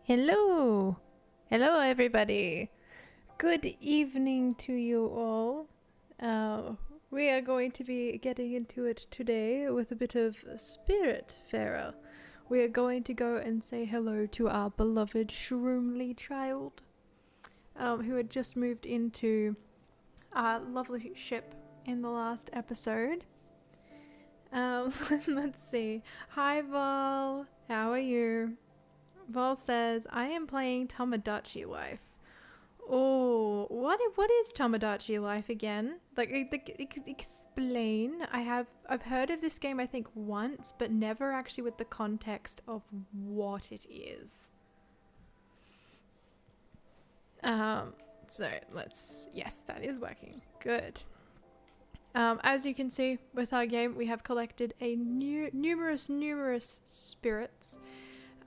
Hello! Hello, everybody! Good evening to you all. We are going to be getting into it today with a bit of Spiritfarer. We are going to go and say hello to our beloved Shroomly child, who had just moved into our lovely ship in the last episode. Let's see. Hi, Vol. How are you? Vol says, I am playing Tomodachi Life. Oh, what is Tomodachi Life again? Like, explain. I've heard of this game I think once, but never actually with the context of what it is. So yes, that is working. Good. As you can see with our game, we have collected a numerous spirits.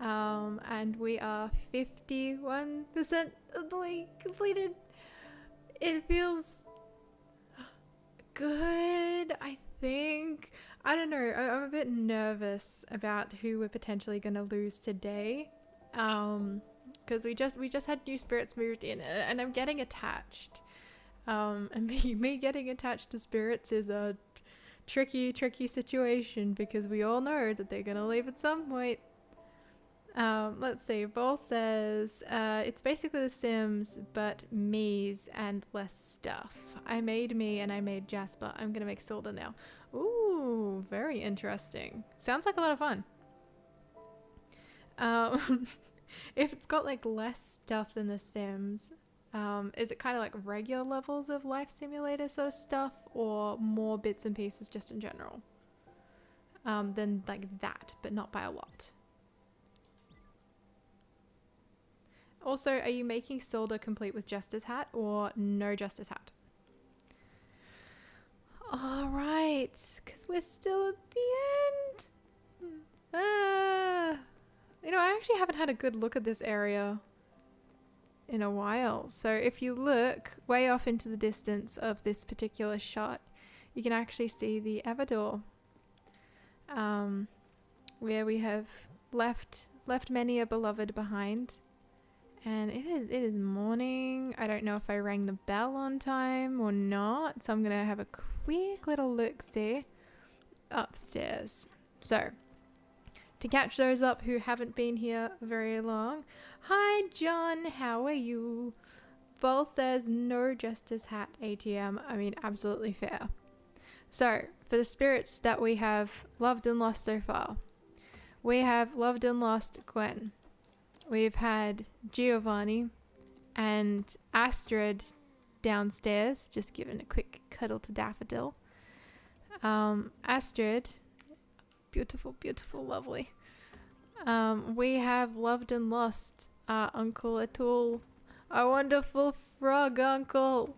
And we are 51% of the way completed. It feels good, I think. I don't know, I'm a bit nervous about who we're potentially going to lose today. Because we just had new spirits moved in, and I'm getting attached. And me getting attached to spirits is a tricky situation, because we all know that they're going to leave at some point. Let's see, Vol says, it's basically The Sims, but me's and less stuff. I made me and I made Jasper. I'm gonna make Silda now. Ooh, very interesting. Sounds like a lot of fun. If it's got like less stuff than The Sims, is it kind of like regular levels of Life Simulator sort of stuff, or more bits and pieces just in general? Than like that, but not by a lot. Also, are you making Silda complete with Justice Hat or no Justice Hat? Alright, because we're still at the end. You know, I actually haven't had a good look at this area in a while. So if you look way off into the distance of this particular shot, you can actually see the Everdor, where we have left many a beloved behind. And it is morning. I don't know if I rang the bell on time or not, so I'm gonna have a quick little look-see upstairs. So, to catch those up who haven't been here very long, hi John, how are you? Vol says no Justice Hat ATM. I mean, absolutely fair. So, for the spirits that we have loved and lost so far, we have loved and lost Gwen. We've had Giovanni and Astrid downstairs, just giving a quick cuddle to Daffodil. Astrid, beautiful, lovely. We have loved and lost our Uncle Atul, our wonderful frog uncle.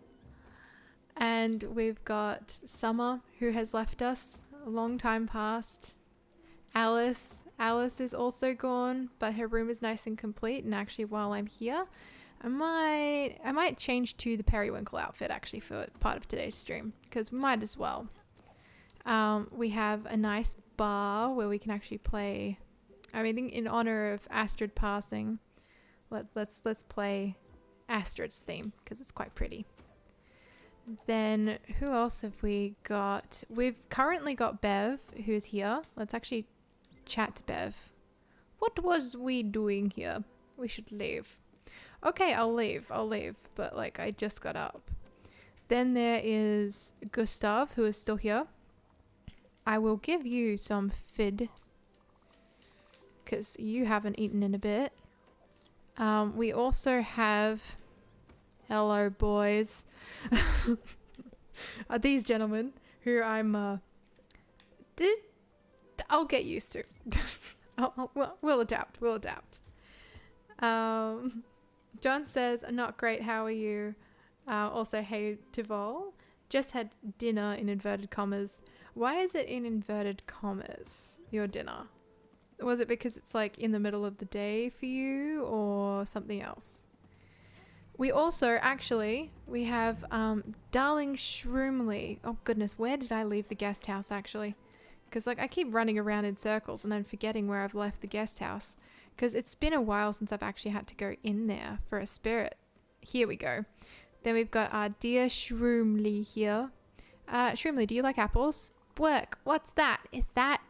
And we've got Summer, who has left us a long time past. Alice is also gone, but her room is nice and complete. And actually, while I'm here, I might change to the Periwinkle outfit actually for part of today's stream, because we might as well. We have a nice bar where we can actually play. I mean, in honor of Astrid passing, let's play Astrid's theme, because it's quite pretty. Then who else have we got? We've currently got Bev, who's here. Let's actually chat to Bev. What was we doing here? We should leave. Okay, I'll leave, but like I just got up. Then there is Gustav, who is still here. I will give you some fid, because you haven't eaten in a bit. We also have, hello boys, these gentlemen who I'll get used to. We'll adapt. John says, not great, how are you? Also, hey to Vol. Just had dinner in inverted commas. Why is it in inverted commas, your dinner? Was it because it's like in the middle of the day for you, or something else? We also, actually, we have darling Shroomly. Oh goodness, where did I leave the guest house actually? Because like I keep running around in circles and then forgetting where I've left the guest house. because it's been a while since I've actually had to go in there for a spirit. Here we go. Then we've got our dear Shroomly here. Shroomly, do you like apples? Work. What's that? That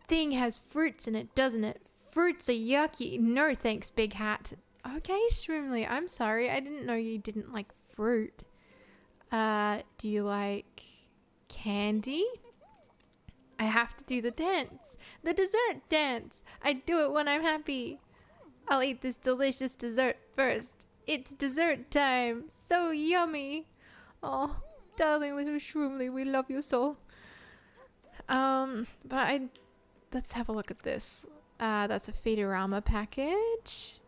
thing has fruits in it, doesn't it? Fruits are yucky. No thanks, big hat. Okay, Shroomly, I'm sorry. I didn't know you didn't like fruit. Do you like candy? I have to do the dance. The dessert dance. I do it when I'm happy. I'll eat this delicious dessert first. It's dessert time. So yummy. Oh, darling little Shroomly, we love you so. Let's have a look at this. That's a Feedorama package.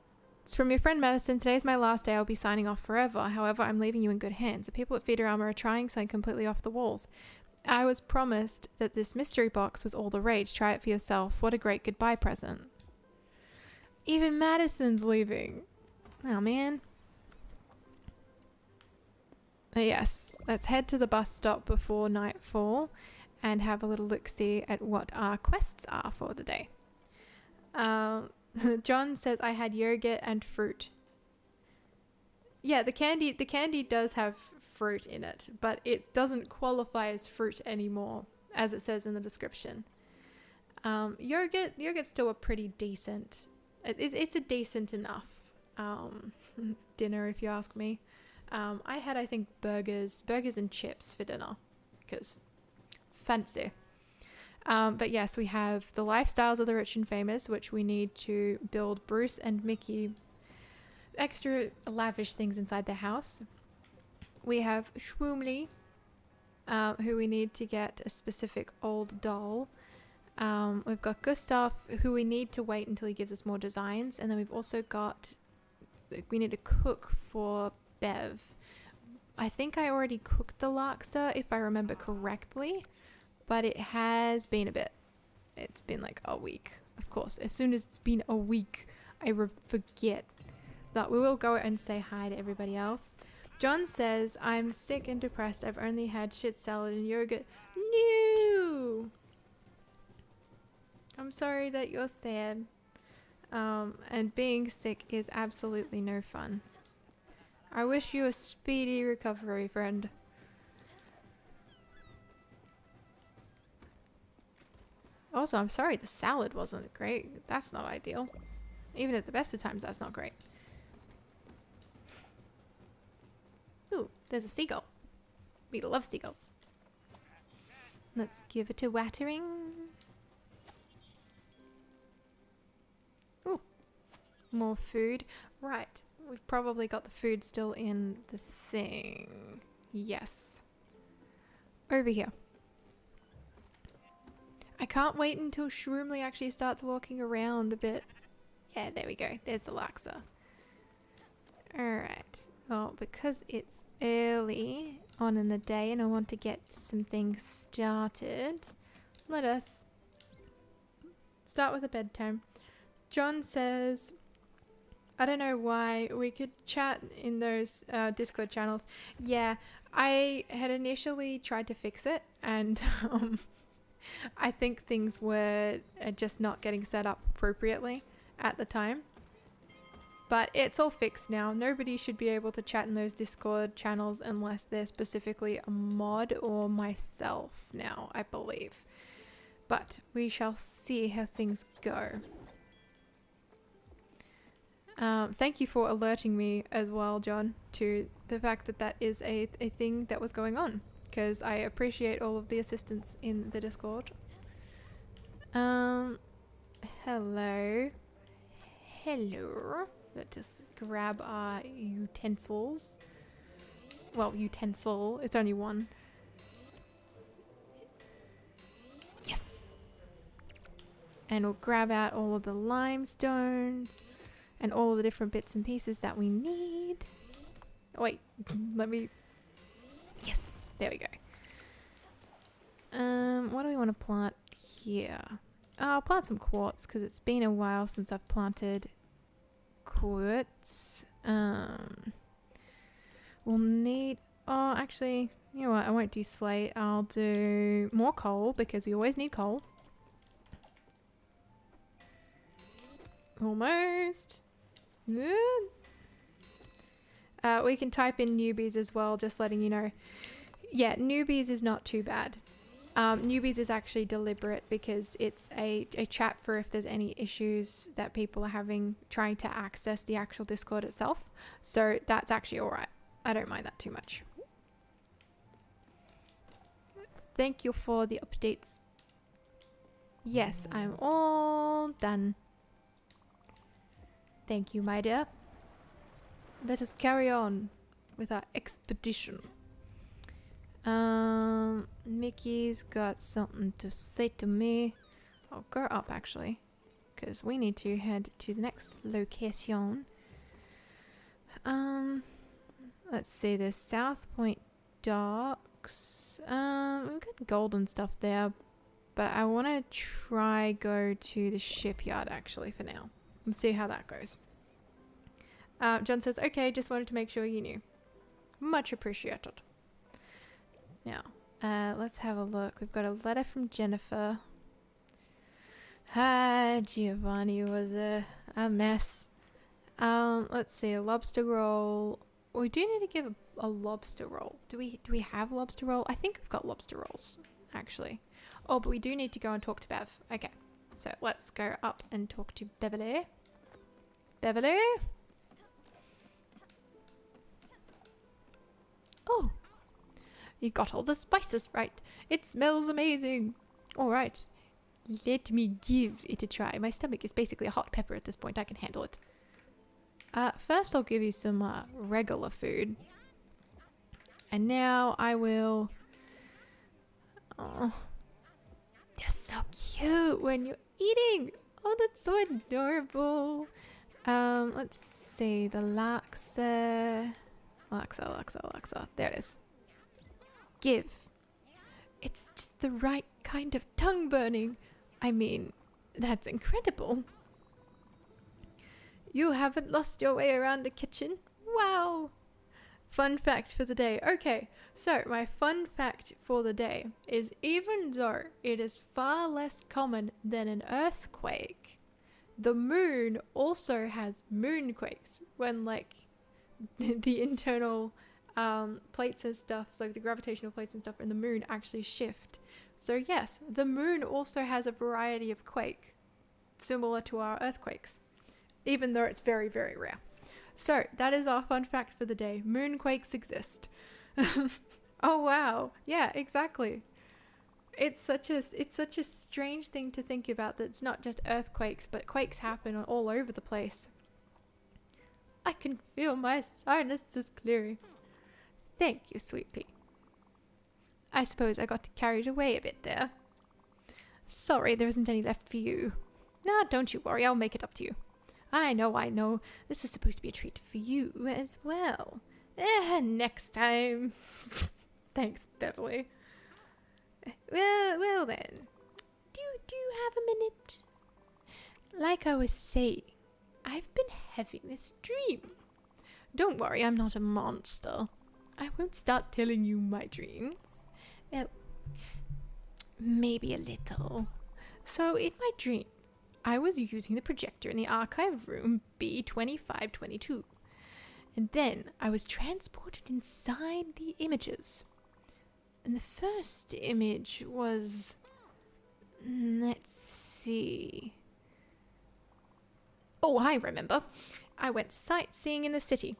It's from your friend Madison. Today's my last day. I'll be signing off forever. However, I'm leaving you in good hands. The people at Feedorama are trying something completely off the walls. I was promised that this mystery box was all the rage. Try it for yourself. What a great goodbye present. Even Madison's leaving. Oh, man. Yes, let's head to the bus stop before nightfall and have a little look-see at what our quests are for the day. John says I had yogurt and fruit. Yeah, the candy does have fruit in it, but it doesn't qualify as fruit anymore, as it says in the description. Yogurt's still a pretty decent. It's a decent enough dinner, if you ask me. I had, I think, burgers and chips for dinner, because fancy. But yes, we have the lifestyles of the rich and famous, which we need to build Bruce and Mickey extra lavish things inside their house. We have Shroomly, who we need to get a specific old doll. We've got Gustav, who we need to wait until he gives us more designs. And then we've also got, we need to cook for Bev. I think I already cooked the laksa, if I remember correctly, but it has been a bit. It's been like a week. Of course, as soon as it's been a week, I forget. But we will go and say hi to everybody else. John says, I'm sick and depressed. I've only had shit salad and yogurt. No! I'm sorry that you're sad. And being sick is absolutely no fun. I wish you a speedy recovery, friend. Also, I'm sorry the salad wasn't great. That's not ideal. Even at the best of times, that's not great. Ooh, there's a seagull. We love seagulls. Let's give it a watering. Ooh, more food. Right, we've probably got the food still in the thing. Yes. Over here. I can't wait until Shroomly actually starts walking around a bit. Yeah, there we go. There's the laksa. Alright. Well, because it's early on in the day and I want to get some things started, let us start with a bedtime. John says, I don't know why, we could chat in those Discord channels. Yeah, I had initially tried to fix it and I think things were just not getting set up appropriately at the time. But it's all fixed now. Nobody should be able to chat in those Discord channels unless they're specifically a mod or myself now, I believe. But we shall see how things go. Thank you for alerting me as well, John, to the fact that that is a thing that was going on. Because I appreciate all of the assistance in the Discord. Hello. Hello. Let's just grab our utensils. Well, utensil. It's only one. Yes! And we'll grab out all of the limestones and all of the different bits and pieces that we need. Oh, wait, let me... Yes! There we go. What do we want to plant here? I'll plant some quartz because it's been a while since I've planted quartz. We'll need... Oh, actually, you know what? I won't do slate. I'll do more coal because we always need coal. Almost. We can type in newbies as well, just letting you know. Yeah, newbies is not too bad. Newbies is actually deliberate because it's a chat for if there's any issues that people are having trying to access the actual Discord itself. So that's actually alright. I don't mind that too much. Thank you for the updates. Yes, I'm all done. Thank you, my dear. Let us carry on with our expedition. Mickey's got something to say to me. I'll go up actually, because we need to head to the next location. Let's see, there's South Point Docks. We've got gold and stuff there, but I want to try go to the shipyard actually for now and see how that goes. John says, okay, just wanted to make sure you knew. Much appreciated. Now, let's have a look. We've got a letter from Jennifer. Giovanni was a mess. Let's see, a lobster roll. We do need to give a lobster roll. Do we have lobster roll? I think we've got lobster rolls, actually. Oh, but we do need to go and talk to Bev. Okay, so let's go up and talk to Beverly. Beverly? Oh, you got all the spices right. It smells amazing. All right, let me give it a try. My stomach is basically a hot pepper at this point. I can handle it. First I'll give you some regular food. And now I will... Oh, you're so cute when you're eating. Oh, that's so adorable. Let's see, the laksa. Laksa. There it is. Give. It's just the right kind of tongue burning. I mean, that's incredible. You haven't lost your way around the kitchen? Wow! Fun fact for the day. Okay, so my fun fact for the day is even though it is far less common than an earthquake, the moon also has moonquakes when like the internal plates and stuff, like the gravitational plates and stuff in the moon actually shift. So yes, the moon also has a variety of quake similar to our earthquakes, even though it's very, very rare. So that is our fun fact for the day. Moonquakes exist. Oh wow. Yeah, exactly. It's such a strange thing to think about, that it's not just earthquakes, but quakes happen all over the place. I can feel my sinuses clearing. Thank you, sweet pea. I suppose I got carried away a bit there. Sorry, there isn't any left for you. Nah, don't you worry, I'll make it up to you. I know. This was supposed to be a treat for you as well. Next time. Thanks, Beverly. Well then. Do you have a minute? Like I was saying, I've been having this dream. Don't worry, I'm not a monster. I won't start telling you my dreams. Well, maybe a little. So in my dream, I was using the projector in the archive room B2522. And then I was transported inside the images. And the first image was... Let's see... Oh, I remember. I went sightseeing in the city.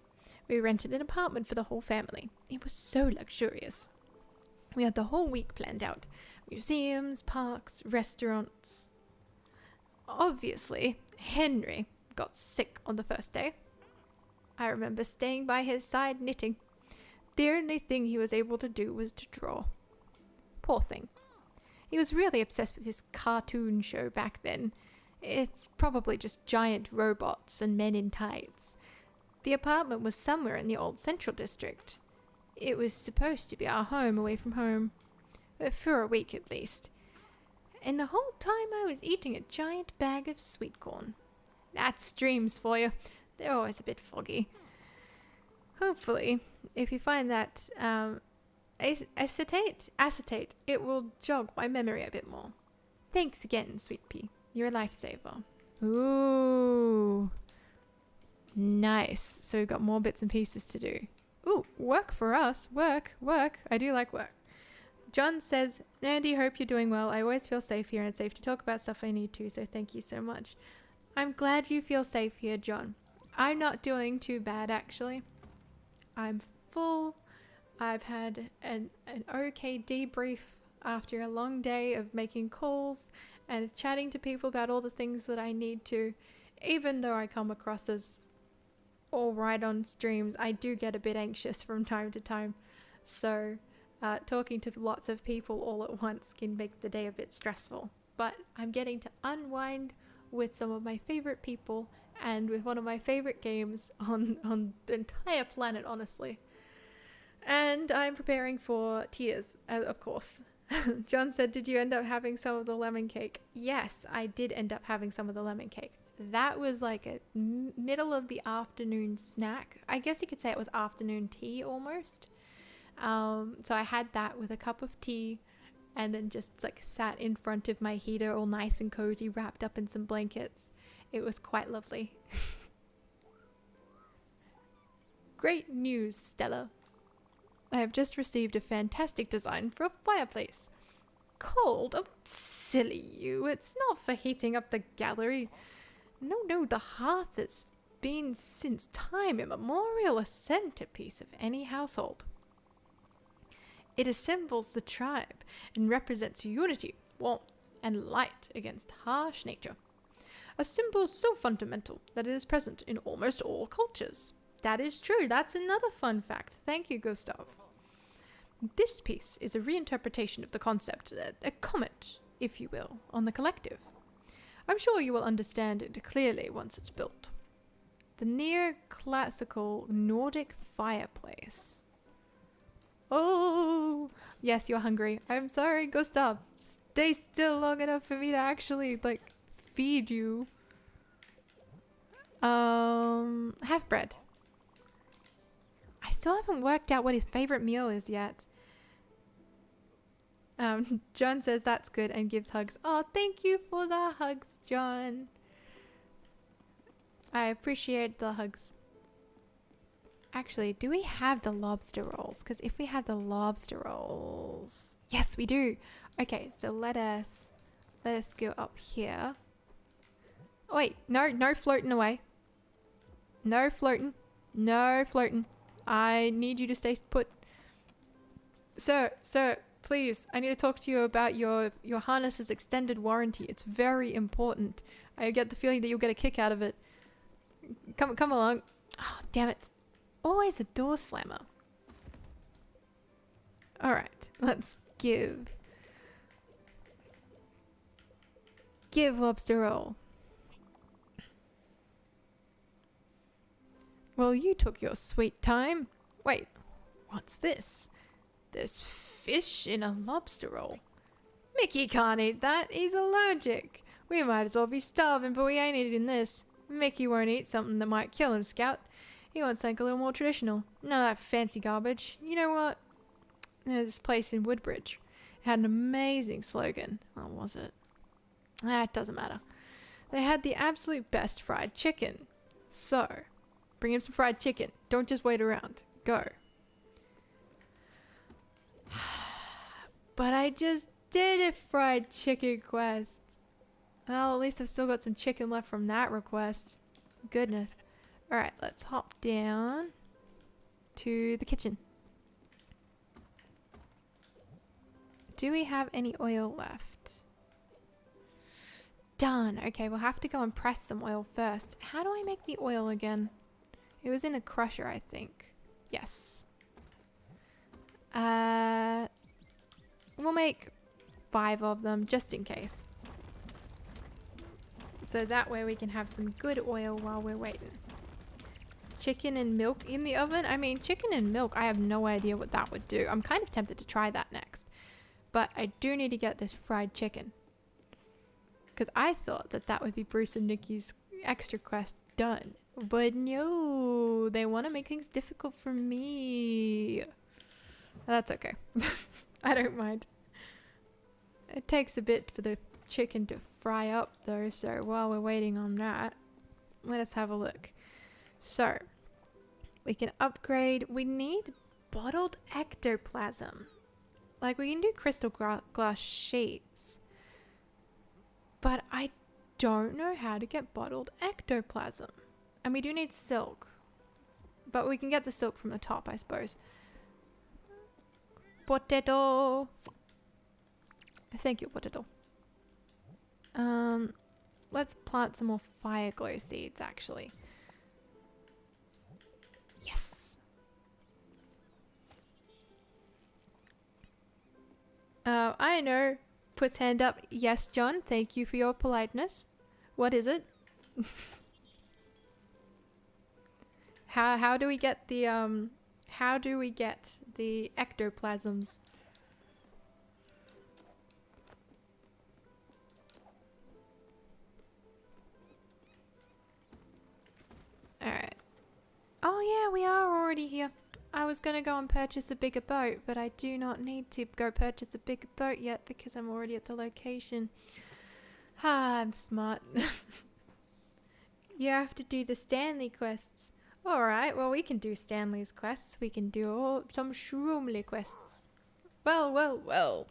We rented an apartment for the whole family. It was so luxurious. We had the whole week planned out. Museums, parks, restaurants... Obviously, Henry got sick on the first day. I remember staying by his side knitting. The only thing he was able to do was to draw. Poor thing. He was really obsessed with his cartoon show back then. It's probably just giant robots and men in tights. The apartment was somewhere in the old Central District. It was supposed to be our home away from home. For a week at least. And the whole time I was eating a giant bag of sweet corn. That's dreams for you. They're always a bit foggy. Hopefully, if you find that acetate, it will jog my memory a bit more. Thanks again, sweet pea. You're a lifesaver. Ooh. Nice. So we've got more bits and pieces to do. Ooh, work for us. Work. I do like work. John says, Andy, hope you're doing well. I always feel safe here and it's safe to talk about stuff I need to, so thank you so much. I'm glad you feel safe here, John. I'm not doing too bad, actually. I'm full. I've had an okay debrief after a long day of making calls and chatting to people about all the things that I need to. Even though I come across as all right on streams, I do get a bit anxious from time to time. So talking to lots of people all at once can make the day a bit stressful. But I'm getting to unwind with some of my favorite people and with one of my favorite games on the entire planet, honestly. And I'm preparing for tears, of course. John said, did you end up having some of the lemon cake? Yes, I did end up having some of the lemon cake. That was like a middle of the afternoon snack. I guess you could say it was afternoon tea almost. So I had that with a cup of tea and then just like sat in front of my heater all nice and cozy, wrapped up in some blankets. It was quite lovely. Great news, Stella. I have just received a fantastic design for a fireplace. Cold? Oh, silly you. It's not for heating up the gallery. No, the hearth has been since time immemorial a centerpiece of any household. It assembles the tribe and represents unity, warmth, and light against harsh nature. A symbol so fundamental that it is present in almost all cultures. That is true. That's another fun fact. Thank you, Gustav. This piece is a reinterpretation of the concept, a comment, if you will, on the collective. I'm sure you will understand it clearly once it's built. The near-classical Nordic fireplace. Oh, yes, you're hungry. I'm sorry, Gustav. Stay still long enough for me to actually, feed you. Have bread. I still haven't worked out what his favorite meal is yet. John says that's good and gives hugs. Oh, thank you for the hugs, John. I appreciate the hugs. Actually, do we have the lobster rolls? Because if we have the lobster rolls... Yes, we do. Okay, so let us go up here. Oh, wait, no floating away. No floating. No floating. I need you to stay put. Sir, please, I need to talk to you about your harness's extended warranty. It's very important. I get the feeling that you'll get a kick out of it. Come along. Oh, damn it. Always a door slammer. Alright, let's give lobster roll. Well, you took your sweet time. Wait, what's this? There's fish in a lobster roll. Mickey can't eat that. He's allergic. We might as well be starving, but we ain't eating this. Mickey won't eat something that might kill him, Scout. He wants something a little more traditional. None of that fancy garbage. You know what? There's this place in Woodbridge. It had an amazing slogan. What was it? It doesn't matter. They had the absolute best fried chicken. So, bring him some fried chicken. Don't just wait around. Go. But I just did a fried chicken quest. Well, at least I've still got some chicken left from that request. Goodness. Alright, let's hop down to the kitchen. Do we have any oil left? Done. Okay, we'll have to go and press some oil first. How do I make the oil again? It was in a crusher, I think. Yes. We'll make 5 of them just in case. So that way we can have some good oil while we're waiting. Chicken and milk in the oven? I mean, chicken and milk, I have no idea what that would do. I'm kind of tempted to try that next. But I do need to get this fried chicken. Because I thought that would be Bruce and Nikki's extra quest done. But no, they want to make things difficult for me. That's okay. I don't mind. It takes a bit for the chicken to fry up though, so while we're waiting on that, let us have a look. So, we can upgrade. We need bottled ectoplasm. Like, we can do crystal glass sheets. But I don't know how to get bottled ectoplasm. And we do need silk. But we can get the silk from the top, I suppose. Potato. Thank you, potato. Let's plant some more fire glow seeds, actually. Yes. I know. Puts hand up. Yes, John. Thank you for your politeness. What is it? How do we get the ectoplasms? Alright. Oh yeah, we are already here. I was gonna go and purchase a bigger boat, but I do not need to go purchase a bigger boat yet because I'm already at the location. Ah, I'm smart. You have to do the Stanley quests. Alright, well we can do Stanley's quests. We can do some Shroomly quests. Well.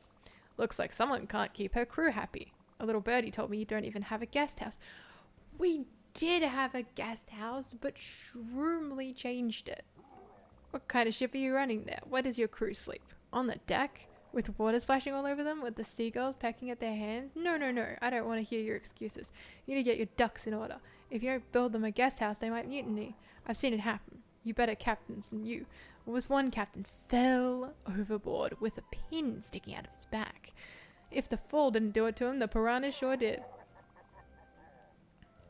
Looks like someone can't keep her crew happy. A little birdie told me you don't even have a guest house. We did have a guest house, but Shroomly changed it. What kind of ship are you running there? Where does your crew sleep? On the deck? With water splashing all over them? With the seagulls pecking at their hands? No. I don't want to hear your excuses. You need to get your ducks in order. If you don't build them a guest house, they might mutiny. I've seen it happen. You better captains than you. There was one captain fell overboard with a pin sticking out of his back. If the fall didn't do it to him, the piranha sure did.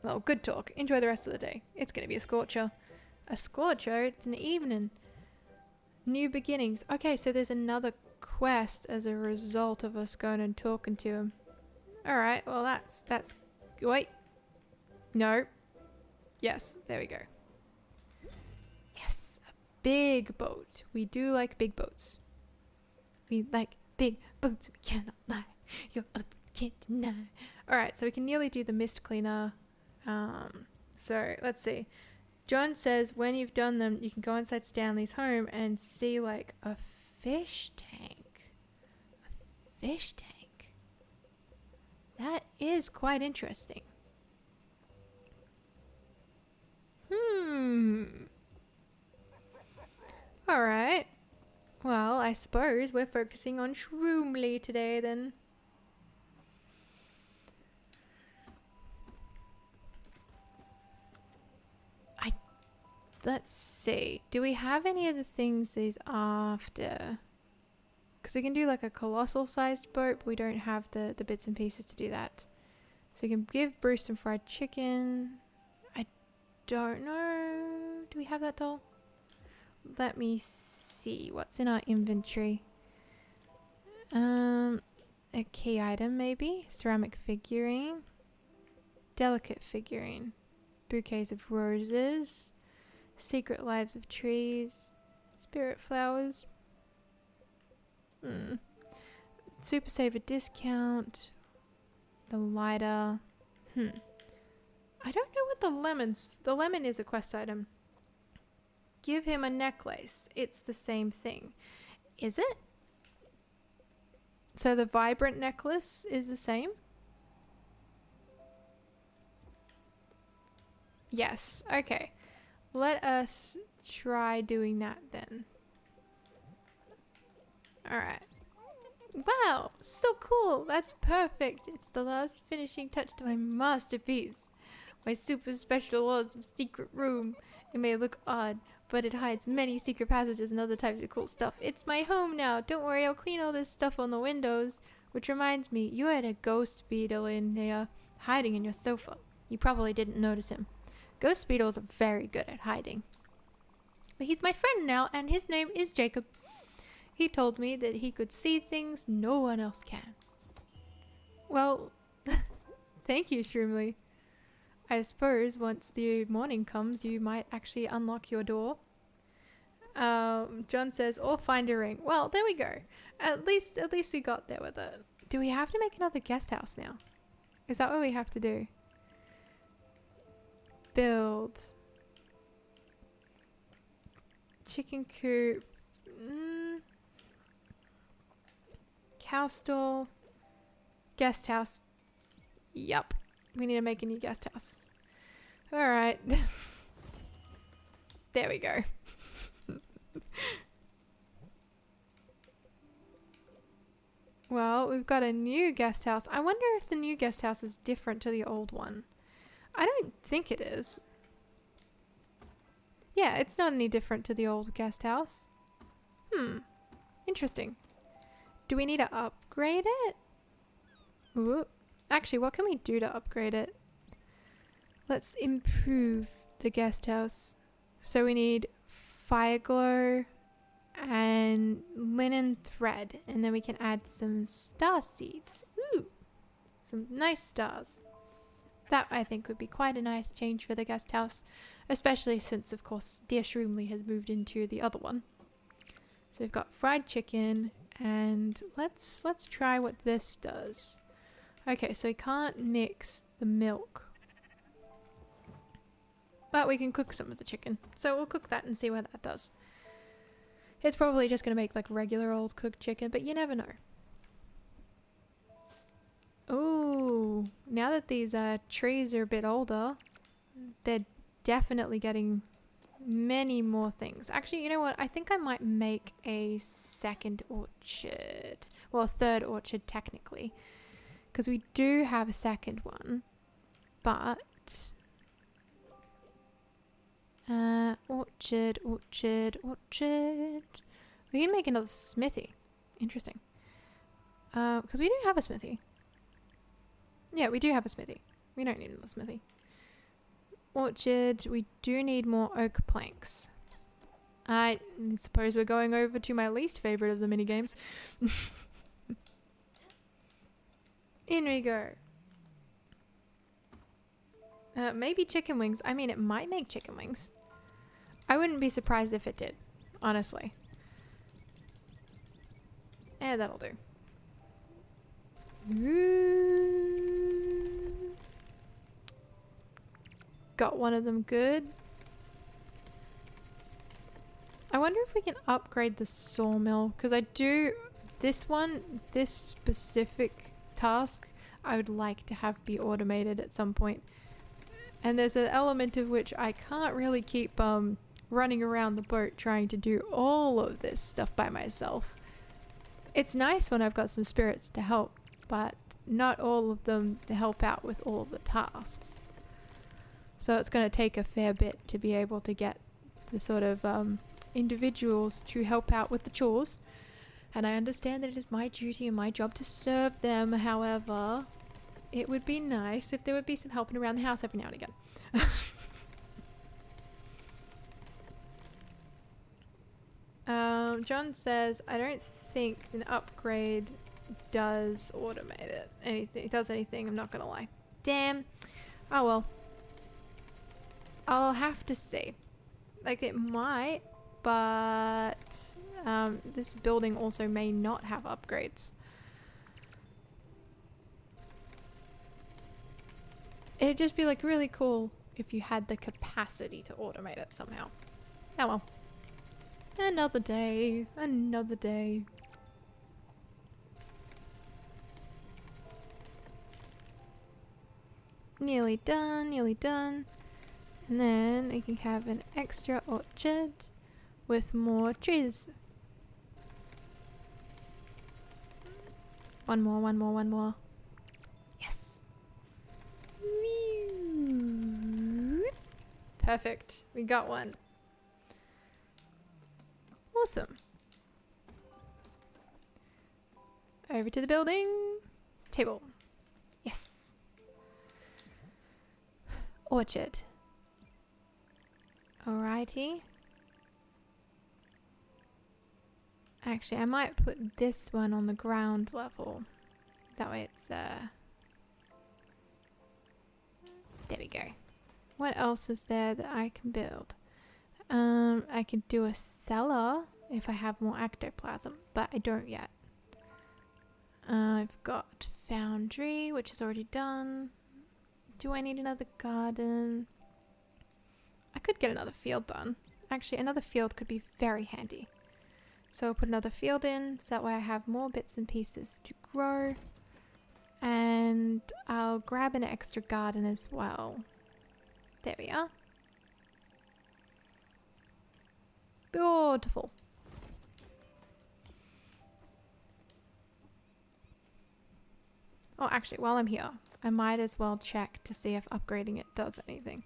Well, good talk. Enjoy the rest of the day. It's going to be a scorcher. A scorcher? It's an evening. New beginnings. Okay, so there's another quest as a result of us going and talking to him. Alright, well that's... Wait. No. Yes, there we go. Yes, a big boat. We do like big boats. We like big boats. We cannot lie. Your other can't deny. Alright, so we can nearly do the mist cleaner. So let's see. John says when you've done them, you can go inside Stanley's home and see like a fish tank. A fish tank. That is quite interesting. Alright. Well, I suppose we're focusing on Shroomly today then. Let's see. Do we have any of the things these after? Because we can do like a colossal sized boat, but we don't have the bits and pieces to do that. So we can give Bruce some fried chicken. I don't know. Do we have that doll? Let me see. What's in our inventory? A key item maybe? Ceramic figurine. Delicate figurine. Bouquets of roses. Secret lives of trees. Spirit flowers. Super saver discount. The lighter. I don't know what the lemon's... The lemon is a quest item. Give him a necklace. It's the same thing. Is it? So the vibrant necklace is the same? Yes. Okay. Let us try doing that then. Alright. Wow! So cool! That's perfect! It's the last finishing touch to my masterpiece. My super special awesome secret room. It may look odd, but it hides many secret passages and other types of cool stuff. It's my home now! Don't worry, I'll clean all this stuff on the windows. Which reminds me, you had a ghost beetle in there, hiding in your sofa. You probably didn't notice him. Ghost beetles are very good at hiding. But he's my friend now, and his name is Jacob. He told me that he could see things no one else can. Well, thank you, Shroomly. I suppose once the morning comes, you might actually unlock your door. John says, or find a ring. Well, there we go. At least we got there with it. Do we have to make another guest house now? Is that what we have to do? Build. Chicken coop. Cow stall. Guest house. Yup. We need to make a new guest house. Alright. There we go. Well, we've got a new guest house. I wonder if the new guest house is different to the old one. I don't think it is. Yeah, it's not any different to the old guest house. Interesting. Do we need to upgrade it? Ooh. Actually, what can we do to upgrade it? Let's improve the guest house. So we need fire glow and linen thread, and then we can add some star seeds. Ooh, some nice stars. That I think would be quite a nice change for the guest house, especially since of course dear Shroomly has moved into the other one. So we've got fried chicken, and let's try what this does. Okay, so we can't mix the milk, but we can cook some of the chicken. So we'll cook that and see what that does. It's probably just going to make like regular old cooked chicken, but you never know. Oh, now that these trees are a bit older, they're definitely getting many more things. Actually, you know what? I think I might make a second orchard. Well, a third orchard technically. Because we do have a second one. But... orchard. We can make another smithy. Interesting. Because we do have a smithy. Yeah, we do have a smithy. We don't need another smithy. Orchard. We do need more oak planks. I suppose we're going over to my least favorite of the mini games. In we go. Maybe chicken wings. I mean, it might make chicken wings. I wouldn't be surprised if it did, honestly. Yeah, that'll do. Ooh. Got one of them good. I wonder if we can upgrade the sawmill, because I do this specific task I would like to have be automated at some point. And there's an element of which I can't really keep running around the boat trying to do all of this stuff by myself. It's nice when I've got some spirits to help, but not all of them to help out with all of the tasks. So it's going to take a fair bit to be able to get the sort of individuals to help out with the chores. And I understand that it is my duty and my job to serve them. However, it would be nice if there would be some helping around the house every now and again. John says, I don't think an upgrade does automate it. It does anything, I'm not gonna lie. Damn. Oh well. I'll have to see. Like, it might, but this building also may not have upgrades. It'd just be like really cool if you had the capacity to automate it somehow. Oh well. Another day. Another day. Nearly done, nearly done. And then we can have an extra orchard with more trees. One more. Yes. Perfect. We got one. Awesome. Over to the building. Table. Yes. Orchard. Alrighty. Actually, I might put this one on the ground level. That way it's, there we go. What else is there that I can build? I could do a cellar if I have more ectoplasm, but I don't yet. I've got foundry, which is already done. Do I need another garden? I could get another field done. Actually, another field could be very handy. So I'll put another field in, so that way I have more bits and pieces to grow. And I'll grab an extra garden as well. There we are. Beautiful. Oh, actually, while I'm here, I might as well check to see if upgrading it does anything.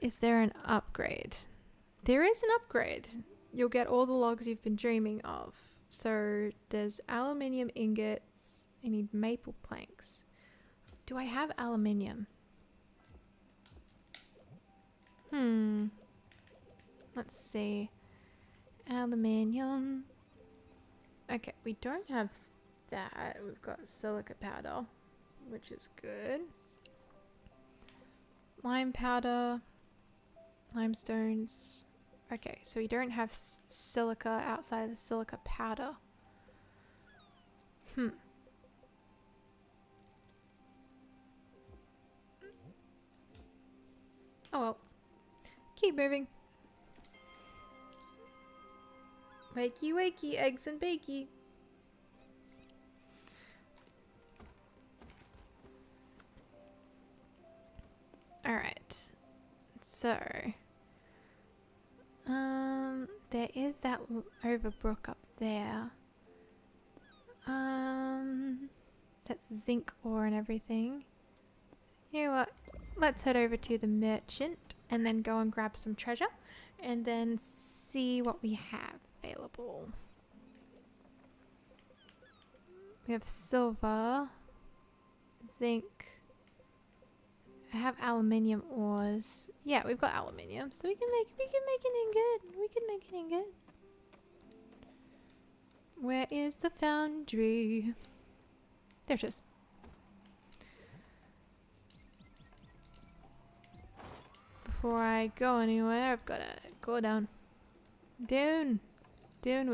Is there an upgrade? There is an upgrade. You'll get all the logs you've been dreaming of. So there's aluminium ingots. I need maple planks. Do I have aluminium? Let's see. Aluminium. Okay, we don't have that. We've got silica powder, which is good. Lime powder. Limestones. Okay, so we don't have silica outside of the silica powder. Oh well. Keep moving. Wakey wakey, eggs and bakey. Alright. So there is that overbrook up there. That's zinc ore and everything. You know what? Let's head over to the merchant and then go and grab some treasure and then see what we have available. We have silver, zinc. I have aluminium ores. Yeah, we've got aluminium, so we can make an ingot. We can make an ingot. Where is the foundry? There it is. Before I go anywhere, I've got to go down. Downward. There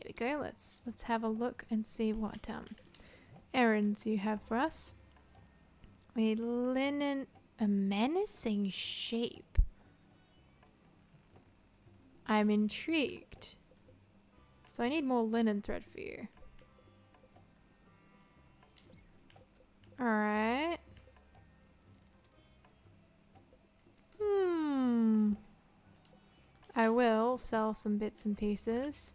we go. Let's have a look and see what errands you have for us. We linen, a menacing shape. I'm intrigued. So I need more linen thread for you. Alright. I will sell some bits and pieces.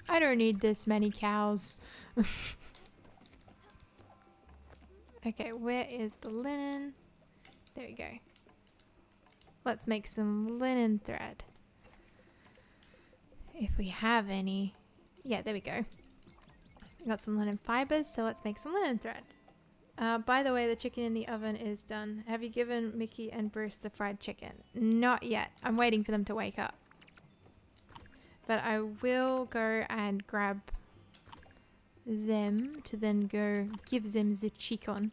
I don't need this many cows. Okay, where is the linen? There we go. Let's make some linen thread. If we have any. Yeah, there we go. We got some linen fibers, so let's make some linen thread. By the way, the chicken in the oven is done. Have you given Mickey and Bruce the fried chicken? Not yet. I'm waiting for them to wake up. But I will go and grab them to then go give them the chicken.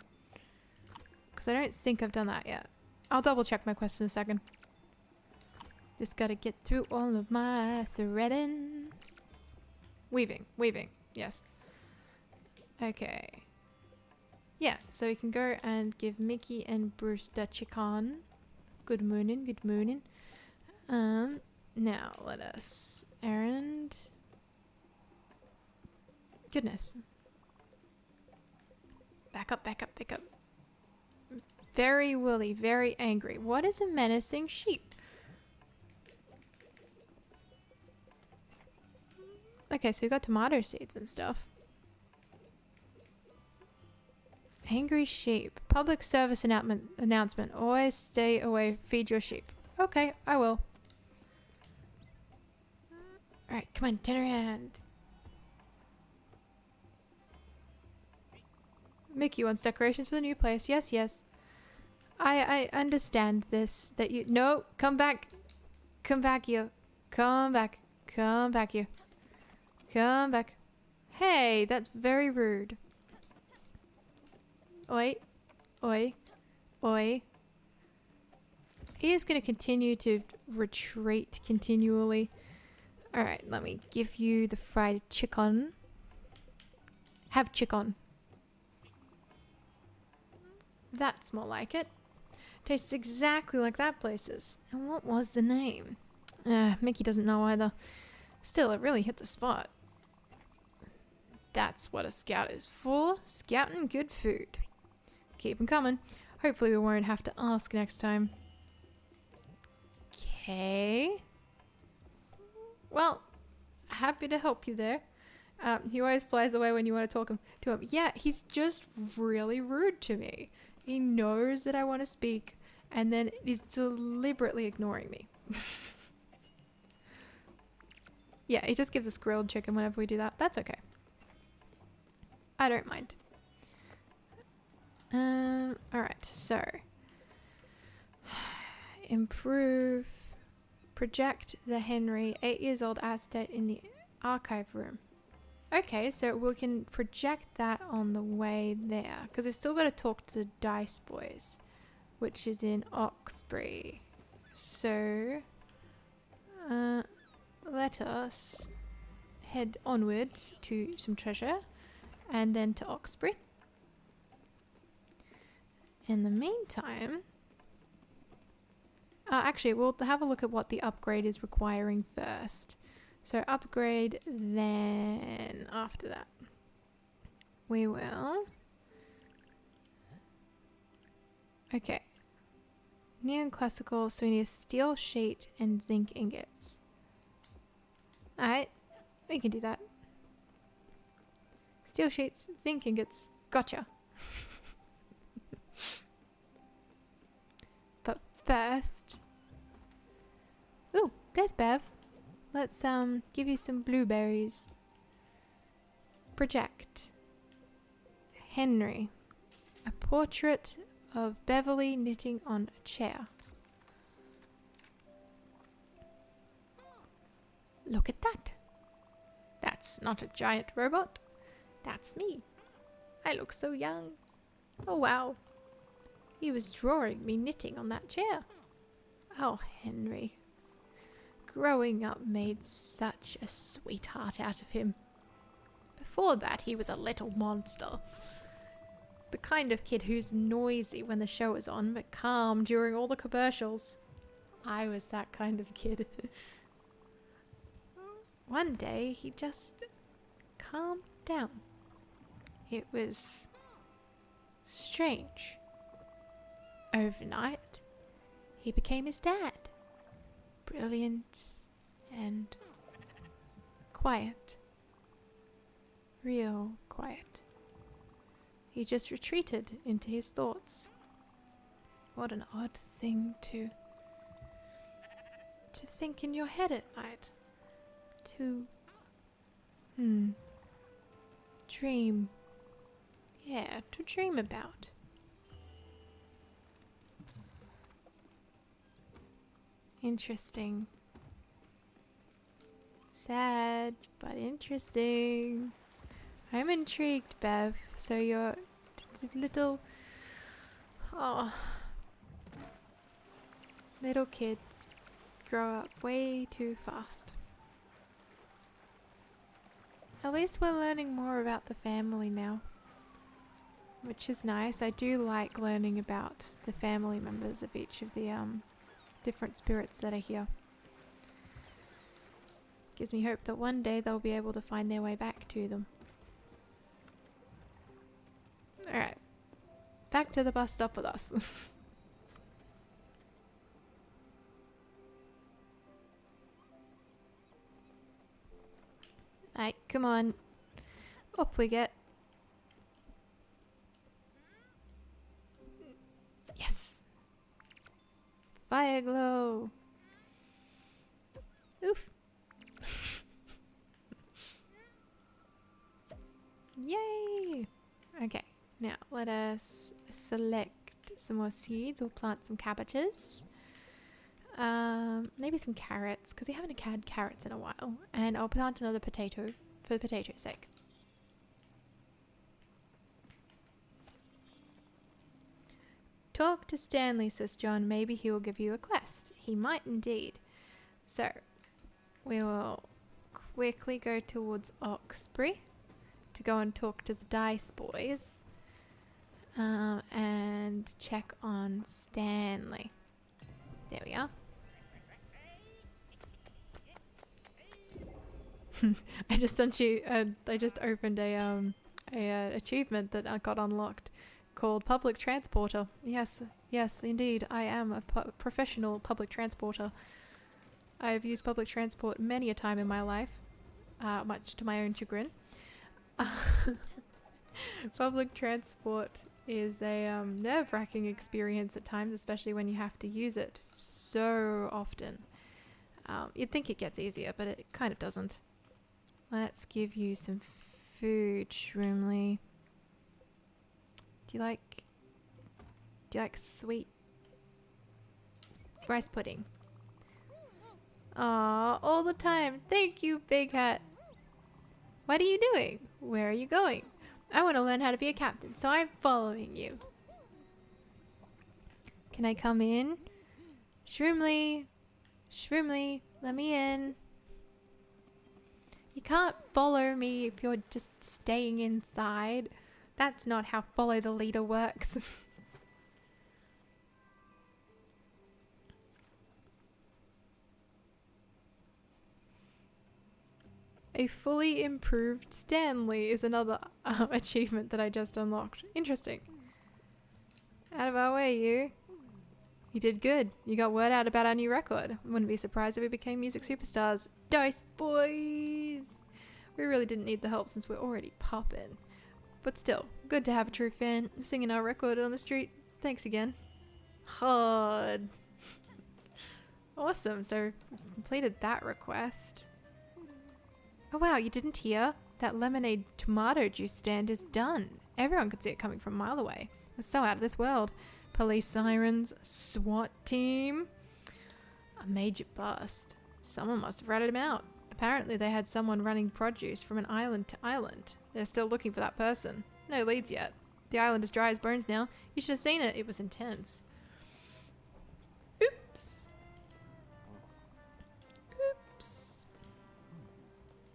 Because I don't think I've done that yet. I'll double check my quest in a second. Just gotta get through all of my threading. Weaving, yes. Okay. Yeah, so we can go and give Mickey and Bruce the chicken. Good morning. Now let us errand. Goodness. Back up. Very woolly, very angry. What is a menacing sheep? Okay, so we got tomato seeds and stuff. Angry sheep. Public service announcement. Always stay away. Feed your sheep. Okay, I will. Alright, come on, turn around. Mickey wants decorations for the new place. Yes. I understand this. That you... No, come back. Come back, you. Come back. You. Come back. Hey, that's very rude. Oi. He is going to continue to retreat continually. Alright, let me give you the fried chicken. Have chicken. That's more like it. Tastes exactly like that place's. And what was the name? Mickey doesn't know either. Still, it really hit the spot. That's what a scout is for. Scouting good food. Keep 'em coming. Hopefully we won't have to ask next time. Okay. Well, happy to help you there. He always flies away when you want to talk to him. Yeah, he's just really rude to me. He knows that I want to speak and then is deliberately ignoring me. Yeah, he just gives us grilled chicken whenever we do that. That's okay. I don't mind. Alright, so improve, project the Henry 8 years old asset in the archive room. Okay, so we can project that on the way there because we've still got to talk to the Dice Boys, which is in Oxbury. So let us head onward to some treasure and then to Oxbury. In the meantime, actually, we'll have a look at what the upgrade is requiring first. So upgrade, then after that, we will. Okay. Neoclassical, so we need a steel sheet and zinc ingots. Alright, we can do that. Steel sheets, zinc ingots, gotcha. But first, ooh, there's Bev. Let's give you some blueberries. Project Henry, a portrait of Beverly knitting on a chair. Look at that. That's not a giant robot. That's me. I look so young. Oh wow. He was drawing me knitting on that chair. Oh, Henry. Growing up made such a sweetheart out of him. Before that, he was a little monster. The kind of kid who's noisy when the show is on, but calm during all the commercials. I was that kind of kid. One day, he just calmed down. It was strange. Overnight, he became his dad. Brilliant and quiet. Real quiet. He just retreated into his thoughts. What an odd thing to think in your head at night. To dream. Yeah, to dream about. Interesting. Sad, but interesting. I'm intrigued, Bev. So you're little... Oh. Little kids grow up way too fast. At least we're learning more about the family now. Which is nice. I do like learning about the family members of each of the different spirits that are here. Gives me hope that one day they'll be able to find their way back to them. Alright. Back to the bus stop with us. Alright, come on. Up we get. Yes! Fire glow! Oof! Yay! Okay, now let us select some more seeds or plant some cabbages. Maybe some carrots, because we haven't had carrots in a while. And I'll plant another potato for the potato's sake. Talk to Stanley, says John. Maybe he will give you a quest. He might indeed. So, we will quickly go towards Oxbury to go and talk to the Dice Boys. And check on Stanley. There we are. I just opened a achievement that I got unlocked called Public Transporter. Yes, indeed, I am a professional public transporter. I have used public transport many a time in my life, much to my own chagrin. Public transport is a nerve-wracking experience at times, especially when you have to use it so often. You'd think it gets easier, but it kind of doesn't. Let's give you some food, Shroomly. Do you like sweet rice pudding? Aw, all the time. Thank you, Big Hat. What are you doing? Where are you going? I want to learn how to be a captain, so I'm following you. Can I come in? Shroomly, let me in. You can't follow me if you're just staying inside. That's not how follow the leader works. A fully improved Stanley is another achievement that I just unlocked. Interesting. Out of our way, you. You did good. You got word out about our new record. Wouldn't be surprised if we became music superstars. Dice Boys! We really didn't need the help since we're already poppin'. But still, good to have a true fan singing our record on the street. Thanks again. Hard. Awesome, so we completed that request. Oh wow, you didn't hear? That lemonade tomato juice stand is done. Everyone could see it coming from a mile away. It was so out of this world. Police sirens, SWAT team. A major bust. Someone must have ratted him out. Apparently they had someone running produce from an island to island. They're still looking for that person. No leads yet. The island is dry as bones now. You should have seen it. It was intense. Oops.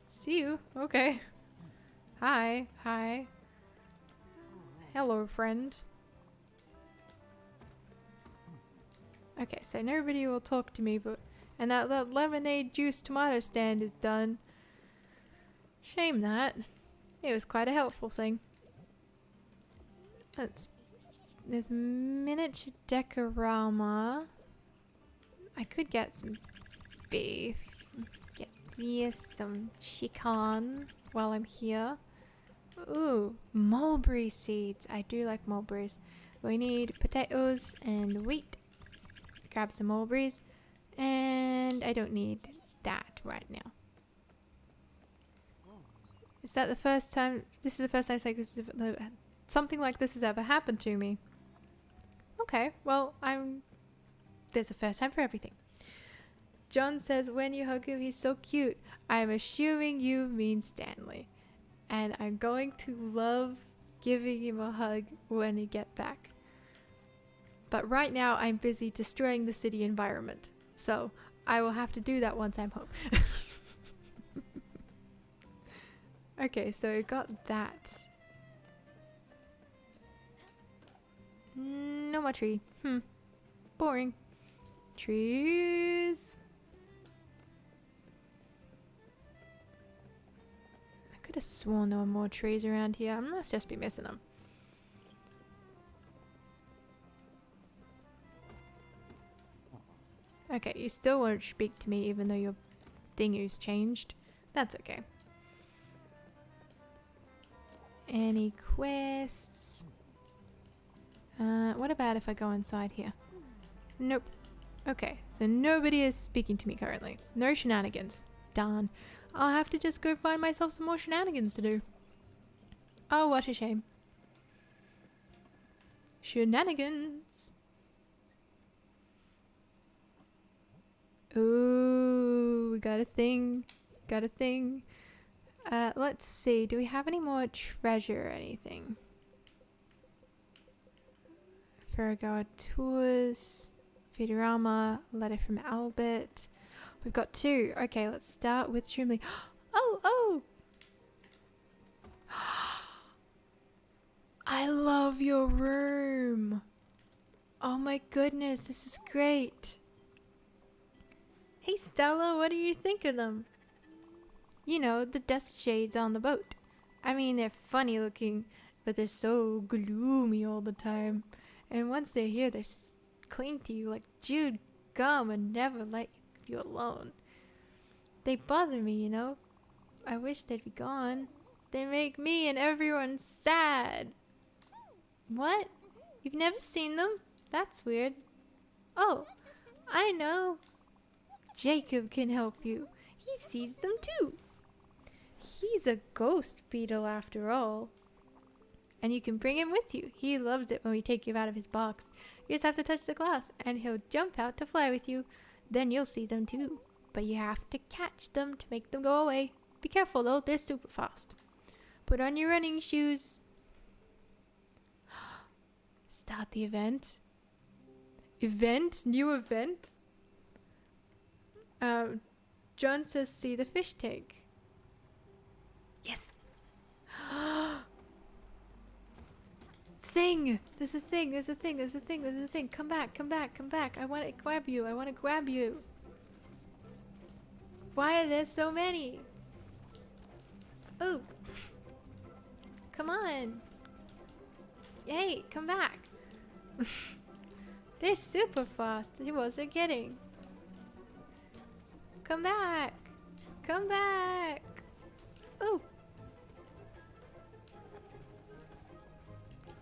See you. Okay. Hi. Hello, friend. Okay, so nobody will talk to me, and that lemonade juice tomato stand is done. Shame that. It was quite a helpful thing. There's miniature decorama. I could get some beef. Yes, some chicken while I'm here. Ooh, mulberry seeds. I do like mulberries. We need potatoes and wheat. Grab some mulberries. And I don't need that right now. Is that the first time? This is the first time something like this has ever happened to me. Okay, well, there's a first time for everything. John says when you hug him, he's so cute. I'm assuming you mean Stanley. And I'm going to love giving him a hug when we get back. But right now, I'm busy destroying the city environment. So I will have to do that once I'm home. Okay, so I got that. No more tree. Boring. Trees. I could have sworn there were more trees around here. I must just be missing them. Okay, you still won't speak to me even though your thingy's changed. That's okay. Any quests? What about if I go inside here? Nope. Okay, so nobody is speaking to me currently. No shenanigans. Darn. I'll have to just go find myself some more shenanigans to do. Oh, what a shame. Shenanigans. Ooh, we got a thing. Got a thing. Let's see. Do we have any more treasure or anything? Farragoa Tours. Feedorama. Letter from Albert. We've got 2. Okay, let's start with Shroomly. Oh, oh! I love your room. Oh my goodness, this is great. Hey Stella, what do you think of them? You know, the dust shades on the boat. I mean, they're funny looking, but they're so gloomy all the time. And once they're here, they cling to you like chewed gum and never let you alone. They bother me, you know. I wish they'd be gone. They make me and everyone sad. What? You've never seen them? That's weird. Oh, I know. Jacob can help you. He sees them too. He's a ghost beetle after all. And you can bring him with you. He loves it when we take him out of his box. You just have to touch the glass and he'll jump out to fly with you. Then you'll see them too. But you have to catch them to make them go away. Be careful though, they're super fast. Put on your running shoes. Start the event. Event? New event? John says see the fish tank. Yes. Thing! There's a thing, there's a thing, there's a thing, there's a thing. Come back, come back, come back. I want to grab you, I want to grab you. Why are there so many? Oh. Come on. Hey, come back. They're super fast. He wasn't kidding. Come back. Come back. Ooh.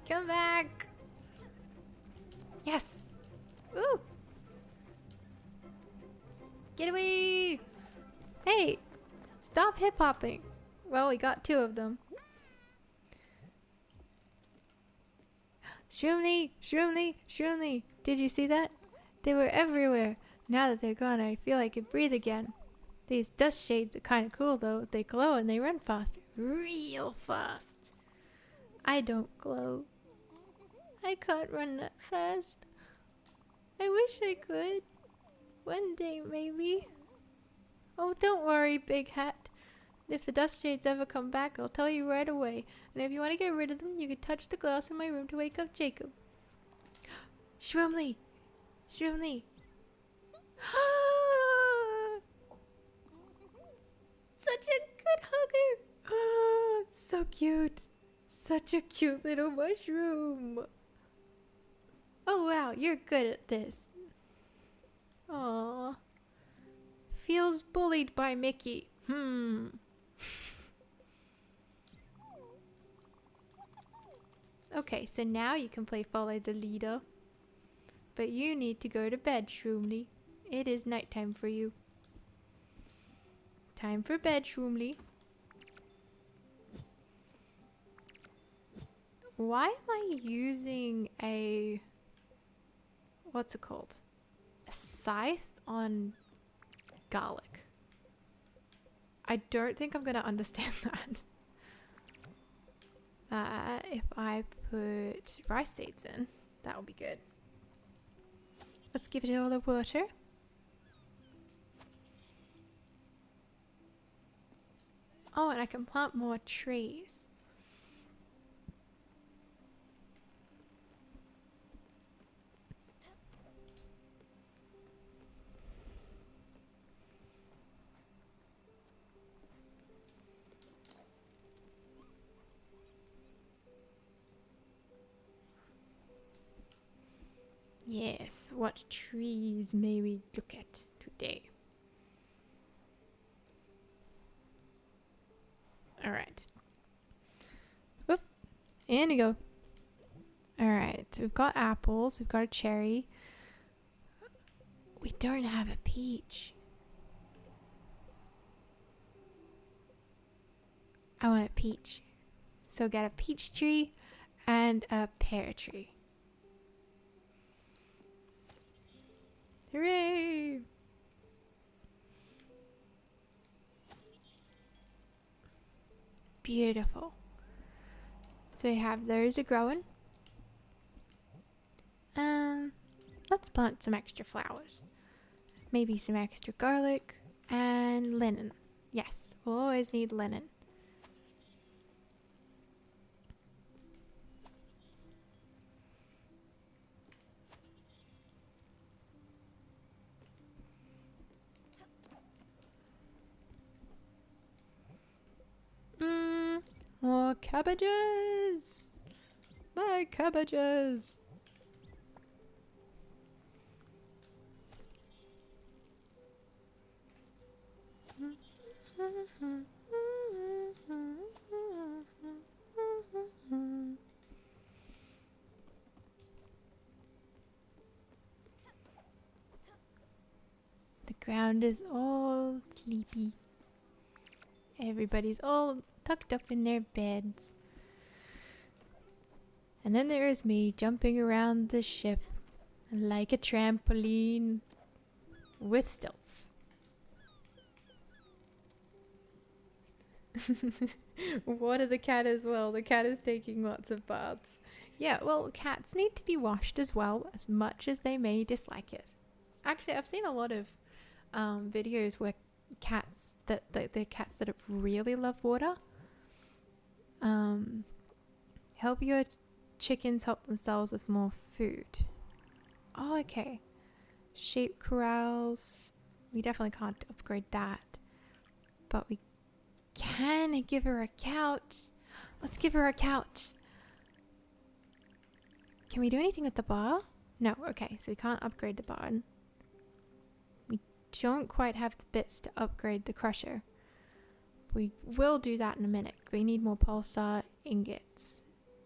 Come back. Yes. Ooh. Get away. Hey. Stop hip hopping. Well, we got two of them. Shroomly, Shroomly, Shroomly. Did you see that? They were everywhere. Now that they're gone, I feel I can breathe again. These dust shades are kind of cool though. They glow and they run fast. Real fast. I don't glow. I can't run that fast. I wish I could. One day maybe. Oh, don't worry, Big Hat. If the dust shades ever come back, I'll tell you right away. And if you want to get rid of them, you can touch the glass in my room to wake up Jacob. Shroomly! Shroomly! Such a good hugger! So cute! Such a cute little mushroom! Oh wow, you're good at this. Aww. Feels bullied by Mickey. Okay, so now you can play Follow the Leader. But you need to go to bed, Shroomly. It is nighttime for you. Time for bed, Shroomly. Why am I using a... what's it called? A scythe on garlic? I don't think I'm gonna understand that. If I put rice seeds in, that will be good. Let's give it all the water. Oh, and I can plant more trees. Yes, what trees may we look at today? Alright. Whoop. And you go. Alright, we've got apples, we've got a cherry. We don't have a peach. I want a peach. So get a peach tree and a pear tree. Hooray! Beautiful. So we have those are growing. Let's plant some extra flowers. Maybe some extra garlic and linen. Yes. We'll always need linen. More cabbages! My cabbages! The ground is all sleepy. Everybody's all tucked up in their beds. And then there is me jumping around the ship like a trampoline with stilts. Water the cat as well. The cat is taking lots of baths. Yeah, well, cats need to be washed as well, as much as they may dislike it. Actually, I've seen a lot of videos where cats they're cats that really love water. Help your chickens help themselves with more food. Oh, okay. Sheep corrals. We definitely can't upgrade that. But we can give her a couch. Let's give her a couch. Can we do anything with the bar? No, okay, so we can't upgrade the barn. We don't quite have the bits to upgrade the crusher. We will do that in a minute. We need more pulsar ingots.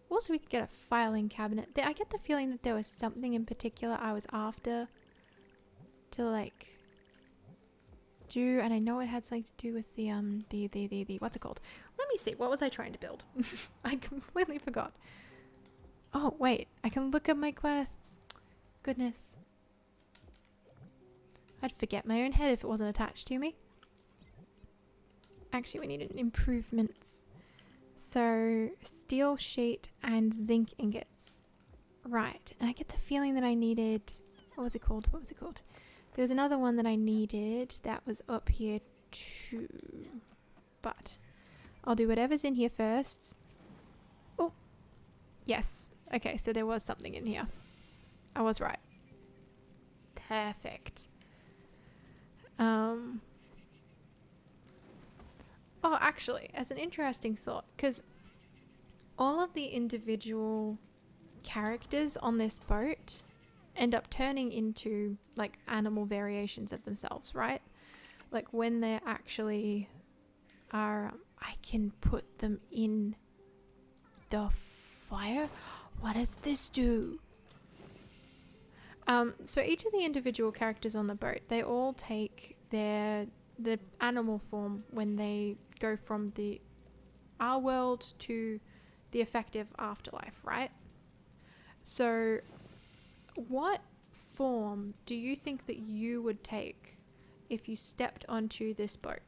Also, we could get a filing cabinet. I get the feeling that there was something in particular I was after to like do, and I know it had something to do with the what's it called? Let me see. What was I trying to build? I completely forgot. Oh wait, I can look at my quests. Goodness, I'd forget my own head if it wasn't attached to me. Actually, we needed improvements. So, steel sheet and zinc ingots. Right, and I get the feeling that I needed... What was it called? What was it called? There was another one that I needed that was up here too. But, I'll do whatever's in here first. Oh, yes. Okay, so there was something in here. I was right. Perfect. Oh, actually, as an interesting thought, because all of the individual characters on this boat end up turning into, like, animal variations of themselves, right? Like, when they actually are... I can put them in the fire? What does this do? So each of the individual characters on the boat, they all take the animal form when they go from our world to the effective afterlife, right? So what form do you think that you would take if you stepped onto this boat?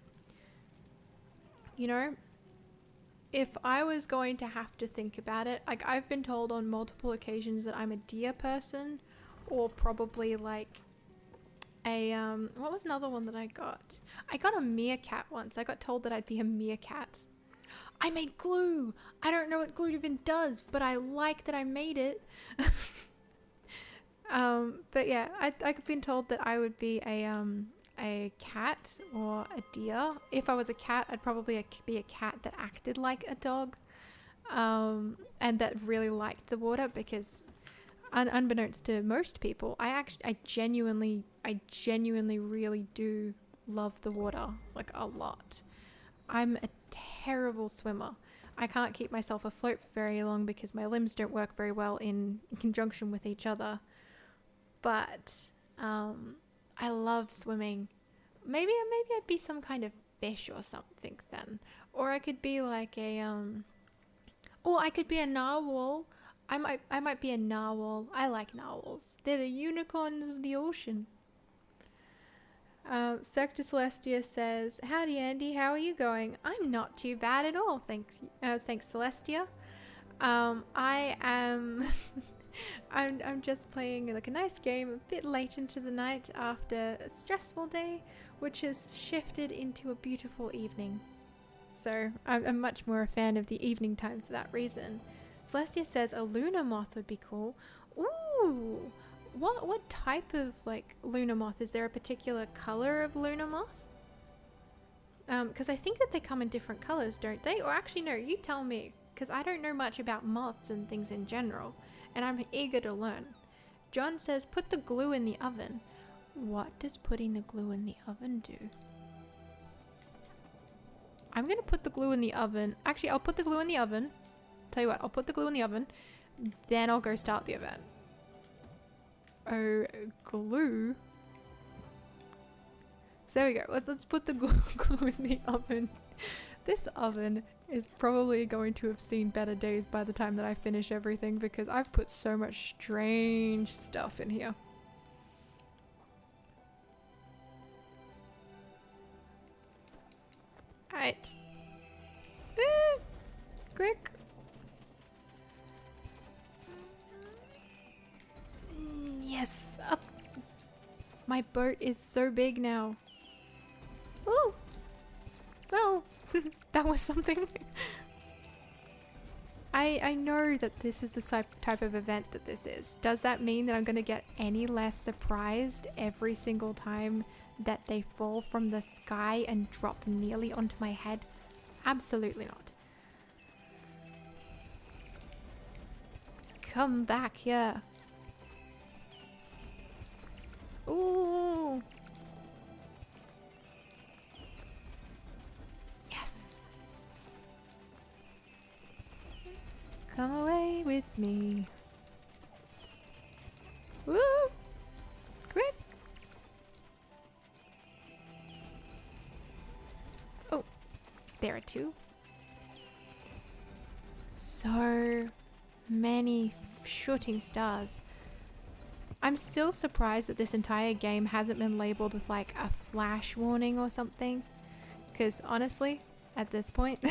You know, if I was going to have to think about it, like I've been told on multiple occasions that I'm a deer person, or probably like a what was another one that I got? I got a meerkat once. I got told that I'd be a meerkat. I made glue. I don't know what glue even does, but I like that I made it. But yeah, I've been told that I would be a cat or a deer. If I was a cat, I'd probably be a cat that acted like a dog, and that really liked the water, because unbeknownst to most people, I genuinely really do love the water, like a lot. I'm a terrible swimmer. I can't keep myself afloat for very long because my limbs don't work very well in conjunction with each other. But I love swimming. Maybe I'd be some kind of fish or something then, or I could be like or I could be a narwhal. I might be a narwhal. I like narwhals. They're the unicorns of the ocean. Sector Celestia says, "Howdy Andy, how are you going?" I'm not too bad at all, thanks Celestia. I am I'm just playing like a nice game a bit late into the night after a stressful day, which has shifted into a beautiful evening. so. I'm much more a fan of the evening times for that reason. Celestia says a lunar moth would be cool. Ooh! What type of, like, lunar moth? Is there a particular color of lunar moth? Because I think that they come in different colors, don't they? Or actually, no, you tell me. Because I don't know much about moths and things in general. And I'm eager to learn. John says, put the glue in the oven. What does putting the glue in the oven do? I'm going to put the glue in the oven. Actually, I'll put the glue in the oven. Tell you what, I'll put the glue in the oven. Then I'll go start the event. Oh, glue. So there we go. Let's put the glue in the oven. This oven is probably going to have seen better days by the time that I finish everything because I've put so much strange stuff in here. Alright. Quick. Yes, up. My boat is so big now. Ooh. Well, that was something. I know that this is the type of event that this is. Does that mean that I'm going to get any less surprised every single time that they fall from the sky and drop nearly onto my head? Absolutely not. Come back here. Ooh. Yes. Come away with me. Woo! Quick. Oh, there are two. So many shooting stars. I'm still surprised that this entire game hasn't been labeled with like a flash warning or something. Because honestly, at this point,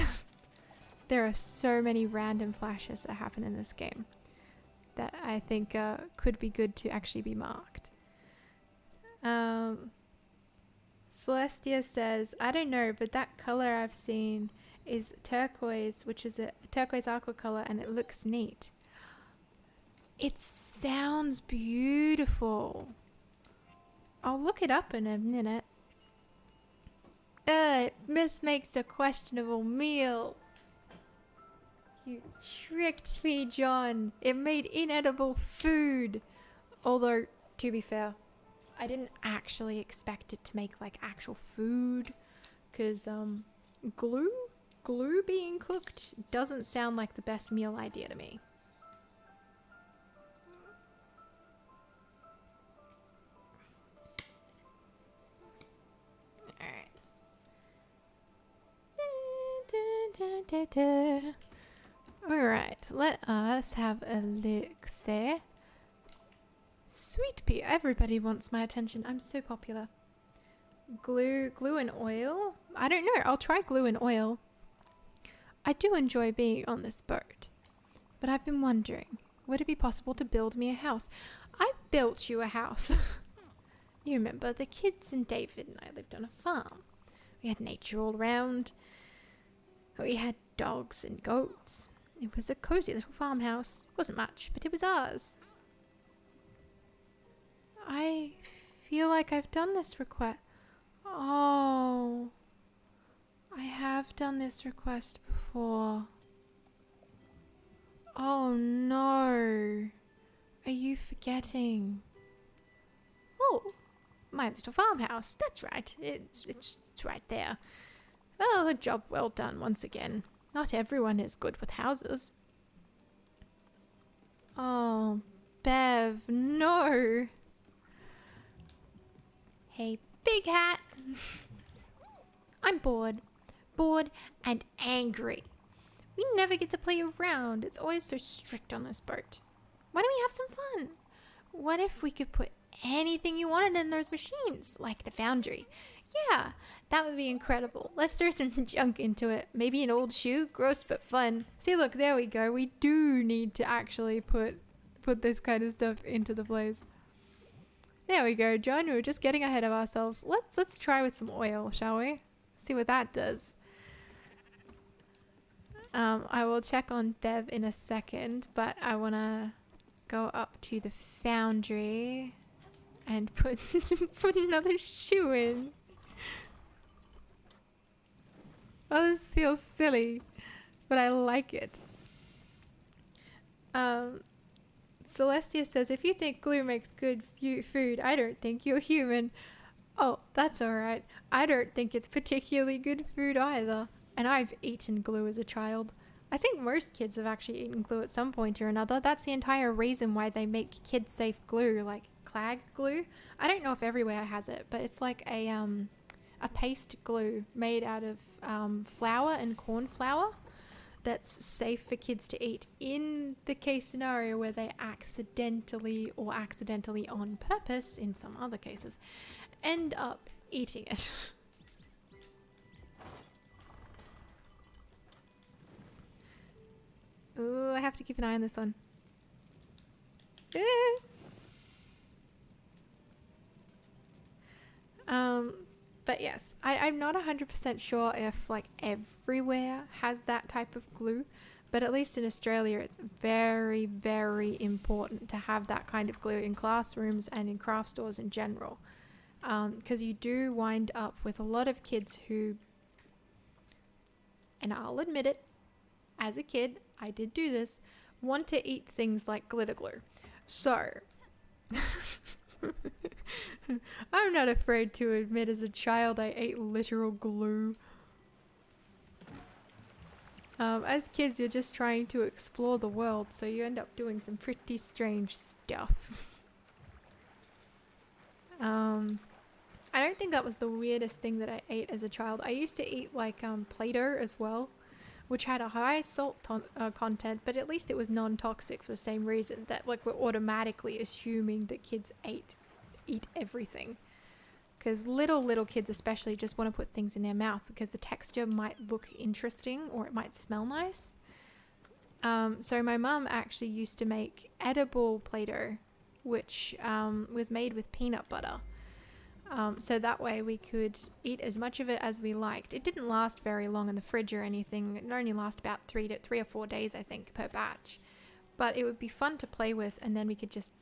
there are so many random flashes that happen in this game that I think could be good to actually be marked. Celestia says, I don't know, but that color I've seen is turquoise, which is a turquoise aqua color, and it looks neat. It sounds beautiful. I'll look it up in a minute. Miss makes a questionable meal. You tricked me, John. It made inedible food. Although, to be fair, I didn't actually expect it to make like actual food. Because, glue being cooked doesn't sound like the best meal idea to me. Alright, let us have a look there. Sweet pea, everybody wants my attention. I'm so popular. Glue and oil? I don't know, I'll try glue and oil. I do enjoy being on this boat, but I've been wondering, would it be possible to build me a house? I built you a house. You remember, the kids and David and I lived on a farm. We had nature all around. We had dogs and goats. It was a cozy little farmhouse. It wasn't much, but it was ours. I feel like I've done this request. Oh, I have done this request before. Oh no. Are you forgetting? Oh, my little farmhouse. That's right. It's right there. Oh, a job well done once again. Not everyone is good with houses. Oh, Bev, no. Hey, big hat. I'm bored. Bored and angry. We never get to play around. It's always so strict on this boat. Why don't we have some fun? What if we could put anything you wanted in those machines, like the foundry? Yeah, that would be incredible. Let's throw some junk into it. Maybe an old shoe? Gross but fun. See, look, there we go. We do need to actually put this kind of stuff into the place. There we go, John. We were just getting ahead of ourselves. Let's try with some oil, shall we? See what that does. I will check on Bev in a second, but I want to go up to the foundry and put another shoe in. Oh, this feels silly, but I like it. Celestia says, if you think glue makes good food, I don't think you're human. Oh, that's alright. I don't think it's particularly good food either. And I've eaten glue as a child. I think most kids have actually eaten glue at some point or another. That's the entire reason why they make kid-safe glue, like clag glue. I don't know if everywhere has it, but it's like a paste glue made out of flour and corn flour that's safe for kids to eat in the case scenario where they accidentally or accidentally on purpose, in some other cases, end up eating it. Ooh, I have to keep an eye on this one. But yes, I'm not 100% sure if like everywhere has that type of glue, but at least in Australia it's very, very important to have that kind of glue in classrooms and in craft stores in general, because you do wind up with a lot of kids who, and I'll admit it, as a kid, I did do this, want to eat things like glitter glue. So, I'm not afraid to admit as a child I ate literal glue. As kids, you're just trying to explore the world, so you end up doing some pretty strange stuff. I don't think that was the weirdest thing that I ate as a child. I used to eat like Play-Doh as well, which had a high salt content, but at least it was non-toxic for the same reason that like we're automatically assuming that kids eat everything, because little kids especially just want to put things in their mouth because the texture might look interesting or it might smell nice. So my mum actually used to make edible Play-Doh, which was made with peanut butter. So that way we could eat as much of it as we liked. It didn't last very long in the fridge or anything. It only lasted about 3 or 4 days, I think, per batch. But it would be fun to play with, and then we could just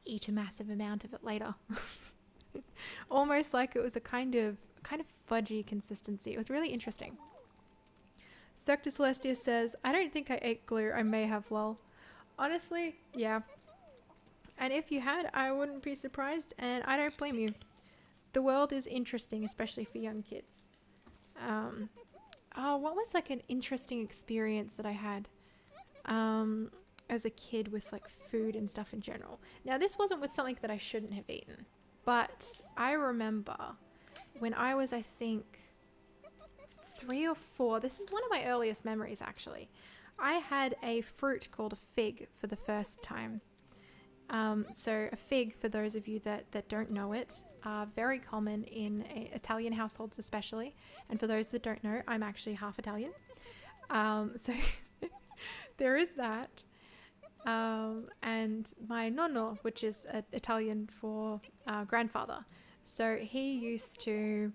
eat a massive amount of it later. Almost like it was a kind of fudgy consistency. It was really interesting. Dr. Celestia says, I don't think I ate glue. I may have, lol. Honestly, yeah. And if you had, I wouldn't be surprised, and I don't blame you. The world is interesting, especially for young kids. What was like an interesting experience that I had as a kid with like food and stuff in general? Now, this wasn't with something that I shouldn't have eaten, but I remember when I was, I think, 3 or 4, this is one of my earliest memories actually, I had a fruit called a fig for the first time. So a fig, for those of you that don't know it, are very common in Italian households especially. And for those that don't know, I'm actually half Italian. So there is that. And my nonno, which is Italian for grandfather. So he used to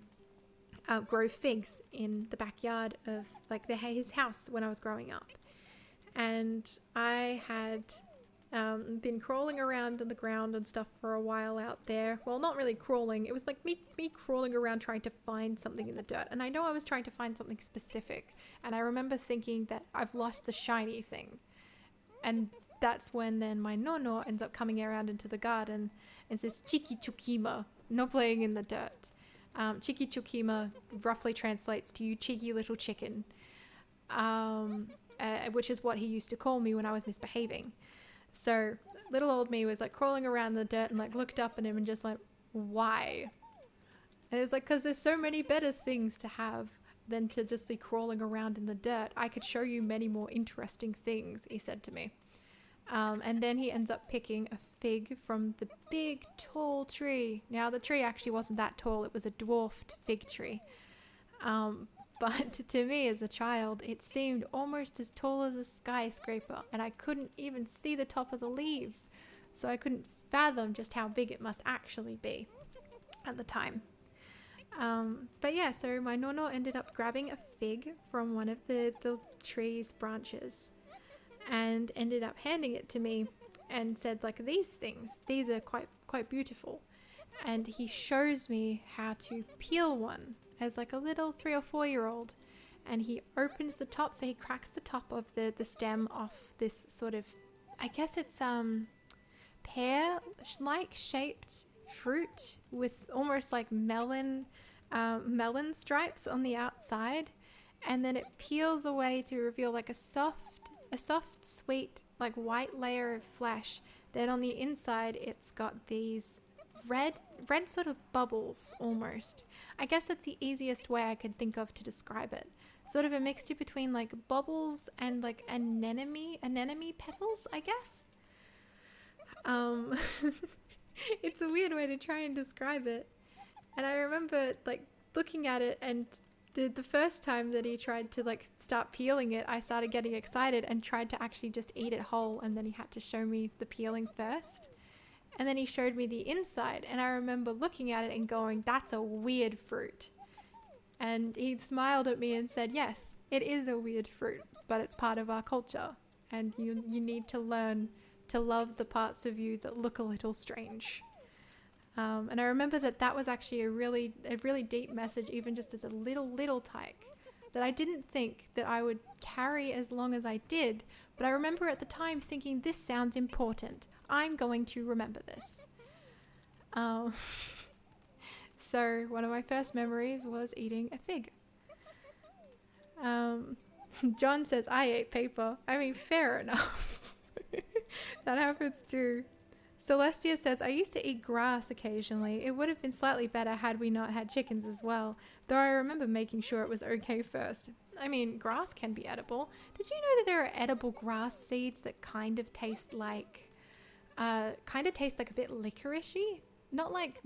grow figs in the backyard of like his house when I was growing up. And I had been crawling around on the ground and stuff for a while out there. Well, not really crawling. It was like me crawling around trying to find something in the dirt. And I know I was trying to find something specific. And I remember thinking that I've lost the shiny thing. And that's when then my nonno ends up coming around into the garden and says, Chiki chukima, no playing in the dirt. Chiki chukima roughly translates to you cheeky little chicken, which is what he used to call me when I was misbehaving. So little old me was like crawling around the dirt and like looked up at him and just went, why? And it's like, because there's so many better things to have than to just be crawling around in the dirt. I could show you many more interesting things, he said to me. And then he ends up picking a fig from the big tall tree. Now the tree actually wasn't that tall. It was a dwarfed fig tree. But to me as a child, it seemed almost as tall as a skyscraper, and I couldn't even see the top of the leaves. So I couldn't fathom just how big it must actually be at the time. But yeah, so my nono ended up grabbing a fig from one of the tree's branches and ended up handing it to me and said, like, these are quite beautiful. And he shows me how to peel one as like a little 3 or 4 year old. And he opens the top, so he cracks the top of the stem off this sort of, I guess it's pear-like shaped fruit with almost like melon stripes on the outside, and then it peels away to reveal like a soft, sweet, like white layer of flesh. Then on the inside, it's got these red sort of bubbles almost. I guess that's the easiest way I could think of to describe it. Sort of a mixture between like bubbles and like anemone petals, I guess. It's a weird way to try and describe it. And I remember like looking at it, and the first time that he tried to like start peeling it, I started getting excited and tried to actually just eat it whole, and then he had to show me the peeling first. And then he showed me the inside, and I remember looking at it and going, that's a weird fruit. And he smiled at me and said, yes, it is a weird fruit, but it's part of our culture. And you need to learn to love the parts of you that look a little strange. And I remember that was actually a really deep message, even just as a little tyke, that I didn't think that I would carry as long as I did. But I remember at the time thinking, this sounds important. I'm going to remember this. So one of my first memories was eating a fig. John says, I ate paper. I mean, fair enough. That happens too. Celestia says, I used to eat grass occasionally. It would have been slightly better had we not had chickens as well, though I remember making sure it was okay first. I mean, grass can be edible. Did you know that there are edible grass seeds that kind of taste like a bit licoricey? Not like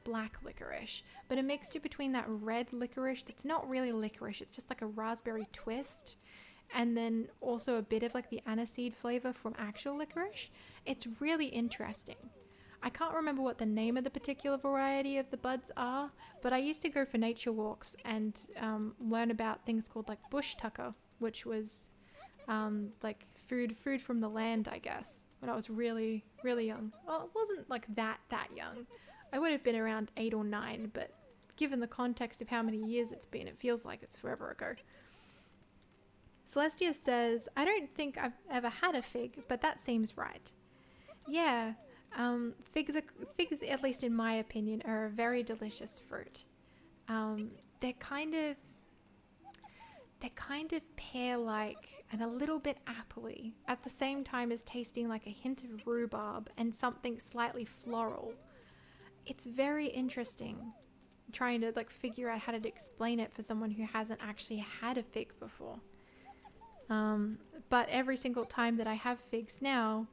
black licorice, but a mixture between that red licorice that's not really licorice, it's just like a raspberry twist, and then also a bit of like the aniseed flavor from actual licorice. It's really interesting. I can't remember what the name of the particular variety of the buds are, but I used to go for nature walks and learn about things called like bush tucker, which was like food from the land, I guess, when I was really young. Well, it wasn't like that young. I would have been around 8 or 9, but given the context of how many years it's been, it feels like it's forever ago. Celestia says, I don't think I've ever had a fig, but that seems right. Yeah, figs, at least in my opinion, are a very delicious fruit. They're kind of pear-like and a little bit appley, at the same time as tasting like a hint of rhubarb and something slightly floral. It's very interesting, trying to like figure out how to explain it for someone who hasn't actually had a fig before. But every single time that I have figs now,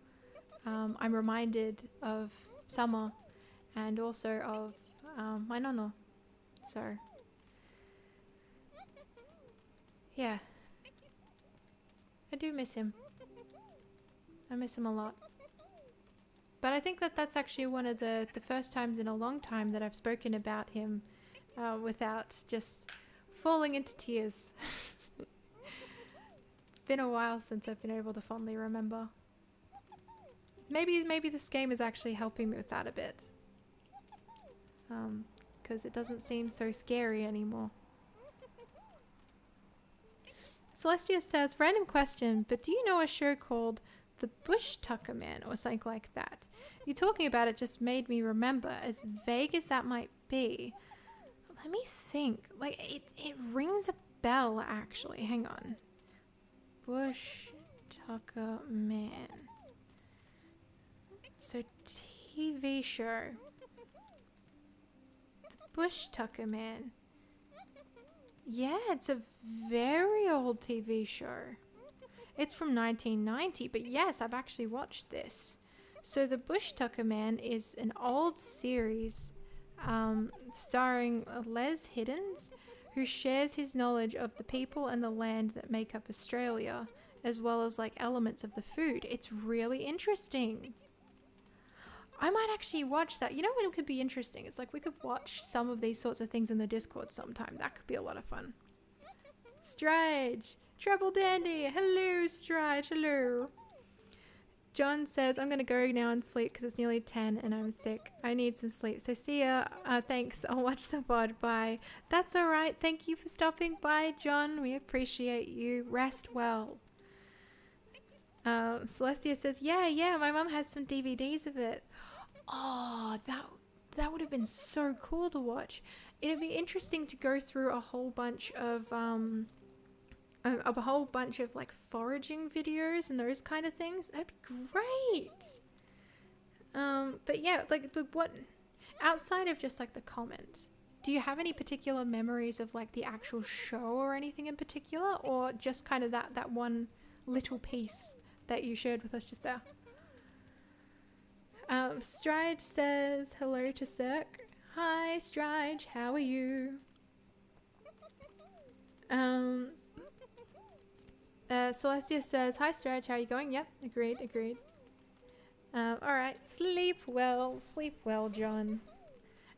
I'm reminded of summer and also of my nono. So, yeah. I do miss him. I miss him a lot. But I think that's actually one of the first times in a long time that I've spoken about him without just falling into tears. It's been a while since I've been able to fondly remember. Maybe this game is actually helping me with that a bit. Because it doesn't seem so scary anymore. Celestia says, random question, but do you know a show called The Bush Tucker Man or something like that? You talking about it just made me remember, as vague as that might be. Let me think. Like, it rings a bell, actually. Hang on. Bush Tucker Man. So, TV show. The Bush Tucker Man. Yeah, it's a very old TV show. It's from 1990, but yes, I've actually watched this. So the Bush Tucker Man is an old series starring Les Hiddens, who shares his knowledge of the people and the land that make up Australia, as well as like elements of the food. It's really interesting. I might actually watch that. You know what could be interesting? It's like we could watch some of these sorts of things in the Discord sometime. That could be a lot of fun. Stride, Treble Dandy. Hello, Stride. Hello. John says, I'm going to go now and sleep because it's nearly 10 and I'm sick. I need some sleep. So see ya. Thanks. I'll watch the VOD. Bye. That's all right. Thank you for stopping by, John. We appreciate you. Rest well. Celestia says, yeah, my mum has some DVDs of it. Oh, that would have been so cool to watch. It'd be interesting to go through a whole bunch of like foraging videos and those kind of things. That'd be great. But yeah, like what outside of just like the comments, do you have any particular memories of like the actual show or anything in particular, or just kind of that one little piece that you shared with us just there? Stride says hello to Cirque. Hi Stride, how are you? Celestia says, hi Stride, how are you going? Yep, agreed. Alright, sleep well, John.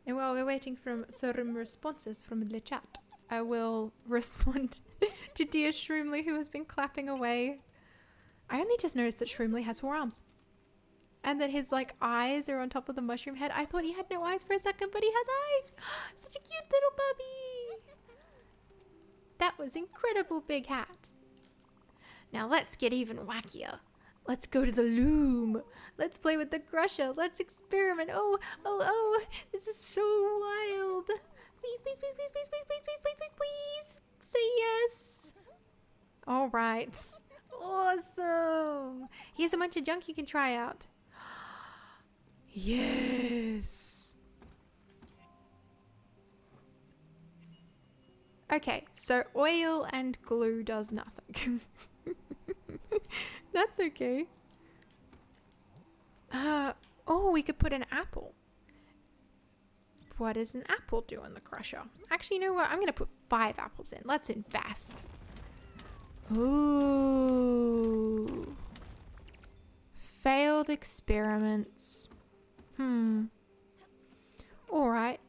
And while we're waiting for some responses from the chat, I will respond to dear Shroomly, who has been clapping away. I only just noticed that Shroomly has 4 arms. And that his like eyes are on top of the mushroom head. I thought he had no eyes for a second, but he has eyes. Such a cute little puppy. That was incredible, big hat. Now let's get even wackier. Let's go to the loom. Let's play with the crusher. Let's experiment. Oh, this is so wild. Please. Say yes. All right. Awesome. Here's a bunch of junk you can try out. Yes. Okay, so oil and glue does nothing. That's okay. Oh, we could put an apple. What does an apple do in the crusher? Actually, you know what? I'm going to put 5 apples in. Let's invest. Ooh. Failed experiments. Alright.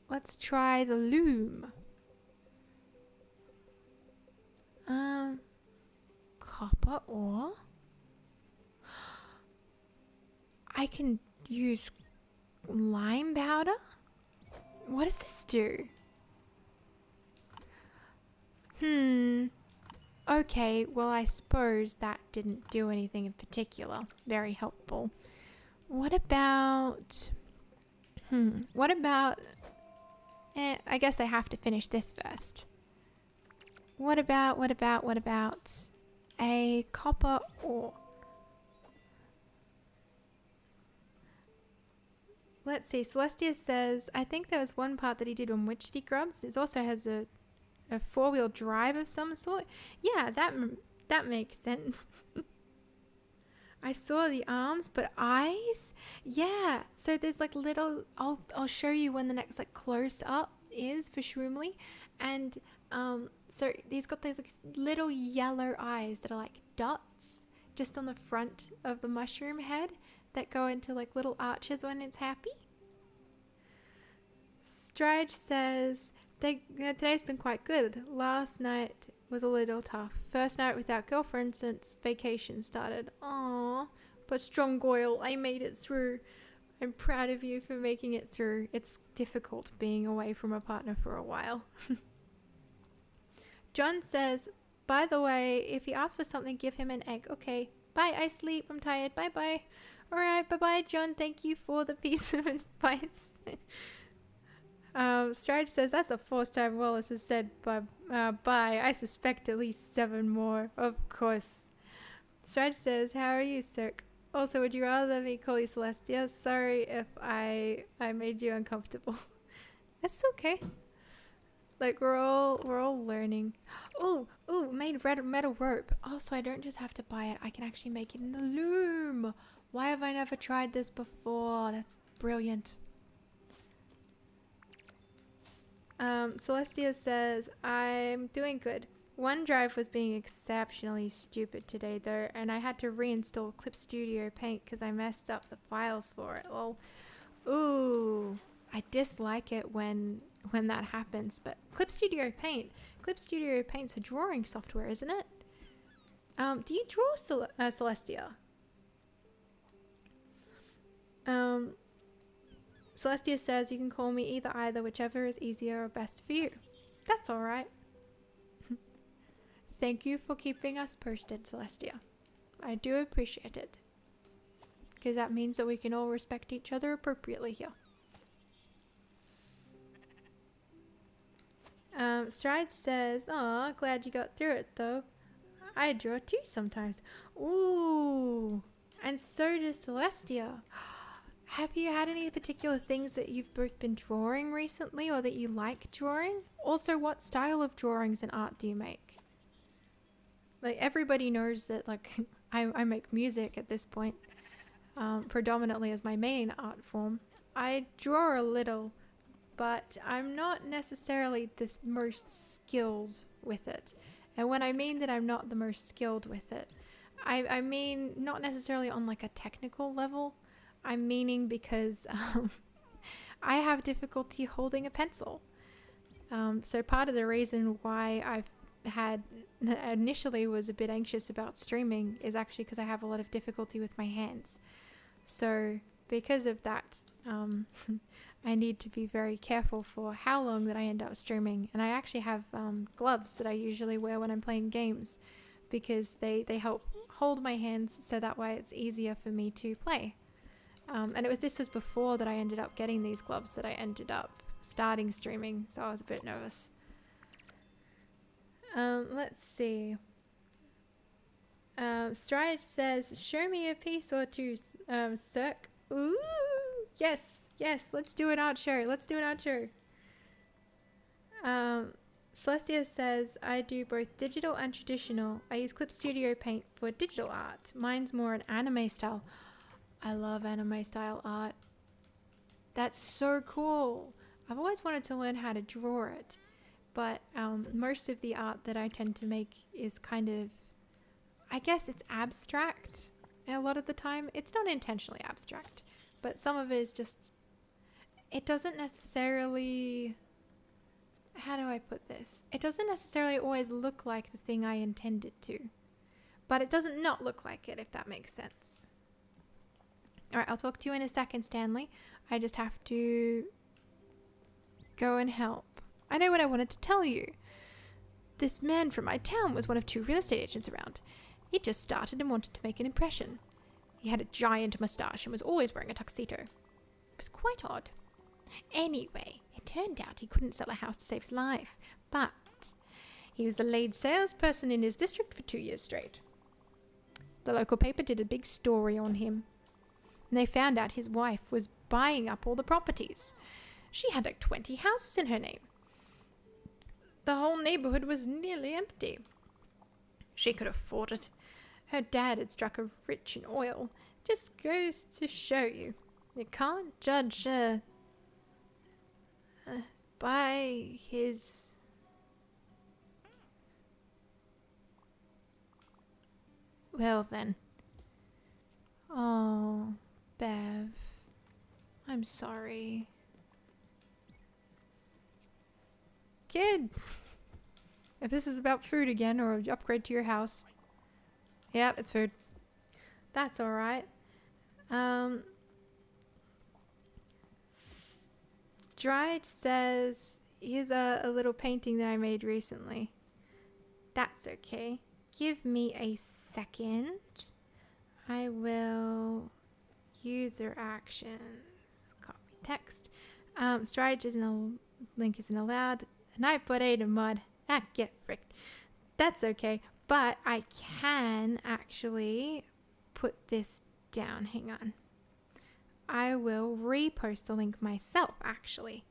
Let's try the loom. Copper ore. I can use lime powder? What does this do? Okay, well I suppose that didn't do anything in particular. Very helpful. What about... I guess I have to finish this first. What about a copper ore? Let's see, Celestia says, I think there was one part that he did on Witchetty Grubs. It also has a 4-wheel drive of some sort. Yeah, that makes sense. I saw the arms, but eyes? Yeah, so there's like little, I'll show you when the next like close up is for Shroomly. And so he's got those like little yellow eyes that are like dots just on the front of the mushroom head that go into like little arches when it's happy. Stride says, today's been quite good. Last night was a little tough. First night without girlfriend since vacation started. Aww, but strong Goyle, I made it through. I'm proud of you for making it through. It's difficult being away from a partner for a while. John says, by the way, if he asks for something, give him an egg. Okay, bye, I sleep, I'm tired, bye. Alright, bye John, thank you for the piece of advice. Stride says, that's the 4th time Wallace has said bye. I suspect at least 7 more, of course. Stride says, how are you, Cirque? Also, would you rather me call you Celestia? Sorry if I made you uncomfortable. That's okay. Like, we're all learning. Ooh, made red metal rope. Oh, so I don't just have to buy it. I can actually make it in the loom. Why have I never tried this before? That's brilliant. Celestia says, I'm doing good. OneDrive was being exceptionally stupid today though, and I had to reinstall Clip Studio Paint because I messed up the files for it. Well, ooh, I dislike it when that happens. But Clip Studio Paint's a drawing software, isn't it? Do you draw Celestia? Celestia says you can call me either, whichever is easier or best for you. That's all right. Thank you for keeping us posted, Celestia. I do appreciate it. Because that means that we can all respect each other appropriately here. Stride says, "Aw, glad you got through it though. I draw too sometimes." Ooh, and so does Celestia. Have you had any particular things that you've both been drawing recently or that you like drawing? Also, what style of drawings and art do you make? Like, everybody knows that, like, I make music at this point, predominantly as my main art form. I draw a little, but I'm not necessarily the most skilled with it. And when I mean that I'm not the most skilled with it, I mean not necessarily on like a technical level. I'm meaning because I have difficulty holding a pencil. So part of the reason why I've had initially was a bit anxious about streaming is actually because I have a lot of difficulty with my hands. So because of that, I need to be very careful for how long that I end up streaming. And I actually have gloves that I usually wear when I'm playing games because they help hold my hands so that way it's easier for me to play. And this was before that I ended up getting these gloves that I ended up starting streaming, so I was a bit nervous. Let's see. Stride says, "Show me a piece or two, Cirque." Ooh, yes, let's do an art show. Celestia says, "I do both digital and traditional. I use Clip Studio Paint for digital art. Mine's more an anime style." I love anime style art. That's so cool. I've always wanted to learn how to draw it, but most of the art that I tend to make is kind of, I guess it's abstract. And a lot of the time, it's not intentionally abstract, but some of it is just, it doesn't necessarily, how do I put this? It doesn't necessarily always look like the thing I intended to, but it doesn't not look like it, if that makes sense. Alright, I'll talk to you in a second, Stanley. I just have to go and help. I know what I wanted to tell you. This man from my town was one of 2 real estate agents around. He just started and wanted to make an impression. He had a giant mustache and was always wearing a tuxedo. It was quite odd. Anyway, it turned out he couldn't sell a house to save his life, but he was the lead salesperson in his district for 2 years straight. The local paper did a big story on him. And they found out his wife was buying up all the properties. She had like 20 houses in her name. The whole neighborhood was nearly empty. She could afford it. Her dad had struck her rich in oil. Just goes to show you. You can't judge by his... Well then. Oh... Bev, I'm sorry. Kid, if this is about food again or upgrade to your house. Yep, it's food. That's alright. Stride says, here's a little painting that I made recently. That's okay. Give me a second. I will... User actions, copy text. Stride link isn't allowed. And I put 8 in mud. Get fricked. That's okay, but I can actually put this down. Hang on. I will repost the link myself, actually.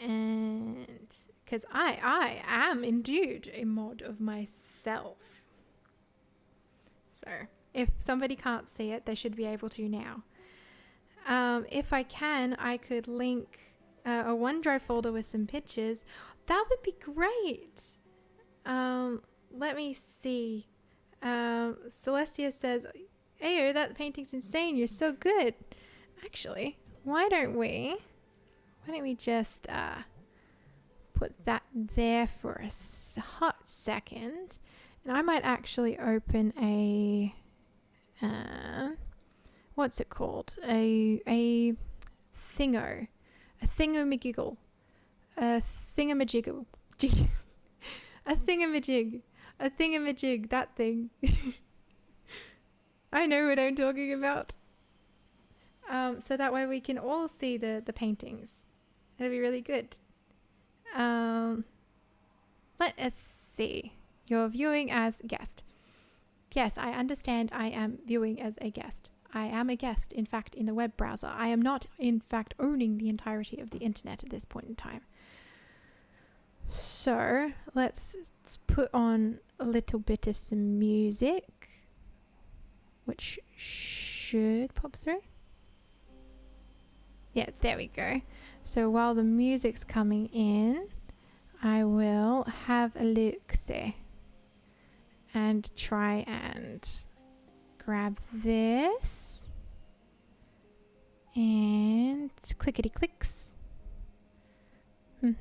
And because I am indeed a mod of myself. So if somebody can't see it, they should be able to now. If I can, I could link a OneDrive folder with some pictures. That would be great. Let me see. Celestia says, Ayo, that painting's insane. You're so good. Actually, why don't we just put that there for a hot second, and I might actually open a what's it called? A thingamajiggle, a thingamajiggle, a thingamajig, that thing. I know what I'm talking about. So that way we can all see the paintings. It'll be really good. Let us see. You're viewing as guest. Yes, I understand I am viewing as a guest. I am a guest, in fact, in the web browser. I am not, in fact, owning the entirety of the internet at this point in time. So, let's put on a little bit of some music, which should pop through. Yeah, there we go. So while the music's coming in, I will have a look-see and try and grab this and clickety clicks. And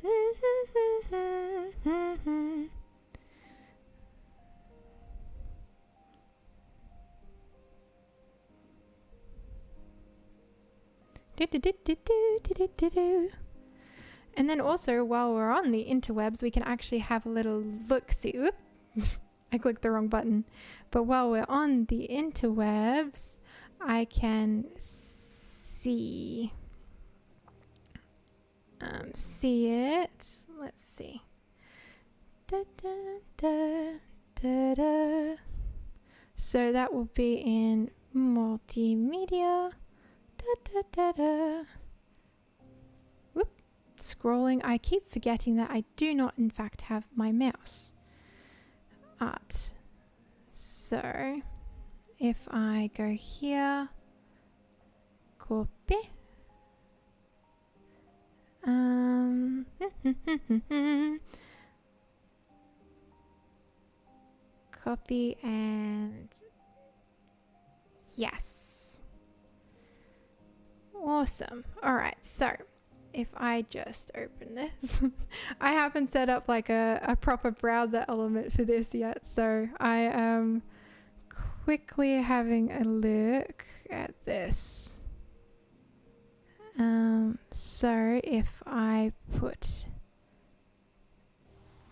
then also, while we're on the interwebs, we can actually have a little look-see. Oops, I clicked the wrong button. But while we're on the interwebs, I can see it. Let's see. Da, da, da, da, da. So that will be in multimedia. Da, da, da, da. Whoop. Scrolling. I keep forgetting that I do not, in fact, have my mouse. Art. So, if I go here, copy. Copy and yes. Awesome. All right. So if I just open this, I haven't set up like a proper browser element for this yet. So I am quickly having a look at this. So if I put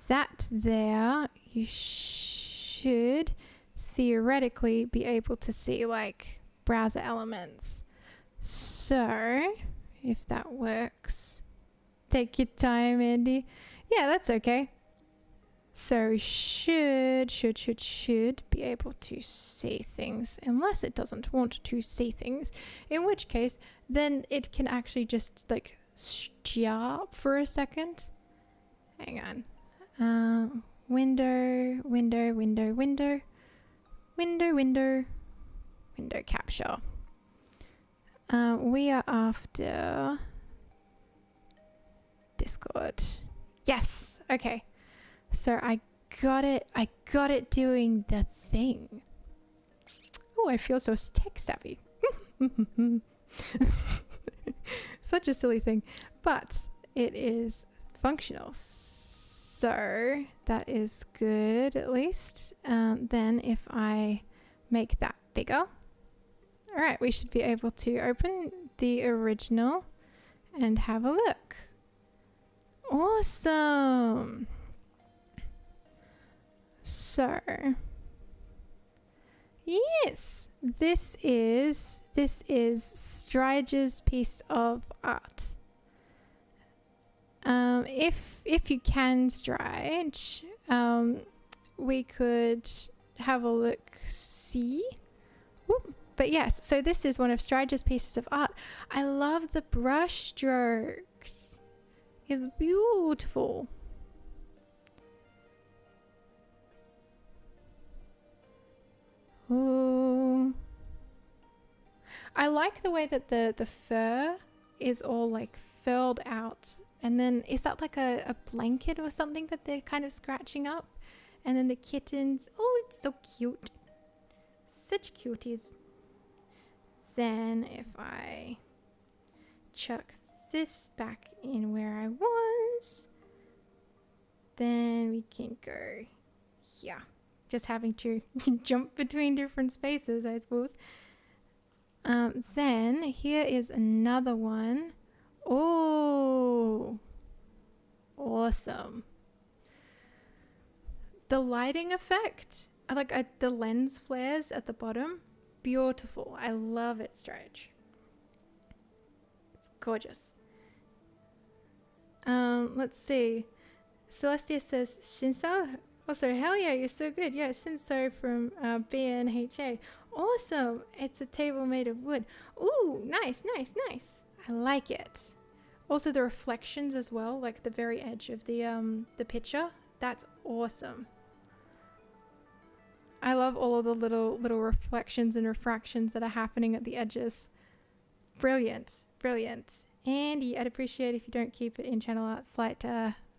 that there, you should theoretically be able to see like browser elements. So if that works, take your time, Andy. Yeah, that's okay. So should be able to see things, unless it doesn't want to see things, in which case then it can actually just like stop for a second. Hang on. Window capture. We are after Discord. Yes. Okay. So I got it doing the thing. Oh, I feel so tech savvy. Such a silly thing, but it is functional. So that is good, at least. Then if I make that bigger, all right, we should be able to open the original and have a look. Awesome. So, yes, this is Striger's piece of art. If you can, Strige, we could have a look. See. Whoop. But yes, so this is one of Striger's pieces of art. I love the brush strokes. It's beautiful. Ooh. I like the way that the fur is all like furled out, and then is that like a blanket or something that they're kind of scratching up? And then the kittens. Oh, it's so cute. Such cuties. Then if I chuck this back in where I was, then we can go here. Just having to jump between different spaces, I suppose. Then here is another one. Oh, awesome. The lighting effect. I like the lens flares at the bottom. Beautiful. I love it, Stretch. It's gorgeous. Let's see. Celestia says, Shinso? Also, hell yeah, you're so good. Yeah, Shinso from BNHA. Awesome. It's a table made of wood. Ooh, nice, nice, nice. I like it. Also, the reflections as well, like the very edge of the picture. That's awesome. I love all of the little reflections and refractions that are happening at the edges. Brilliant, brilliant. Andy, I'd appreciate if you don't keep it in channel art. Slight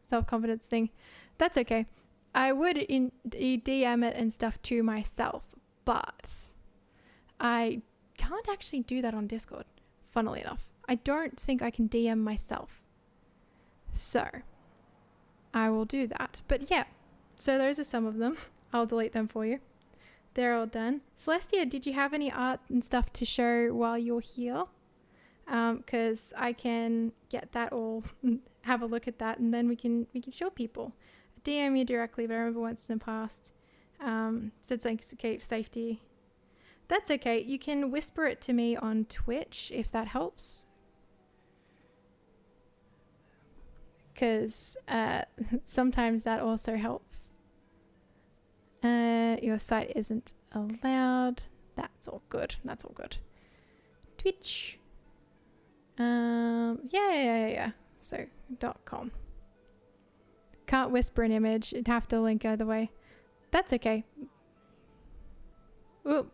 self-confidence thing. That's okay. I would DM it and stuff to myself, but I can't actually do that on Discord, funnily enough. I don't think I can DM myself. So, I will do that. But yeah, so those are some of them. I'll delete them for you. They're all done. Celestia, did you have any art and stuff to show while you're here? Because I can get that all, have a look at that, and then we can show people. DM you directly, but I remember once in the past said something to keep safety. That's okay. You can whisper it to me on Twitch if that helps. Because sometimes that also helps. Your site isn't allowed. That's all good. That's all good. Twitch. Yeah. So, .com. Can't whisper an image. It'd have to link either way. That's okay. Ooh.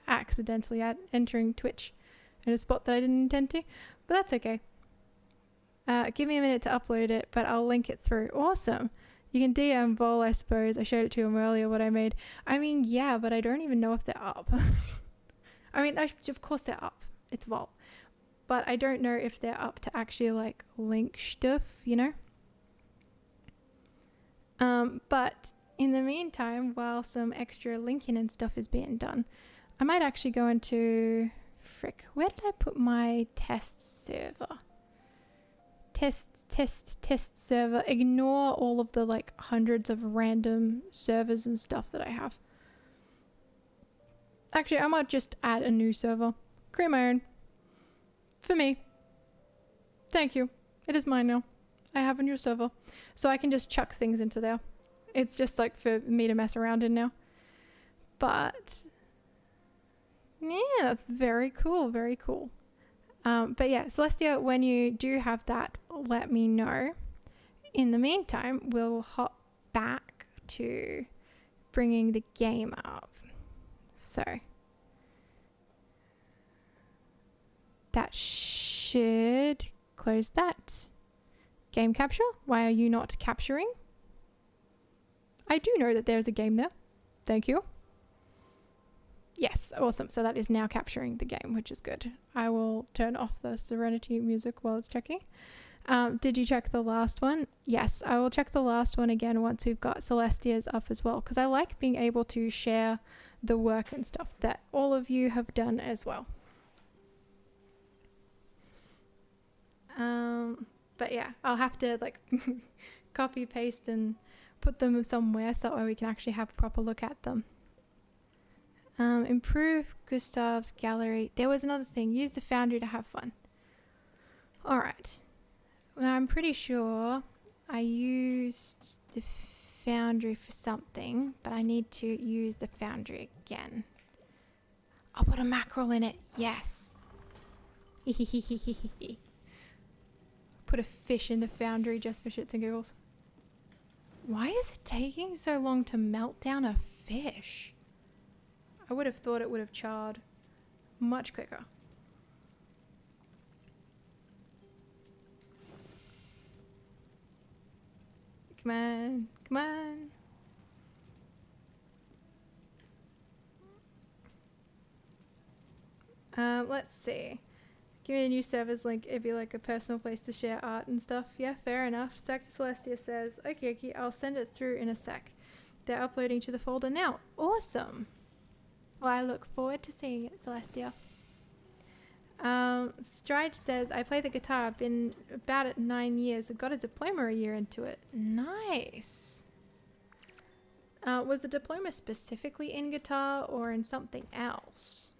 Accidentally entering Twitch in a spot that I didn't intend to. But that's okay. Give me a minute to upload it, but I'll link it through. Awesome. You can DM Vol, I suppose. I showed it to him earlier what I made. I mean, yeah, but I don't even know if they're up. I mean, of course they're up. It's Vol. But I don't know if they're up to actually, like, link stuff, you know? But in the meantime, while some extra linking and stuff is being done, I might actually go into... Frick, where did I put my test server? Test server. Ignore all of the, like, hundreds of random servers and stuff that I have. Actually, I might just add a new server. Create my own. For me. Thank you. It is mine now. I have a new server. So I can just chuck things into there. It's just like for me to mess around in now. But yeah, that's very cool. Very cool. But yeah, Celestia, when you do have that, let me know. In the meantime, we'll hop back to bringing the game up. So that should close that. Game capture? Why are you not capturing? I do know that there's a game there. Thank you. Yes, awesome. So that is now capturing the game, which is good. I will turn off the Serenity music while it's checking. Did you check the last one? Yes, I will check the last one again once we've got Celestia's up as well, because I like being able to share the work and stuff that all of you have done as well. But yeah, I'll have to like copy, paste, and put them somewhere so that way we can actually have a proper look at them. Improve Gustav's gallery. There was another thing. Use the Foundry to have fun. Alright. Now I'm pretty sure I used the Foundry for something, but I need to use the Foundry again. I'll put a mackerel in it. Yes. Put a fish in the Foundry just for shits and giggles. Why is it taking so long to melt down a fish? I would have thought it would have charred much quicker. Come on, come on. Let's see. Give me a new servers link. It'd be like a personal place to share art and stuff. Yeah, fair enough. Sector Celestia says, okay, I'll send it through in a sec. They're uploading to the folder now. Awesome. Well, I look forward to seeing it, Celestia. Stride says, I play the guitar. I've been about it 9 years. I got a diploma a year into it. Nice. Was the diploma specifically in guitar or in something else?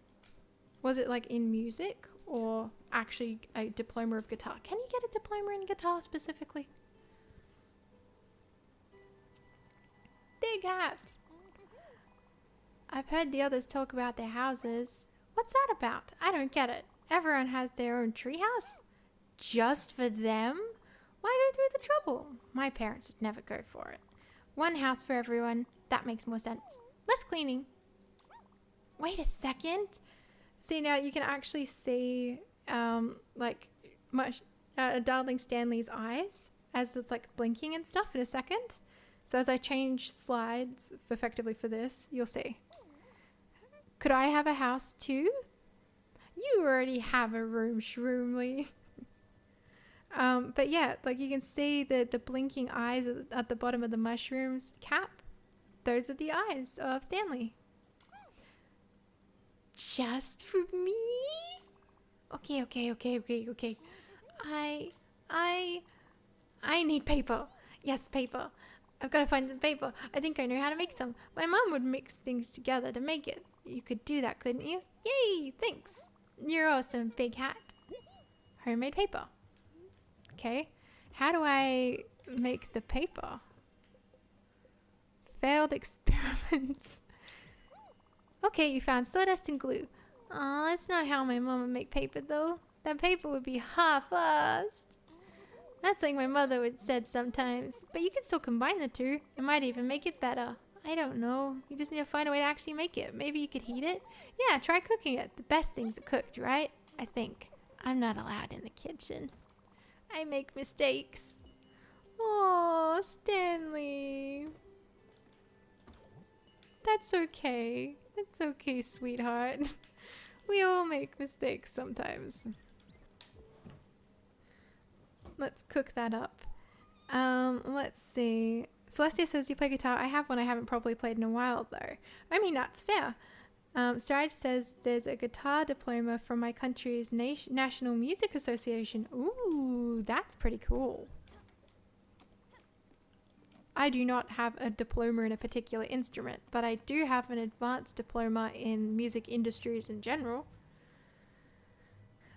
Was it like in music or actually a diploma of guitar? Can you get a diploma in guitar specifically? Big hat. I've heard the others talk about their houses. What's that about? I don't get it. Everyone has their own treehouse? Just for them? Why go through the trouble? My parents would never go for it. One house for everyone. That makes more sense. Less cleaning. Wait a second. See, now you can actually see Darling Stanley's eyes as it's like blinking and stuff in a second. So as I change slides effectively for this, you'll see. Could I have a house too? You already have a room, Shroomly. But yeah, like you can see the blinking eyes at the bottom of the mushroom's cap. Those are the eyes of Stanley. Just for me? Okay. I need paper. Yes, paper. I've got to find some paper. I think I know how to make some. My mom would mix things together to make it. You could do that, couldn't you? Yay, thanks. You're awesome, Big Hat. Homemade paper. Okay. How do I make the paper? Failed experiments. Okay, you found sawdust and glue. Aw, that's not how my mom would make paper, though. That paper would be half-assed. That's like my mother would said sometimes. But you can still combine the two. It might even make it better. I don't know. You just need to find a way to actually make it. Maybe you could heat it? Yeah, try cooking it. The best things are cooked, right? I think. I'm not allowed in the kitchen. I make mistakes. Oh, Stanley. That's okay. It's okay, sweetheart. We all make mistakes sometimes. Let's cook that up. Let's see. Celestia says you play guitar. I have one I haven't probably played in a while though. I mean, that's fair. Stride says there's a guitar diploma from my country's National Music Association. Ooh, that's pretty cool. I do not have a diploma in a particular instrument, but I do have an advanced diploma in music industries in general.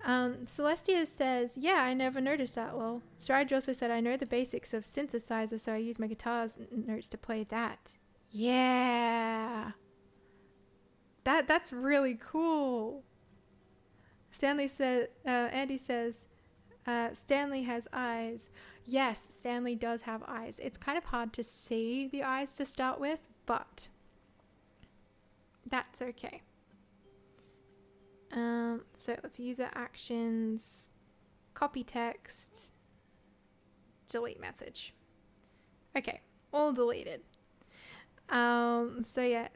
Celestia says, yeah, I never noticed that, lol. Stride also said, I know the basics of synthesizer, so I use my guitar's notes to play that. Yeah. That's really cool. Stanley said, Andy says, Stanley has eyes. Yes, Stanley does have eyes. It's kind of hard to see the eyes to start with, but that's okay. So let's user actions, copy text, delete message. Okay, all deleted. So yeah,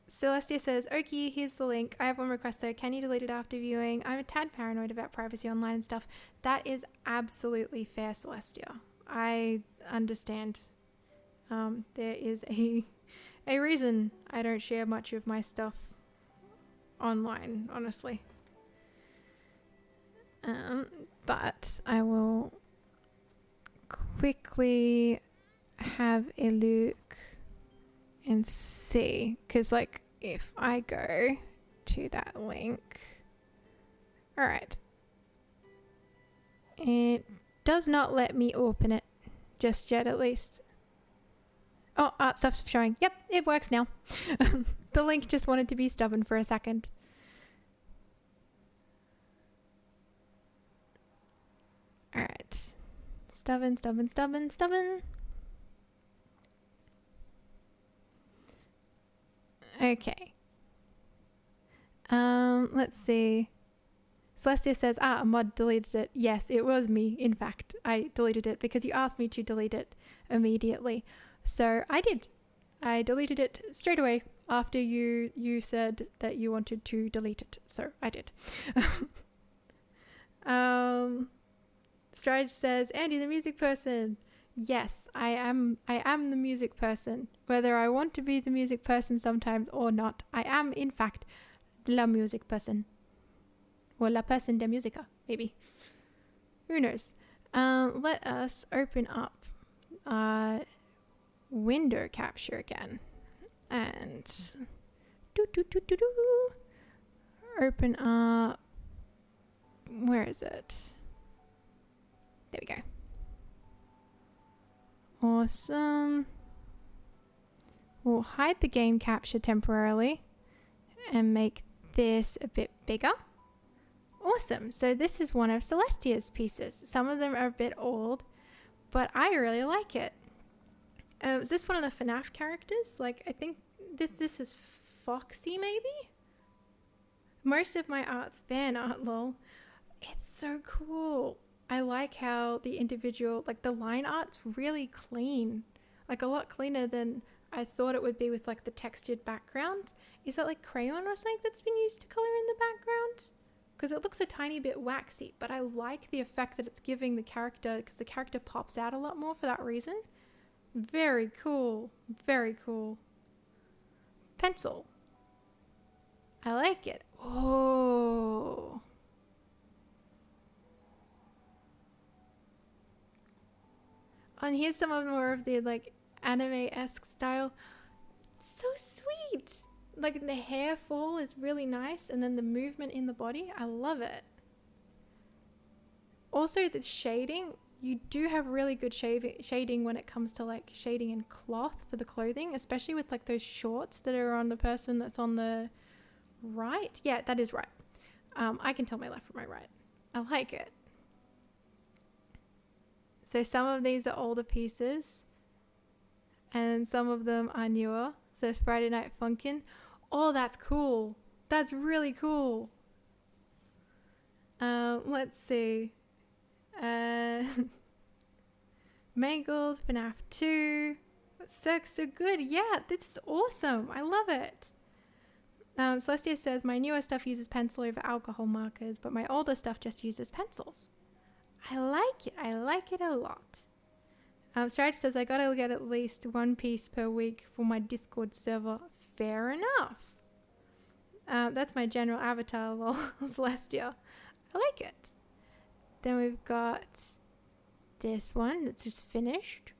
Celestia says, okay, here's the link. I have one request though. Can you delete it after viewing? I'm a tad paranoid about privacy online and stuff. That is absolutely fair, Celestia. I understand. There is a reason I don't share much of my stuff online, honestly. But I will quickly have a look and see, because like if I go to that link, all right, it does not let me open it just yet, at least. Oh, art stuff's showing. Yep, it works now. The link just wanted to be stubborn for a second. All right, stubborn. Okay. Let's see. Celestia says, a mod deleted it. Yes, it was me. In fact, I deleted it because you asked me to delete it immediately. So I did. I deleted it straight away after you said that you wanted to delete it, so I did. Stride says, Andy, the music person. Yes, I am the music person. Whether I want to be the music person sometimes or not, I am in fact la music person. Or la person de musica, maybe. Who knows? Let us open up window capture again. And open up. Where is it? There we go. Awesome. We'll hide the game capture temporarily and make this a bit bigger. Awesome. So this is one of Celestia's pieces. Some of them are a bit old, but I really like it. Is this one of the FNAF characters? Like, I think this is Foxy, maybe? Most of my art's fan art, lol. It's so cool. I like how the individual, like the line art's really clean. Like a lot cleaner than I thought it would be with like the textured background. Is that like crayon or something that's been used to color in the background? Because it looks a tiny bit waxy, but I like the effect that it's giving the character because the character pops out a lot more for that reason. Very cool. Very cool. Pencil. I like it. Oh. And here's some of more of the like anime-esque style. So sweet. Like the hair fall is really nice, and then the movement in the body, I love it. Also the shading, you do have really good shading when it comes to like shading in cloth for the clothing, especially with like those shorts that are on the person that's on the right. Yeah, that is right. I can tell my left from my right. I like it. So some of these are older pieces and some of them are newer. So it's Friday Night Funkin'. Oh, that's cool. That's really cool. Let's see. Mangled, FNAF 2. So good. Yeah, this is awesome. I love it. Celestia says, my newer stuff uses pencil over alcohol markers, but my older stuff just uses pencils. I like it. I like it a lot. Stride says, I gotta get at least one piece per week for my Discord server. Fair enough. That's my general avatar, lol, Celestia. I like it. Then we've got this one that's just finished.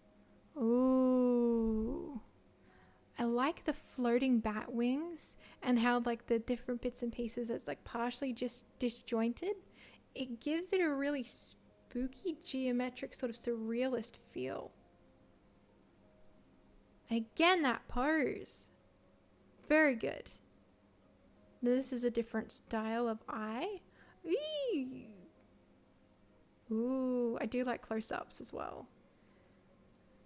Ooh. I like the floating bat wings and how like the different bits and pieces it's like partially just disjointed. It gives it a really spooky, geometric, sort of surrealist feel. And again, that pose. Very good. This is a different style of eye. Ooh, I do like close-ups as well.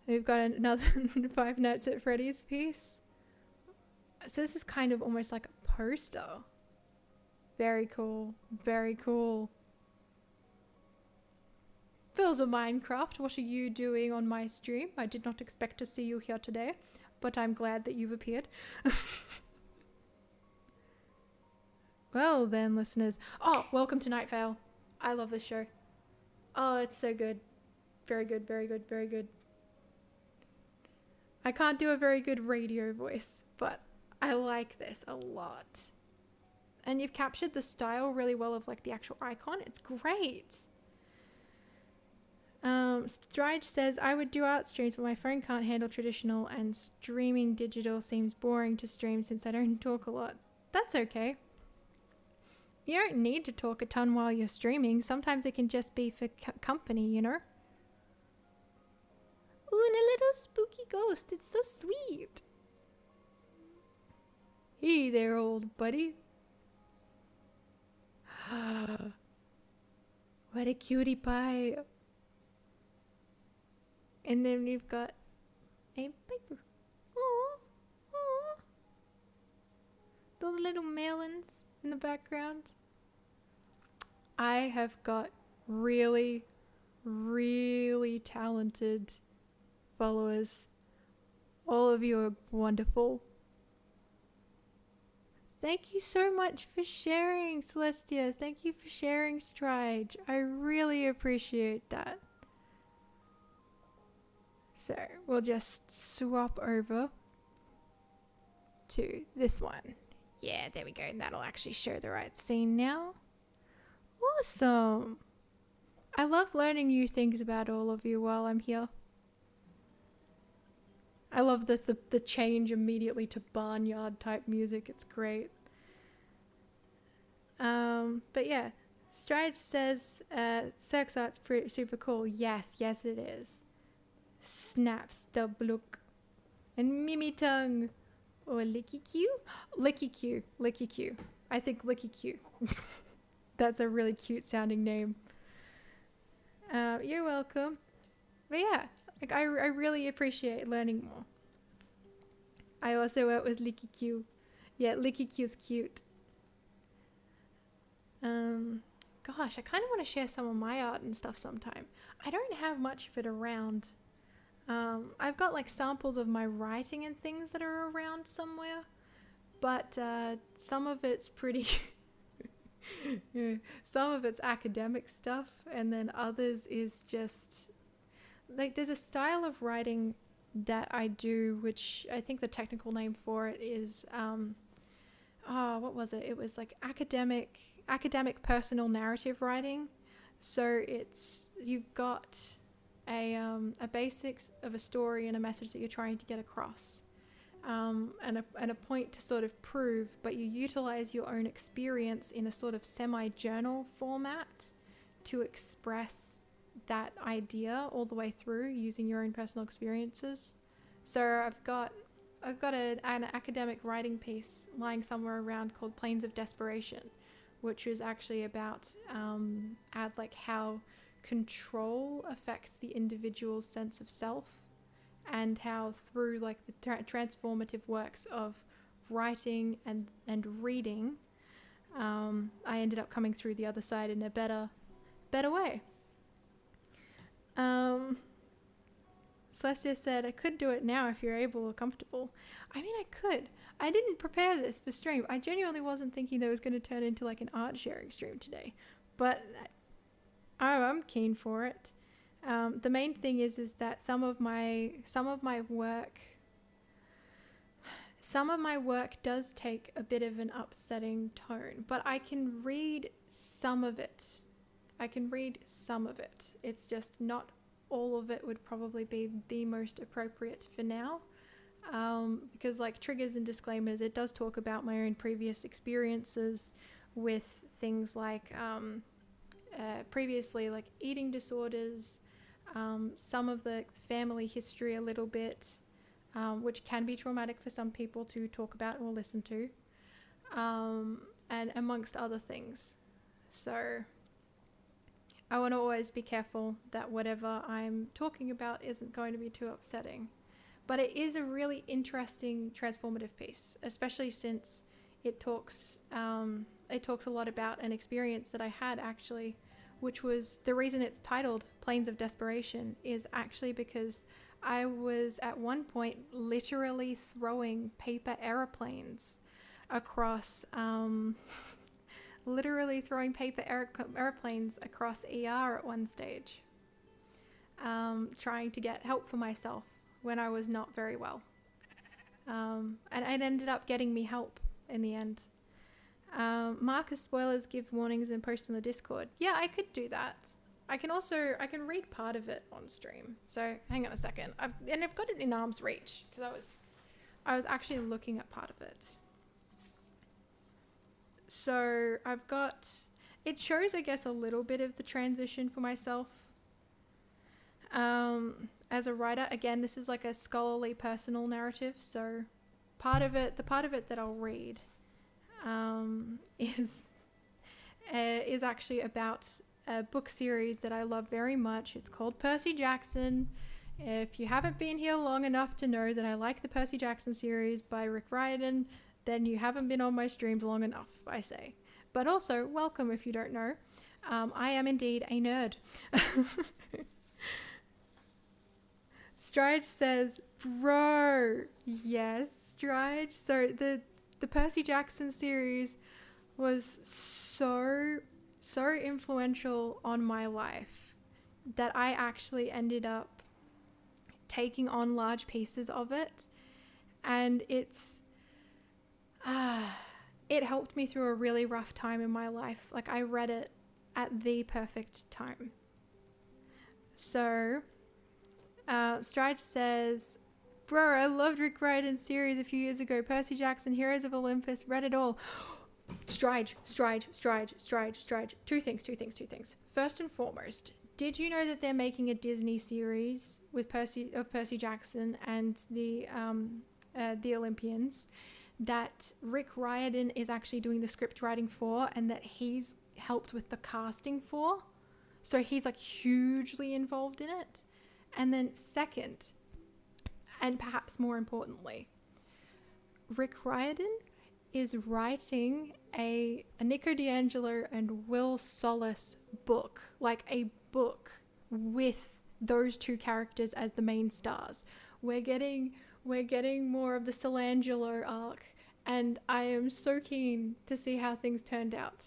We've got another Five Nights at Freddy's piece. So this is kind of almost like a poster. Very cool. Very cool. Phil's of Minecraft, what are you doing on my stream? I did not expect to see you here today, but I'm glad that you've appeared. Well then, listeners. Oh, welcome to Night Vale. I love this show. Oh, it's so good. Very good, very good, very good. I can't do a very good radio voice, but I like this a lot. And you've captured the style really well of like the actual icon. It's great. Stride says, I would do art streams, but my phone can't handle traditional, and streaming digital seems boring to stream since I don't talk a lot. That's okay. You don't need to talk a ton while you're streaming. Sometimes it can just be for company, you know? Ooh, and a little spooky ghost. It's so sweet. Hey there, old buddy. What a cutie pie. And then we've got a paper. Aww. Aww. The little melons in the background. I have got really, really talented followers. All of you are wonderful. Thank you so much for sharing, Celestia. Thank you for sharing, Stride. I really appreciate that. So we'll just swap over to this one. Yeah, there we go. And that'll actually show the right scene now. Awesome. I love learning new things about all of you while I'm here. I love this, the change immediately to barnyard type music. It's great. But yeah, Stride says, sex art's super cool. Yes, it is. Snaps the blook. And Mimi Tongue. Or Licky Q? Licky Q. I think Licky Q. That's a really cute sounding name. You're welcome. But yeah, like I really appreciate learning more. I also work with Licky Q. Yeah, Licky Q's cute. Gosh, I kind of want to share some of my art and stuff sometime. I don't have much of it around. I've got like samples of my writing and things that are around somewhere, but some of it's pretty yeah, some of it's academic stuff, and then others is just like there's a style of writing that I do, which I think the technical name for it is what was it? It was like academic personal narrative writing. So it's you've got a basics of a story and a message that you're trying to get across, and a point to sort of prove, but you utilize your own experience in a sort of semi-journal format to express that idea all the way through using your own personal experiences. So I've got an academic writing piece lying somewhere around called Planes of Desperation, which is actually about like how control affects the individual's sense of self, and how through like the transformative works of writing and reading, I ended up coming through the other side in a better way. Celestia said, I could do it now if you're able or comfortable. I mean, I could. I didn't prepare this for stream. I genuinely wasn't thinking that it was going to turn into like an art sharing stream today, but I'm keen for it. The main thing is that some of my work does take a bit of an upsetting tone, but I can read some of it. It's just not all of it would probably be the most appropriate for now, because like triggers and disclaimers, it does talk about my own previous experiences with things like previously like eating disorders, some of the family history a little bit, which can be traumatic for some people to talk about or listen to, and amongst other things. So I want to always be careful that whatever I'm talking about isn't going to be too upsetting. But it is a really interesting transformative piece, especially since it talks a lot about an experience that I had actually, which was the reason it's titled Planes of Desperation is actually because I was at one point literally throwing paper airplanes across airplanes across ER at one stage, trying to get help for myself when I was not very well, and it ended up getting me help in the end. Marcus, spoilers, give warnings and post on the Discord. Yeah, I could do that. I can read part of it on stream. So hang on a second. I've got it in arm's reach because I was actually looking at part of it. So I've got, it shows, I guess, a little bit of the transition for myself as a writer. Again, this is like a scholarly personal narrative. So the part of it that I'll read is actually about a book series that I love very much. It's called Percy Jackson. If you haven't been here long enough to know that I like the Percy Jackson series by Rick Riordan, then you haven't been on my streams long enough, I say. But also, welcome if you don't know. I am indeed a nerd. Stride says, bro. Yes, Stride. So the Percy Jackson series was so influential on my life that I actually ended up taking on large pieces of it, and it helped me through a really rough time in my life. Like, I read it at the perfect time. So Stride says, bro, I loved Rick Riordan's series a few years ago. Percy Jackson, Heroes of Olympus, read it all. Stride. Two things. First and foremost, did you know that they're making a Disney series with Percy Jackson and the Olympians that Rick Riordan is actually doing the script writing for, and that he's helped with the casting for? So he's like hugely involved in it. And then second, and perhaps more importantly, Rick Riordan is writing a Nico D'Angelo and Will Solace book, like a book with those two characters as the main stars. We're getting more of the Solangelo arc, and I am so keen to see how things turned out.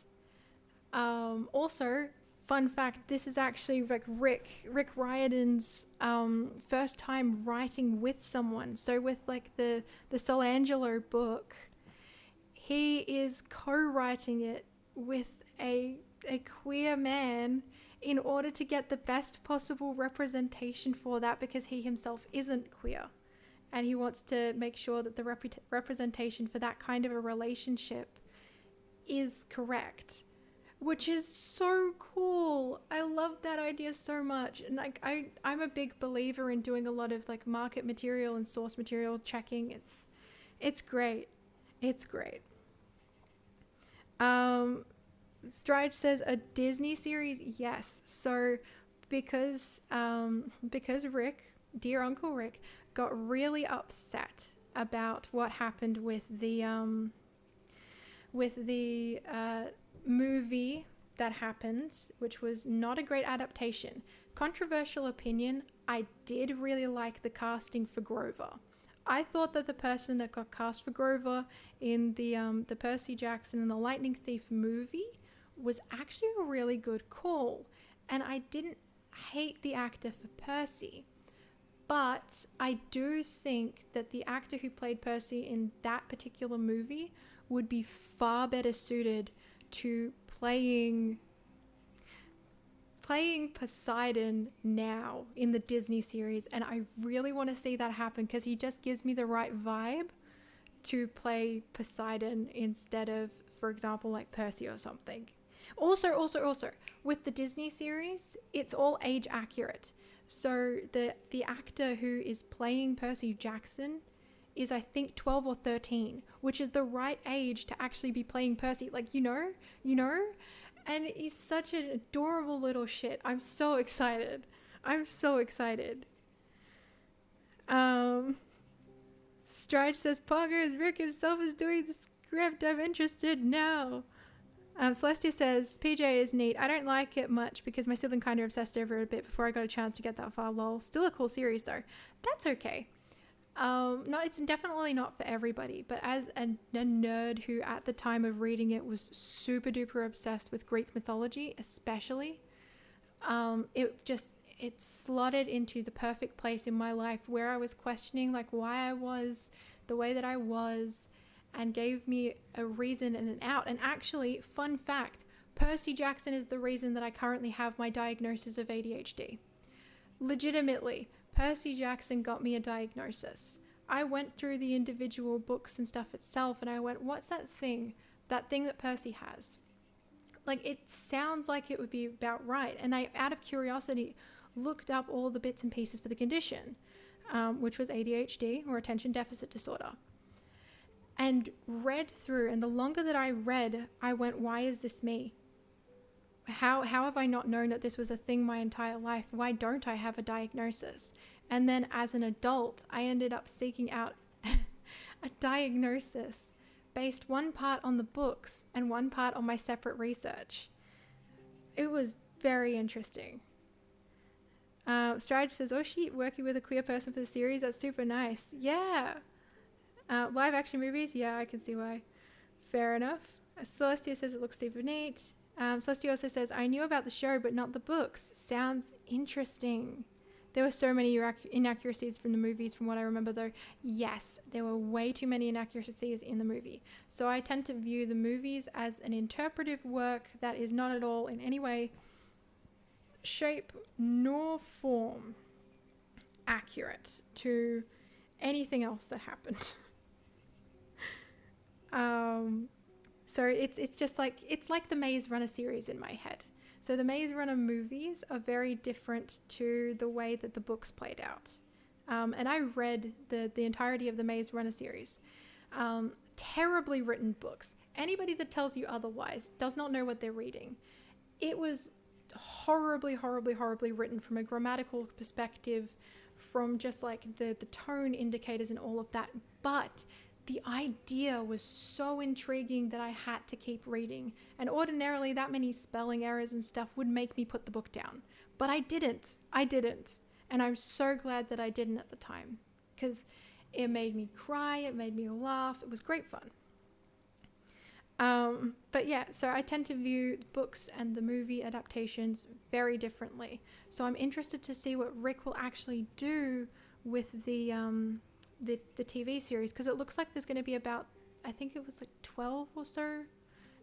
Also, fun fact, this is actually like Rick Riordan's first time writing with someone. So with like the Solangelo book, he is co-writing it with a queer man in order to get the best possible representation for that, because he himself isn't queer. And he wants to make sure that the representation for that kind of a relationship is correct, which is so cool. I love that idea so much. And like I'm a big believer in doing a lot of like market material and source material checking. It's great. It's great. Stride says a Disney series. Yes. So because Rick, dear Uncle Rick, got really upset about what happened with the movie that happened, which was not a great adaptation. Controversial opinion, I did really like the casting for Grover. I thought that the person that got cast for Grover in the Percy Jackson and the Lightning Thief movie was actually a really good call. And I didn't hate the actor for Percy. But I do think that the actor who played Percy in that particular movie would be far better suited to playing Poseidon now in the Disney series, and I really want to see that happen because he just gives me the right vibe to play Poseidon instead of, for example, like Percy or something. Also, with the Disney series, it's all age accurate. So the actor who is playing Percy Jackson is, I think, 12 or 13, which is the right age to actually be playing Percy. Like, you know? And he's such an adorable little shit. I'm so excited. Stride says, Poggers, Rick himself is doing the script. I'm interested now. Celestia says, PJ is neat. I don't like it much because my sibling kind of obsessed over it a bit before I got a chance to get that far, lol. Still a cool series though. That's okay. No, it's definitely not for everybody, but as a nerd who at the time of reading it was super duper obsessed with Greek mythology, especially, it slotted into the perfect place in my life where I was questioning like why I was the way that I was, and gave me a reason and an out. And actually, fun fact, Percy Jackson is the reason that I currently have my diagnosis of ADHD. Legitimately, Percy Jackson got me a diagnosis. I went through the individual books and stuff itself, and I went, what's that thing that Percy has? Like, it sounds like it would be about right. And I, out of curiosity, looked up all the bits and pieces for the condition, which was ADHD, or attention deficit disorder. And read through, and the longer that I read, I went, why is this me? How have I not known that this was a thing my entire life? Why don't I have a diagnosis? And then as an adult, I ended up seeking out a diagnosis based one part on the books and one part on my separate research. It was very interesting. Stride says, oh shit, working with a queer person for the series, that's super nice. Yeah. Live action movies, yeah, I can see why. Fair enough. Celestia says it looks super neat. Celestia also says, I knew about the show, but not the books. Sounds interesting. There were so many inaccuracies from the movies, from what I remember, though. Yes, there were way too many inaccuracies in the movie. So I tend to view the movies as an interpretive work that is not at all in any way, shape, nor form accurate to anything else that happened. So it's just like, it's like the Maze Runner series in my head. So the Maze Runner movies are very different to the way that the books played out. And I read the entirety of the Maze Runner series. Terribly written books. Anybody that tells you otherwise does not know what they're reading. It was horribly, horribly, horribly written from a grammatical perspective, from just like the tone indicators and all of that. But the idea was so intriguing that I had to keep reading. And ordinarily that many spelling errors and stuff would make me put the book down. But I didn't. And I'm so glad that I didn't at the time, because it made me cry, it made me laugh, it was great fun. But yeah, so I tend to view books and the movie adaptations very differently. So I'm interested to see what Rick will actually do with the TV series, because it looks like there's going to be about, I think it was like 12 or so.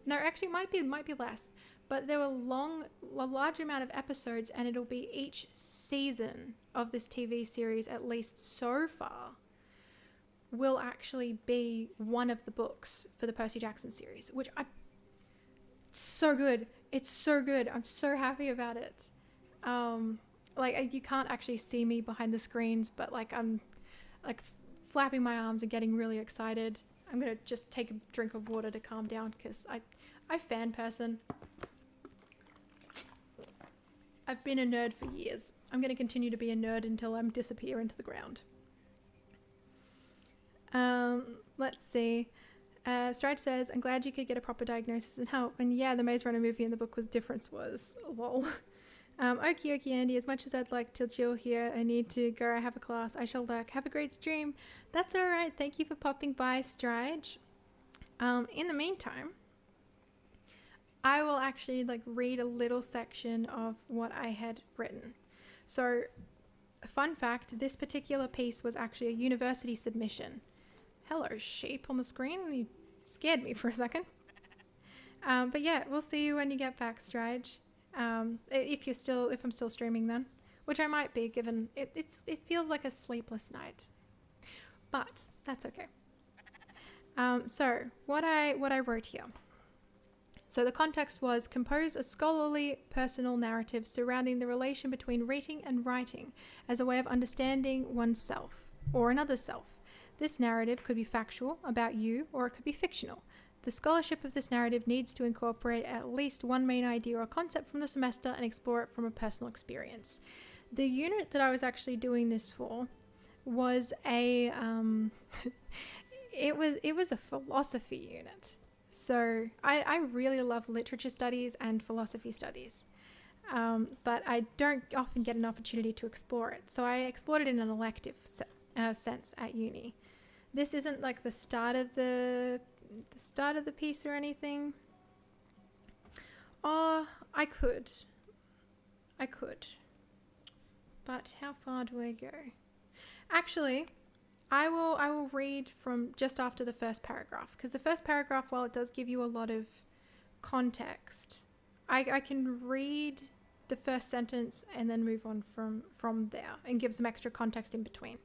No, actually it might be less, but there were a large amount of episodes, and it'll be each season of this TV series, at least so far, will actually be one of the books for the Percy Jackson series, which it's so good. It's so good. I'm so happy about it. Like, you can't actually see me behind the screens, but like, I'm like flapping my arms and getting really excited. I'm gonna just take a drink of water to calm down, because I fan person. I've been a nerd for years. I'm gonna continue to be a nerd until I disappear into the ground. Let's see. Stride says, I'm glad you could get a proper diagnosis and help. And yeah, the Maze Runner movie and the book was difference was lol. Okie Andy, as much as I'd like to chill here, I need to go. I have a class. I shall lurk. Have a great stream. That's all right. Thank you for popping by, Stride. In the meantime, I will actually read a little section of what I had written. So, fun fact, this particular piece was actually a university submission. Hello, sheep on the screen. You scared me for a second. But yeah, we'll see you when you get back, Stride. If I'm still streaming then, which I might be, given it feels like a sleepless night, but that's okay. So what I wrote here. So the context was: compose a scholarly personal narrative surrounding the relation between reading and writing as a way of understanding oneself or another self. This narrative could be factual about you, or it could be fictional. The scholarship of this narrative needs to incorporate at least one main idea or concept from the semester and explore it from a personal experience. The unit that I was actually doing this for was a it was a philosophy unit. So I really love literature studies and philosophy studies, but I don't often get an opportunity to explore it. So I explored it in an elective sense at uni. This isn't like the start of the piece or anything. Oh, I could. But how far do I go? Actually, I will read from just after the first paragraph, because the first paragraph, while it does give you a lot of context, I can read the first sentence and then move on from there and give some extra context in between.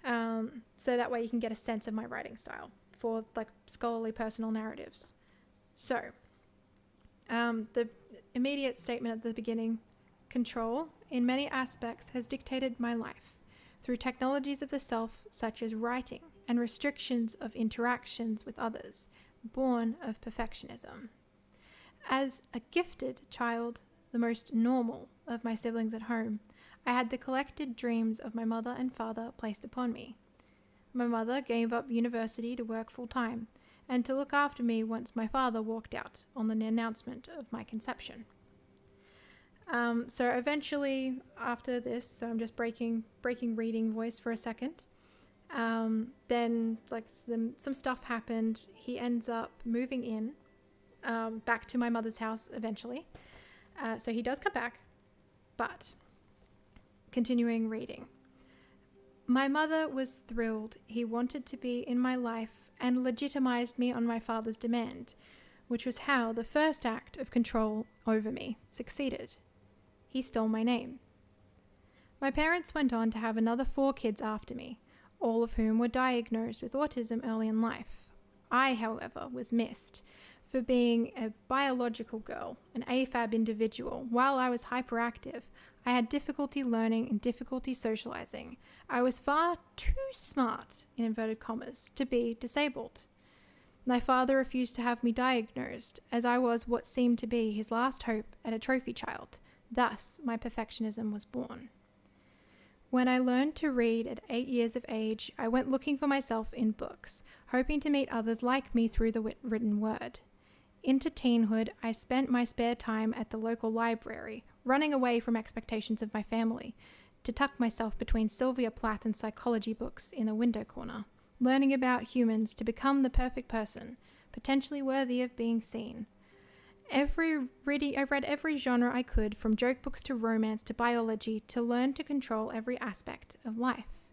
So that way you can get a sense of my writing style for scholarly personal narratives. So, the immediate statement at the beginning: control, in many aspects, has dictated my life through technologies of the self, such as writing, and restrictions of interactions with others, born of perfectionism. As a gifted child, the most normal of my siblings at home, I had the collected dreams of my mother and father placed upon me. My mother gave up university to work full-time and to look after me once my father walked out on the announcement of my conception. So eventually, after this, so I'm just breaking reading voice for a second. Then like some stuff happened. He ends up moving in back to my mother's house eventually. So he does come back, but continuing reading. My mother was thrilled. He wanted to be in my life and legitimized me on my father's demand, which was how the first act of control over me succeeded. He stole my name. My parents went on to have another 4 kids after me, all of whom were diagnosed with autism early in life. I, however, was missed for being a biological girl, an AFAB individual. While I was hyperactive, I had difficulty learning and difficulty socializing. I was far too smart, in inverted commas, to be disabled. My father refused to have me diagnosed, as I was what seemed to be his last hope at a trophy child. Thus, my perfectionism was born. When I learned to read at 8 years of age, I went looking for myself in books, hoping to meet others like me through the written word. Into teenhood, I spent my spare time at the local library, running away from expectations of my family, to tuck myself between Sylvia Plath and psychology books in a window corner, learning about humans to become the perfect person, potentially worthy of being seen. I read every genre I could, from joke books to romance to biology, to learn to control every aspect of life.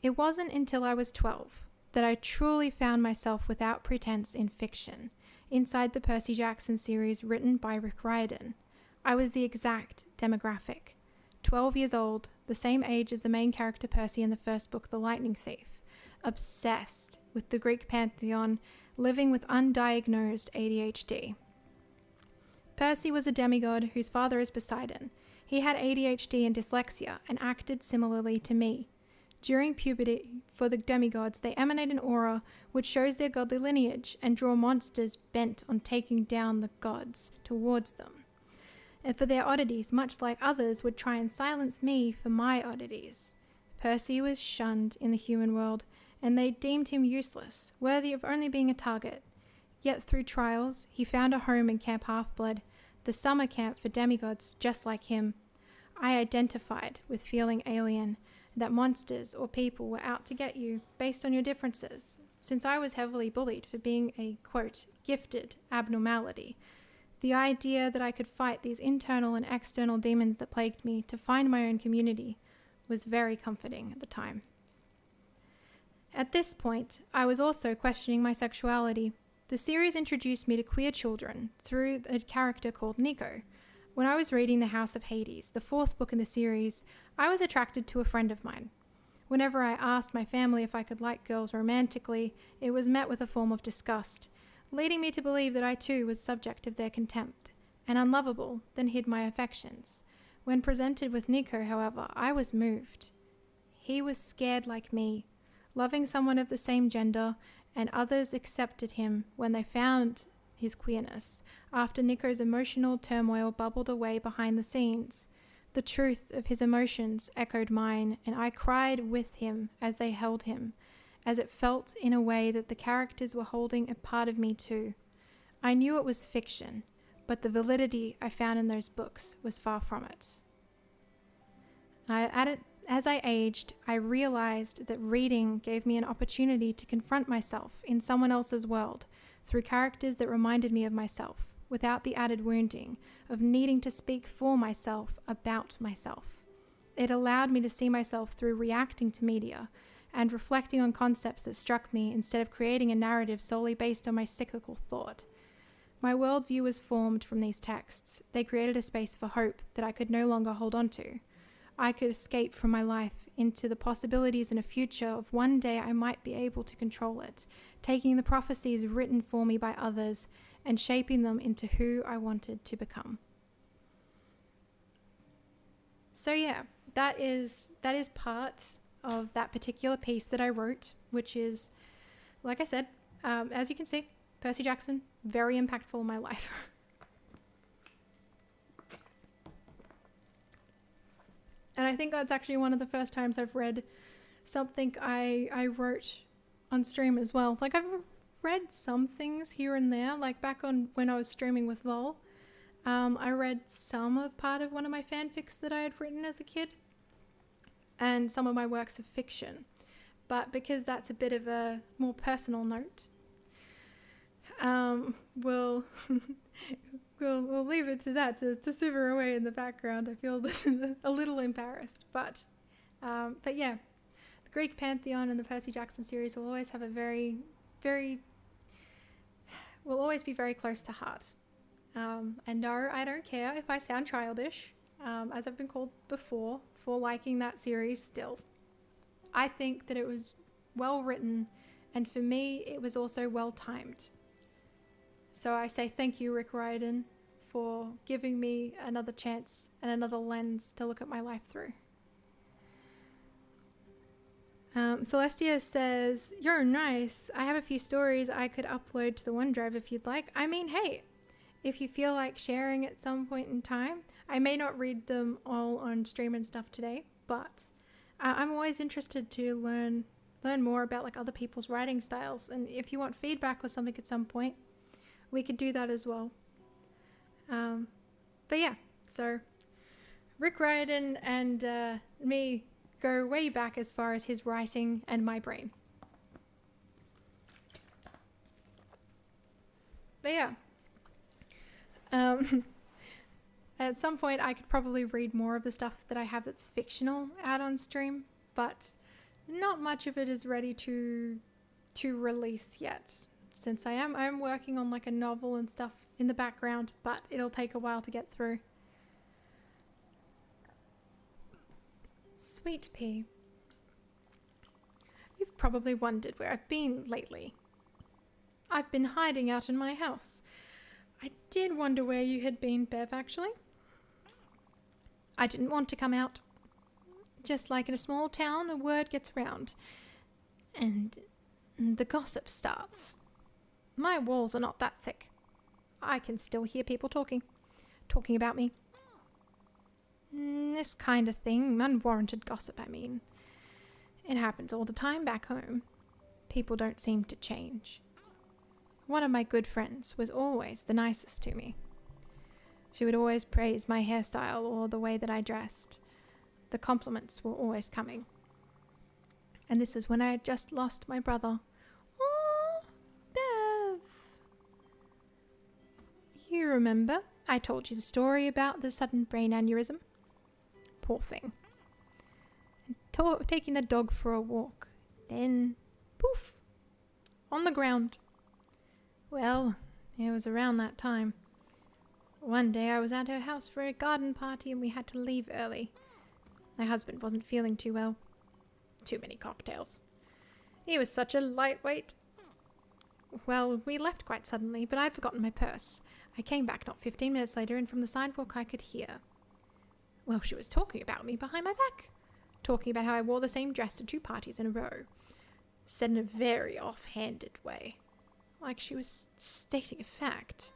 It wasn't until I was 12 that I truly found myself without pretense in fiction, inside the Percy Jackson series written by Rick Riordan. I was the exact demographic. 12 years old, the same age as the main character Percy in the first book, The Lightning Thief, obsessed with the Greek pantheon, living with undiagnosed ADHD. Percy was a demigod whose father is Poseidon. He had ADHD and dyslexia and acted similarly to me. During puberty, for the demigods, they emanate an aura which shows their godly lineage and draw monsters bent on taking down the gods towards them. And for their oddities, much like others would try and silence me for my oddities. Percy was shunned in the human world, and they deemed him useless, worthy of only being a target. Yet through trials, he found a home in Camp Half-Blood, the summer camp for demigods just like him. I identified with feeling alien, that monsters or people were out to get you based on your differences, since I was heavily bullied for being a, quote, gifted abnormality. The idea that I could fight these internal and external demons that plagued me to find my own community was very comforting at the time. At this point, I was also questioning my sexuality. The series introduced me to queer children through a character called Nico. When I was reading The House of Hades, the 4th book in the series, I was attracted to a friend of mine. Whenever I asked my family if I could like girls romantically, it was met with a form of disgust, leading me to believe that I too was subject of their contempt, and unlovable, then hid my affections. When presented with Nico, however, I was moved. He was scared like me, loving someone of the same gender, and others accepted him when they found his queerness, after Nico's emotional turmoil bubbled away behind the scenes. The truth of his emotions echoed mine, and I cried with him as they held him, as it felt in a way that the characters were holding a part of me too. I knew it was fiction, but the validity I found in those books was far from it. As I aged, I realized that reading gave me an opportunity to confront myself in someone else's world through characters that reminded me of myself, without the added wounding of needing to speak for myself about myself. It allowed me to see myself through reacting to media and reflecting on concepts that struck me instead of creating a narrative solely based on my cyclical thought. My worldview was formed from these texts. They created a space for hope that I could no longer hold on to. I could escape from my life into the possibilities in a future of one day I might be able to control it, taking the prophecies written for me by others and shaping them into who I wanted to become. So yeah, that is part of that particular piece that I wrote, which is, like I said, as you can see, Percy Jackson, very impactful in my life. And I think that's actually one of the first times I've read something I wrote on stream as well. Like, I've read some things here and there, like back on when I was streaming with Vol. I read some of part of one of my fanfics that I had written as a kid, and some of my works of fiction. but because that's a bit of a more personal note, we'll we'll leave it to that to simmer away in the background. I feel a little embarrassed, but yeah, the Greek pantheon and the Percy Jackson series will always have a will always be very close to heart. And no, I don't care if I sound childish, as I've been called before, for liking that series still. I think that it was well written, and for me, it was also well timed. So I say thank you, Rick Riordan, for giving me another chance and another lens to look at my life through. Celestia says, "You're nice. I have a few stories I could upload to the OneDrive if you'd like. I mean, hey, if you feel like sharing at some point in time. I may not read them all on stream and stuff today, but I'm always interested to learn more about like other people's writing styles. And if you want feedback or something at some point, we could do that as well. But yeah, so Rick Riordan and me go way back as far as his writing and my brain. But yeah, at some point I could probably read more of the stuff that I have that's fictional out on stream, but not much of it is ready to release yet, since I'm working on like a novel and stuff in the background, but it'll take a while to get through. Sweet Pea, you've probably wondered where I've been lately. I've been hiding out in my house. I did wonder where you had been, Bev, actually. I didn't want to come out. Just like in a small town, a word gets around, and the gossip starts. My walls are not that thick. I can still hear people talking about me. This kind of thing, unwarranted gossip, I mean. It happens all the time back home. People don't seem to change. One of my good friends was always the nicest to me. She would always praise my hairstyle or the way that I dressed. The compliments were always coming. And this was when I had just lost my brother. Oh, Bev. You remember I told you the story about the sudden brain aneurysm? Poor thing. And taking the dog for a walk. Then, poof, on the ground. Well, it was around that time. One day I was at her house for a garden party and we had to leave early. My husband wasn't feeling too well. Too many cocktails. He was such a lightweight. Well, we left quite suddenly, but I'd forgotten my purse. I came back not 15 minutes later, and from the sidewalk I could hear. Well, she was talking about me behind my back. Talking about how I wore the same dress to 2 parties in a row. Said in a very off-handed way. Like she was stating a fact.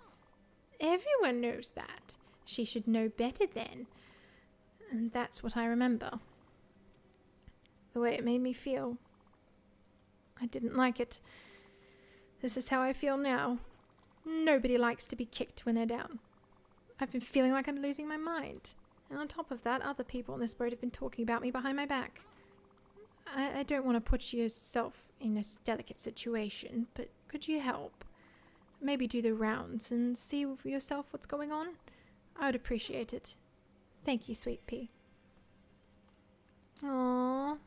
Everyone knows that. She should know better then. And that's what I remember. The way it made me feel. I didn't like it. This is how I feel now. Nobody likes to be kicked when they're down. I've been feeling like I'm losing my mind. And on top of that, other people in this boat have been talking about me behind my back. I don't want to put yourself in a delicate situation, but could you help? Maybe do the rounds and see for yourself what's going on? I would appreciate it. Thank you, Sweet Pea. Aww.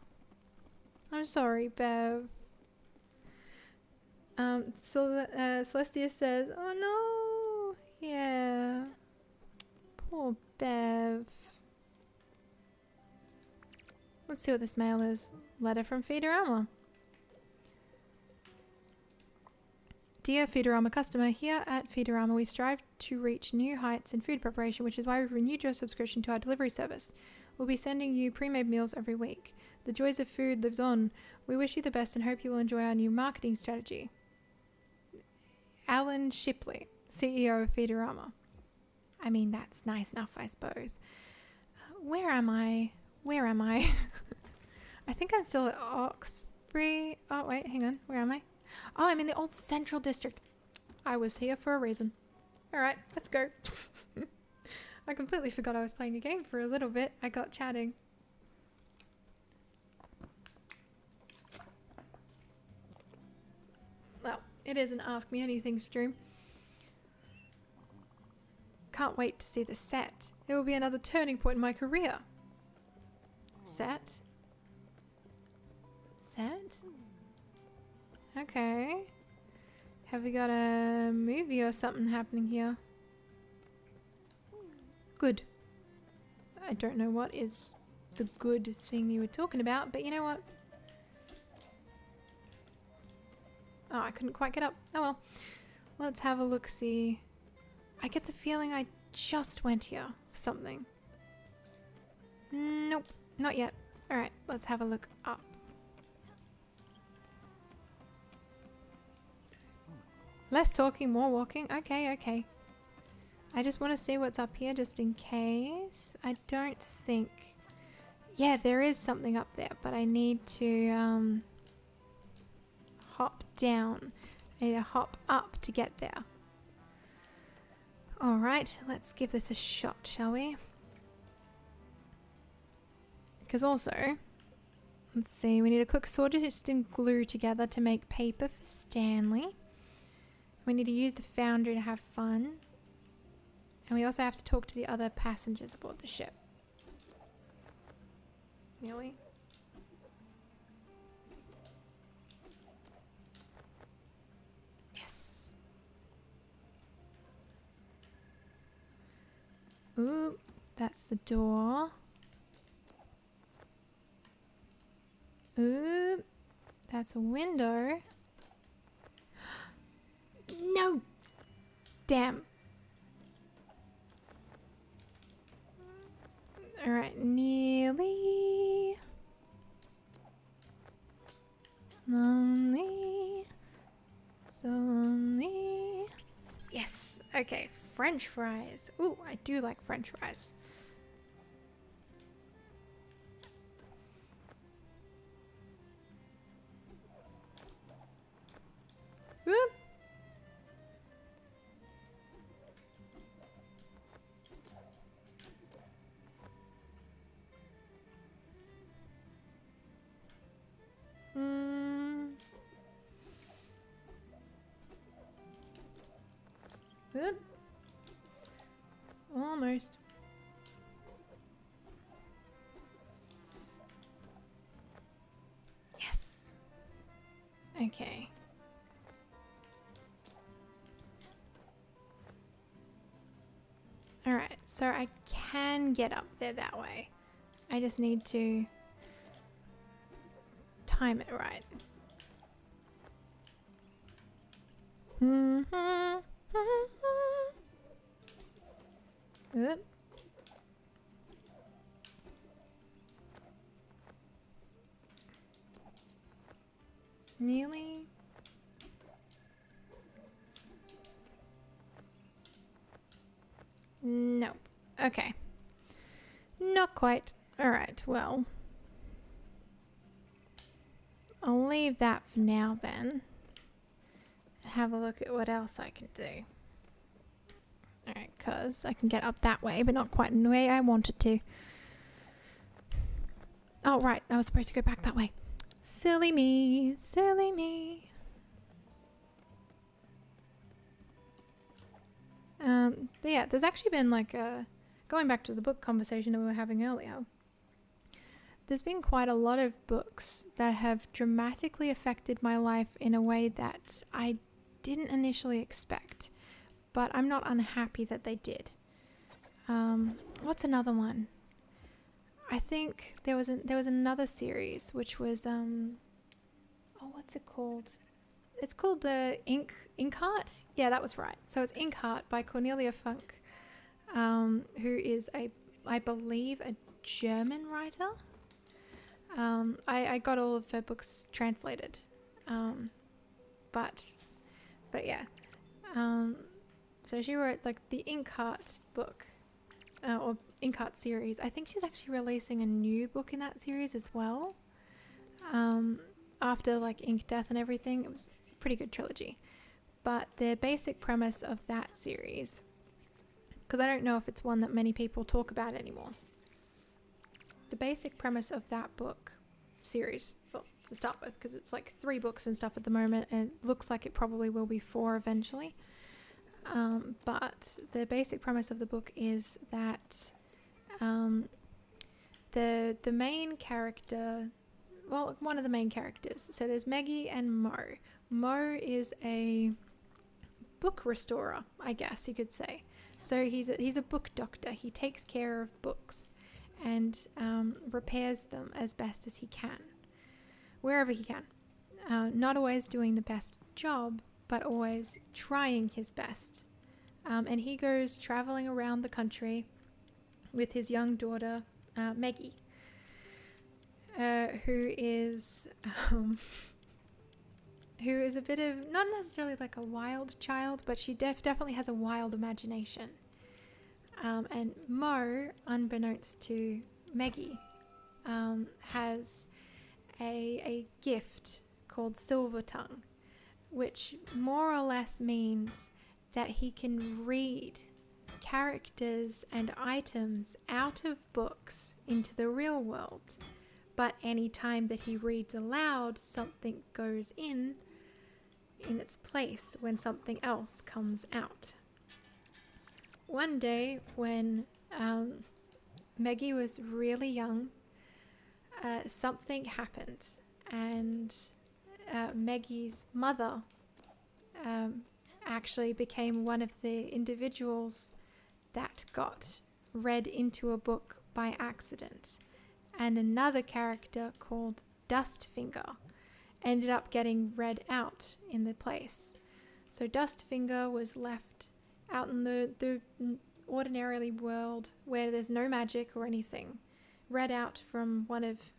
I'm sorry, Bev. Celestia says, oh no. Yeah. Poor Bev. Let's see what this mail is. Letter from Feederama. Dear Feederama customer, here at Feederama we strive to reach new heights in food preparation, which is why we've renewed your subscription to our delivery service. We'll be sending you pre-made meals every week. The joys of food lives on. We wish you the best and hope you will enjoy our new marketing strategy. Alan Shipley, CEO of Feederama. I mean, that's nice enough, I suppose. Where am I? I think I'm still at Oxbury. Oh, wait, hang on. Where am I? Oh, I'm in the old Central District. I was here for a reason. Alright, let's go. I completely forgot I was playing a game for a little bit. I got chatting. It is an Ask Me Anything stream. Can't wait to see the set. It will be another turning point in my career. Set? Set? Okay. Have we got a movie or something happening here? Good. I don't know what is the good thing you were talking about, but you know what? Oh, I couldn't quite get up. Oh well. Let's have a look-see. I get the feeling I just went here for something. Nope, not yet. Alright, let's have a look up. Less talking, more walking. Okay, okay. I just want to see what's up here just in case. I don't think... Yeah, there is something up there, but I need to hop down. I need to hop up to get there. Alright, let's give this a shot, shall we? Because also, let's see, we need a cook sawdust and glue together to make paper for Stanley. We need to use the foundry to have fun. And we also have to talk to the other passengers aboard the ship. Really? Yes. Ooh, that's the door. Ooh, that's a window. No! Damn. Alright, nearly. Lonely. So lonely. Yes. Okay, French fries. Ooh, I do like French fries. Whoop. Whoop. Almost. Yes. Okay. Alright, so I can get up there that way. I just need to time it right. Oop. Nearly. No. Okay. Not quite. Alright, well. I'll leave that for now then. Have a look at what else I can do. Alright, because I can get up that way, but not quite in the way I wanted to. Oh, right. I was supposed to go back that way. Silly me. Silly me. Yeah, there's actually been like a... Going back to the book conversation that we were having earlier. There's been quite a lot of books that have dramatically affected my life in a way that I didn't initially expect. But I'm not unhappy that they did. What's another one? I think there was another series which was oh, what's it called? It's called the Inkheart. Yeah, that was right. So it's Inkheart by Cornelia Funk, who is I believe a German writer. I got all of her books translated, but yeah. So she wrote like the Inkheart book, or Inkheart series. I think she's actually releasing a new book in that series as well. After like Ink Death and everything, it was a pretty good trilogy. But the basic premise of that series, because I don't know if it's one that many people talk about anymore. The basic premise of that book series, well, to start with, because it's like 3 books and stuff at the moment, and it looks like it probably will be 4 eventually. But the basic premise of the book is that the main character, well, one of the main characters, so there's Maggie and Mo. Mo is a book restorer, I guess you could say. So he's a book doctor. He takes care of books and repairs them as best as he can, wherever he can. Not always doing the best job, but always trying his best. And he goes traveling around the country with his young daughter, Maggie, who is a bit of, not necessarily like a wild child, but she definitely has a wild imagination. And Mo, unbeknownst to Maggie, has a gift called Silver Tongue, which more or less means that he can read characters and items out of books into the real world. But any time that he reads aloud, something goes in its place when something else comes out. One day when Maggie was really young, something happened, and Maggie's mother actually became one of the individuals that got read into a book by accident, and another character called Dustfinger ended up getting read out in the place. So Dustfinger was left out in the ordinarily world where there's no magic or anything, read out from one of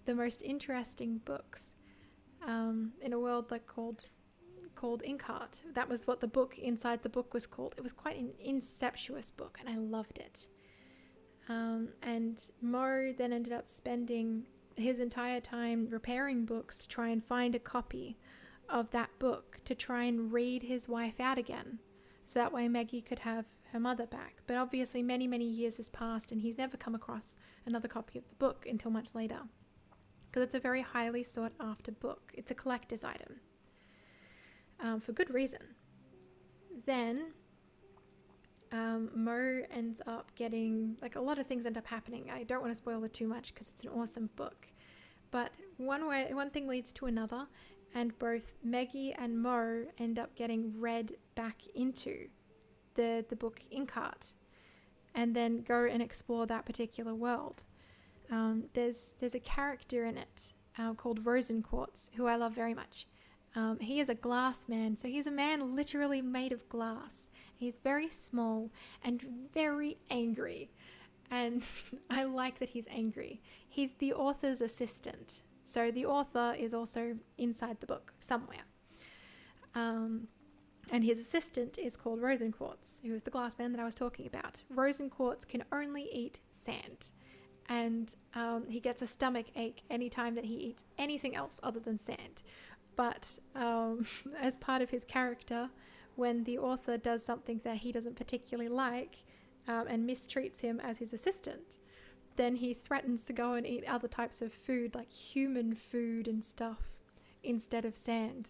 the most interesting books in a world like called Inkheart. That was what the book inside the book was called. It was quite an incestuous book, and I loved it. And Mo then ended up spending his entire time repairing books to try and find a copy of that book to try and read his wife out again, so that way Maggie could have her mother back. But obviously many years has passed, and he's never come across another copy of the book until much later, because it's a very highly sought after book. It's a collector's item, for good reason. Then Mo ends up getting, like, a lot of things end up happening. I don't want to spoil it too much because it's an awesome book, but one thing leads to another, and both Maggie and Mo end up getting read back into the book Inkheart, and then go and explore that particular world. There's a character in it called Rosenquartz, who I love very much. He is a glass man, so he's a man literally made of glass. He's very small and very angry, and I like that he's angry. He's the author's assistant, so the author is also inside the book somewhere. And his assistant is called Rosenquartz, who is the glass man that I was talking about. Rosenquartz can only eat sand, and he gets a stomach ache anytime that he eats anything else other than sand. But as part of his character, when the author does something that he doesn't particularly like and mistreats him as his assistant, then he threatens to go and eat other types of food, like human food and stuff, instead of sand,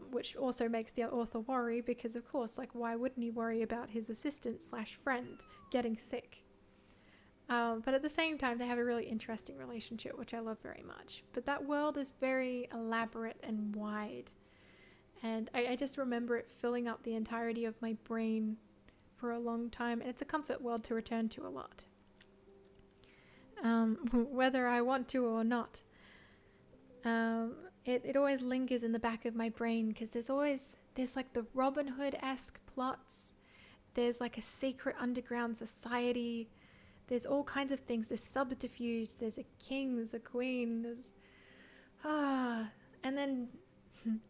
which also makes the author worry, because of course, like, why wouldn't he worry about his assistant / friend getting sick? But at the same time, they have a really interesting relationship, which I love very much. But that world is very elaborate and wide, and I just remember it filling up the entirety of my brain for a long time, and it's a comfort world to return to a lot, whether I want to or not. It always lingers in the back of my brain, because there's like the Robin Hood-esque plots. There's like a secret underground society. There's all kinds of things. There's subterfuge. There's a king. There's a queen. And then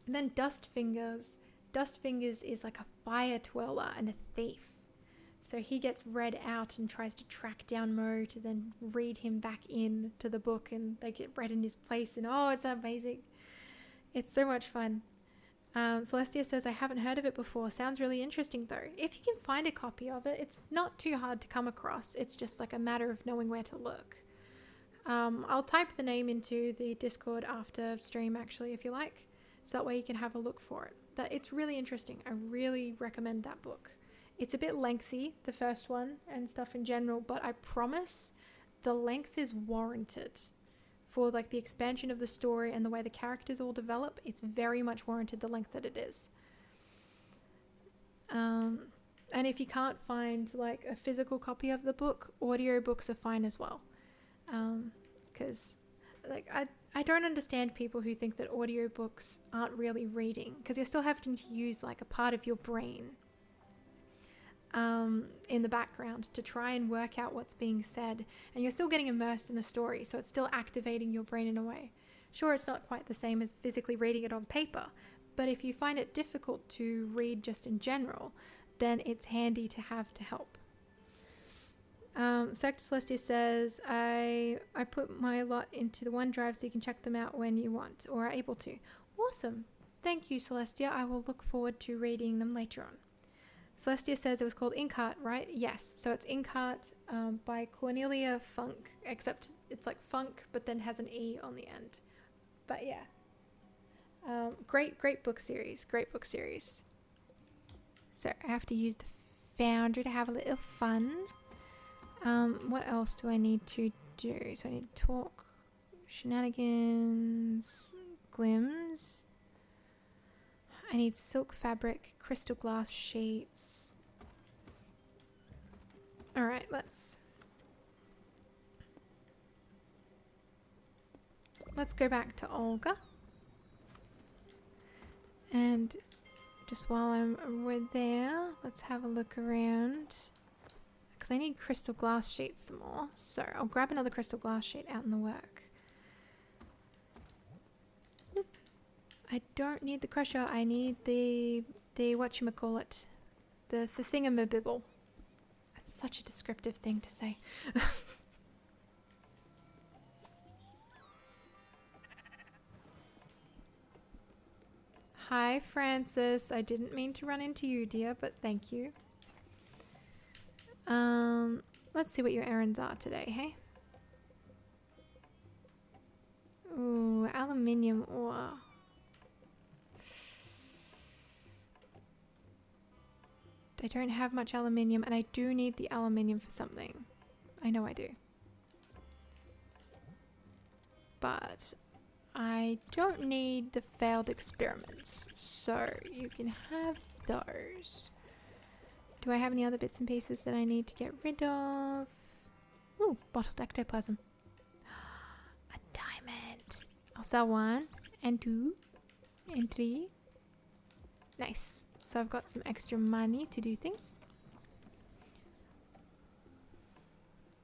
Dustfingers. Dustfingers is like a fire dweller and a thief. So he gets read out and tries to track down Mo to then read him back in to the book, and they get read in his place. And it's amazing. It's so much fun. Celestia says, I haven't heard of it before. Sounds really interesting though. If you can find a copy of it, it's not too hard to come across. It's just like a matter of knowing where to look. I'll type the name into the Discord after stream, actually, if you like. So that way you can have a look for it. It's really interesting. I really recommend that book. It's a bit lengthy, the first one, and stuff in general, but I promise the length is warranted. For like the expansion of the story and the way the characters all develop, it's very much warranted the length that it is. And if you can't find like a physical copy of the book, audiobooks are fine as well. Because like I don't understand people who think that audiobooks aren't really reading, because you're still having to use like a part of your brain in the background to try and work out what's being said, and you're still getting immersed in the story, so it's still activating your brain in a way. Sure, it's not quite the same as physically reading it on paper, but if you find it difficult to read just in general, then it's handy to have to help. Sector Celestia says, I put my lot into the OneDrive so you can check them out when you want or are able to. Awesome. Thank you, Celestia. I will look forward to reading them later on. Celestia says it was called Inkheart, right? Yes. So it's Inkheart by Cornelia Funk, except it's like Funk, but then has an E on the end. But yeah. Great book series. Great book series. So I have to use the Foundry to have a little fun. What else do I need to do? So I need to talk, shenanigans, glims. I need silk fabric, crystal glass sheets. Alright, let's go back to Olga. And just while we're there, let's have a look around. Because I need crystal glass sheets some more. So I'll grab another crystal glass sheet out in the work. Oop. I don't need the crusher. I need the whatchamacallit. The thingamabibble. That's such a descriptive thing to say. Hi, Francis. I didn't mean to run into you, dear, but thank you. Let's see what your errands are today, hey? Ooh, aluminium ore. I don't have much aluminium, and I do need the aluminium for something. I know I do. But I don't need the failed experiments, so you can have those. Do I have any other bits and pieces that I need to get rid of? Ooh, bottled ectoplasm. A diamond. I'll sell 1 and 2 and 3. Nice. So I've got some extra money to do things.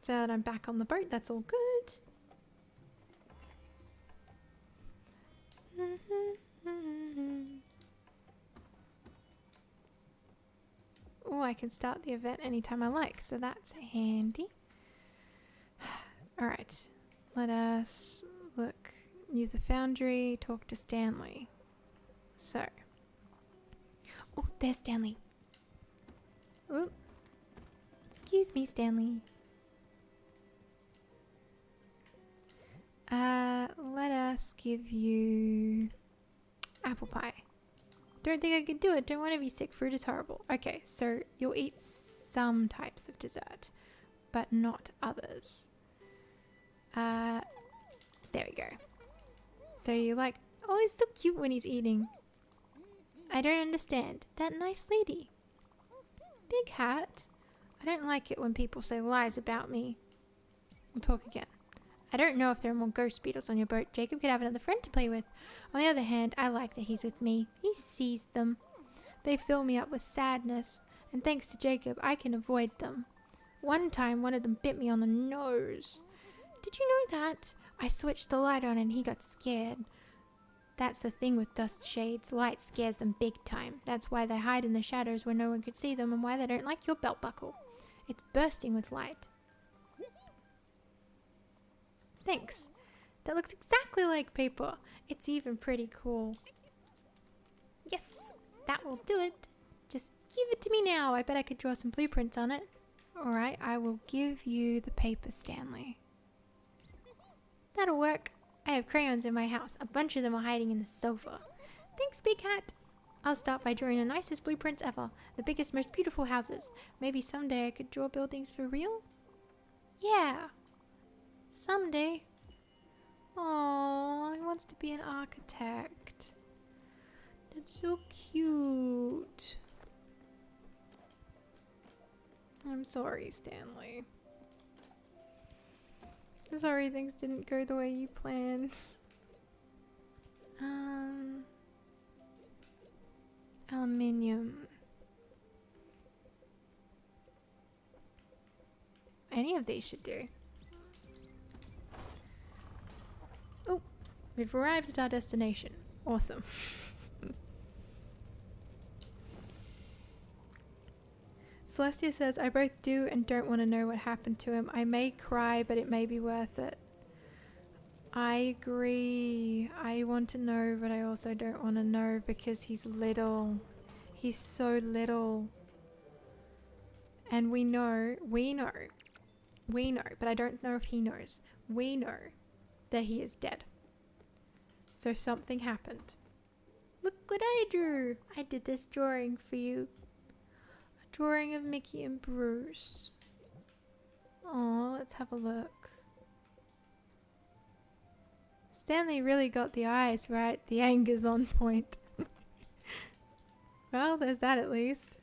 So that I'm back on the boat, that's all good. Oh, I can start the event anytime I like, so that's handy. Alright, let us look, use the Foundry, talk to Stanley. So, oh, there's Stanley. Oh, excuse me, Stanley. Let us give you apple pie. Don't think I could do it. Don't want to be sick. Fruit is horrible. Okay, so you'll eat some types of dessert, but not others. There we go. So you like... Oh, he's so cute when he's eating. I don't understand. That nice lady. Big hat. I don't like it when people say lies about me. We'll talk again. I don't know if there are more ghost beetles on your boat. Jacob could have another friend to play with. On the other hand, I like that he's with me. He sees them. They fill me up with sadness, and thanks to Jacob, I can avoid them. One time, one of them bit me on the nose. Did you know that? I switched the light on and he got scared. That's the thing with dust shades. Light scares them big time. That's why they hide in the shadows where no one could see them, and why they don't like your belt buckle. It's bursting with light. Thanks. That looks exactly like paper. It's even pretty cool. Yes, that will do it. Just give it to me now. I bet I could draw some blueprints on it. Alright, I will give you the paper, Stanley. That'll work. I have crayons in my house. A bunch of them are hiding in the sofa. Thanks, Big Hat. I'll start by drawing the nicest blueprints ever. The biggest, most beautiful houses. Maybe someday I could draw buildings for real? Yeah. Someday. Oh, he wants to be an architect. That's so cute. I'm sorry, Stanley. I'm sorry things didn't go the way you planned. Aluminium. Any of these should do. Oh, we've arrived at our destination. Awesome. Celestia says, I both do and don't want to know what happened to him. I may cry, but it may be worth it. I agree. I want to know, but I also don't want to know because he's little. He's so little. And we know, but I don't know if he knows. We know that he is dead. So something happened. Look what I drew. I did this drawing for you. A drawing of Mickey and Bruce. Oh, let's have a look. Stanley really got the eyes right. The anger's on point. Well, there's that at least.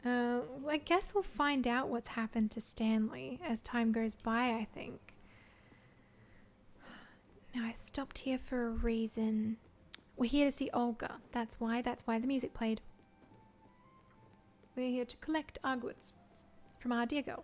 I guess we'll find out what's happened to Stanley as time goes by, I think. Now, I stopped here for a reason. We're here to see Olga. That's why the music played. We're here to collect our goods from our dear girl.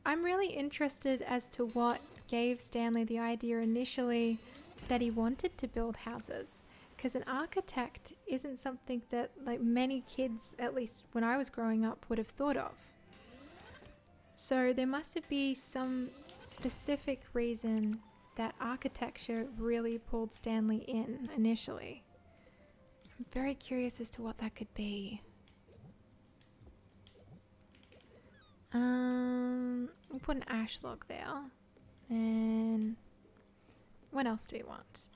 I'm really interested as to what gave Stanley the idea initially that he wanted to build houses. Because an architect isn't something that like many kids, at least when I was growing up, would have thought of. So there must have been some specific reason that architecture really pulled Stanley in initially. I'm very curious as to what that could be. We'll put an ash log there. And what else do we want?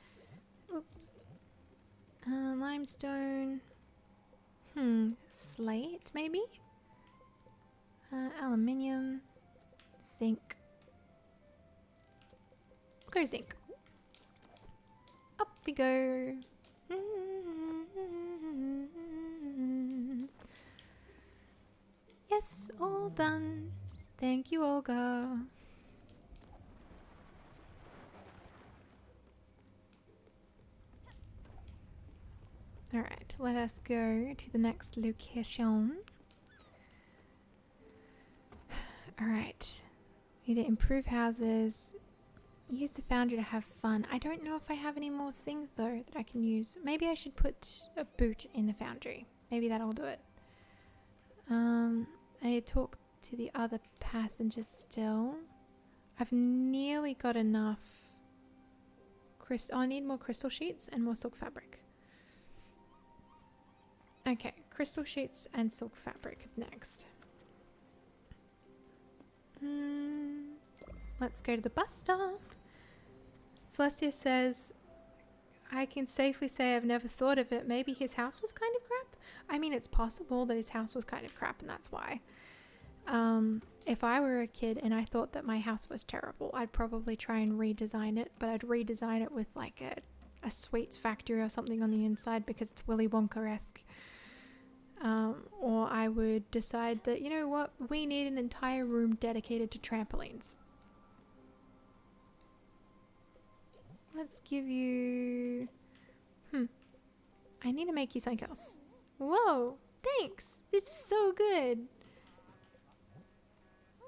Limestone. Slate, maybe? Aluminium. Zinc. We'll go zinc. Up we go. Yes, all done. Thank you, Olga. Alright, let us go to the next location. Alright, need to improve houses. Use the foundry to have fun. I don't know if I have any more things though that I can use. Maybe I should put a boot in the foundry. Maybe that'll do it. I need to talk to the other passengers still. I've nearly got enough I need more crystal sheets and more silk fabric. Okay, crystal sheets and silk fabric next. Let's go to the bus stop. Celestia says, I can safely say I've never thought of it. Maybe his house was kind of crap. I mean, it's possible that his house was kind of crap and that's why. If I were a kid and I thought that my house was terrible, I'd probably try and redesign it, but I'd redesign it with like a sweets factory or something on the inside because it's Willy Wonka-esque. Or I would decide that, you know what, we need an entire room dedicated to trampolines. Let's give you... I need to make you something else. Whoa, thanks. This is so good.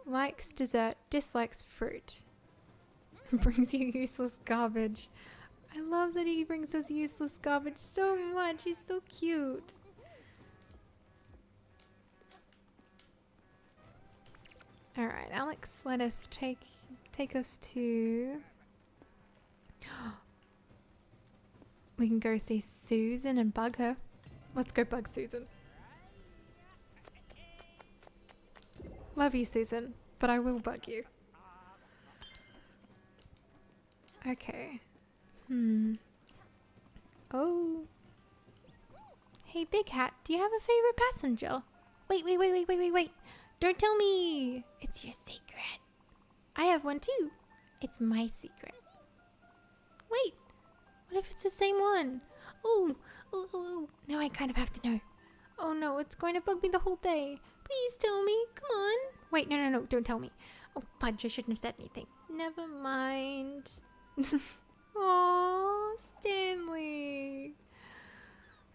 Likes dessert, dislikes fruit. Brings you useless garbage. I love that he brings us useless garbage so much. He's so cute. Alright, Alex, let us take us to... We can go see Susan and bug her. Let's go bug Susan. Love you, Susan, but I will bug you. Okay. Oh. Hey, Big Hat, do you have a favorite passenger? Wait. Don't tell me. It's your secret. I have one too. It's my secret. Wait. What if it's the same one? Oh. Now I kind of have to know. Oh no, it's going to bug me the whole day. Please tell me. Come on. Wait, no. Don't tell me. Oh, fudge. I shouldn't have said anything. Never mind. Oh, Stanley.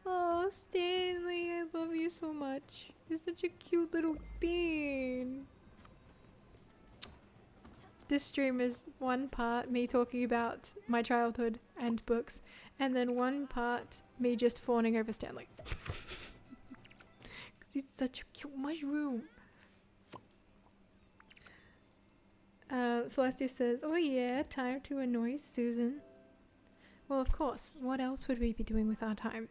Oh, Stanley, I love you so much. You're such a cute little bean. This stream is one part me talking about my childhood and books, and then one part me just fawning over Stanley. Because he's such a cute mushroom. Celestia says, oh yeah, time to annoy Susan. Well, of course, what else would we be doing with our time?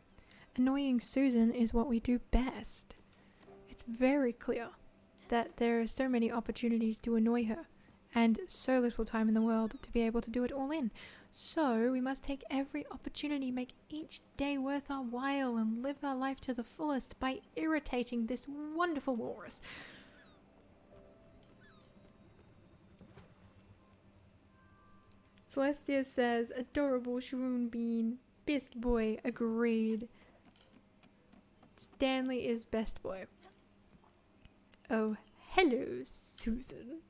Annoying Susan is what we do best. It's very clear that there are so many opportunities to annoy her, and so little time in the world to be able to do it all in. So we must take every opportunity, make each day worth our while, and live our life to the fullest by irritating this wonderful walrus. Celestia says, adorable Shroom Bean. Best boy, agreed. Stanley is best boy. Oh, hello, Susan.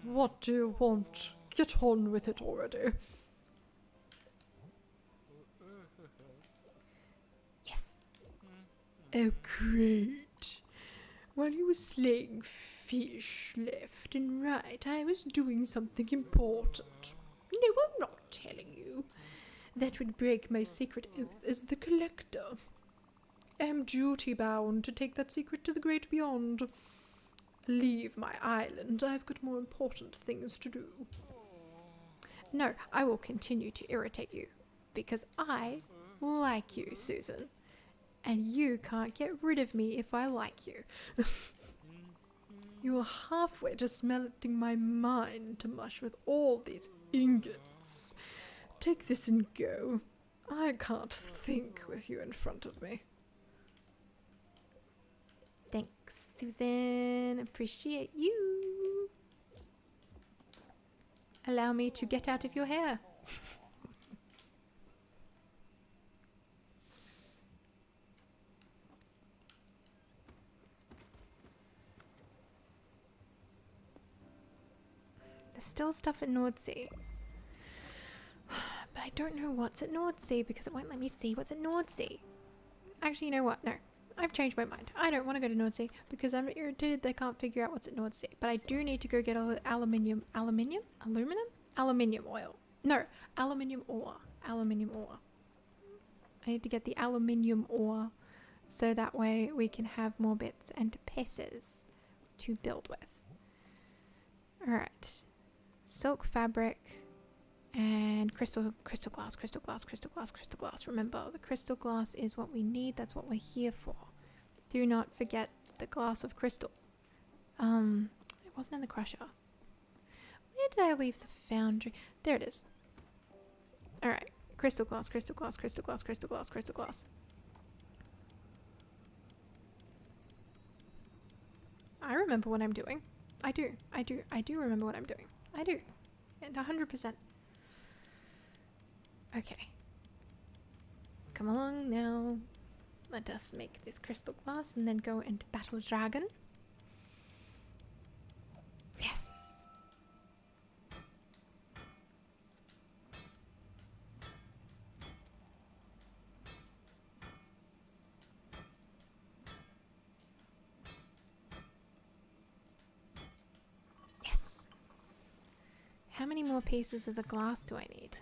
What do you want? Get on with it already. Yes. Oh, great. While you were slaying fish left and right, I was doing something important. No, I'm not telling you. That would break my secret oath as the collector. I am duty-bound to take that secret to the great beyond. Leave my island. I've got more important things to do. No, I will continue to irritate you, because I like you, Susan. And you can't get rid of me if I like you. You are halfway to melting my mind to mush with all these ingots. Take this and go. I can't think with you in front of me. Thanks, Susan. Appreciate you. Allow me to get out of your hair. There's still stuff at Nordsea. But I don't know what's at Nordsea because it won't let me see what's at Nordsea. Actually, you know what? No. I've changed my mind. I don't want to go to Nordsea because I'm irritated that I can't figure out what's at Nordsea. But I do need to go get aluminium oil. No, aluminium ore. I need to get the aluminium ore so that way we can have more bits and pieces to build with. Alright. Silk fabric and crystal glass. Remember, the crystal glass is what we need. That's what we're here for. Do not forget the glass of crystal. It wasn't in the crusher. Where did I leave the foundry? There it is. Alright. Crystal glass. I remember what I'm doing. I do remember what I'm doing. I do. And 100%. Okay. Come along now. Let us make this crystal glass and then go and battle a dragon. Yes! Yes! How many more pieces of the glass do I need?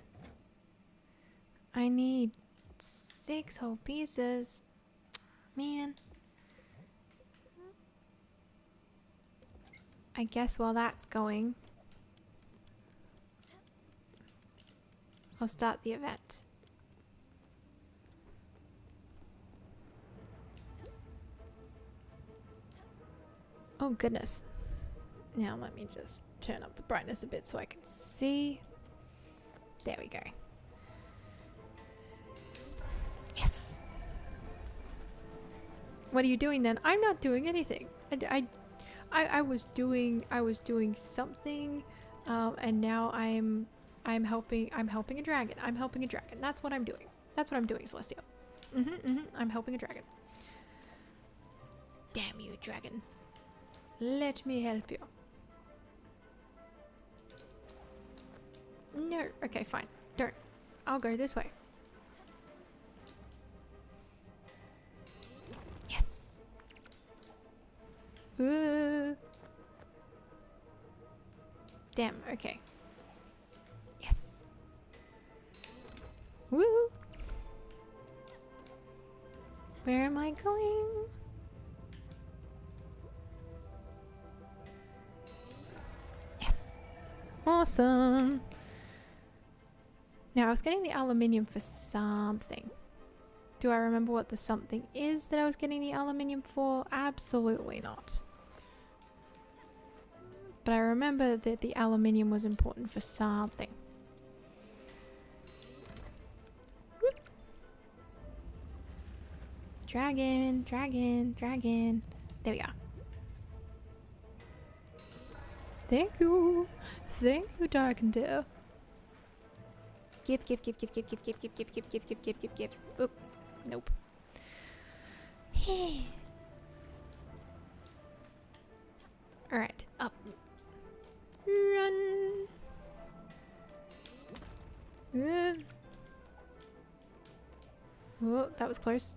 I need 6 whole pieces. Man. I guess while that's going, I'll start the event. Oh goodness. Now let me just turn up the brightness a bit so I can see. There we go. Yes. What are you doing then? I'm not doing anything. I was doing something, and now I'm helping a dragon. I'm helping a dragon. That's what I'm doing. That's what I'm doing, Celestia. I'm helping a dragon. Damn you, dragon. Let me help you. No. Okay, fine. Don't. I'll go this way. Yes. Damn. Okay. Yes. Woo. Where am I going? Yes. Awesome. Now, I was getting the aluminium for something. Do I remember what the something is that I was getting the aluminium for? Absolutely not. But I remember that the aluminium was important for something. Whoop. Dragon, dragon, dragon. There we are. Thank you. Thank you, dragon dear. Give. Oop. Nope. Alright, up. Run. Oh, that was close.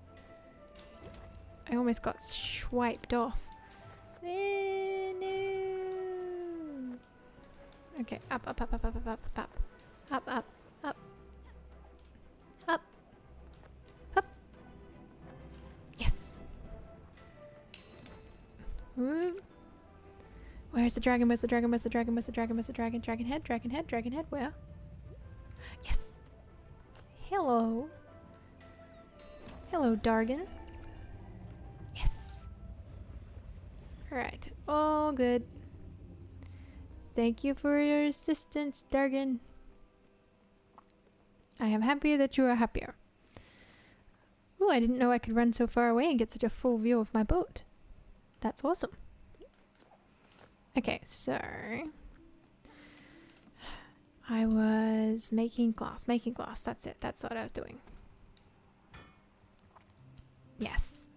I almost got swiped off. No. Okay, up. Yes. Woo. Where's the dragon? Where's the dragon? Where's the dragon? Where's the dragon? Where's the dragon? Dragon head, dragon head, dragon head. Where? Yes. Hello. Hello, Dargan. Yes. Alright. All good. Thank you for your assistance, Dargan. I am happy that you are happier. Ooh, I didn't know I could run so far away and get such a full view of my boat. That's awesome. Okay, so I was making glass. That's it. That's what I was doing. Yes.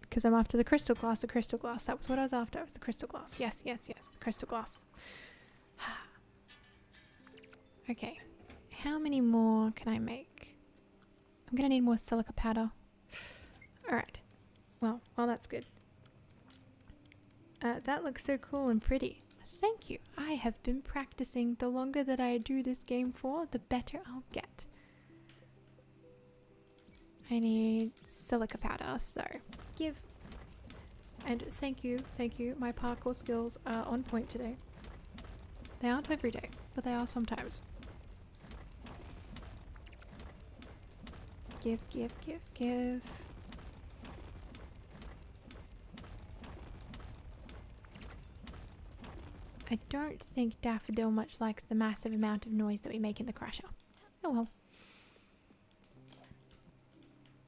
Because I'm after the crystal glass. That was what I was after. It was the crystal glass. Yes. The crystal glass. Okay. How many more can I make? I'm gonna need more silica powder. Alright. Well, that's good. That looks so cool and pretty. Thank you. I have been practicing. The longer that I do this game for, the better I'll get. I need silica powder, so give. And thank you. My parkour skills are on point today. They aren't every day, but they are sometimes. Give. I don't think Daffodil much likes the massive amount of noise that we make in the crusher. Oh well.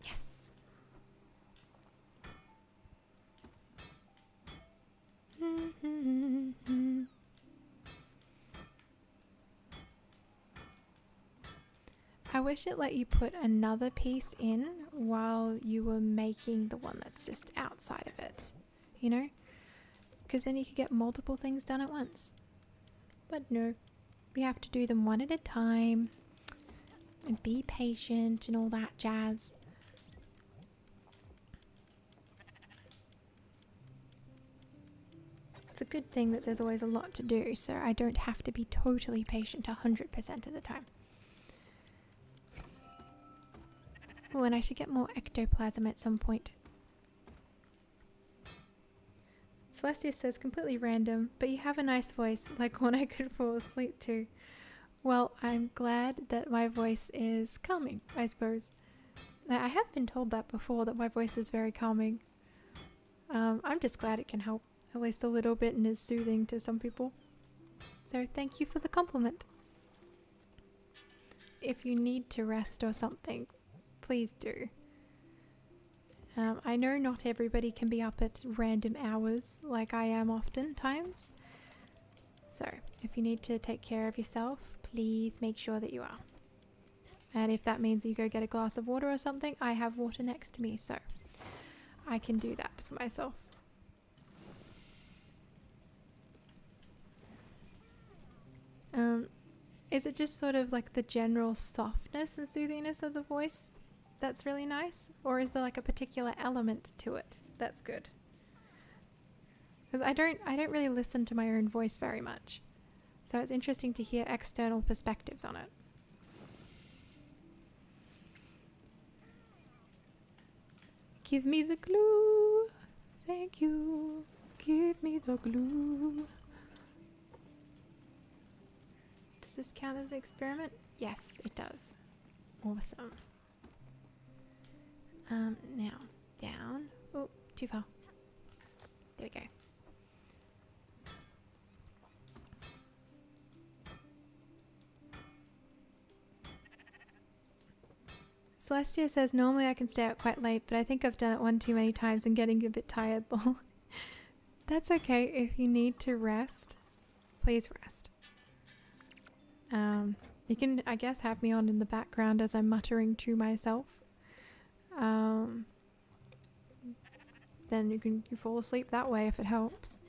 Yes. I wish it let you put another piece in while you were making the one that's just outside of it, you know? Because then you could get multiple things done at once. But no, we have to do them one at a time and be patient and all that jazz. It's a good thing that there's always a lot to do, so I don't have to be totally patient 100% of the time. Oh, and I should get more ectoplasm at some point. Celestia says, completely random, but you have a nice voice, like one I could fall asleep to. Well, I'm glad that my voice is calming, I suppose. I have been told that before, that my voice is very calming. I'm just glad it can help, at least a little bit, and is soothing to some people. So thank you for the compliment. If you need to rest or something, please do. I know not everybody can be up at random hours like I am oftentimes. So if you need to take care of yourself, please make sure that you are. And if that means you go get a glass of water or something, I have water next to me, so I can do that for myself. Is it just sort of like the general softness and soothingness of the voice that's really nice? Or is there like a particular element to it that's good? Because I don't really listen to my own voice very much. So it's interesting to hear external perspectives on it. Give me the glue. Thank you. Give me the glue. Does this count as an experiment? Yes, it does. Awesome. Now, down. Oh, too far. There we go. Celestia says, normally I can stay out quite late, but I think I've done it one too many times and getting a bit tired. That's okay. If you need to rest, please rest. You can, I guess, have me on in the background as I'm muttering to myself. Then you fall asleep that way if it helps.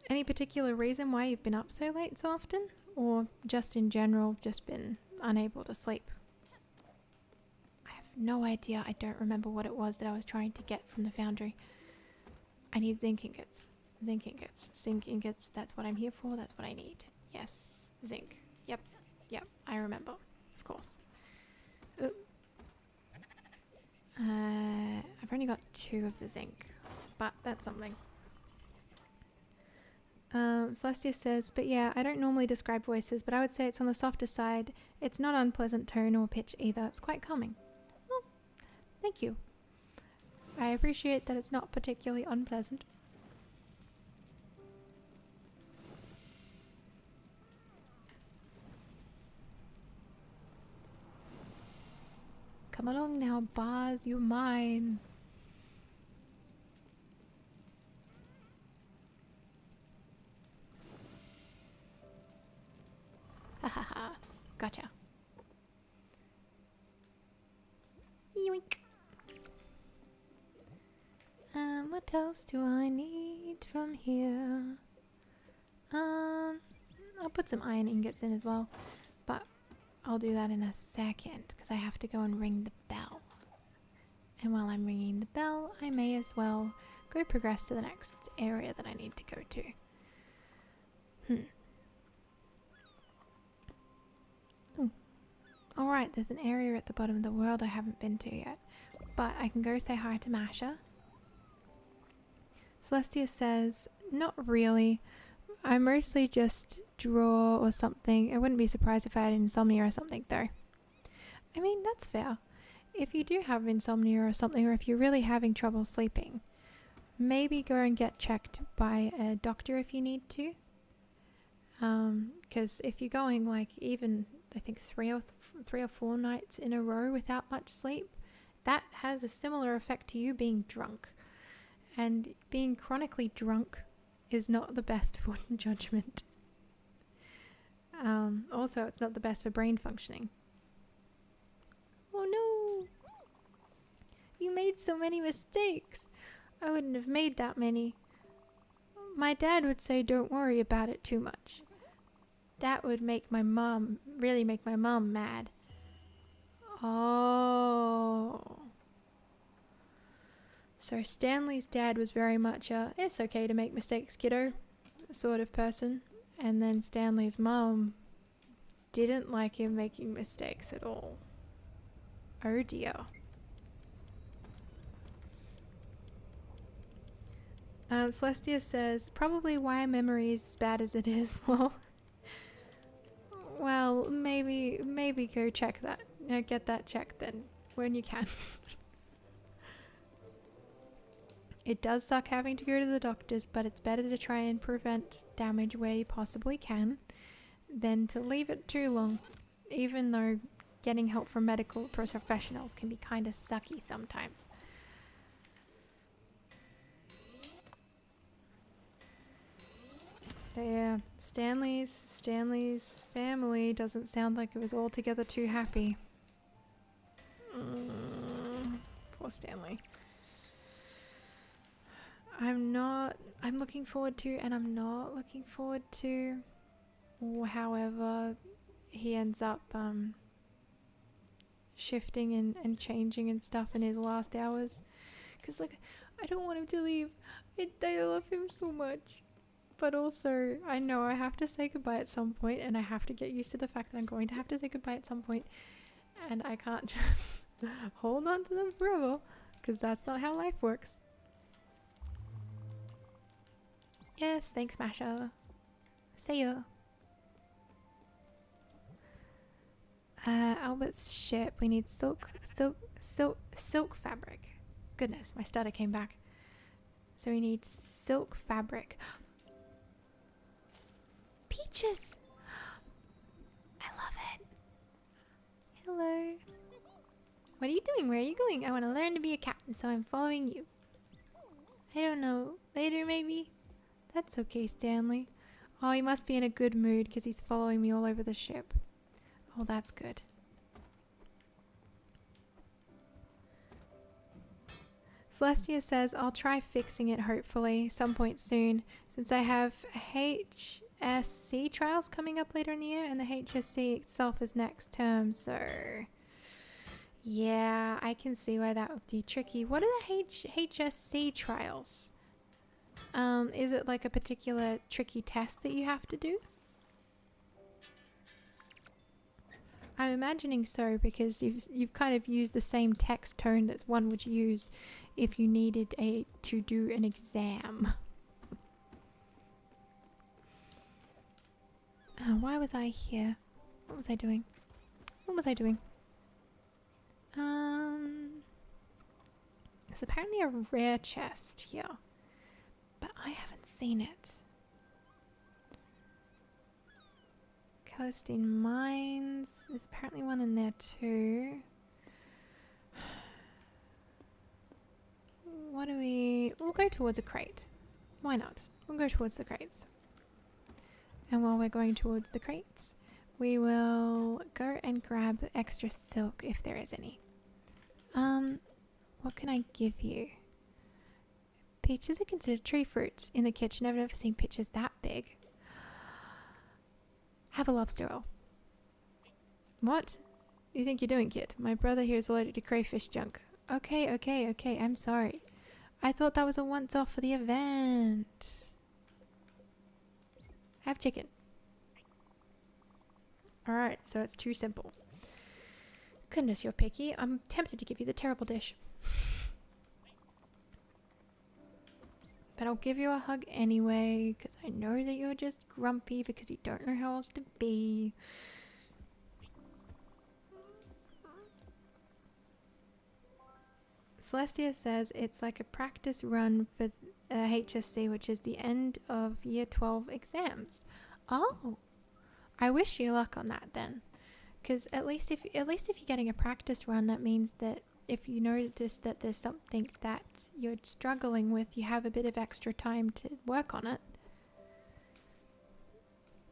Any particular reason why you've been up so late so often? Or just in general, just been unable to sleep? I have no idea. I don't remember what it was that I was trying to get from the foundry. I need zinc ingots. Zinc ingots. Zinc ingots. That's what I'm here for. That's what I need. Yes. Zinc. Yep. Yep. I remember. Of course. I've only got 2 of the zinc, but that's something. Celestia says, but yeah, I don't normally describe voices, but I would say it's on the softer side. It's not unpleasant tone or pitch either. It's quite calming. Well, thank you. I appreciate that it's not particularly unpleasant. Come along now, Bars, you're mine. Ha ha ha. Gotcha. Yoink. What else do I need from here? I'll put some iron ingots in as well, but I'll do that in a second because I have to go and ring the bell. And while I'm ringing the bell, I may as well go progress to the next area that I need to go to. Ooh. Alright, there's an area at the bottom of the world I haven't been to yet, but I can go say hi to Masha. Celestia says, not really. I mostly just draw or something. I wouldn't be surprised if I had insomnia or something though. I mean, that's fair. If you do have insomnia or something, or if you're really having trouble sleeping, maybe go and get checked by a doctor if you need to. Because if you're going like even, I think 3 or 4 nights in a row without much sleep, that has a similar effect to you being drunk. And being chronically drunk is not the best for judgment. Also, it's not the best for brain functioning. Oh no! You made so many mistakes. I wouldn't have made that many. My dad would say don't worry about it too much. That would make my mom, really make my mom mad. Oh. So Stanley's dad was very much a, it's okay to make mistakes, kiddo, sort of person. And then Stanley's mum didn't like him making mistakes at all. Oh dear. Celestia says, probably why memory is as bad as it is. Well, maybe go check that. Get that checked then, when you can. It does suck having to go to the doctors, but it's better to try and prevent damage where you possibly can than to leave it too long, even though getting help from medical professionals can be kind of sucky sometimes. Yeah, Stanley's family doesn't sound like it was altogether too happy. Poor Stanley. I'm looking forward to, and I'm not looking forward to, or however he ends up shifting and changing and stuff in his last hours. Because, like, I don't want him to leave. I love him so much. But also, I know I have to say goodbye at some point, and I have to get used to the fact that I'm going to have to say goodbye at some point, and I can't just hold on to them forever, because that's not how life works. Yes, thanks, Masha. See ya. Albert's ship. We need silk fabric. Goodness, my stutter came back. So we need silk fabric. Peaches! I love it. Hello. What are you doing? Where are you going? I want to learn to be a captain, so I'm following you. I don't know. Later, maybe? That's okay, Stanley. Oh, he must be in a good mood because he's following me all over the ship. Oh, that's good. Celestia says, I'll try fixing it hopefully some point soon, since I have HSC trials coming up later in the year, and the HSC itself is next term, so yeah, I can see why that would be tricky. What are the HSC trials? Is it like a particular tricky test that you have to do? I'm imagining so, because you've kind of used the same text tone that one would use if you needed to do an exam. Why was I here? What was I doing? There's apparently a rare chest here, but I haven't seen it. Calistine Mines. There's apparently one in there too. We'll go towards a crate. Why not? We'll go towards the crates. And while we're going towards the crates, we will go and grab extra silk if there is any. What can I give you? Peaches are considered tree fruits in the kitchen. I've never seen peaches that big. Have a lobster roll. What? You think you're doing, kid? My brother here is allergic to crayfish junk. Okay, I'm sorry. I thought that was a once-off for the event. Have chicken. Alright, so it's too simple. Goodness, you're picky. I'm tempted to give you the terrible dish. But I'll give you a hug anyway, because I know that you're just grumpy because you don't know how else to be. Celestia says it's like a practice run for HSC, which is the end of year 12 exams. Oh, I wish you luck on that then, because at least if you're getting a practice run, that means that if you notice that there's something that you're struggling with, you have a bit of extra time to work on it.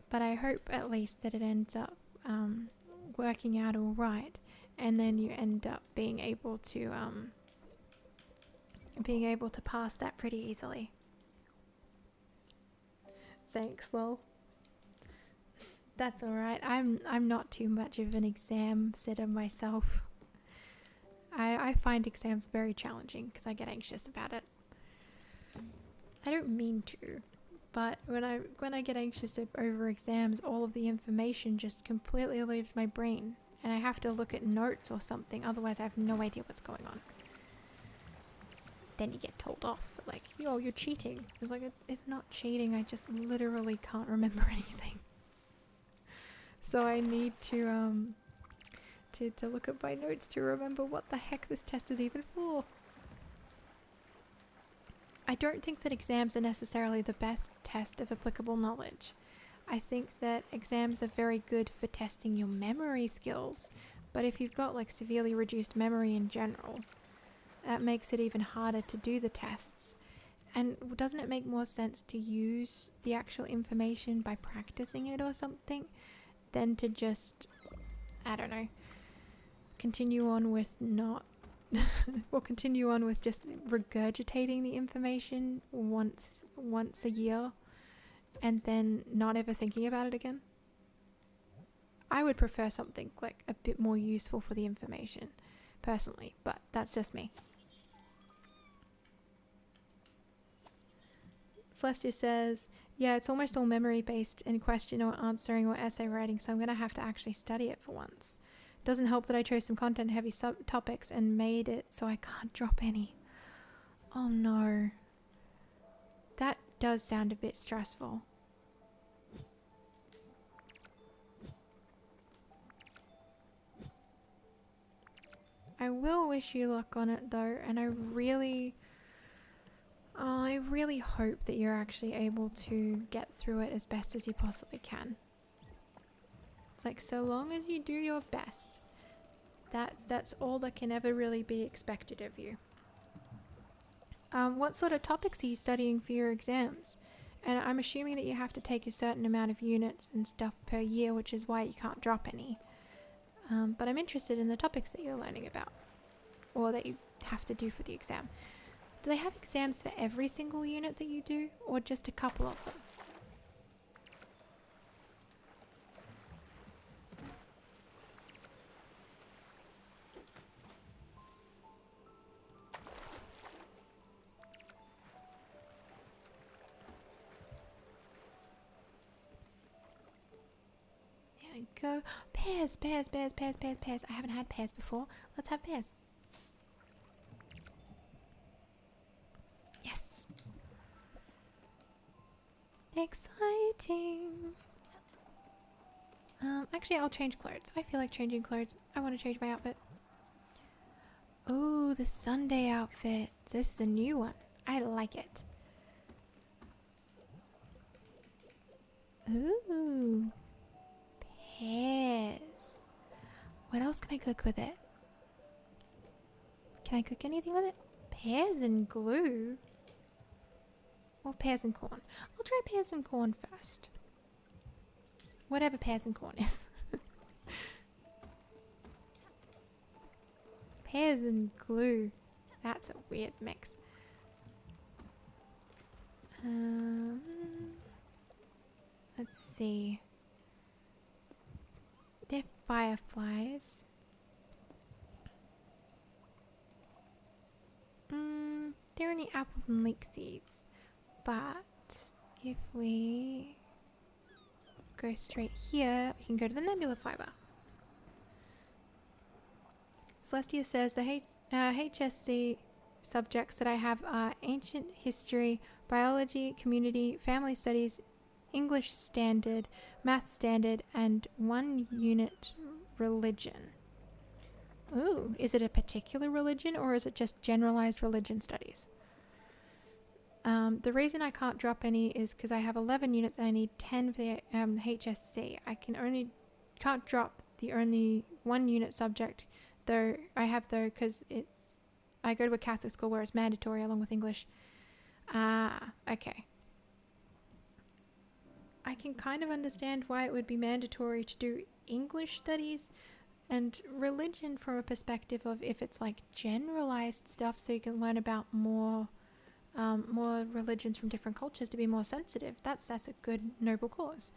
But I hope at least that it ends up working out all right, and then you end up being able to pass that pretty easily. Thanks, lol. That's alright. I'm not too much of an exam sitter myself. I find exams very challenging because I get anxious about it. I don't mean to, but when I get anxious over exams, all of the information just completely leaves my brain, and I have to look at notes or something. Otherwise, I have no idea what's going on. Then you get told off, like, "Yo, you're cheating." It's like, it's not cheating. I just literally can't remember anything. So I need to look at my notes to remember what the heck this test is even for. I don't think that exams are necessarily the best test of applicable knowledge. I think that exams are very good for testing your memory skills, but if you've got like severely reduced memory in general, that makes it even harder to do the tests. And doesn't it make more sense to use the actual information by practicing it or something than to just, I don't know, continue on with just regurgitating the information once a year and then not ever thinking about it again? I would prefer something like a bit more useful for the information, personally, but that's just me. Celestia says, yeah, it's almost all memory based in question or answering or essay writing, so I'm going to have to actually study it for once. Doesn't help that I chose some content heavy topics and made it so I can't drop any. Oh no. That does sound a bit stressful. I will wish you luck on it though, and I really hope that you're actually able to get through it as best as you possibly can. It's like, so long as you do your best, that's all that can ever really be expected of you. What sort of topics are you studying for your exams? And I'm assuming that you have to take a certain amount of units and stuff per year, which is why you can't drop any. But I'm interested in the topics that you're learning about, or that you have to do for the exam. Do they have exams for every single unit that you do, or just a couple of them? There we go. Pears. I haven't had pears before. Let's have pears. Yes. Exciting. Actually, I'll change clothes. I feel like changing clothes. I want to change my outfit. Oh, the Sunday outfit. This is a new one. I like it. Ooh. Pears. What else can I cook with it? Can I cook anything with it? Pears and glue? Or pears and corn? I'll try pears and corn first. Whatever pears and corn is. Pears and glue. That's a weird mix. Let's see. They're fireflies. There are only apples and leek seeds. But if we go straight here, we can go to the nebula fiber. Celestia says the HSC subjects that I have are ancient history, biology, community, family studies, English standard, math standard, and 1 unit religion. Ooh, is it a particular religion or is it just generalized religion studies? The reason I can't drop any is because I have 11 units and I need 10 for the HSC. I can't drop the only 1 unit subject, though because I go to a Catholic school where it's mandatory along with English. Okay. I can kind of understand why it would be mandatory to do English studies and religion from a perspective of if it's like generalized stuff so you can learn about more religions from different cultures to be more sensitive. That's a good noble cause.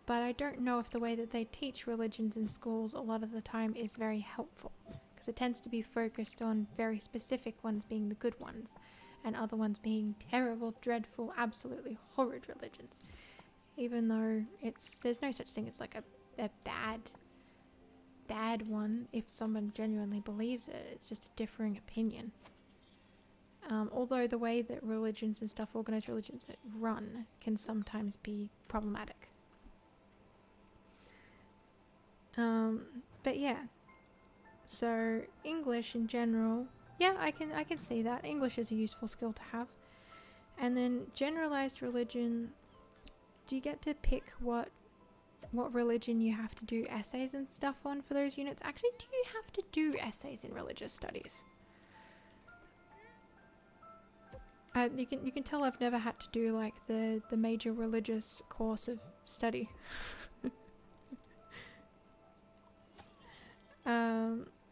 But I don't know if the way that they teach religions in schools a lot of the time is very helpful, because it tends to be focused on very specific ones being the good ones and other ones being terrible, dreadful, absolutely horrid religions. Even though there's no such thing as like a bad one if someone genuinely believes it. It's just a differing opinion. Although the way that religions and stuff, organized religions, run can sometimes be problematic. But yeah, so English in general, yeah, I can see that. English is a useful skill to have. And then generalized religion, do you get to pick what religion you have to do essays and stuff on for those units? Actually, do you have to do essays in religious studies? You can tell I've never had to do like the major religious course of study.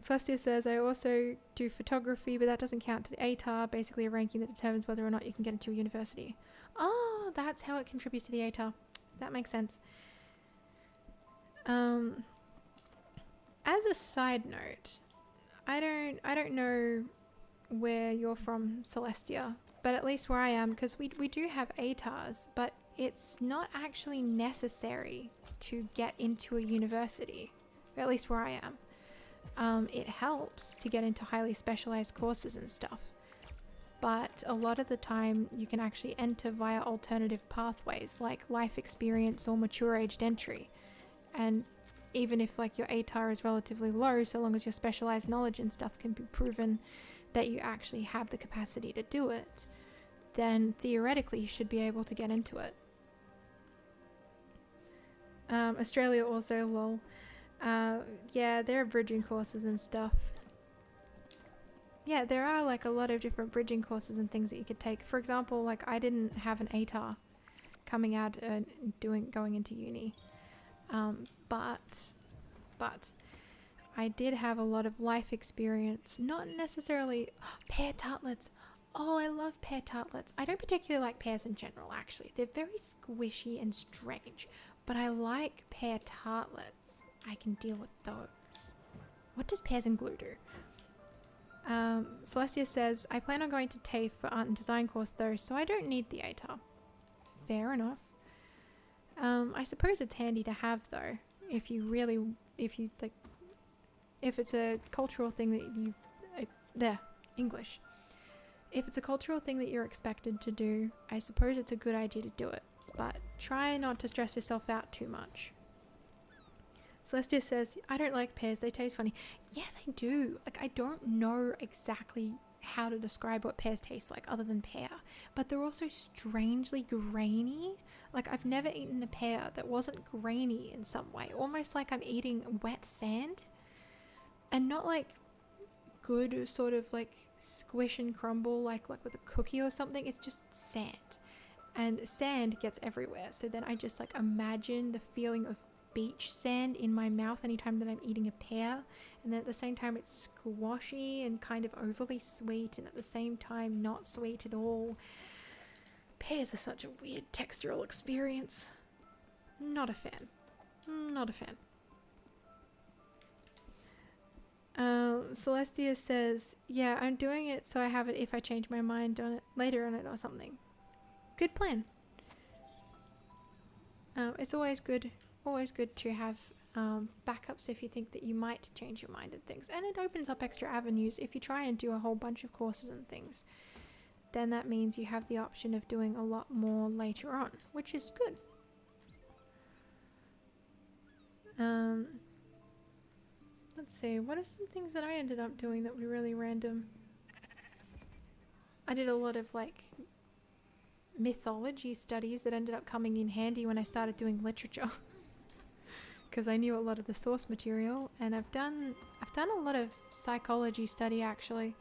Celestia says, I also do photography, but that doesn't count to the ATAR, basically a ranking that determines whether or not you can get into a university. Oh, that's how it contributes to the ATAR. That makes sense. As a side note, I don't know where you're from, Celestia, but at least where I am, because we do have ATARs, but it's not actually necessary to get into a university, at least where I am. It helps to get into highly specialized courses and stuff, but a lot of the time you can actually enter via alternative pathways like life experience or mature aged entry. And even if like your ATAR is relatively low, so long as your specialized knowledge and stuff can be proven that you actually have the capacity to do it, then theoretically you should be able to get into it. Australia also, lol. Yeah, there are bridging courses and stuff. Yeah, there are like a lot of different bridging courses and things that you could take. For example, like I didn't have an ATAR coming out and going into uni. But I did have a lot of life experience, not necessarily pear tartlets. Oh, I love pear tartlets. I don't particularly like pears in general, actually. They're very squishy and strange, but I like pear tartlets. I can deal with those. What does pears and glue do? Celestia says, I plan on going to TAFE for art and design course though, so I don't need the ATAR. Fair enough. I suppose it's handy to have though, if it's a cultural thing that you, English. If it's a cultural thing that you're expected to do, I suppose it's a good idea to do it, but try not to stress yourself out too much. Celestia says, I don't like pears, they taste funny. Yeah, they do. Like, I don't know exactly how to describe what pears taste like other than pear, but they're also strangely grainy. Like, I've never eaten a pear that wasn't grainy in some way, almost like I'm eating wet sand, and not like good sort of like squish and crumble like with a cookie or something. It's just sand, and sand gets everywhere, so then I just like imagine the feeling of beach sand in my mouth anytime that I'm eating a pear, and then at the same time it's squashy and kind of overly sweet, and at the same time not sweet at all. Pears are such a weird textural experience. Not a fan. Not a fan. Celestia says, yeah, I'm doing it so I have it if I change my mind on it later on it or something. Good plan. It's always good to have backups if you think that you might change your mind and things, and it opens up extra avenues. If you try and do a whole bunch of courses and things, then that means you have the option of doing a lot more later on, which is good. Let's see, what are some things that I ended up doing that were really random? I did a lot of like mythology studies that ended up coming in handy when I started doing literature. Because I knew a lot of the source material, and I've done a lot of psychology study actually,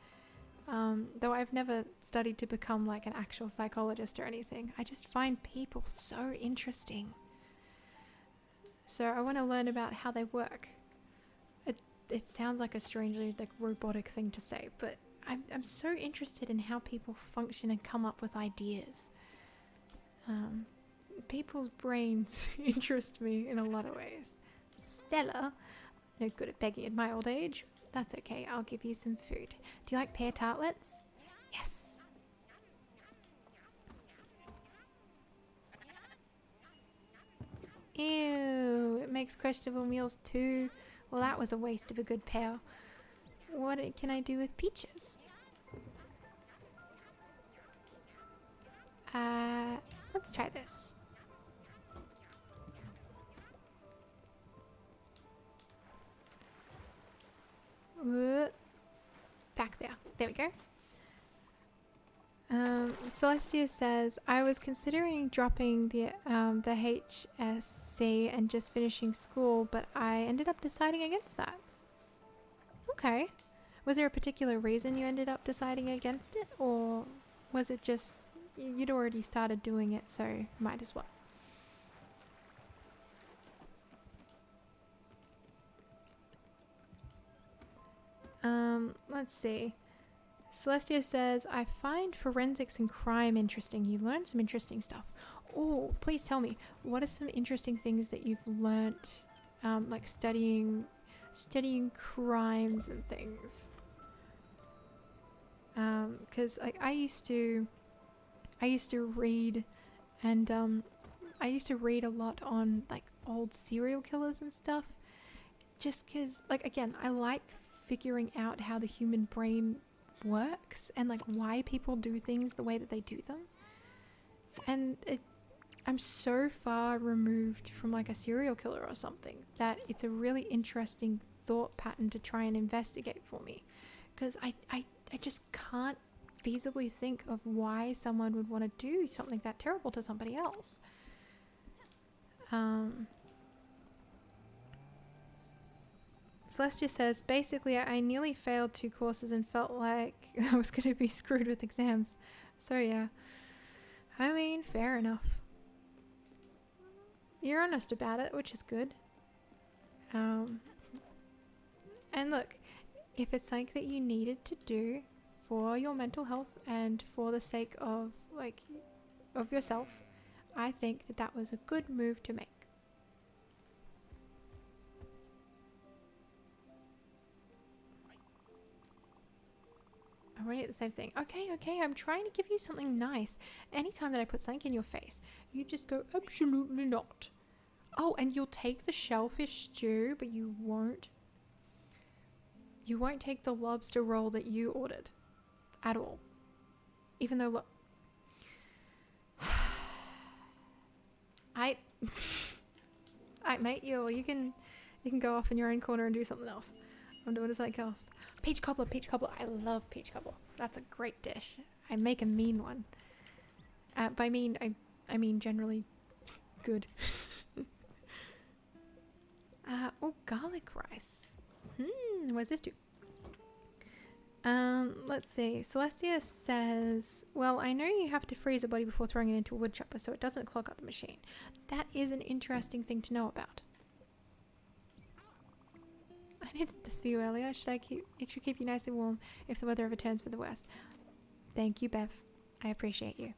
though I've never studied to become like an actual psychologist or anything. I just find people so interesting, so I want to learn about how they work. It sounds like a strangely like robotic thing to say, but I'm so interested in how people function and come up with ideas. People's brains interest me in a lot of ways. Stella, no good at begging at my old age. That's okay. I'll give you some food. Do you like pear tartlets? Yes. Ew, it makes questionable meals too. Well, that was a waste of a good pear. What can I do with peaches? Let's try this. Back there. There we go. Celestia says, I was considering dropping the HSC and just finishing school, but I ended up deciding against that. Okay. Was there a particular reason you ended up deciding against it, or was it just you'd already started doing it, so might as well? Let's see. Celestia says, I find forensics and crime interesting. You learn some interesting stuff. Oh, please tell me, what are some interesting things that you've learnt, like studying crimes and things? Because I used to read, and I used to read a lot on like old serial killers and stuff. Just because, like, again, I like figuring out how the human brain works and like why people do things the way that they do them. And I'm so far removed from like a serial killer or something that it's a really interesting thought pattern to try and investigate for me, because I just can't feasibly think of why someone would want to do something that terrible to somebody else. Celestia says, basically I nearly failed 2 courses and felt like I was going to be screwed with exams. So yeah, I mean, fair enough. You're honest about it, which is good. And look, if it's something that you needed to do for your mental health and for the sake of like of yourself, I think that that was a good move to make. I'm already at the same thing. Okay, I'm trying to give you something nice. Anytime that I put something in your face, you just go, absolutely not. Oh, and you'll take the shellfish stew, but you won't take the lobster roll that you ordered. At all. Even though, mate, you can go off in your own corner and do something else. I'm doing something else. Peach cobbler. I love peach cobbler. That's a great dish. I make a mean one. By mean, I mean generally good. Oh, garlic rice. Where's this do? Let's see. Celestia says, well, I know you have to freeze a body before throwing it into a wood chopper so it doesn't clog up the machine. That is an interesting thing to know about. I needed this for you earlier. It should keep you nice and warm if the weather ever turns for the worst. Thank you, Bev. I appreciate you.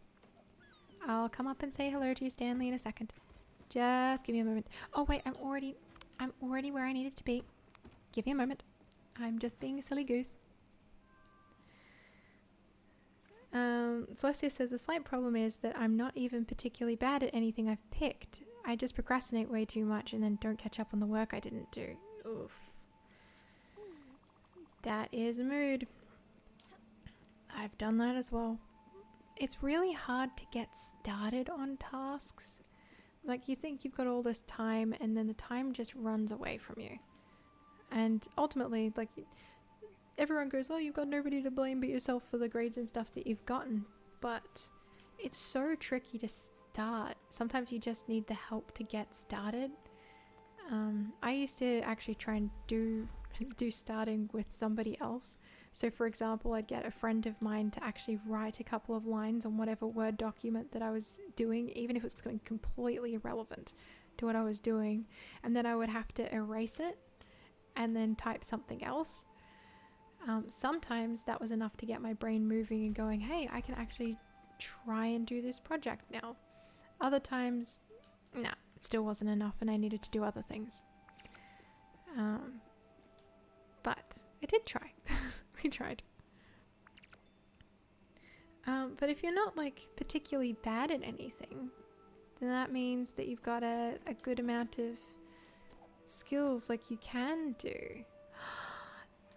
I'll come up and say hello to you, Stanley, in a second. Just give me a moment. Oh wait, I'm already where I needed to be. Give me a moment. I'm just being a silly goose. Celestia says the slight problem is that I'm not even particularly bad at anything I've picked. I just procrastinate way too much and then don't catch up on the work I didn't do. Oof. That is a mood. I've done that as well. It's really hard to get started on tasks. Like, you think you've got all this time and then the time just runs away from you. And ultimately, like, everyone goes, oh, you've got nobody to blame but yourself for the grades and stuff that you've gotten. But it's so tricky to start. Sometimes you just need the help to get started. I used to actually try and do starting with somebody else. So for example, I'd get a friend of mine to actually write a couple of lines on whatever Word document that I was doing, even if it was something completely irrelevant to what I was doing. And then I would have to erase it and then type something else. Sometimes that was enough to get my brain moving and going, hey, I can actually try and do this project now. Other times, nah, it still wasn't enough and I needed to do other things. But it did try. We tried. But if you're not like particularly bad at anything, then that means that you've got a good amount of skills like you can do.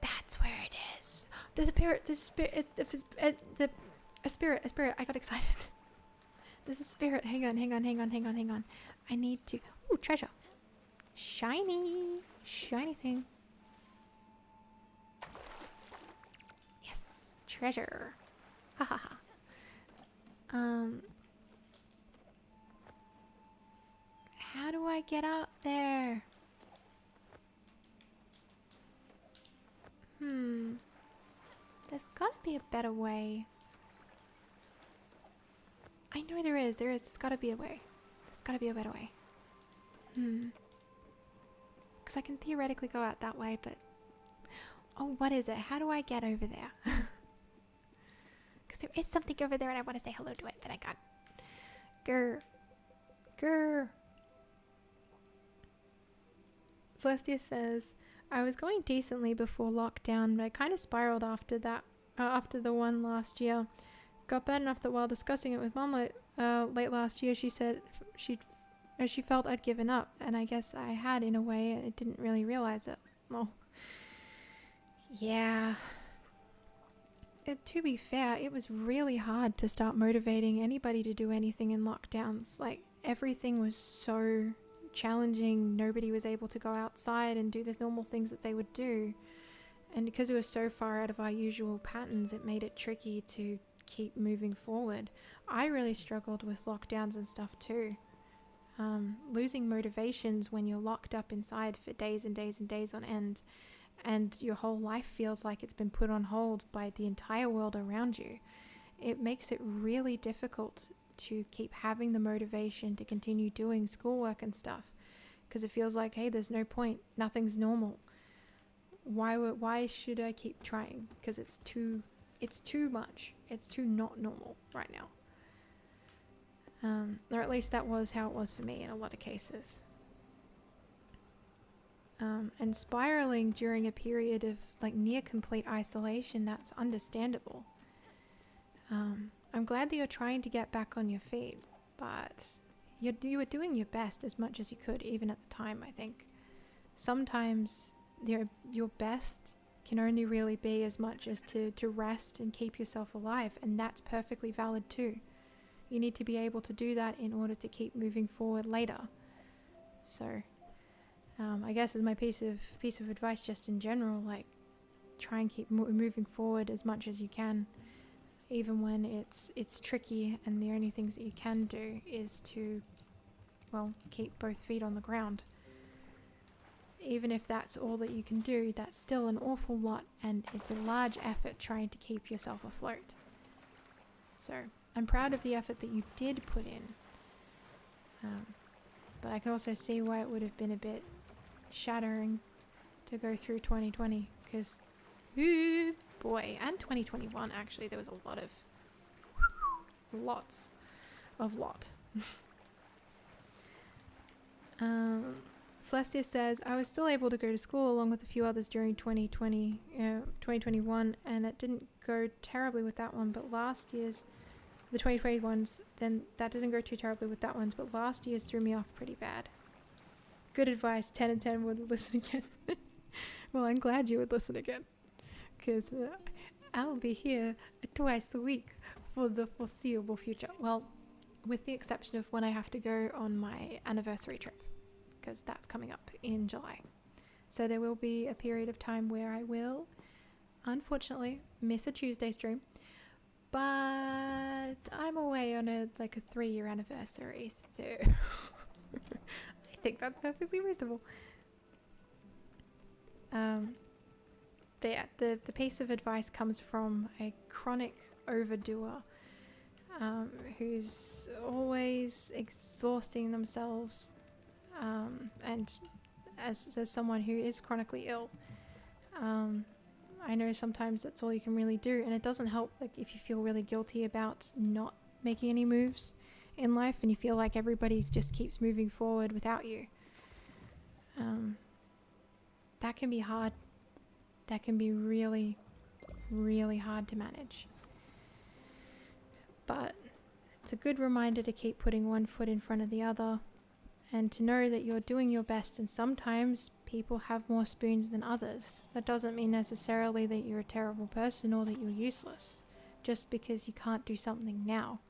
That's where it is. There's a spirit. There's a spirit. A spirit. I got excited. There's a spirit. Hang on. I need to. Ooh, treasure. Shiny thing. Yes, treasure. Ha ha ha. How do I get up there? There's gotta be a better way. I know there is. There's gotta be a way. There's gotta be a better way. Because I can theoretically go out that way, but... Oh, what is it? How do I get over there? Because there is something over there and I want to say hello to it, but I can't. Grr. Celestia says, I was going decently before lockdown, but I kind of spiraled after that, after the one last year. Got bad enough that while discussing it with Mum late last year, she said she felt I'd given up, and I guess I had in a way, and I didn't really realize it. Well, yeah. To be fair, it was really hard to start motivating anybody to do anything in lockdowns. Like, everything was so challenging. Nobody was able to go outside and do the normal things that they would do. And because we were so far out of our usual patterns, it made it tricky to keep moving forward. I really struggled with lockdowns and stuff too. Losing motivations when you're locked up inside for days and days and days on end, and your whole life feels like it's been put on hold by the entire world around you. It makes it really difficult to keep having the motivation to continue doing schoolwork and stuff, because it feels like, hey, there's no point, nothing's normal. Why should I keep trying? Because it's too much. It's too not normal right now. Or at least that was how it was for me in a lot of cases. And spiraling during a period of like near complete isolation, that's understandable. I'm glad that you're trying to get back on your feet, but you were doing your best as much as you could, even at the time, I think. Sometimes your best can only really be as much as to rest and keep yourself alive, and that's perfectly valid too. You need to be able to do that in order to keep moving forward later. So, I guess as my piece of advice just in general, like, try and keep moving forward as much as you can, even when it's tricky, and the only things that you can do is to, well, keep both feet on the ground. Even if that's all that you can do, that's still an awful lot, and it's a large effort trying to keep yourself afloat. So, I'm proud of the effort that you did put in. But I can also see why it would have been a bit shattering to go through 2020, because, ooh, boy, and 2021 actually, there was lots of lot. Celestia says, I was still able to go to school along with a few others during 2021, and it didn't go terribly with that one, but last year's, the 2021s, then that doesn't go too terribly with that ones, but last year's threw me off pretty bad. Good advice, 10 and 10 would listen again. Well, I'm glad you would listen again, because I'll be here twice a week for the foreseeable future. Well, with the exception of when I have to go on my anniversary trip, because that's coming up in July. So there will be a period of time where I will, unfortunately, miss a Tuesday stream, but I'm away on a 3-year anniversary, so I think that's perfectly reasonable. But yeah, the piece of advice comes from a chronic overdoer who's always exhausting themselves, and as someone who is chronically ill, I know sometimes that's all you can really do, and it doesn't help if you feel really guilty about not making any moves in life and you feel like everybody just keeps moving forward without you. That can be hard. that can be really, really hard to manage. But it's a good reminder to keep putting one foot in front of the other and to know that you're doing your best, and sometimes people have more spoons than others. That doesn't mean necessarily that you're a terrible person or that you're useless just because you can't do something now.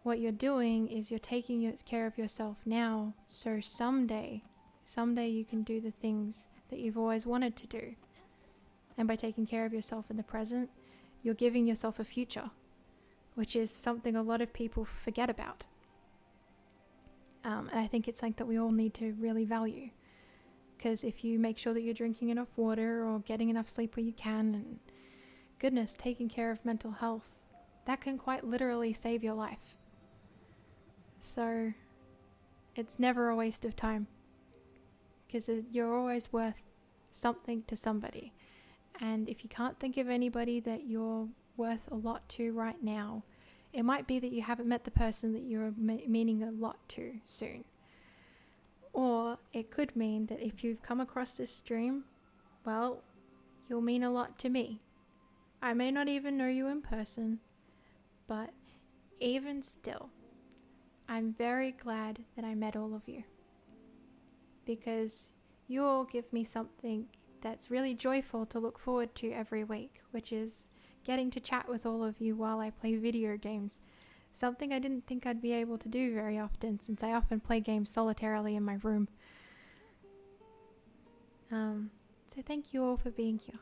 What you're doing is you're taking care of yourself now, so someday you can do the things that you've always wanted to do. And by taking care of yourself in the present, you're giving yourself a future, which is something a lot of people forget about. And I think it's something that we all need to really value. Because if you make sure that you're drinking enough water or getting enough sleep where you can, and goodness, taking care of mental health, that can quite literally save your life. So it's never a waste of time, because you're always worth something to somebody. And if you can't think of anybody that you're worth a lot to right now, it might be that you haven't met the person that you're meaning a lot to soon. Or it could mean that if you've come across this stream, well, you'll mean a lot to me. I may not even know you in person, but even still, I'm very glad that I met all of you, because you all give me something that's really joyful to look forward to every week, which is getting to chat with all of you while I play video games. Something I didn't think I'd be able to do very often, since I often play games solitarily in my room. So thank you all for being here.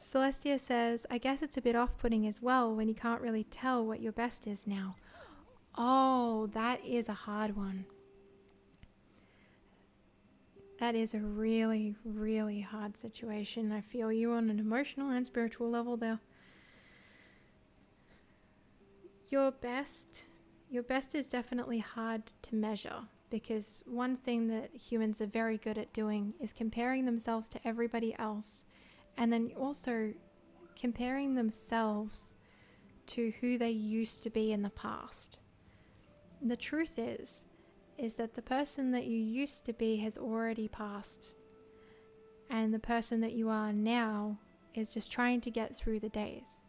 Celestia says, I guess it's a bit off-putting as well when you can't really tell what your best is now. Oh, that is a hard one. That is a really, really hard situation. I feel you on an emotional and spiritual level there. Your best is definitely hard to measure, because one thing that humans are very good at doing is comparing themselves to everybody else, and then also comparing themselves to who they used to be in the past. The truth is that the person that you used to be has already passed, and the person that you are now is just trying to get through the days.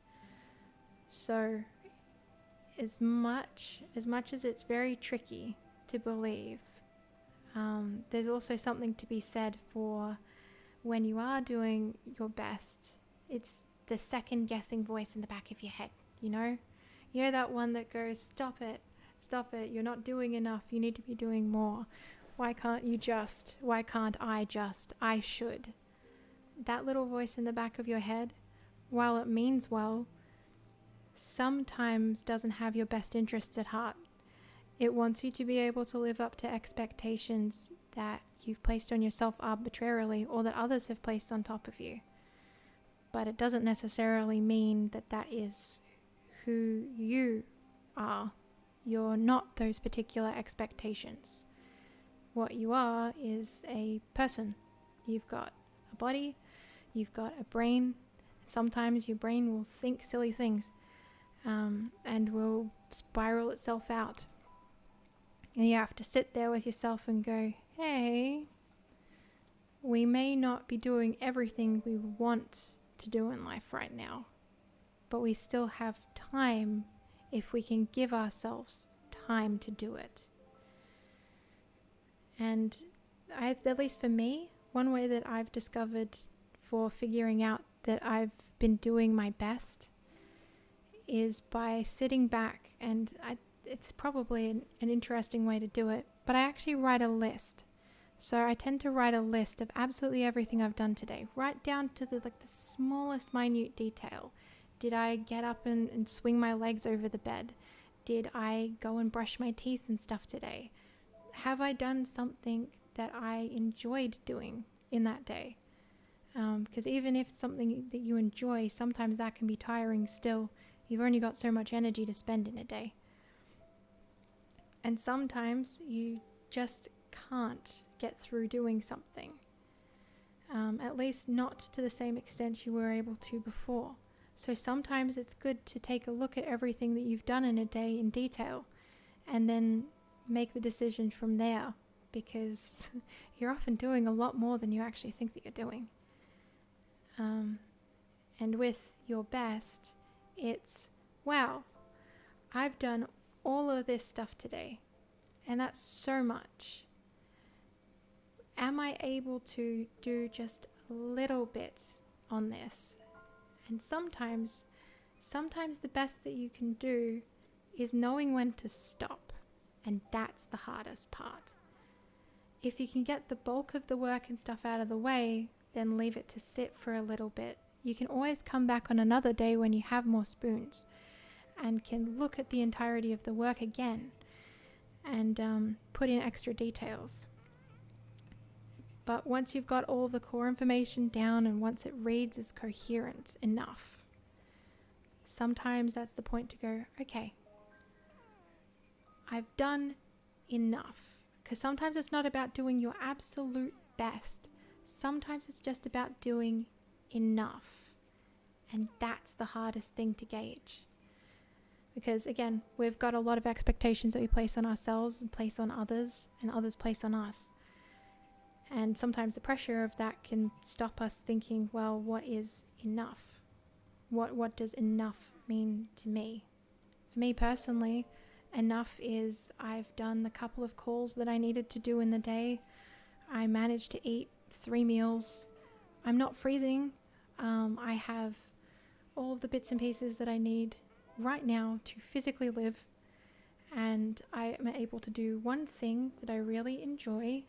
So as much as it's very tricky to believe, there's also something to be said for when you are doing your best. It's the second guessing voice in the back of your head, you know that one that goes, stop it, you're not doing enough, you need to be doing more, why can't I just, I should. That little voice in the back of your head, while it means well, sometimes doesn't have your best interests at heart. It wants you to be able to live up to expectations that you've placed on yourself arbitrarily, or that others have placed on top of you. But it doesn't necessarily mean that that is who you are. You're not those particular expectations. What you are is a person. You've got a body, you've got a brain. Sometimes your brain will think silly things, and will spiral itself out. And you have to sit there with yourself and go, hey, we may not be doing everything we want to do in life right now, but we still have time if we can give ourselves time to do it. And at least for me, one way that I've discovered for figuring out that I've been doing my best is by sitting back, and it's probably an interesting way to do it, but I actually write a list. So I tend to write a list of absolutely everything I've done today, right down to the smallest minute detail. Did I get up and swing my legs over the bed? Did I go and brush my teeth and stuff today? Have I done something that I enjoyed doing in that day? Because even if it's something that you enjoy, sometimes that can be tiring still. You've only got so much energy to spend in a day. And sometimes you just can't get through doing something. At least not to the same extent you were able to before. So sometimes it's good to take a look at everything that you've done in a day in detail, and then make the decision from there because you're often doing a lot more than you actually think that you're doing. And with your best, it's, wow, I've done all of this stuff today, and that's so much. Am I able to do just a little bit on this? And sometimes the best that you can do is knowing when to stop, and that's the hardest part. If you can get the bulk of the work and stuff out of the way, then leave it to sit for a little bit. You can always come back on another day when you have more spoons and can look at the entirety of the work again and put in extra details. But once you've got all the core information down and once it reads as coherent enough, sometimes that's the point to go, okay, I've done enough. Because sometimes it's not about doing your absolute best. Sometimes it's just about doing enough. And that's the hardest thing to gauge. Because again, we've got a lot of expectations that we place on ourselves and place on others, and others place on us. And sometimes the pressure of that can stop us thinking, well, what is enough? What does enough mean to me? For me personally, enough is I've done the couple of calls that I needed to do in the day. I managed to eat 3 meals. I'm not freezing. I have all of the bits and pieces that I need right now to physically live. And I am able to do one thing that I really enjoy.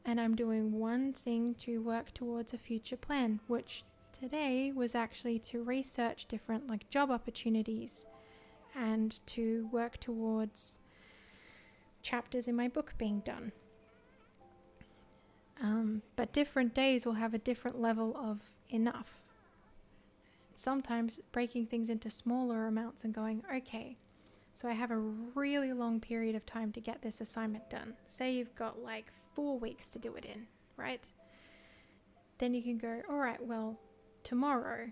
And I'm doing one thing to work towards a future plan, which today was actually to research different job opportunities and to work towards chapters in my book being done. But different days will have a different level of enough. Sometimes breaking things into smaller amounts and going, okay, so I have a really long period of time to get this assignment done. Say you've got 4 weeks to do it in, right? Then you can go, all right, well, tomorrow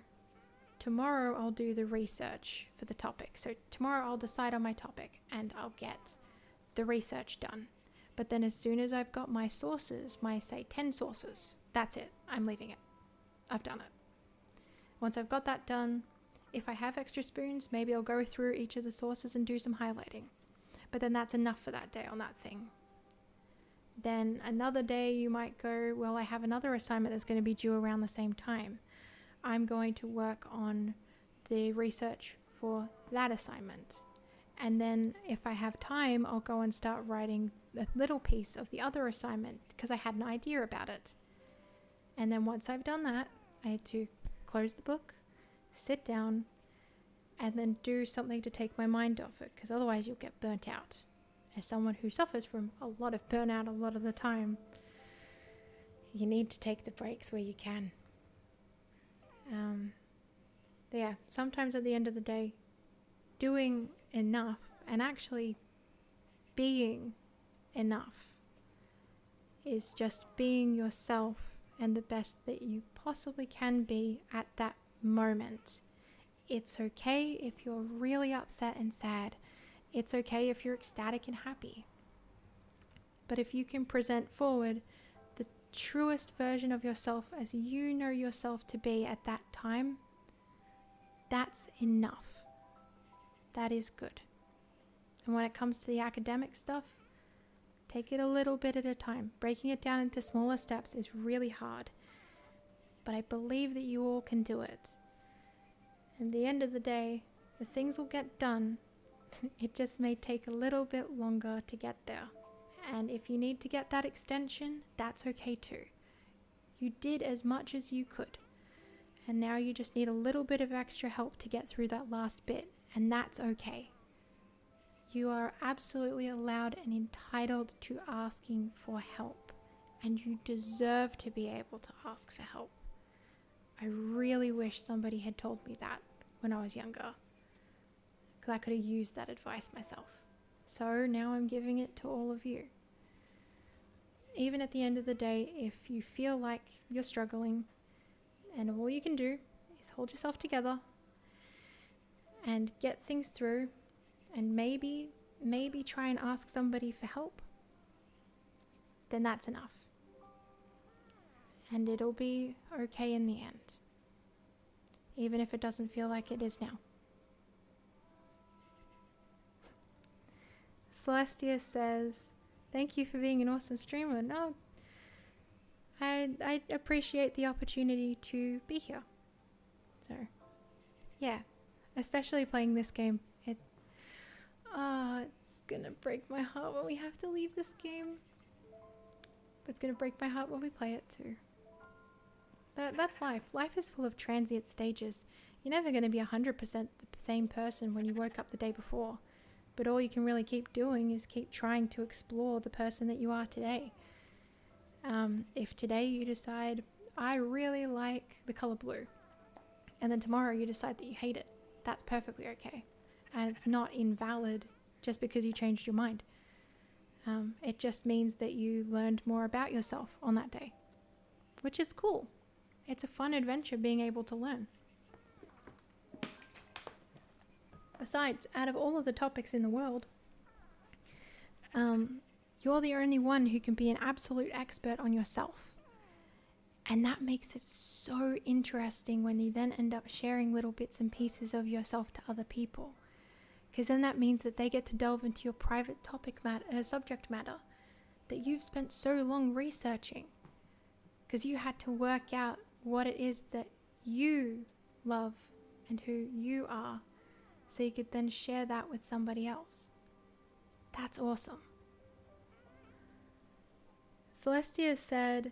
I'll do the research for the topic. So tomorrow I'll decide on my topic and I'll get the research done. But then as soon as I've got my sources, my say 10 sources, that's it. I'm leaving it. I've done it. Once I've got that done, if I have extra spoons, maybe I'll go through each of the sources and do some highlighting. But then that's enough for that day on that thing. Then another day you might go, well, I have another assignment that's going to be due around the same time. I'm going to work on the research for that assignment. And then if I have time, I'll go and start writing a little piece of the other assignment because I had an idea about it. And then once I've done that, I had to close the book, sit down, and then do something to take my mind off it, because otherwise you'll get burnt out. As someone who suffers from a lot of burnout a lot of the time, you need to take the breaks where you can. Yeah, sometimes at the end of the day, doing enough and actually being enough is just being yourself and the best that you possibly can be at that moment. It's okay if you're really upset and sad. It's okay if you're ecstatic and happy. But if you can present forward the truest version of yourself as you know yourself to be at that time, that's enough. That is good. And when it comes to the academic stuff, take it a little bit at a time. Breaking it down into smaller steps is really hard. But I believe that you all can do it. At the end of the day, the things will get done. It just may take a little bit longer to get there. And if you need to get that extension, that's okay too. You did as much as you could. And now you just need a little bit of extra help to get through that last bit. And that's okay. You are absolutely allowed and entitled to asking for help. And you deserve to be able to ask for help. I really wish somebody had told me that when I was younger, because I could have used that advice myself. So now I'm giving it to all of you. Even at the end of the day, if you feel like you're struggling and all you can do is hold yourself together and get things through, and maybe try and ask somebody for help. then that's enough. And it'll be okay in the end. Even if it doesn't feel like it is now. Celestia says, thank you for being an awesome streamer. No, I appreciate the opportunity to be here. So, yeah. Especially playing this game. It's gonna break my heart when we have to leave this game. But it's gonna break my heart when we play it too. That's life. Life is full of transient stages. You're never going to be 100% the same person when you woke up the day before. But all you can really keep doing is keep trying to explore the person that you are today. If today you decide, I really like the color blue, and then tomorrow you decide that you hate it, that's perfectly okay. And it's not invalid just because you changed your mind. It just means that you learned more about yourself on that day, which is cool. It's a fun adventure being able to learn. Besides, out of all of the topics in the world, you're the only one who can be an absolute expert on yourself. And that makes it so interesting when you then end up sharing little bits and pieces of yourself to other people. Because then that means that they get to delve into your private subject matter that you've spent so long researching. Because you had to work out what it is that you love and who you are, so you could then share that with somebody else. That's awesome. Celestia said,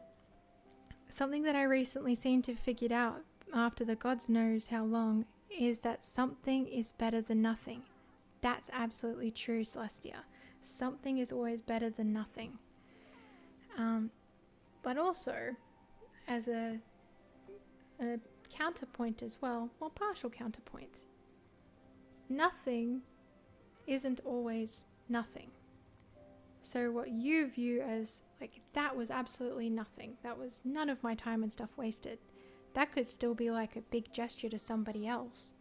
something that I recently seemed to have figured out after the gods knows how long is that something is better than nothing. That's absolutely true, Celestia. Something is always better than nothing. But also, as a counterpoint as well, partial counterpoint, nothing isn't always nothing. So what you view as, like, that was absolutely nothing, that was none of my time and stuff wasted, that could still be like a big gesture to somebody else.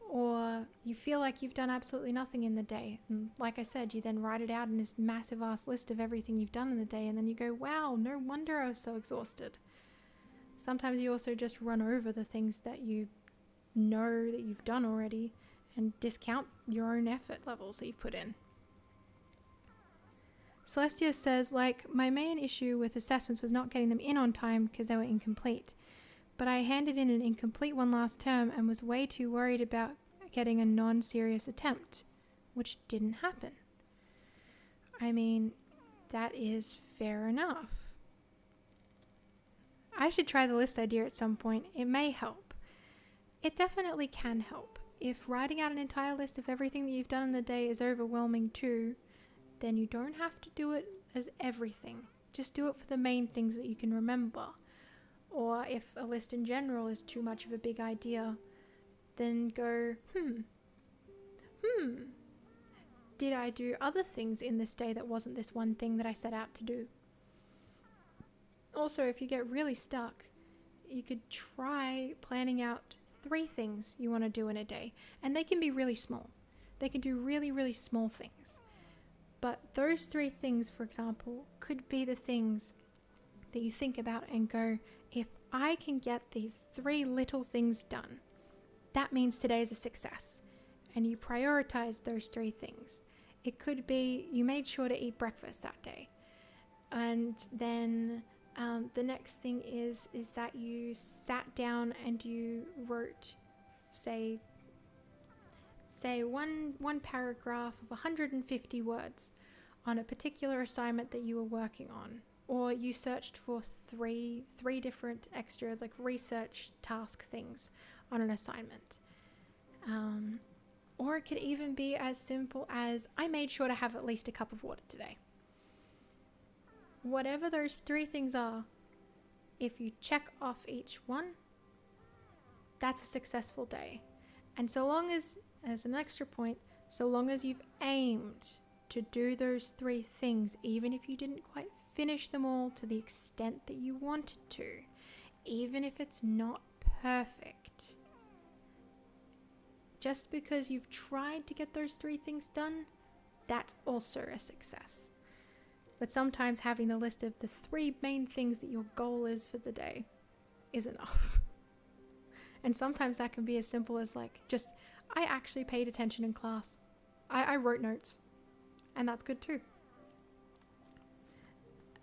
Or you feel like you've done absolutely nothing in the day, and like I said, you then write it out in this massive ass list of everything you've done in the day, and then you go, wow, no wonder I was so exhausted. Sometimes you also just run over the things that you know that you've done already and discount your own effort levels that you've put in. Celestia says, like, my main issue with assessments was not getting them in on time because they were incomplete. But I handed in an incomplete one last term and was way too worried about getting a non-serious attempt, which didn't happen. I mean, that is fair enough. I should try the list idea at some point. It may help. It definitely can help. If writing out an entire list of everything that you've done in the day is overwhelming too, then you don't have to do it as everything. Just do it for the main things that you can remember. Or if a list in general is too much of a big idea, then go, did I do other things in this day that wasn't this one thing that I set out to do? Also, if you get really stuck, you could try planning out 3 things you want to do in a day, and they can be really small. They can do really, really small things. But those 3 things, for example, could be the things that you think about and go, if I can get these 3 little things done, that means today is a success. And you prioritize those 3 things. It could be you made sure to eat breakfast that day. And then the next thing is that you sat down and you wrote, say one paragraph of 150 words on a particular assignment that you were working on. Or you searched for three different extra, like, research task things on an assignment. Or it could even be as simple as, I made sure to have at least a cup of water today. Whatever those 3 things are, if you check off each one, that's a successful day. And so long as an extra point, so long as you've aimed to do those 3 things, even if you didn't quite finish them all to the extent that you wanted to, even if it's not perfect, just because you've tried to get those 3 things done, that's also a success. But sometimes having the list of the 3 main things that your goal is for the day is enough. And sometimes that can be as simple as like, just, I actually paid attention in class. I wrote notes. And that's good too.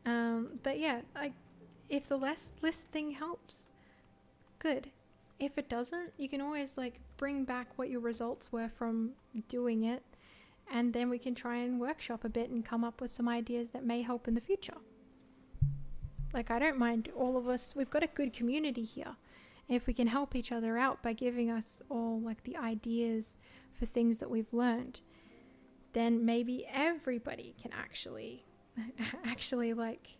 But yeah, if the list thing helps, good. If it doesn't, you can always like bring back what your results were from doing it, and then we can try and workshop a bit and come up with some ideas that may help in the future. Like, I don't mind all of us, we've got a good community here. If we can help each other out by giving us all like the ideas for things that we've learned, then maybe everybody can actually like,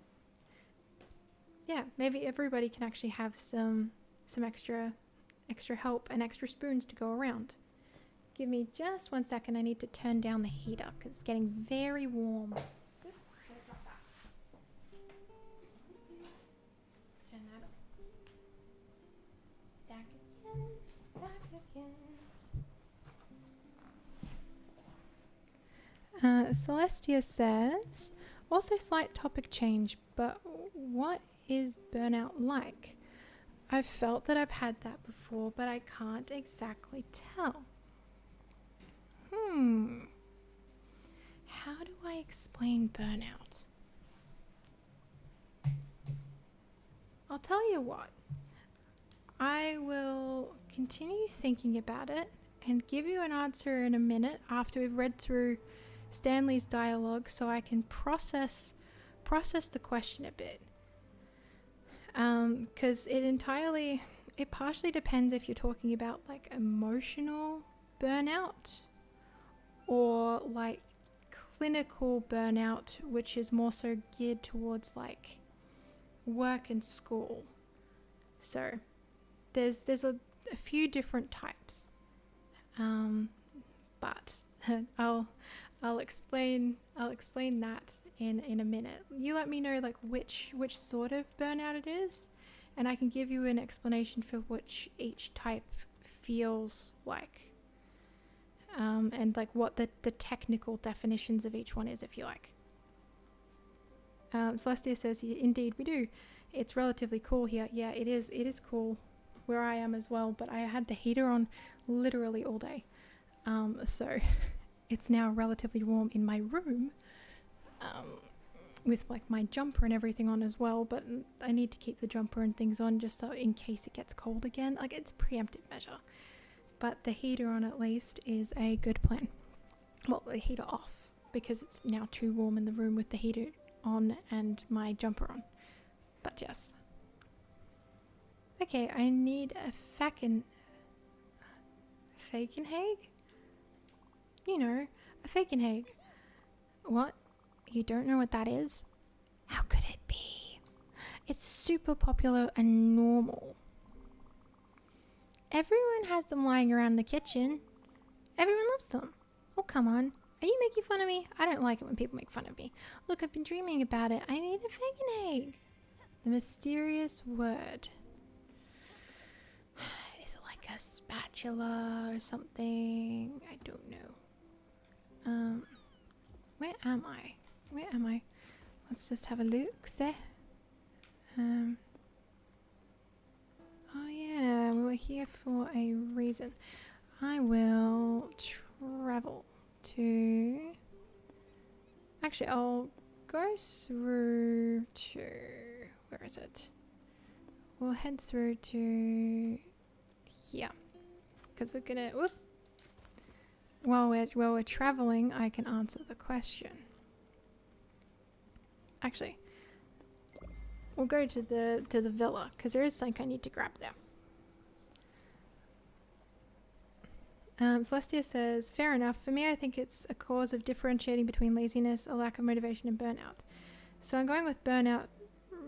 yeah, maybe everybody can actually have some extra help and extra spoons to go around. Give me just 1 second. I need to turn down the heater because it's getting very warm. Turn that up. Back again. Celestia says, also slight topic change, but what is burnout like? I've felt that I've had that before, but I can't exactly tell. How do I explain burnout? I'll tell you what. I will continue thinking about it and give you an answer in a minute after we've read through Stanley's dialogue, so I can process the question a bit. Because it partially depends if you're talking about like emotional burnout or like clinical burnout, which is more so geared towards like work and school. So there's a few different types, but I'll explain that in a minute. You let me know like which sort of burnout it is, and I can give you an explanation for which each type feels like, and like what the technical definitions of each one is, if you like. Celestia says, indeed we do. It's relatively cool here. Yeah, it is cool where I am as well, but I had the heater on literally all day. So it's now relatively warm in my room, with like my jumper and everything on as well, but I need to keep the jumper and things on just so in case it gets cold again. Like, it's a preemptive measure, but the heater on at least is a good plan. Well, the heater off because it's now too warm in the room with the heater on and my jumper on. But yes. Okay, I need a Fakenhag? You know, a Fakenhag. What? You don't know what that is? How could it be? It's super popular and normal. Everyone has them lying around the kitchen. Everyone loves them. Oh, come on. Are you making fun of me? I don't like it when people make fun of me. Look, I've been dreaming about it. I need a Fakenhag. The mysterious word. Is it like a spatula or something? I don't know. Where am I? Let's just have a look there. Oh yeah, we were here for a reason. I will travel to... Actually, I'll go through to... Where is it? We'll head through to here. Because we're gonna... Whoop! While we're traveling, I can answer the question. Actually, we'll go to the villa because there is something I need to grab there. Celestia says, fair enough. For me, I think it's a cause of differentiating between laziness, a lack of motivation, and burnout. So I'm going with burnout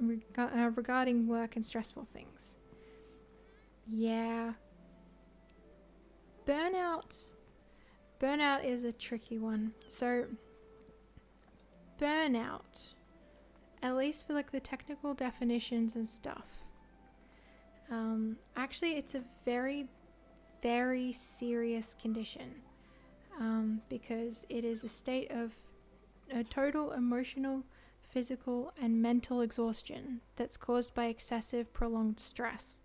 regarding work and stressful things. Yeah. Burnout is a tricky one. So burnout, at least for like the technical definitions and stuff, actually it's a very, very serious condition, because it is a state of a total emotional, physical, and mental exhaustion that's caused by excessive, prolonged stress.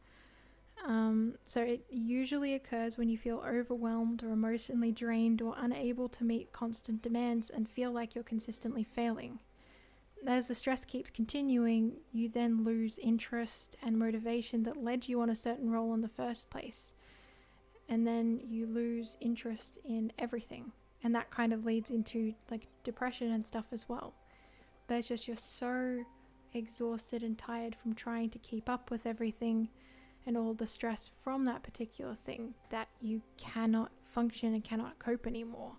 So it usually occurs when you feel overwhelmed or emotionally drained or unable to meet constant demands and feel like you're consistently failing. As the stress keeps continuing, you then lose interest and motivation that led you on a certain role in the first place. And then you lose interest in everything. And that kind of leads into like depression and stuff as well. But it's just you're so exhausted and tired from trying to keep up with everything and all the stress from that particular thing that you cannot function and cannot cope anymore.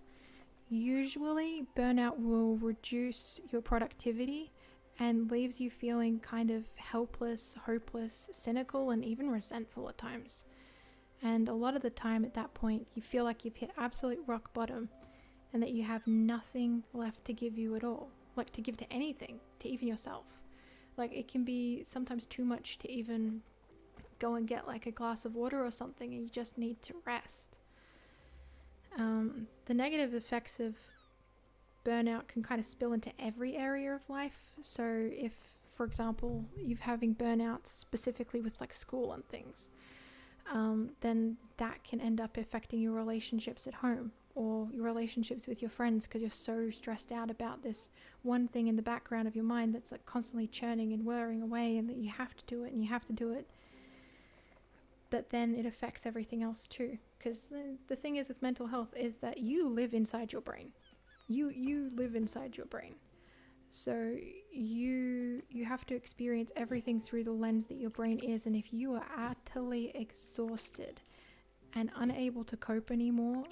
Usually, burnout will reduce your productivity and leaves you feeling kind of helpless, hopeless, cynical, and even resentful at times. And a lot of the time at that point, you feel like you've hit absolute rock bottom and that you have nothing left to give you at all, like to give to anything, to even yourself. Like it can be sometimes too much to even go and get like a glass of water or something, and you just need to rest. The negative effects of burnout can kind of spill into every area of life. So if, for example, you're having burnouts specifically with like school and things, then that can end up affecting your relationships at home or your relationships with your friends because you're so stressed out about this one thing in the background of your mind that's like constantly churning and whirring away, and that you have to do it and you have to do it. That then it affects everything else too, because the thing is with mental health is that you live inside your brain. You live inside your brain, so you have to experience everything through the lens that your brain is. And if you are utterly exhausted and unable to cope anymore,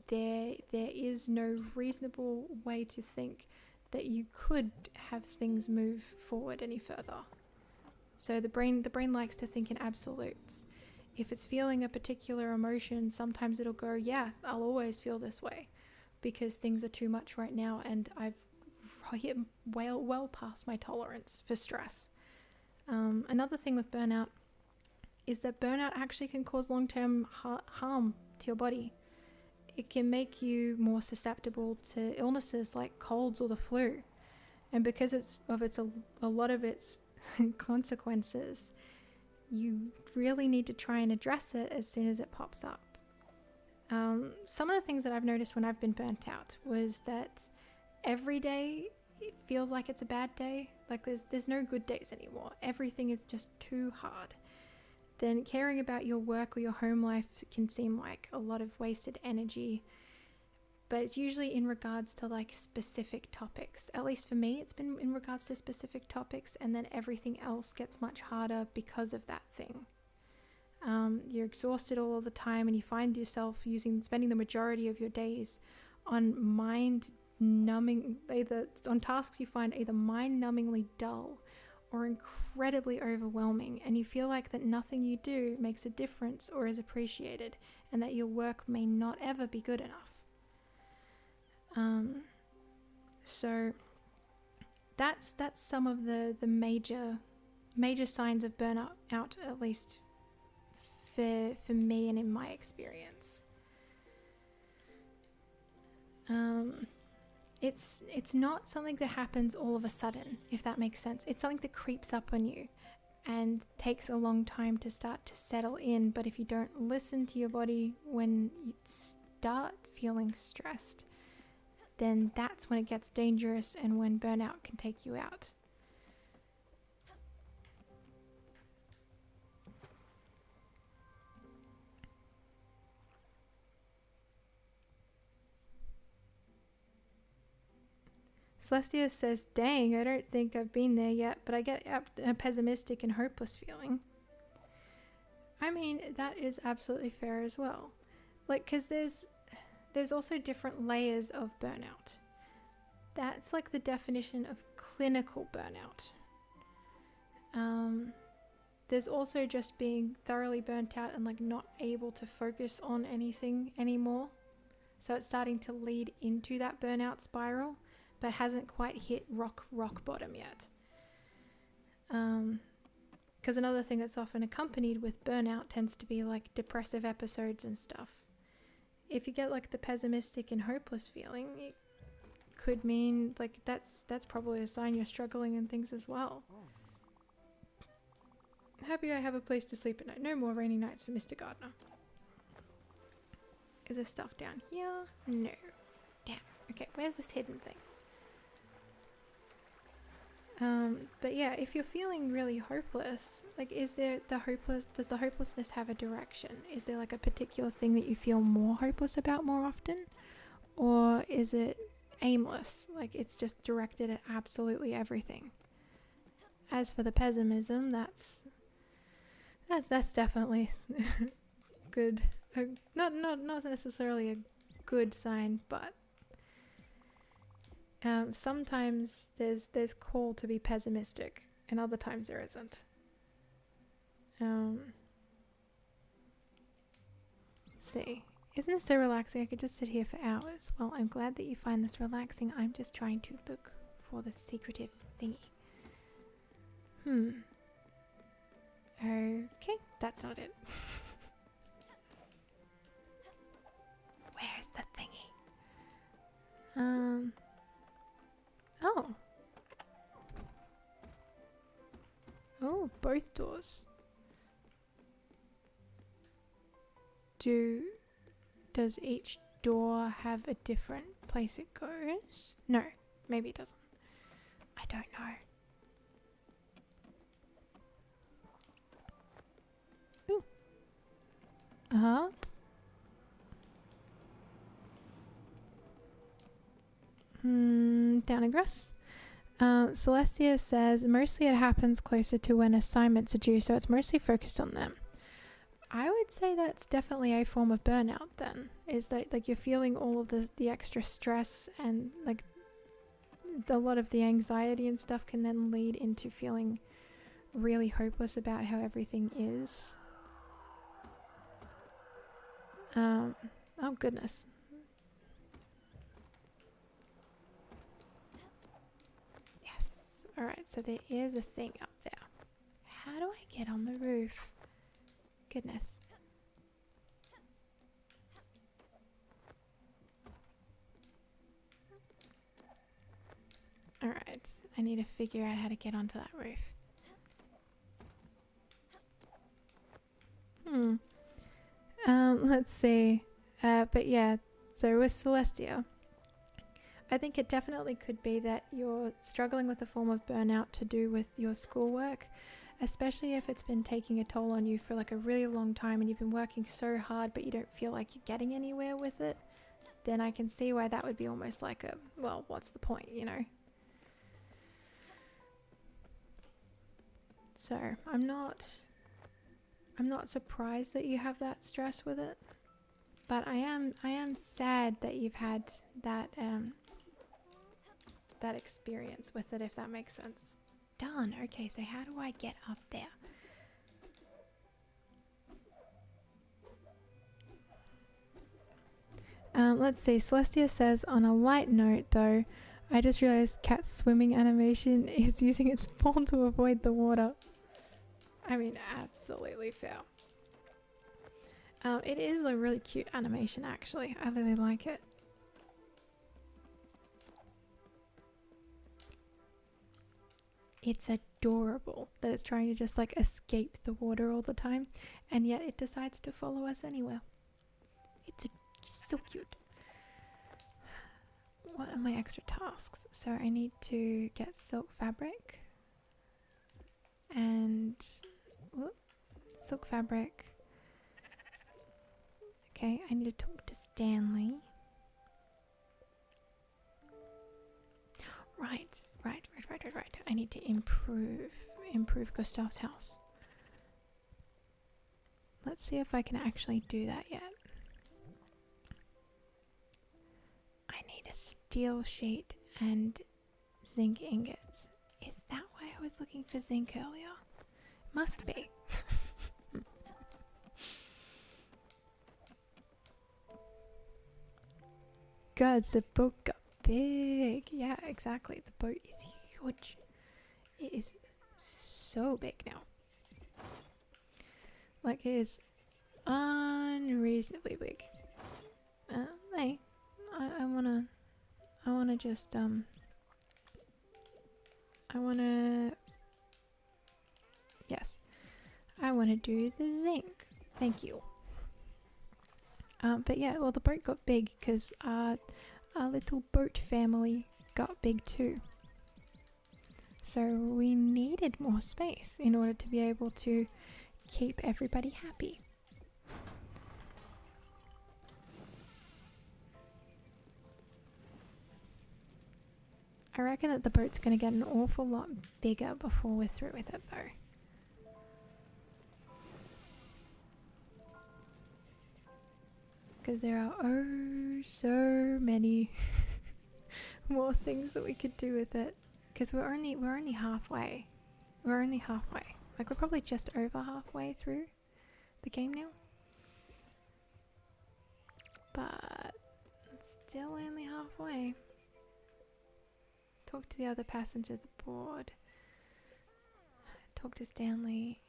there is no reasonable way to think that you could have things move forward any further. So the brain likes to think in absolutes. If it's feeling a particular emotion, sometimes it'll go, yeah, I'll always feel this way because things are too much right now and I've hit well past my tolerance for stress. Another thing with burnout is that burnout actually can cause long-term harm to your body. It can make you more susceptible to illnesses like colds or the flu. And because a lot of its consequences, you really need to try and address it as soon as it pops up. Some of the things that I've noticed when I've been burnt out was that every day it feels like it's a bad day. Like there's no good days anymore. Everything is just too hard. Then caring about your work or your home life can seem like a lot of wasted energy. But it's usually in regards to like specific topics. At least for me, it's been in regards to specific topics, and then everything else gets much harder because of that thing. You're exhausted all of the time, and you find yourself spending the majority of your days on mind-numbing, either on tasks you find either mind-numbingly dull or incredibly overwhelming, and you feel like that nothing you do makes a difference or is appreciated, and that your work may not ever be good enough. So that's some of the major signs of burnout, at least for me and in my experience. It's not something that happens all of a sudden, if that makes sense. It's something that creeps up on you and takes a long time to start to settle in. But if you don't listen to your body when you start feeling stressed, then that's when it gets dangerous and when burnout can take you out. Celestia says, dang, I don't think I've been there yet, but I get a pessimistic and hopeless feeling. I mean, that is absolutely fair as well. Like, because there's also different layers of burnout. That's like the definition of clinical burnout. There's also just being thoroughly burnt out and like not able to focus on anything anymore. So it's starting to lead into that burnout spiral, but hasn't quite hit rock bottom yet. Because another thing that's often accompanied with burnout tends to be like depressive episodes and stuff. If you get like the pessimistic and hopeless feeling, it could mean like that's probably a sign you're struggling in things as well. Happy I have a place to sleep at night. No more rainy nights for Mr. Gardner. Is there stuff down here? No. Damn. Okay, where's this hidden thing? But yeah, if you're feeling really hopeless, like does the hopelessness have a direction? Is there like a particular thing that you feel more hopeless about more often? Or is it aimless? Like it's just directed at absolutely everything. As for the pessimism, that's definitely good. Not necessarily a good sign, but sometimes there's call to be pessimistic, and other times there isn't. Let's see. Isn't this so relaxing? I could just sit here for hours. Well, I'm glad that you find this relaxing. I'm just trying to look for the secretive thingy. Okay, that's not it. Where's the thingy? Oh. Oh, both doors. Does each door have a different place it goes? No, maybe it doesn't. I don't know. Ooh. Uh-huh. Down in grass. Celestia says mostly it happens closer to when assignments are due, so it's mostly focused on them. I would say that's definitely a form of burnout then. Is that like you're feeling all of the extra stress, and like a lot of the anxiety and stuff can then lead into feeling really hopeless about how everything is. Oh goodness. Yes. Alright, so there is a thing up there. How do I get on the roof? Goodness. Alright, I need to figure out how to get onto that roof. Let's see. But yeah, so with Celestia, I think it definitely could be that you're struggling with a form of burnout to do with your schoolwork, especially if it's been taking a toll on you for like a really long time and you've been working so hard but you don't feel like you're getting anywhere with it. Then I can see why that would be almost like a, well, what's the point, you know? So I'm not surprised that you have that stress with it, but I am sad that you've had that that experience with it, if that makes sense. Done. Okay, so how do I get up there? Let's see. Celestia says, on a light note though, I just realized Cat's swimming animation is using its paw to avoid the water. I mean, absolutely fair. It is a really cute animation, actually. I really like it. It's adorable that it's trying to just like escape the water all the time, and yet it decides to follow us anywhere. It's so cute. What are my extra tasks? So I need to get silk fabric and silk fabric. Okay, I need to talk to Stanley. Right. I need to improve Gustav's house. Let's see if I can actually do that yet. I need a steel sheet and zinc ingots. Is that why I was looking for zinc earlier? Must be. God, the boat got big. Yeah, exactly. The boat is huge. It is so big now. Like, it is unreasonably big. Hey, I I want to just, I want to, yes, I want to do the zinc. Thank you. But yeah, well, the boat got big because our little boat family got big too. So we needed more space in order to be able to keep everybody happy. I reckon that the boat's going to get an awful lot bigger before we're through with it though. Because there are oh so many more things that we could do with it. Because we're only halfway. We're only halfway. Like we're probably just over halfway through the game now. But it's still only halfway. Talk to the other passengers aboard. Talk to Stanley.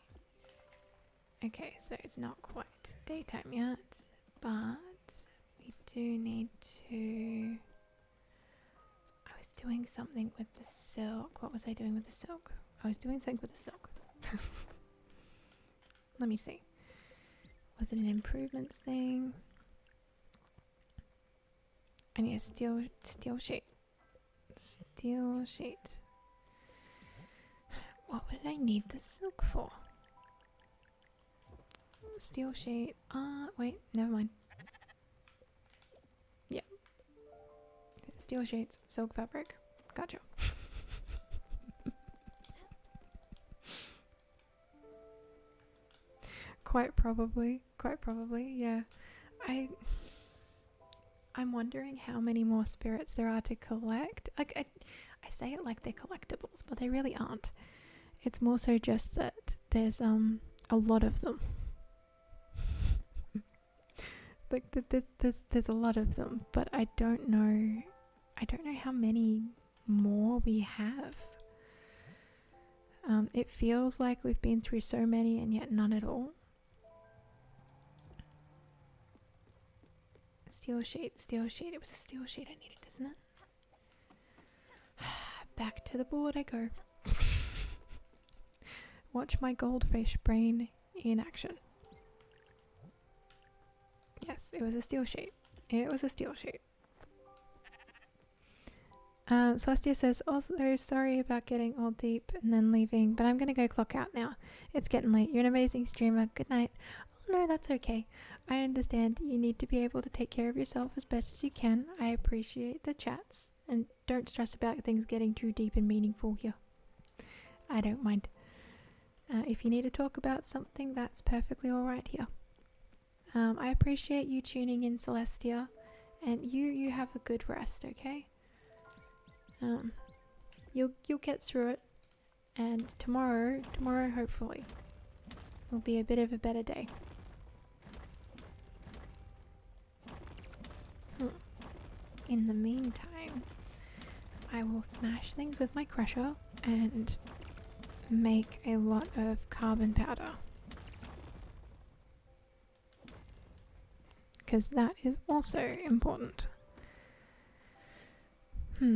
Okay, so it's not quite daytime yet, but we do need to... I was doing something with the silk. What was I doing with the silk? I was doing something with the silk. Let me see. Was it an improvements thing? I need a steel sheet. Steel sheet. What would I need the silk for? Steel sheet. Wait, never mind. Yeah. Steel sheets, silk fabric. Gotcha. Quite probably, yeah. I'm wondering how many more spirits there are to collect. Like, I say it like they're collectibles, but they really aren't. It's more so just that there's a lot of them. Like there's a lot of them, but I don't know how many more we have. It feels like we've been through so many and yet none at all. Steel sheet. It was a steel sheet I needed, isn't it? Back to the board I go. Watch my goldfish brain in action. Yes, it was a steel sheet. Celestia says, also sorry about getting all deep and then leaving, but I'm gonna go clock out now. It's getting late. You're an amazing streamer. Good night. Oh no, that's okay. I understand you need to be able to take care of yourself as best as you can. I appreciate the chats and don't stress about things getting too deep and meaningful here. I don't mind. If you need to talk about something, that's perfectly alright here. I appreciate you tuning in, Celestia, and you have a good rest, okay? You'll get through it, and tomorrow hopefully will be a bit of a better day. In the meantime, I will smash things with my crusher and make a lot of carbon powder. Because that is also important. There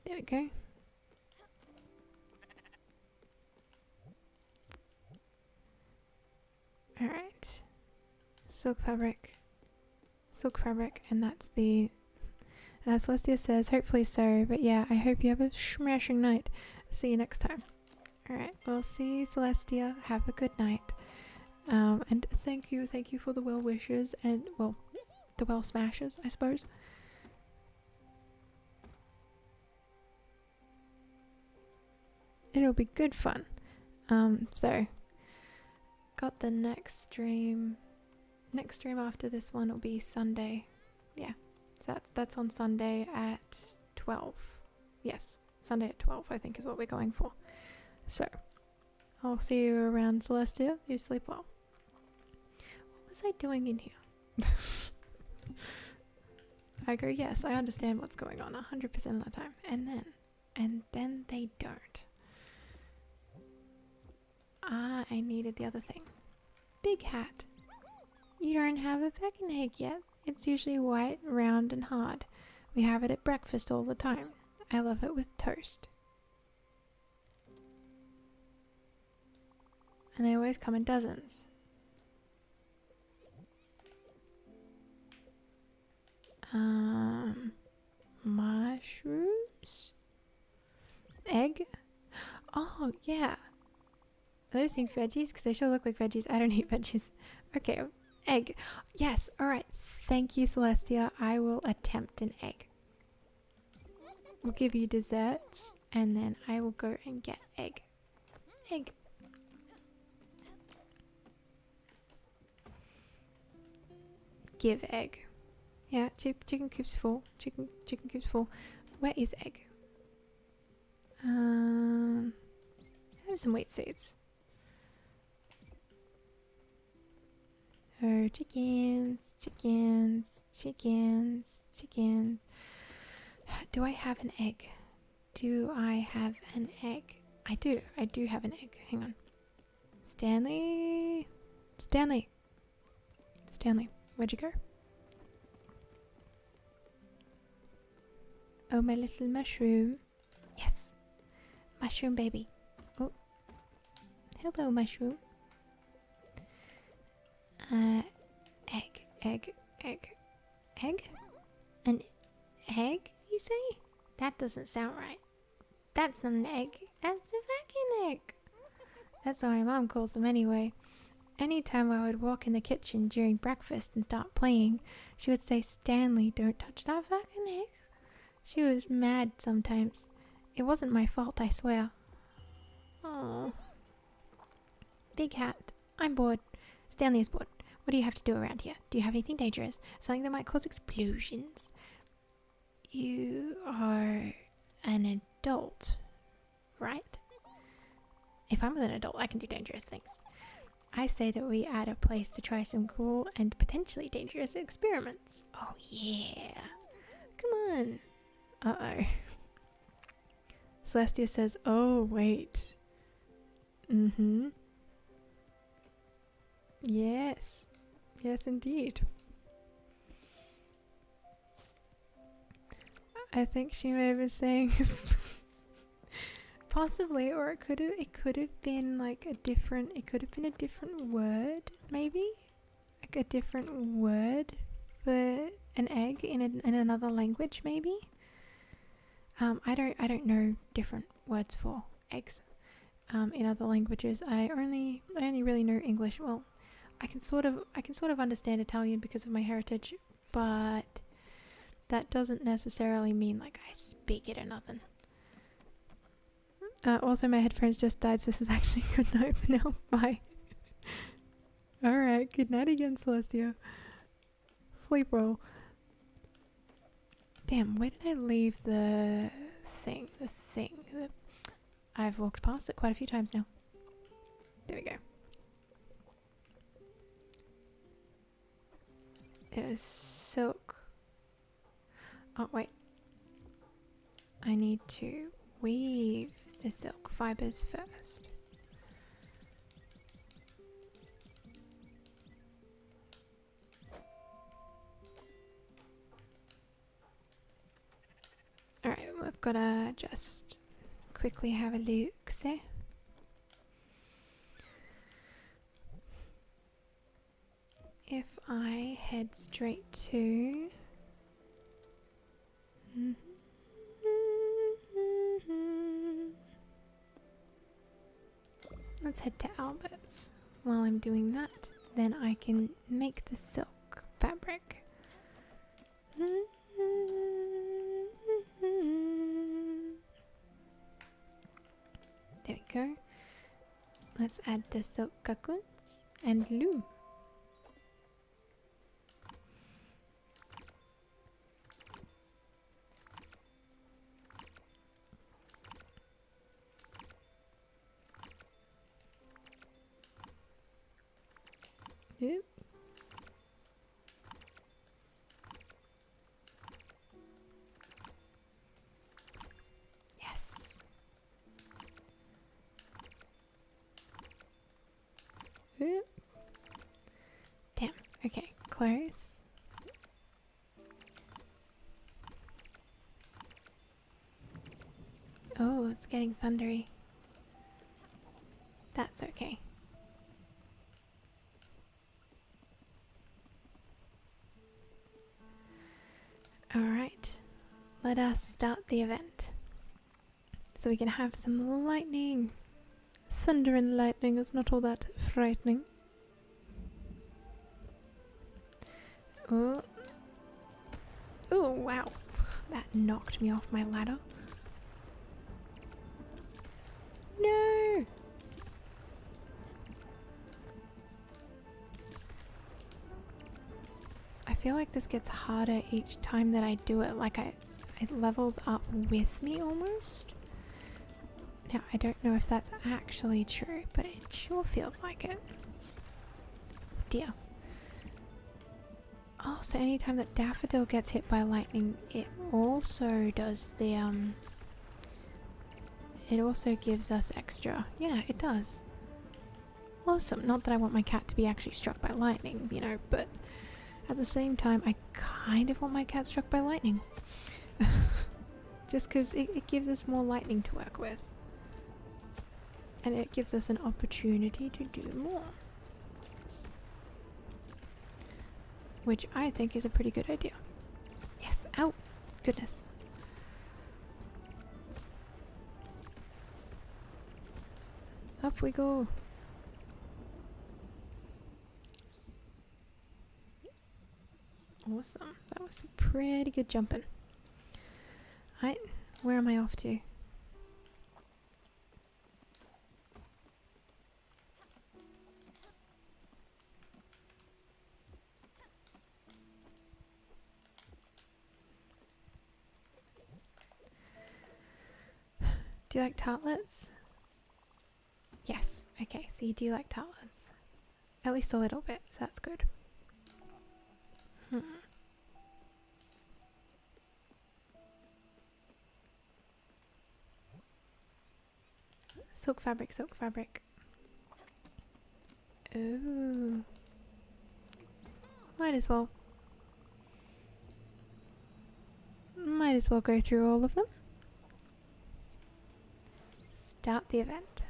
we go. Alright. Silk fabric, and that's the... Celestia says, hopefully so, but yeah, I hope you have a smashing night. See you next time. Alright, well, see you, Celestia. Have a good night. And thank you for the well wishes and, well, the well smashes, I suppose. It'll be good fun. So, got the next stream after this one will be Sunday. Yeah, so that's on Sunday at 12. Yes, Sunday at 12 I think is what we're going for. So, I'll see you around, Celestia. You sleep well. What was I doing in here? I go, yes, I understand what's going on 100% of the time. And then they don't. Ah, I needed the other thing. Big hat. You don't have a pecking egg yet. It's usually white, round, and hard. We have it at breakfast all the time. I love it with toast. And they always come in dozens. Mushrooms? Egg? Oh, yeah. Are those things veggies? Because they sure look like veggies. I don't eat veggies. Okay, egg. Yes, alright. Thank you, Celestia. I will attempt an egg. We'll give you desserts, and then I will go and get egg. Egg. Give egg. Yeah, chicken coop's full. Chicken coop's full. Where is egg? Have some wheat seeds. Oh, chickens. Do I have an egg? Do I have an egg? I do have an egg. Hang on. Stanley, where'd you go? Oh, my little mushroom. Yes. Mushroom baby. Oh. Hello, mushroom. Egg. An egg, you say? That doesn't sound right. That's not an egg. That's a fucking egg. That's what my mom calls them anyway. Anytime I would walk in the kitchen during breakfast and start playing, she would say, Stanley, don't touch that fucking egg. She was mad sometimes. It wasn't my fault, I swear. Oh. Big hat. I'm bored. Stanley is bored. What do you have to do around here? Do you have anything dangerous? Something that might cause explosions? You are an adult, right? If I'm an adult, I can do dangerous things. I say that we add a place to try some cool and potentially dangerous experiments. Oh yeah. Come on. Uh-oh. Celestia says, oh wait. Yes. Yes, indeed. I think she may have been saying possibly, or it could have been like a different word, maybe? Like a different word for an egg in another language, maybe? I don't know different words for eggs in other languages. I only really know English. Well, I can sort of understand Italian because of my heritage, but that doesn't necessarily mean like I speak it or nothing. Also, my headphones just died, so this is actually good night for now. Bye. Alright, good night again, Celestia. Sleep well. Damn, where did I leave the thing? I've walked past it quite a few times now. There we go. It was silk. Oh, wait. I need to weave the silk fibers first. Alright, we've got to just quickly have a look, see? If I head straight to let's head to Albert's. While I'm doing that, then I can make the silk fabric. There we go. Let's add the silk cocoons and loom. Oop. Yes. Okay, close. Oh, it's getting thundery. That's okay. Alright, let us start the event. So we can have some lightning. Thunder and lightning is not all that frightening. Oh. Oh, wow. That knocked me off my ladder. No! I feel like this gets harder each time that I do it. Like it levels up with me almost. Now, I don't know if that's actually true, but it sure feels like it. Dear. Oh, so anytime that Daffodil gets hit by lightning, it also does the, it also gives us extra. Yeah, it does. Awesome. Not that I want my cat to be actually struck by lightning, you know, but at the same time, I kind of want my cat struck by lightning. Just because it gives us more lightning to work with. And it gives us an opportunity to do more. Which I think is a pretty good idea. Yes, ow! Goodness. Up we go. Awesome. That was some pretty good jumping. Right, where am I off to? Do you like tartlets? Yes. Okay, so you do like tartlets. At least a little bit, so that's good. Silk fabric, silk fabric. Ooh. Might as well. Might as well go through all of them. Start the event.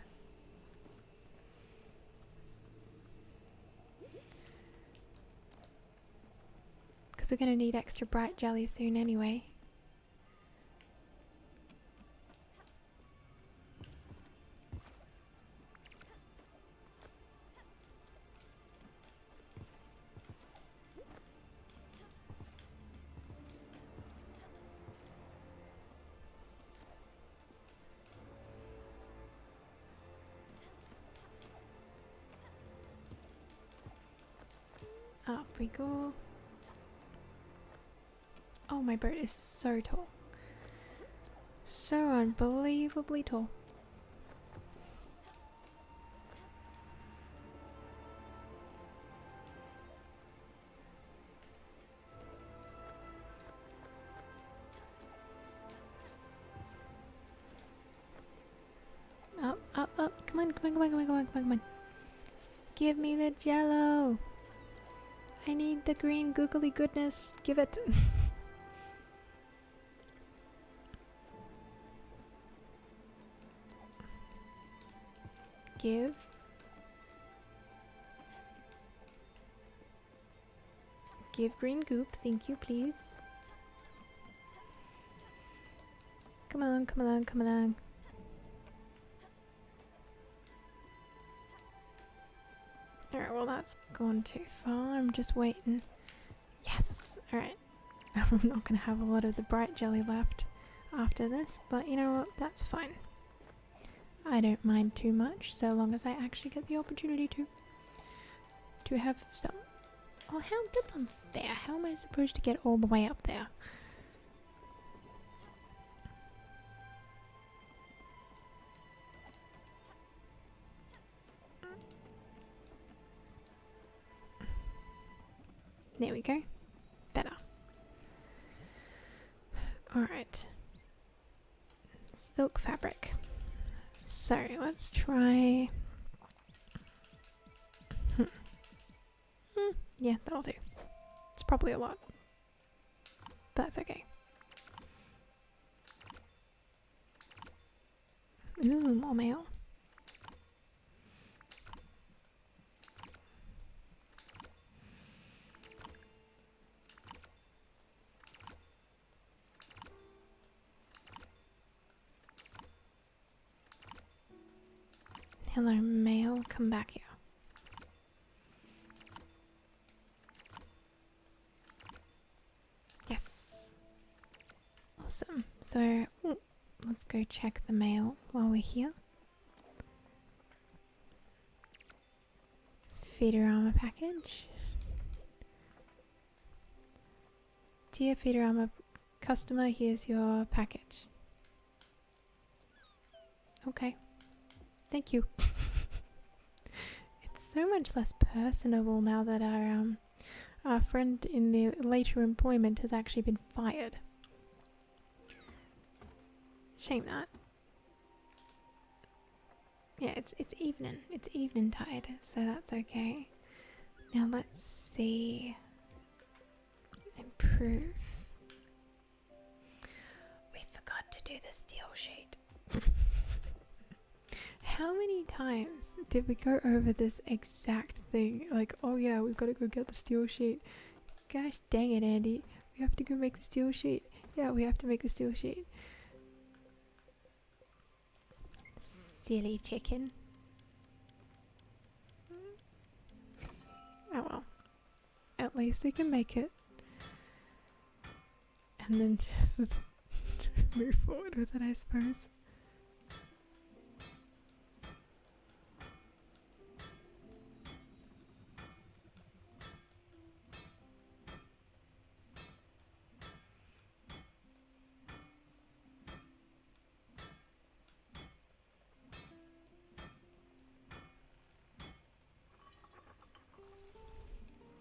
Because we're going to need extra bright jelly soon anyway. Up we go. Oh, my boat is so tall. So unbelievably tall. Up, up, up. Come on, come on, come on, come on, come on, come on, come on. Give me the jello. I need the green googly goodness. Give it. Give. Give green goop, thank you, please. Come on, come along, come along. Alright, well that's gone too far. I'm just waiting. Yes! Alright. I'm not going to have a lot of the bright jelly left after this, but you know what? That's fine. I don't mind too much, so long as I actually get the opportunity to have some. Oh, how? That's unfair. How am I supposed to get all the way up there? There we go. Better. Alright. Silk fabric. So, let's try... Yeah, that'll do. It's probably a lot, but that's okay. Ooh, more mail. Hello, mail. Come back here. Yes. Awesome. So, let's go check the mail while we're here. Feeder armor package. Dear feeder armor customer, here's your package. Okay. Thank you. It's so much less personable now that our friend in the later employment has actually been fired. Shame that. Yeah, it's evening. It's evening tide, so that's okay. Now let's see. Improve. We forgot to do the steel sheet. How many times did we go over this exact thing? Like, oh yeah, we've got to go get the steel sheet. Gosh dang it, Andy. We have to go make the steel sheet. Yeah, we have to make the steel sheet. Silly chicken. Oh well. At least we can make it. And then just move forward with it, I suppose.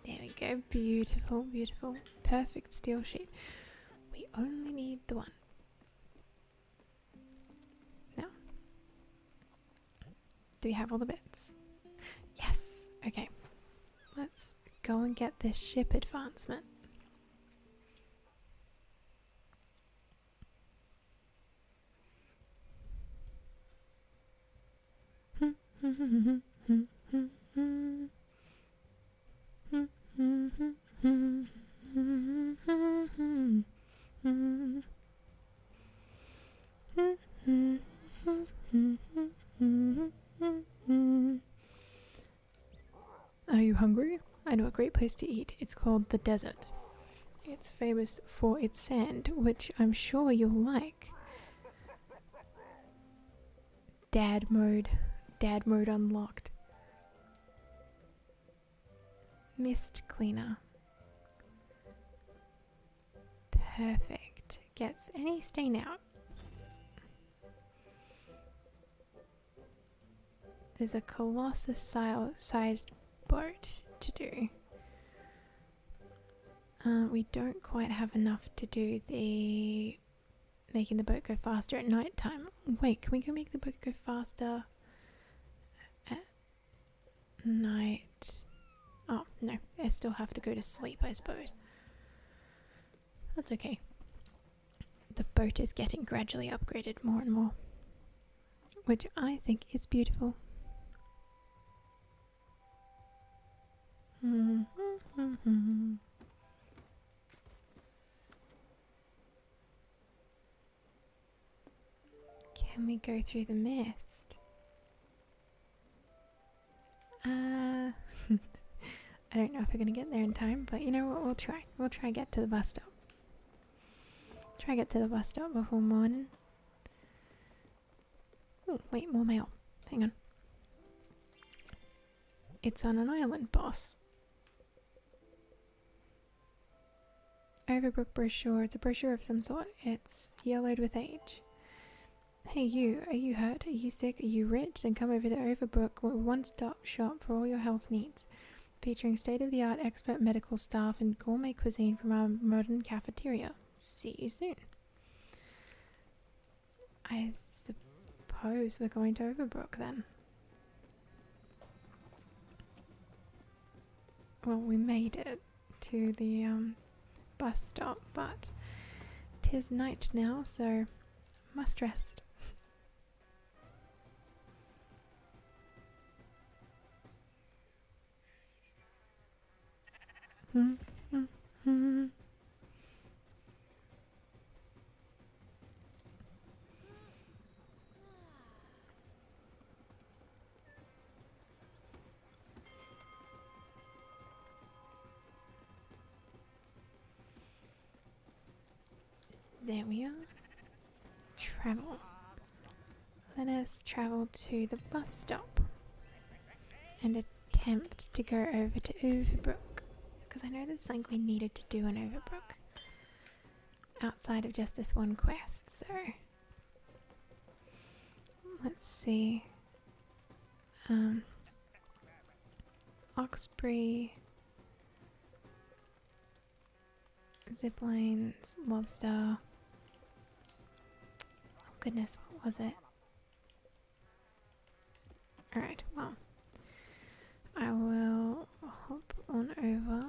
There we go. Beautiful, beautiful. Perfect steel sheet. We only need the one. Now, do we have all the bits? Yes. Okay. Let's go and get this ship advancement. Are you hungry? I know a great place to eat. It's called the desert. It's famous for its sand, which I'm sure you'll like. Dad mode. Dad mode unlocked. Mist cleaner. Perfect. Gets any stain out. There's a colossus-sized boat to do. We don't quite have enough to do the making the boat go faster at night time. Wait, can we go make the boat go faster at night? Oh, no. I still have to go to sleep, I suppose. That's okay. The boat is getting gradually upgraded more and more, which I think is beautiful. Can we go through the mist? I don't know if we're gonna get there in time, but you know what, we'll try. We'll try get to the bus stop. Try get to the bus stop before morning. Oh, wait, more mail. Hang on. It's on an island, boss. Overbrook brochure. It's a brochure of some sort. It's yellowed with age. Hey you, are you hurt? Are you sick? Are you rich? Then come over to Overbrook, a one-stop shop for all your health needs. Featuring state-of-the-art expert medical staff and gourmet cuisine from our modern cafeteria. See you soon. I suppose we're going to Overbrook then. Well, we made it to the bus stop, but 'tis night now, so must rest. There we are. Travel. Let us travel to the bus stop and attempt to go over to Overbrook, because I know there's something we needed to do in Overbrook outside of just this one quest. So let's see. Oxbury, zip lines, lobster. Oh goodness, what was it? Alright, well, I will hop on over.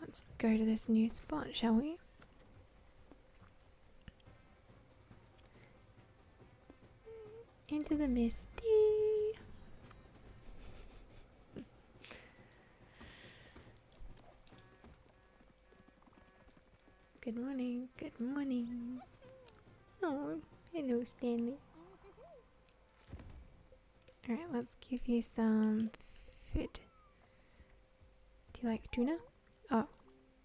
Let's go to this new spot, shall we? Into the misty. Good morning, good morning. Oh, hello Stanley. Alright, let's give you some food. Do you like tuna? Oh,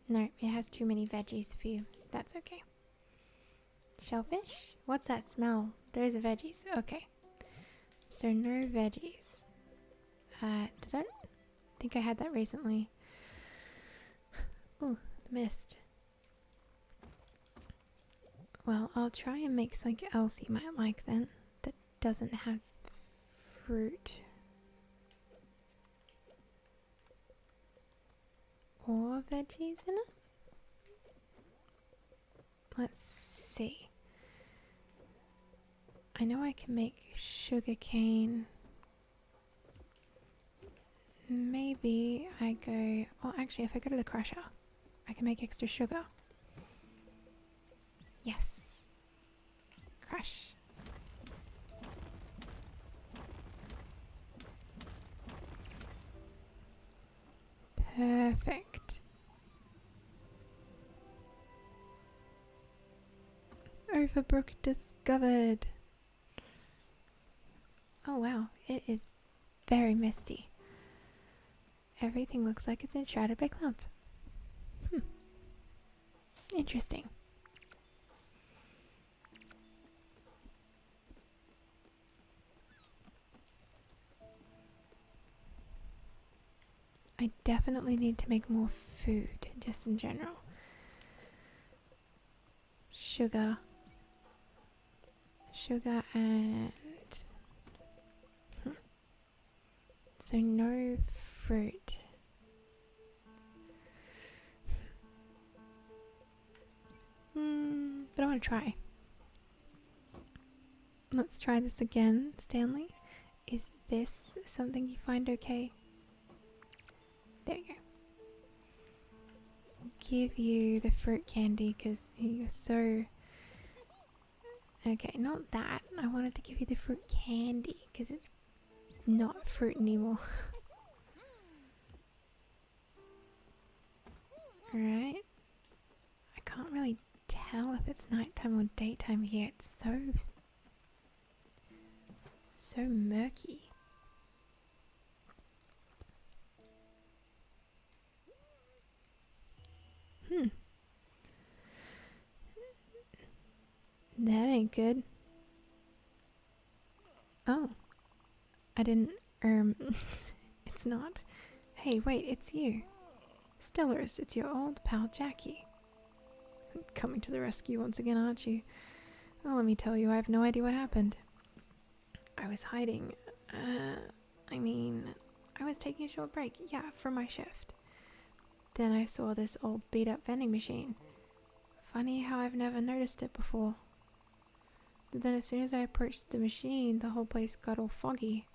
no, it has too many veggies for you. That's okay. Shellfish? What's that smell? There's veggies. Okay. So no veggies. Dessert? I think I had that recently. Ooh, the mist. Well, I'll try and make something else you might like then that doesn't have fruit or veggies in it. Let's see. I know I can make sugar cane. Maybe I go... Oh, actually, if I go to the crusher, I can make extra sugar. Yes. Crush. Perfect. Overbrook discovered. Oh wow, it is very misty. Everything looks like it's enshrouded by clouds. Interesting. I definitely need to make more food, just in general. Sugar. Sugar and... So no fruit. But I want to try. Let's try this again, Stanley. Is this something you find okay? There you go. I'll give you the fruit candy because you're so... Okay, not that. I wanted to give you the fruit candy because it's not fruit anymore. Alright. I can't really tell if it's nighttime or daytime here. It's so murky. That ain't good. Oh. I didn't, it's not. Hey, wait, it's you. Stellars, it's your old pal Jackie. Coming to the rescue once again, aren't you? Well, let me tell you, I have no idea what happened. I was hiding. I was taking a short break, yeah, from my shift. Then I saw this old beat-up vending machine. Funny how I've never noticed it before. But then as soon as I approached the machine, the whole place got all foggy.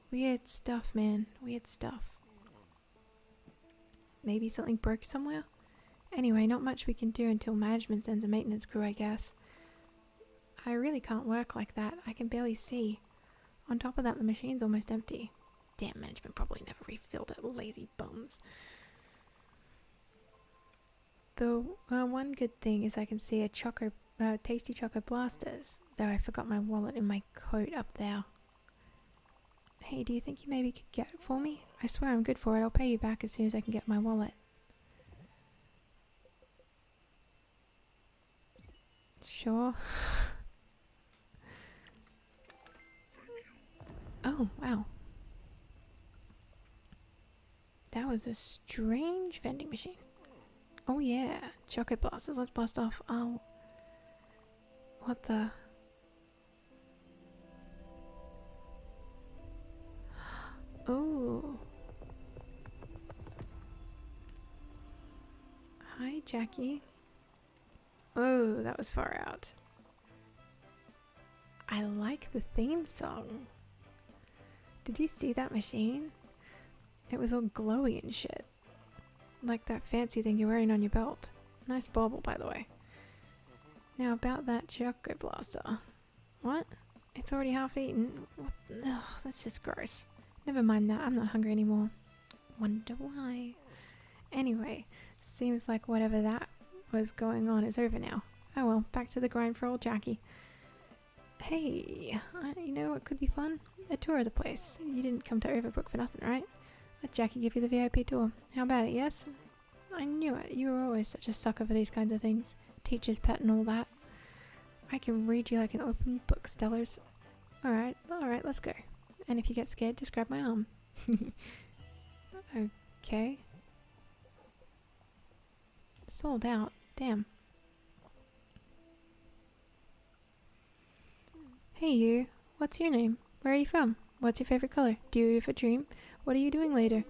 Weird stuff, man. Weird stuff. Maybe something broke somewhere? Anyway, not much we can do until management sends a maintenance crew, I guess. I really can't work like that. I can barely see. On top of that, the machine's almost empty. Damn, management probably never refilled it, lazy bums. The one good thing is I can see a tasty choco blasters, though I forgot my wallet in my coat up there. Hey, do you think you maybe could get it for me? I swear I'm good for it. I'll pay you back as soon as I can get my wallet. Sure. Oh, wow. That was a strange vending machine. Oh yeah, chocolate blasters. Let's blast off. Oh. What the? Oh. Hi, Jackie. Oh, that was far out. I like the theme song. Did you see that machine? It was all glowy and shit. Like that fancy thing you're wearing on your belt. Nice bauble, by the way. Now about that choco blaster. What? It's already half eaten? What? Ugh, that's just gross. Never mind that, I'm not hungry anymore. Wonder why. Anyway, seems like whatever that was going on is over now. Oh well, back to the grind for old Jackie. Hey, you know what could be fun? A tour of the place. You didn't come to Overbrook for nothing, right? Let Jackie give you the VIP tour. How about it, yes? I knew it. You were always such a sucker for these kinds of things. Teacher's pet and all that. I can read you like an open book, Stellars. Alright, let's go. And if you get scared, just grab my arm. Okay. Sold out. Damn. Hey you. What's your name? Where are you from? What's your favorite color? Do you have a dream? What are you doing later?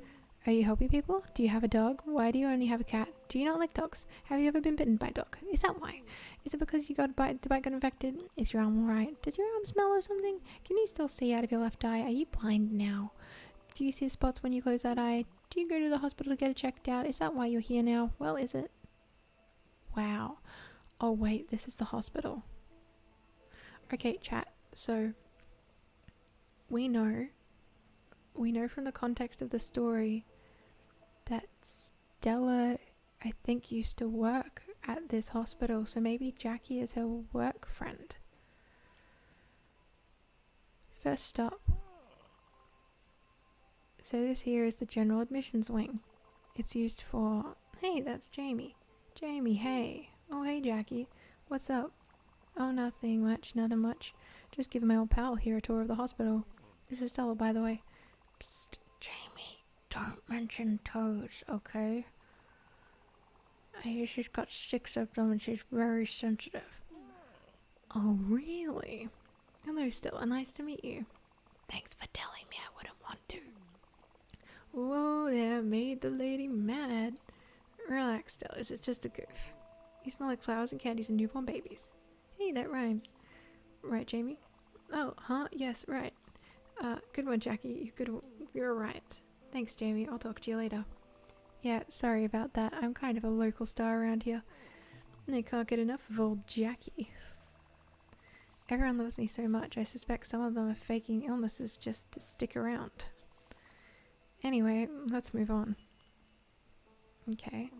Are you helping people? Do you have a dog? Why do you only have a cat? Do you not like dogs? Have you ever been bitten by a dog? Is that why? Is it because you got bite, the bite got infected? Is your arm alright? Does your arm smell or something? Can you still see out of your left eye? Are you blind now? Do you see spots when you close that eye? Do you go to the hospital to get it checked out? Is that why you're here now? Well, is it? Wow. Oh wait, this is the hospital. Okay, chat. So, we know from the context of the story that Stella, I think, used to work at this hospital, so maybe Jackie is her work friend. First stop. So this here is the general admissions wing. It's used for... Hey, that's Jamie. Jamie, hey. Oh, hey, Jackie. What's up? Oh, nothing much. Just giving my old pal here a tour of the hospital. This is Stella, by the way. Psst, Jamie. Don't mention toes, okay? I hear she's got 6 of them and she's very sensitive. Oh, really? Hello, Stella. Nice to meet you. Thanks for telling me I wouldn't want to. Whoa, that made the lady mad. Relax, Stella. It's just a goof. You smell like flowers and candies and newborn babies. Hey, that rhymes. Right, Jamie? Oh, huh? Yes, right. Good one, Jackie. You're right. Thanks, Jamie. I'll talk to you later. Yeah, sorry about that. I'm kind of a local star around here. I can't get enough of old Jackie. Everyone loves me so much. I suspect some of them are faking illnesses just to stick around. Anyway, let's move on. Okay.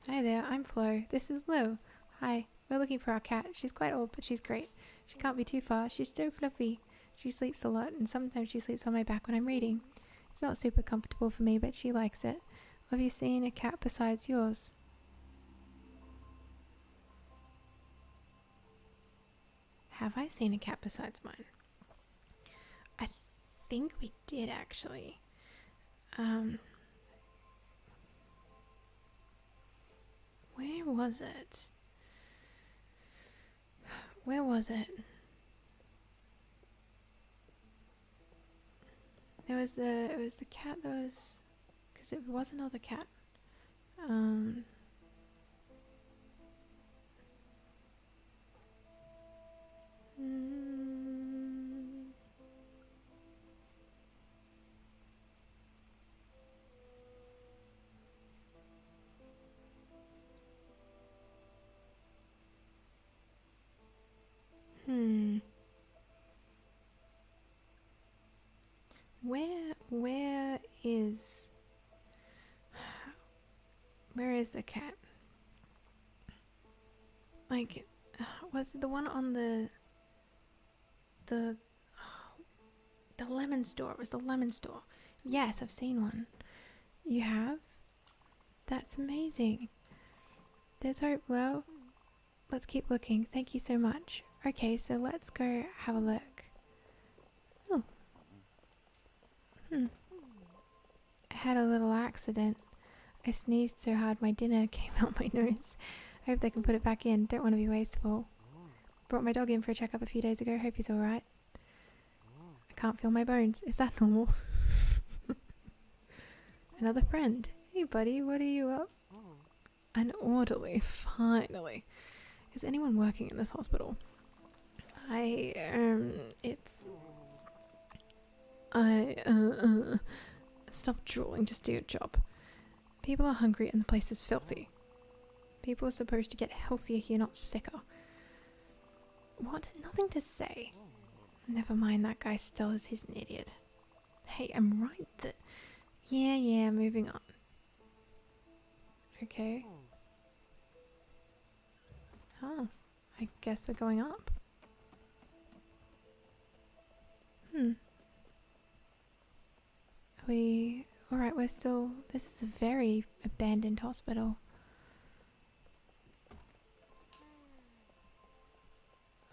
Hi there, I'm Flo. This is Lou. Hi. We're looking for our cat. She's quite old, but she's great. She can't be too far. She's so fluffy. She sleeps a lot, and sometimes she sleeps on my back when I'm reading. It's not super comfortable for me, but she likes it. Have you seen a cat besides yours? Have I seen a cat besides mine? I think we did, actually. Where was it? Where was it? It was the cat that was, because it was another cat. Where is the cat? Like, was it the one on the lemon store? It was the lemon store. Yes, I've seen one. You have? That's amazing. There's hope, Lo. Let's keep looking. Thank you so much. Okay, so let's go have a look. Oh. I had a little accident. I sneezed so hard my dinner came out my nose. I hope they can put it back in. Don't want to be wasteful. Brought my dog in for a checkup a few days ago. Hope he's alright. I can't feel my bones. Is that normal? Another friend. Hey buddy, what are you up? An orderly, finally. Is anyone working in this hospital? Stop drooling, just do your job. People are hungry and the place is filthy. People are supposed to get healthier here, not sicker. What? Nothing to say. Never mind, that guy still is. He's an idiot. Hey, I'm right that... Yeah, moving on. Okay. Oh, I guess we're going up. Alright, we're still... This is a very abandoned hospital.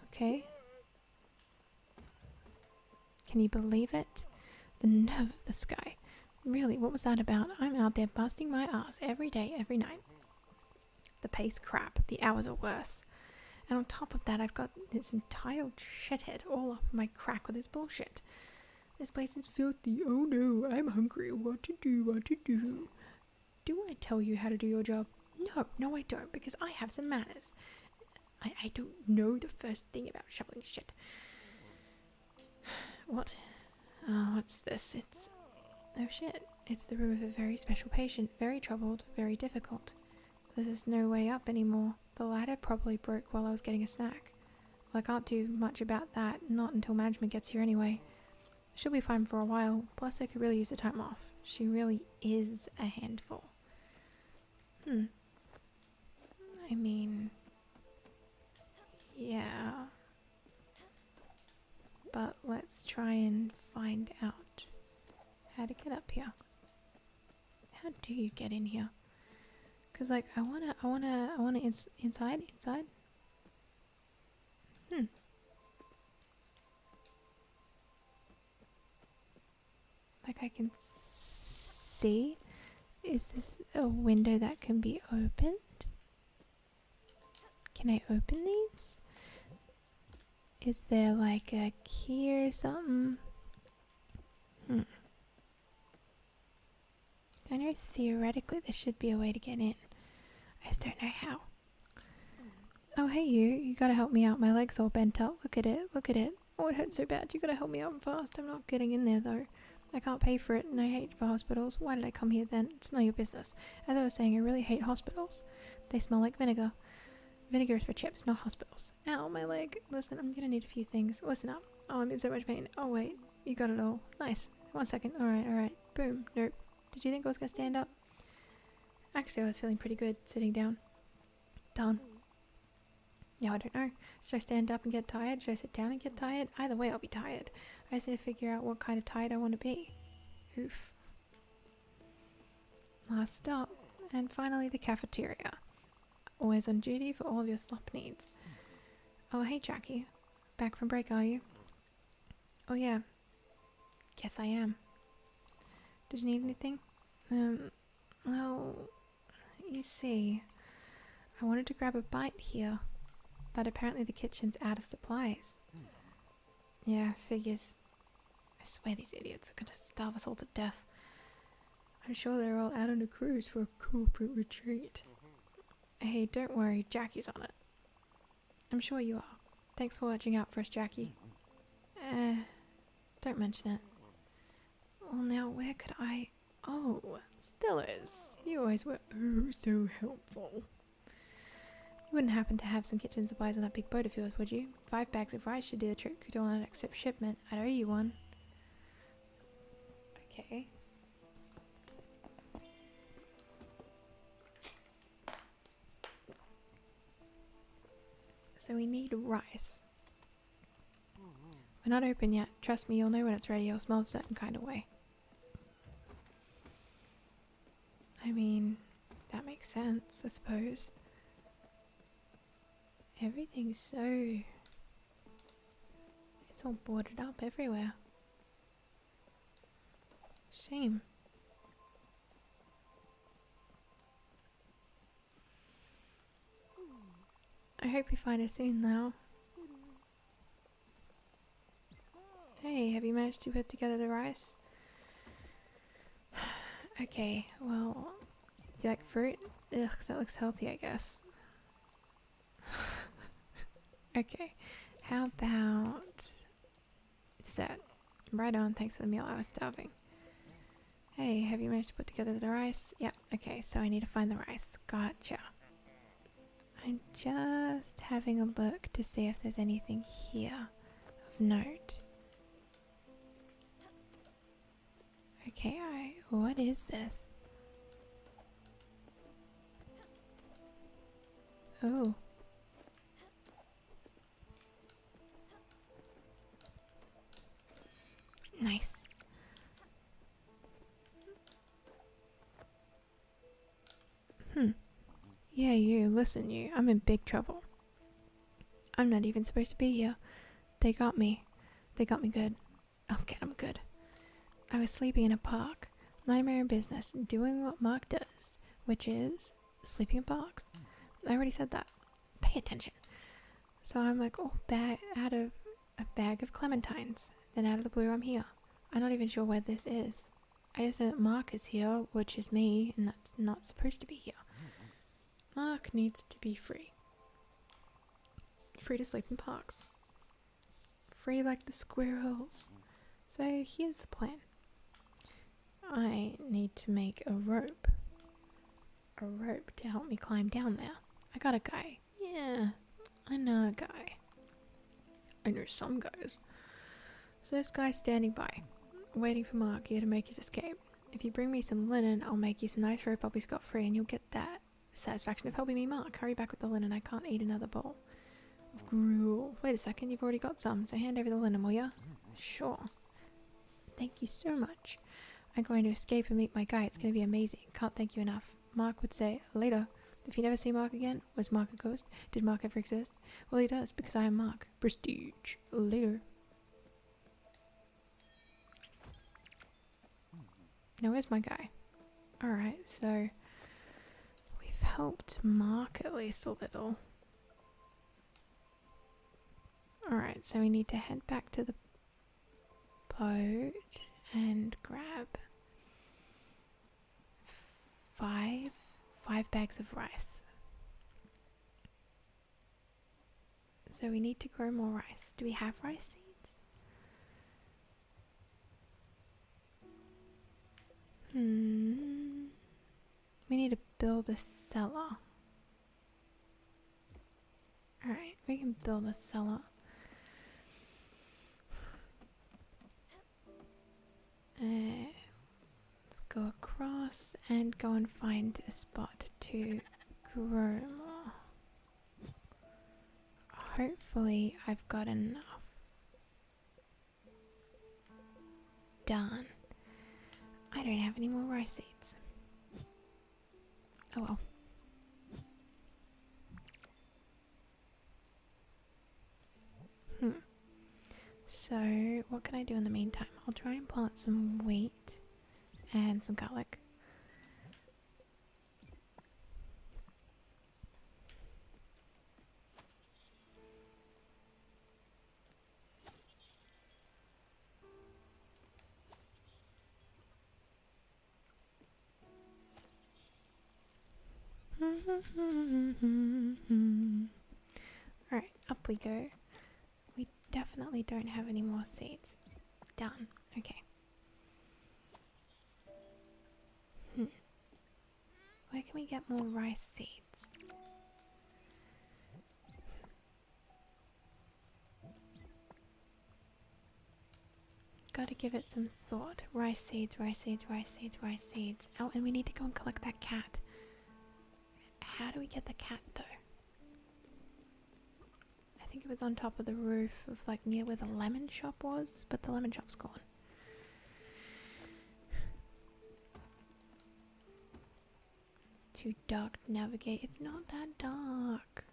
Okay. Can you believe it? The nerve of this guy. Really, what was that about? I'm out there busting my ass every day, every night. The pay's crap. The hours are worse. And on top of that, I've got this entitled shithead all up my crack with his bullshit. This place is filthy. Oh no, I'm hungry. What to do? Do I tell you how to do your job? No, I don't, because I have some manners. I don't know the first thing about shoveling shit. What? Oh, what's this? Oh shit. It's the room of a very special patient. Very troubled, very difficult. There's no way up anymore. The ladder probably broke while I was getting a snack. Well, I can't do much about that, not until management gets here anyway. She'll be fine for a while, plus I could really use the time off. She really is a handful. I mean... yeah. But let's try and find out how to get up here. How do you get in here? Cause like I wanna inside. Like I can see. Is this a window that can be opened? Can I open these? Is there like a key or something? I know theoretically there should be a way to get in. I just don't know how. Oh hey you gotta help me out. My leg's all bent up. Look at it. Oh, it hurts so bad. You gotta help me out fast. I'm not getting in there though. I can't pay for it and I hate for hospitals. Why did I come here then? It's none of your business. As I was saying, I really hate hospitals. They smell like vinegar. Vinegar is for chips, not hospitals. Ow, my leg. Listen, I'm gonna need a few things. Listen up. Oh, I'm in so much pain. Oh wait, you got it all. Nice. 1 second. Alright. Boom. Nope. Did you think I was gonna stand up? Actually, I was feeling pretty good sitting down. Darn. Now I don't know. Should I stand up and get tired? Should I sit down and get tired? Either way, I'll be tired. I just need to figure out what kind of tired I want to be. Oof. Last stop. And finally, the cafeteria. Always on duty for all of your slop needs. Oh, hey, Jackie. Back from break, are you? Oh, yeah. Guess I am. Did you need anything? Well, you see, I wanted to grab a bite here, but apparently the kitchen's out of supplies. Yeah, figures. I swear these idiots are gonna starve us all to death. I'm sure they're all out on a cruise for a corporate retreat. Hey, don't worry, Jackie's on it. I'm sure you are. Thanks for watching out for us, Jackie. Don't mention it. Well, now, where could I... Oh, Stellars. You always were oh so helpful. You wouldn't happen to have some kitchen supplies on that big boat of yours, would you? 5 bags of rice should do the trick. You don't want to accept shipment. I'd owe you one. Okay. So we need rice. We're not open yet. Trust me, you'll know when it's ready. You'll smell a certain kind of way. I mean, that makes sense, I suppose. Everything's so... It's all boarded up everywhere. Shame. I hope you find it soon now. Hey, have you managed to put together the rice? Okay, well, do you like fruit? Ugh, that looks healthy, I guess. Okay, how about dessert? Right on, thanks for the meal, I was starving. Hey, have you managed to put together the rice? Yeah, okay, so I need to find the rice. Gotcha. I'm just having a look to see if there's anything here of note. Okay, what is this? Oh. Nice. Yeah, listen you, I'm in big trouble. I'm not even supposed to be here. They got me. They got me good. Oh, get 'em good. I was sleeping in a park, minding my own business, doing what Mark does, which is sleeping in parks. I already said that. Pay attention. So I'm like, oh, out of a bag of clementines. Then out of the blue, I'm here. I'm not even sure where this is. I just know that Mark is here, which is me, and that's not supposed to be here. Mark needs to be free. Free to sleep in parks. Free like the squirrels. So here's the plan. I need to make a rope. A rope to help me climb down there. I got a guy. Yeah, I know a guy. I know some guys. So this guy's standing by, waiting for Mark here to make his escape. If you bring me some linen, I'll make you some nice rope. I'll be scot-free and you'll get that satisfaction of helping me, Mark. Hurry back with the linen. I can't eat another bowl of gruel. Wait a second, you've already got some, so hand over the linen, will ya? Sure. Thank you so much. I'm going to escape and meet my guy. It's going to be amazing. Can't thank you enough. Mark would say, later. If you never see Mark again, was Mark a ghost? Did Mark ever exist? Well, he does, because I am Mark. Prestige. Later. Now, where's my guy? Alright, so we've helped Mark at least a little. Alright, so we need to head back to the boat and grab five bags of rice. So we need to grow more rice. Do we have rice seeds? We need to build a cellar. Alright, we can build a cellar. Let's go across and go and find a spot to grow more. Hopefully I've got enough. Darn. I don't have any more rice seeds. Oh well. So, what can I do in the meantime? I'll try and plant some wheat and some garlic. Alright, up we go. We definitely don't have any more seeds. Done. Okay. Where can we get more rice seeds? Gotta give it some thought. Rice seeds, rice seeds, rice seeds, rice seeds. Oh, and we need to go and collect that cat. How do we get the cat though? I think it was on top of the roof of like near where the lemon shop was, but the lemon shop's gone. It's too dark to navigate. It's not that dark.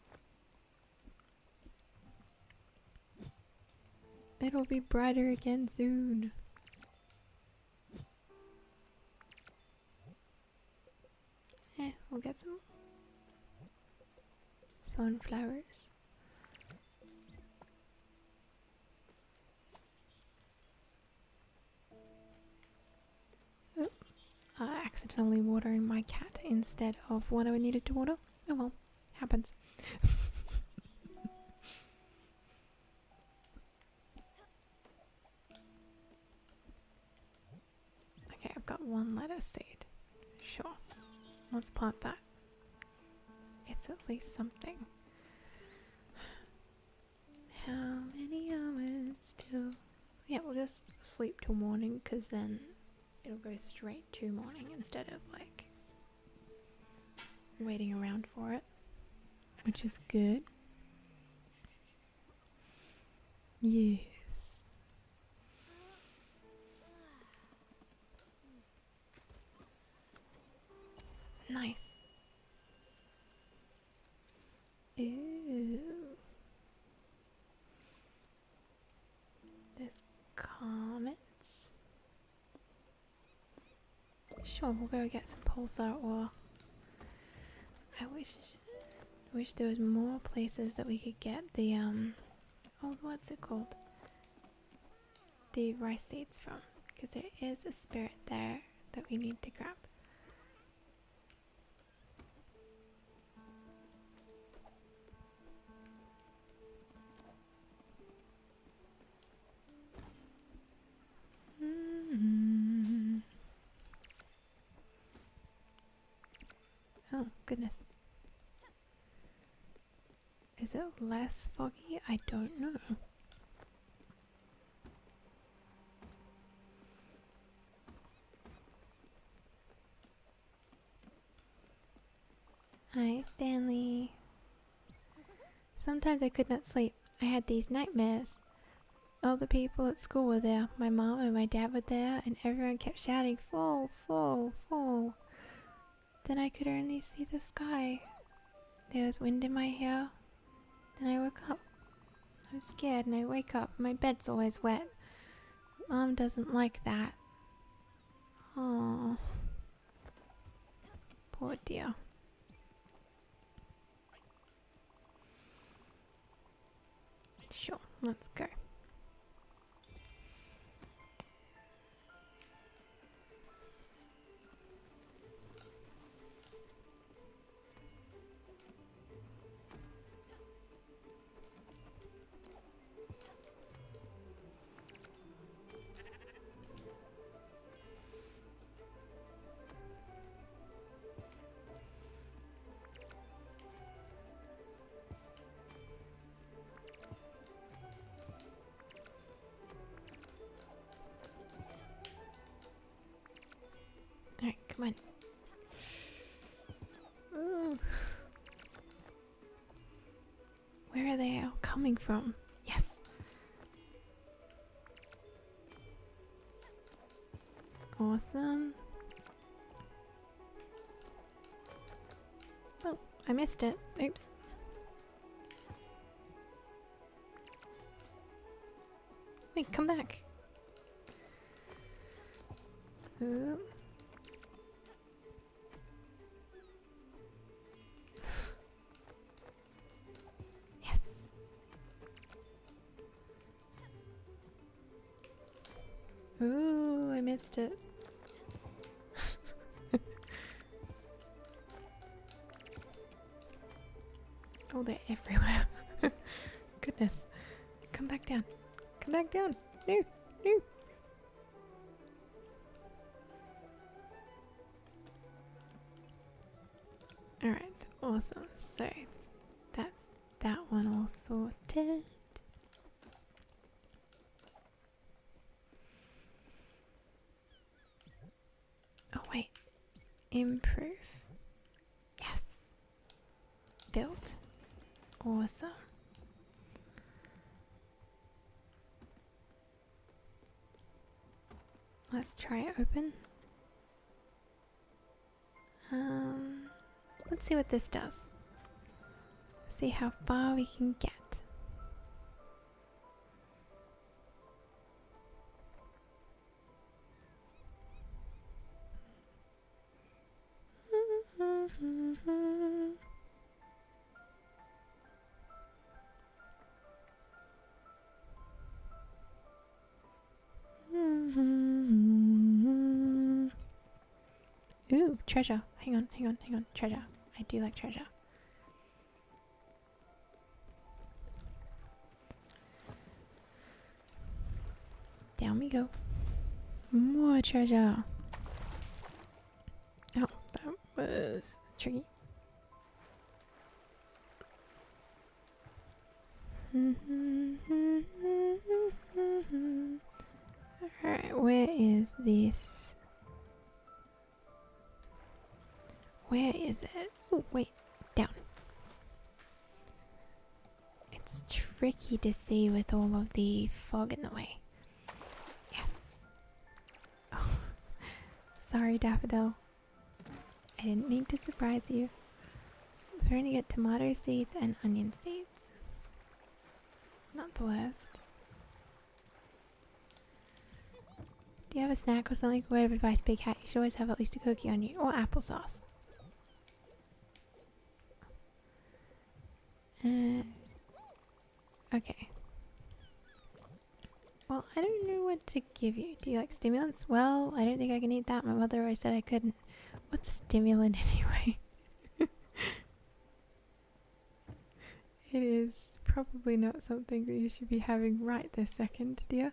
It'll be brighter again soon. We'll get some sunflowers. Oop. Accidentally watering my cat instead of what I needed to water. Oh well, happens. Okay, I've got one lettuce seed. Sure. Let's plant that. It's at least something. How many hours till... Yeah, we'll just sleep till morning because then it'll go straight to morning instead of like waiting around for it, which is good. Yes. Nice. Ooh. There's comets. Sure, we'll go get some pulsar ore. I wish there was more places that we could get the oh, what's it called? The rice seeds from, because there is a spirit there that we need to grab. Oh, goodness. Is it less foggy? I don't know. Hi, Stanley. Sometimes I could not sleep. I had these nightmares. All the people at school were there. My mom and my dad were there, and everyone kept shouting, "Fall, fall, fall." Then I could only see the sky. There was wind in my hair. Then I woke up. I was scared and I wake up. My bed's always wet. Mom doesn't like that. Oh, poor dear. Sure, let's go. Alright, come on. Ooh. Where are they all coming from? Yes! Awesome. Oh, I missed it. Oops. Wait, come back. Ooh. Ooh, I missed it. Oh, they're everywhere. Goodness. Come back down. Come back down. No, no. Alright, awesome. So, that's that one all sorted. Improve. Yes. Built. Awesome. Let's try it open. Let's see what this does. See how far we can get. Ooh, treasure. Hang on. Treasure. I do like treasure. Down we go. More treasure. Oh, that was tricky. Alright, where is this? Where is it? Oh, wait. Down. It's tricky to see with all of the fog in the way. Yes. Oh. Sorry, Daffodil. I didn't mean to surprise you. I was trying to get tomato seeds and onion seeds. Not the worst. Do you have a snack or something? Word of advice, big hat. You should always have at least a cookie on you. Or applesauce. Okay. Well, I don't know what to give you. Do you like stimulants? Well, I don't think I can eat that. My mother always said I couldn't. What's a stimulant anyway? It is probably not something that you should be having right this second, dear.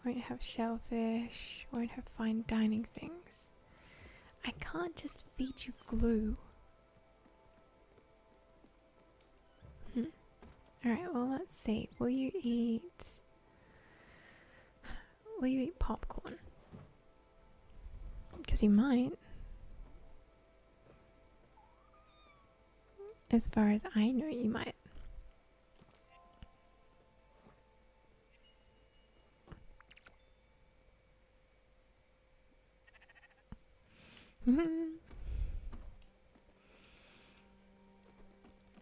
Won't have shellfish, won't have fine dining things. I can't just feed you glue. Alright, well let's see. Will you eat popcorn? Because you might. As far as I know, you might.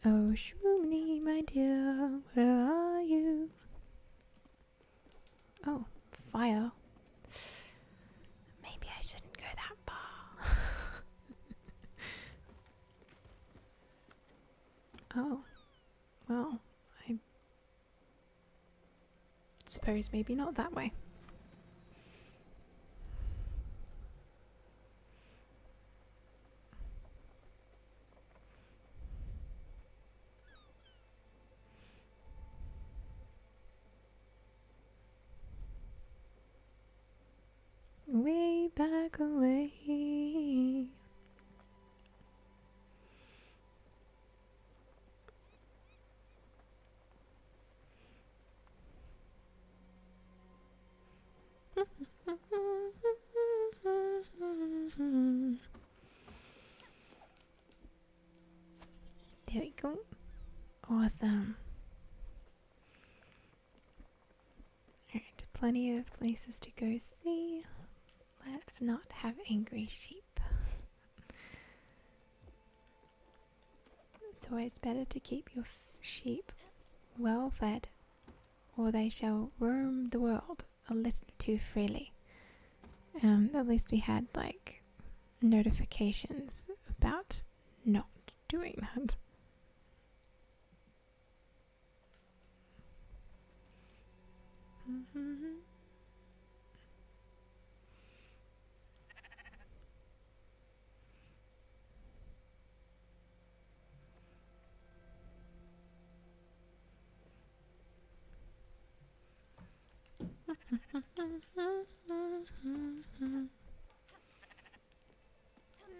Oh, Shroomly, my dear, where are you? Oh, fire. Maybe I shouldn't go that far. Oh, well, I suppose maybe not that way. Way back away. There we go. Awesome. Alright, plenty of places to go see. Let's not have angry sheep. It's always better to keep your sheep well fed, or they shall roam the world a little too freely. At least we had like notifications about not doing that.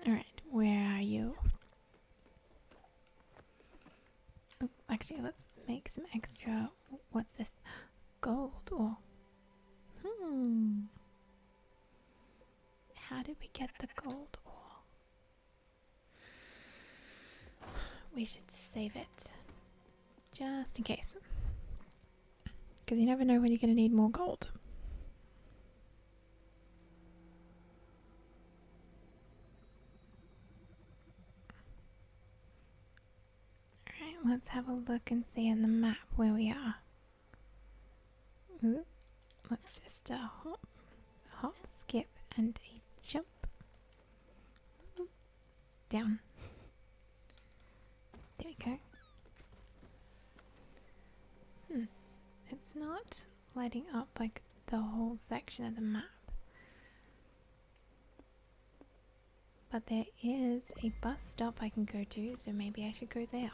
Alright, where are you? Oh, actually, let's make some extra What's this? Gold ore. How did we get the gold ore? We should save it. Just in case. Because you never know when you're going to need more gold. Alright, let's have a look and see on the map where we are. Ooh, let's just hop, skip, and a jump. Ooh, down. There we go. It's not lighting up like the whole section of the map. But there is a bus stop I can go to, so maybe I should go there.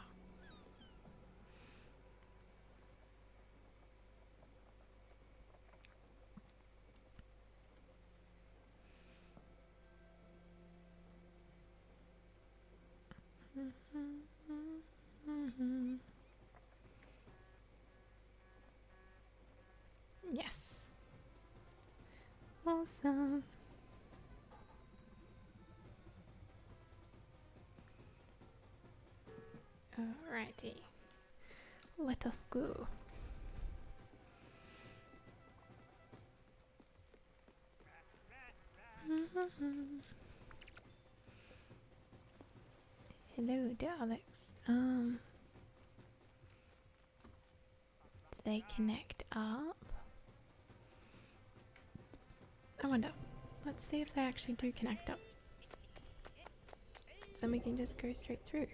Yes. Awesome. Alrighty. Let us go. Hello, Daleks. Do they connect up? I wonder. Let's see if they actually do connect up. Then we can just go straight through.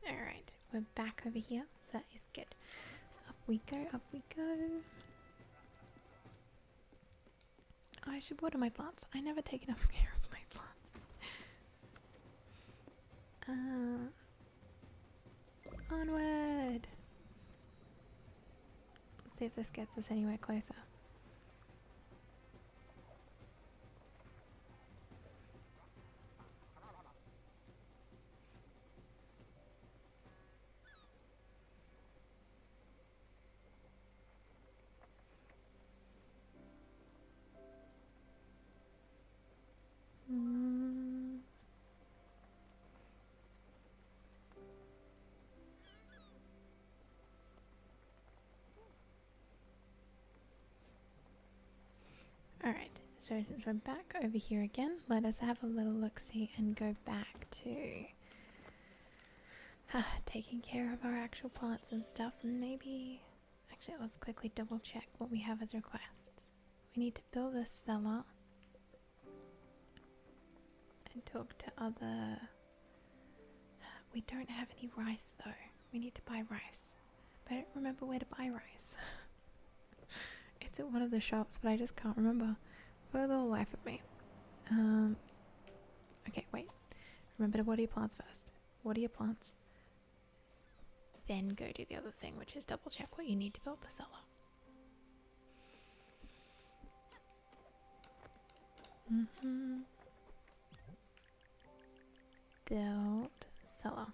Alright, we're back over here, so that is good. Up we go, up we go. Oh, I should water my plants. I never take enough care of my plants. Onward! Let's see if this gets us anywhere closer. Alright, so since we're back over here again, let us have a little look-see and go back to taking care of our actual plants and stuff, and maybe... Actually, let's quickly double check what we have as requests. We need to build a cellar and talk to other... We don't have any rice though. We need to buy rice. But I don't remember where to buy rice. It's at one of the shops, but I just can't remember for the life of me. Okay, wait. Remember to water your plants first. Water your plants. Then go do the other thing, which is double check what you need to build the cellar. Build cellar.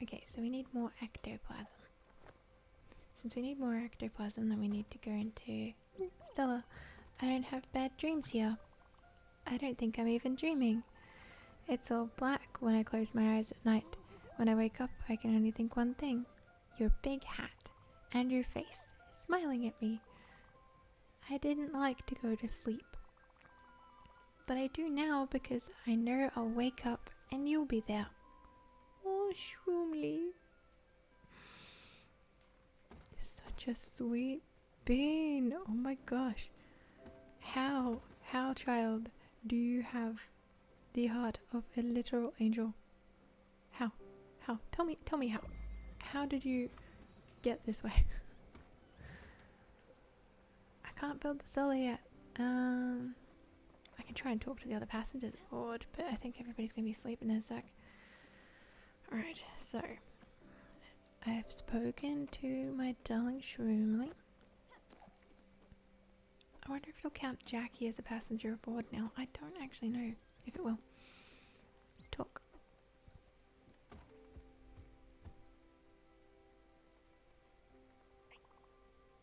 Okay, so we need more ectoplasm. Since we need more ectoplasm, then we need to go into... Stella, I don't have bad dreams here. I don't think I'm even dreaming. It's all black when I close my eyes at night. When I wake up, I can only think one thing. Your big hat and your face smiling at me. I didn't like to go to sleep. But I do now because I know I'll wake up and you'll be there. Oh, Shroomly. Such a sweet bean. Oh my gosh. How, child, do you have the heart of a literal angel? How? Tell me how. How did you get this way? I can't build the cellar yet. I can try and talk to the other passengers aboard, but I think everybody's gonna be sleeping in a sec. Alright, so I have spoken to my darling Shroomly. I wonder if it'll count Jackie as a passenger aboard now. I don't actually know if it will. Talk.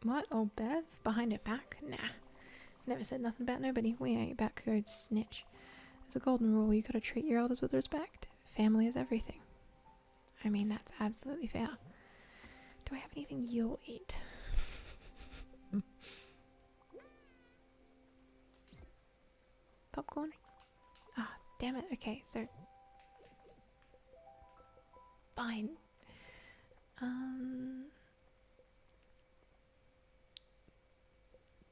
What? Old Bev? Behind her back? Nah. Never said nothing about nobody. We ain't backroad snitch. There's a golden rule. You gotta treat your elders with respect. Family is everything. I mean, that's absolutely fair. Do I have anything you'll eat? Popcorn? Ah, damn it. Okay, so... Fine.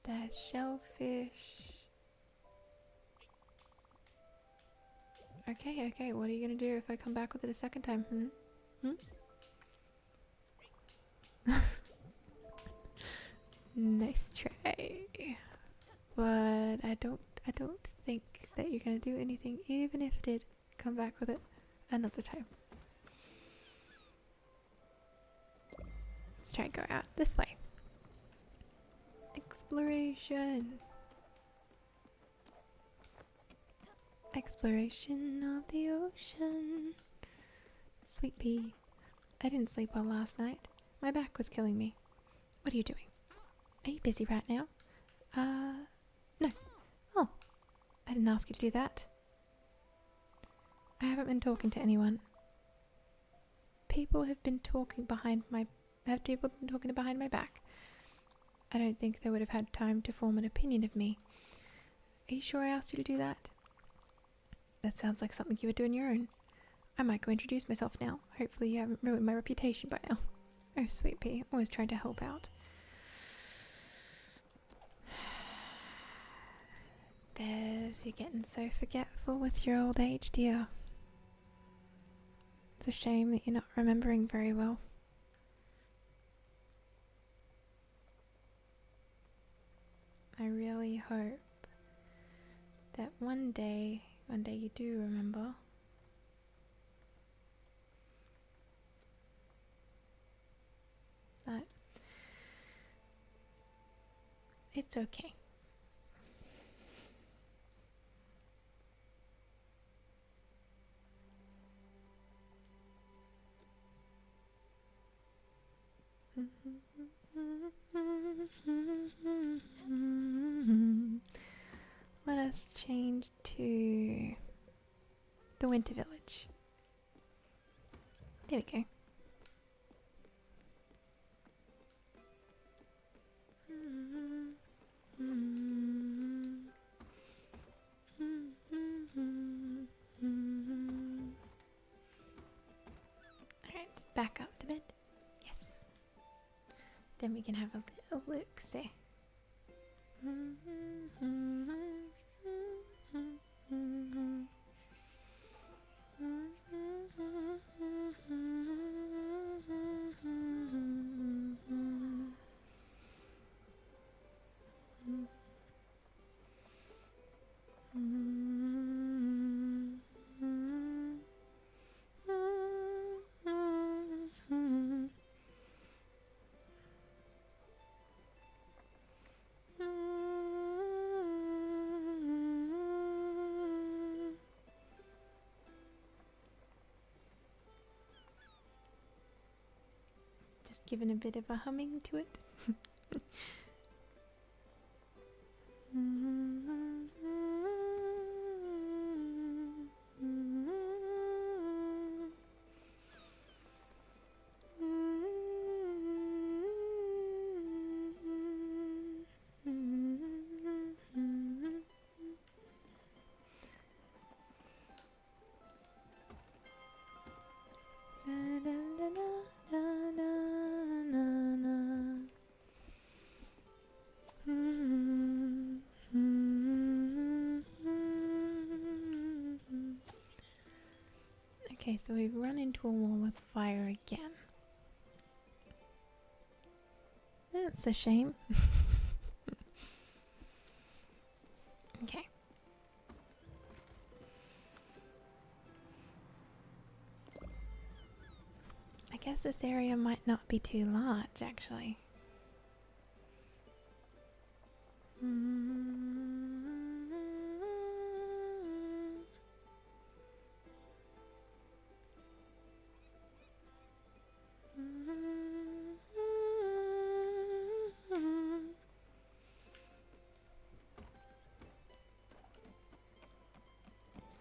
There's shellfish. Okay, what are you gonna do if I come back with it a second time? Nice try. But I don't think that you're gonna do anything, even if it did come back with it another time. Let's try and go out this way. Exploration. Exploration of the ocean. Sweet pea. I didn't sleep well last night. My back was killing me. What are you doing? Are you busy right now? No. Oh, I didn't ask you to do that. I haven't been talking to anyone. People have been talking behind my back. I don't think they would have had time to form an opinion of me. Are you sure I asked you to do that? That sounds like something you would do on your own. I might go introduce myself now. Hopefully you haven't ruined my reputation by now. Oh, sweet pea. Always trying to help out. Bev, you're getting so forgetful with your old age, dear. It's a shame that you're not remembering very well. I really hope that one day you do remember. But it's okay. Let us change to the Winter Village. There we go. Alright, back up to bed. Yes. Then we can have a little look-see. Just giving a bit of a humming to it. Okay, so we've run into a wall of fire again. That's a shame. Okay. I guess this area might not be too large, actually.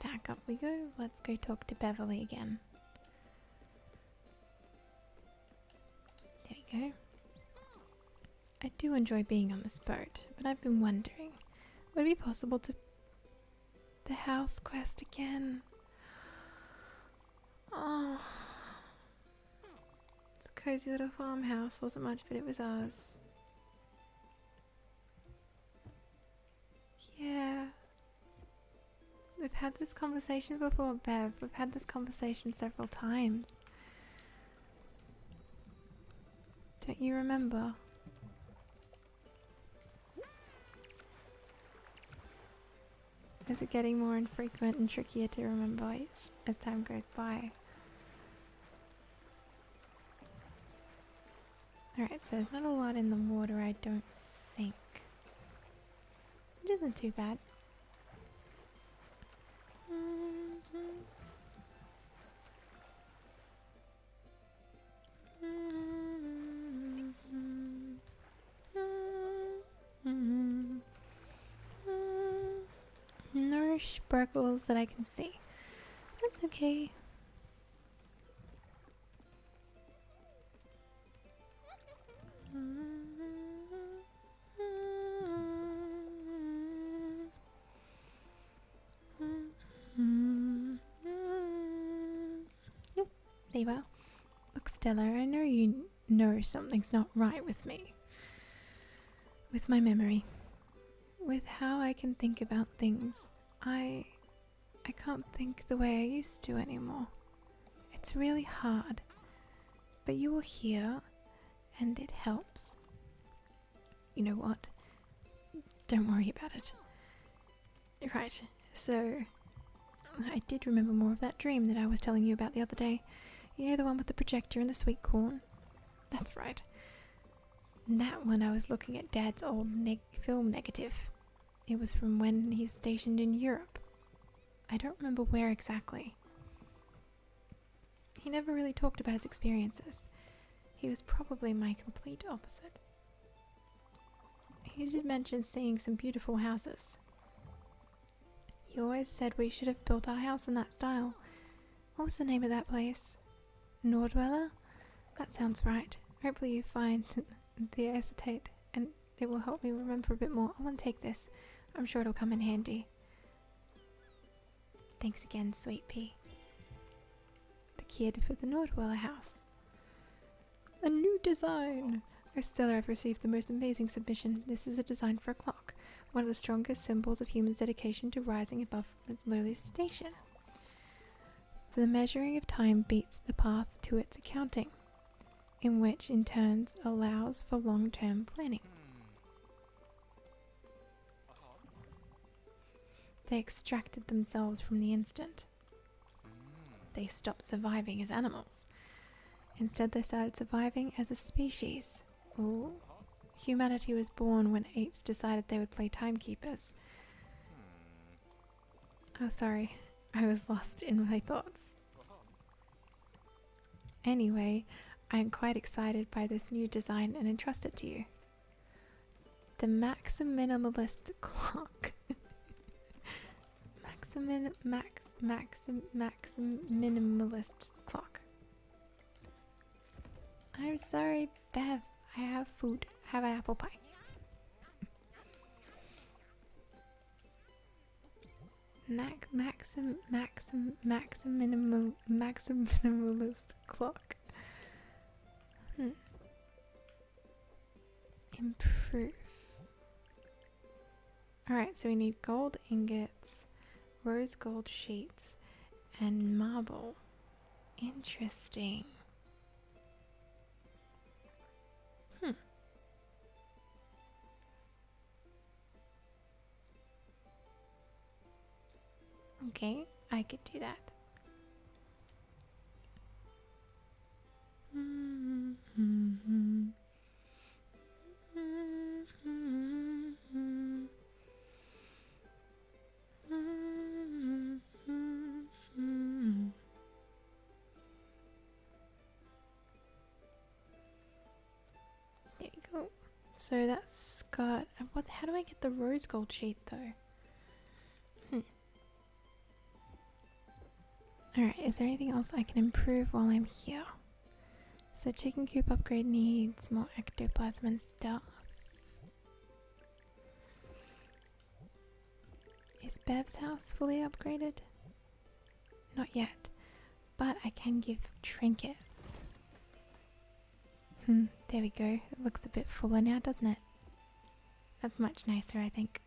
Back up we go. Let's go talk to Beverly again. There we go. I do enjoy being on this boat, but I've been wondering, would it be possible to... The house quest again? Oh. It's a cozy little farmhouse. Wasn't much, but it was ours. Yeah. We've had this conversation before, Bev. We've had this conversation several times. Don't you remember? Is it getting more infrequent and trickier to remember as time goes by? Alright, so there's not a lot in the water, I don't think. Which isn't too bad. No sparkles that I can see. That's okay. There you are. Look, Stella, I know you know something's not right with me. With my memory. With how I can think about things. I can't think the way I used to anymore. It's really hard. But you are here, and it helps. You know what? Don't worry about it. Right, so I did remember more of that dream that I was telling you about the other day. You know, the one with the projector and the sweet corn? That's right. That one I was looking at Dad's old film negative. It was from when he's stationed in Europe. I don't remember where exactly. He never really talked about his experiences. He was probably my complete opposite. He did mention seeing some beautiful houses. He always said we should have built our house in that style. What was the name of that place? Nordweller? That sounds right. Hopefully you find the acetate and it will help me remember a bit more. I want to take this. I'm sure it'll come in handy. Thanks again, Sweet Pea. The kid for the Nordweller house. A new design! Oh, Stella, I've received the most amazing submission. This is a design for a clock. One of the strongest symbols of humans' dedication to rising above its lowly station. For the measuring of time beats the path to its accounting, in which in turns allows for long-term planning. They extracted themselves from the instant. They stopped surviving as animals. Instead they started surviving as a species. Ooh. Humanity was born when apes decided they would play timekeepers. Oh, sorry. I was lost in my thoughts. Anyway, I am quite excited by this new design and entrust it to you. The Minimalist clock. Minimalist clock. I'm sorry, Bev. I have food. Have an apple pie. Minimalist clock. Improve. Alright, so we need gold ingots, rose gold sheets, and marble. Interesting. Okay, I could do that. So that's got... What? How do I get the rose gold sheet though? Alright, is there anything else I can improve while I'm here? So chicken coop upgrade needs more ectoplasm and stuff. Is Bev's house fully upgraded? Not yet, but I can give trinkets. There we go. It looks a bit fuller now, doesn't it? That's much nicer, I think.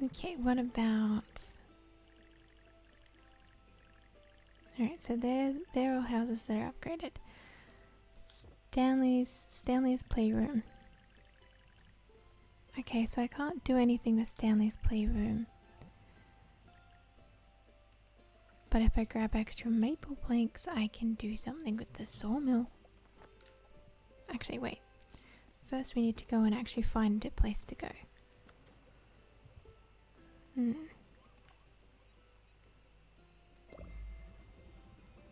Okay, what about... Alright, so there are houses that are upgraded. Stanley's playroom. Okay, so I can't do anything with Stanley's playroom. But if I grab extra maple planks, I can do something with the sawmill. Actually, wait. First we need to go and actually find a place to go.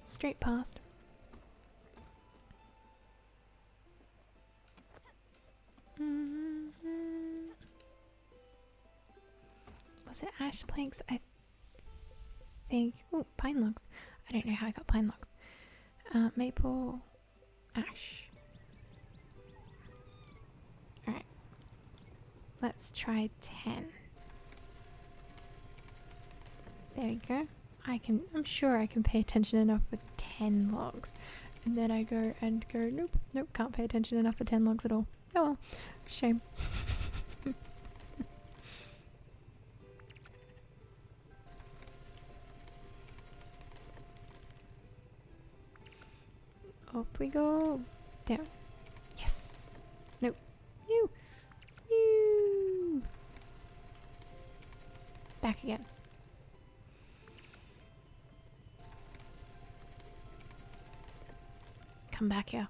Straight past. Was it ash planks? I think... Oh, pine logs. I don't know how I got pine logs. Maple... ash. Alright. Let's try 10. There we go. I'm sure I can pay attention enough for 10 logs. And then I go, nope, can't pay attention enough for 10 logs at all. Oh well, shame. Up we go. Down. Yes. Nope. You. Back again. Come back here.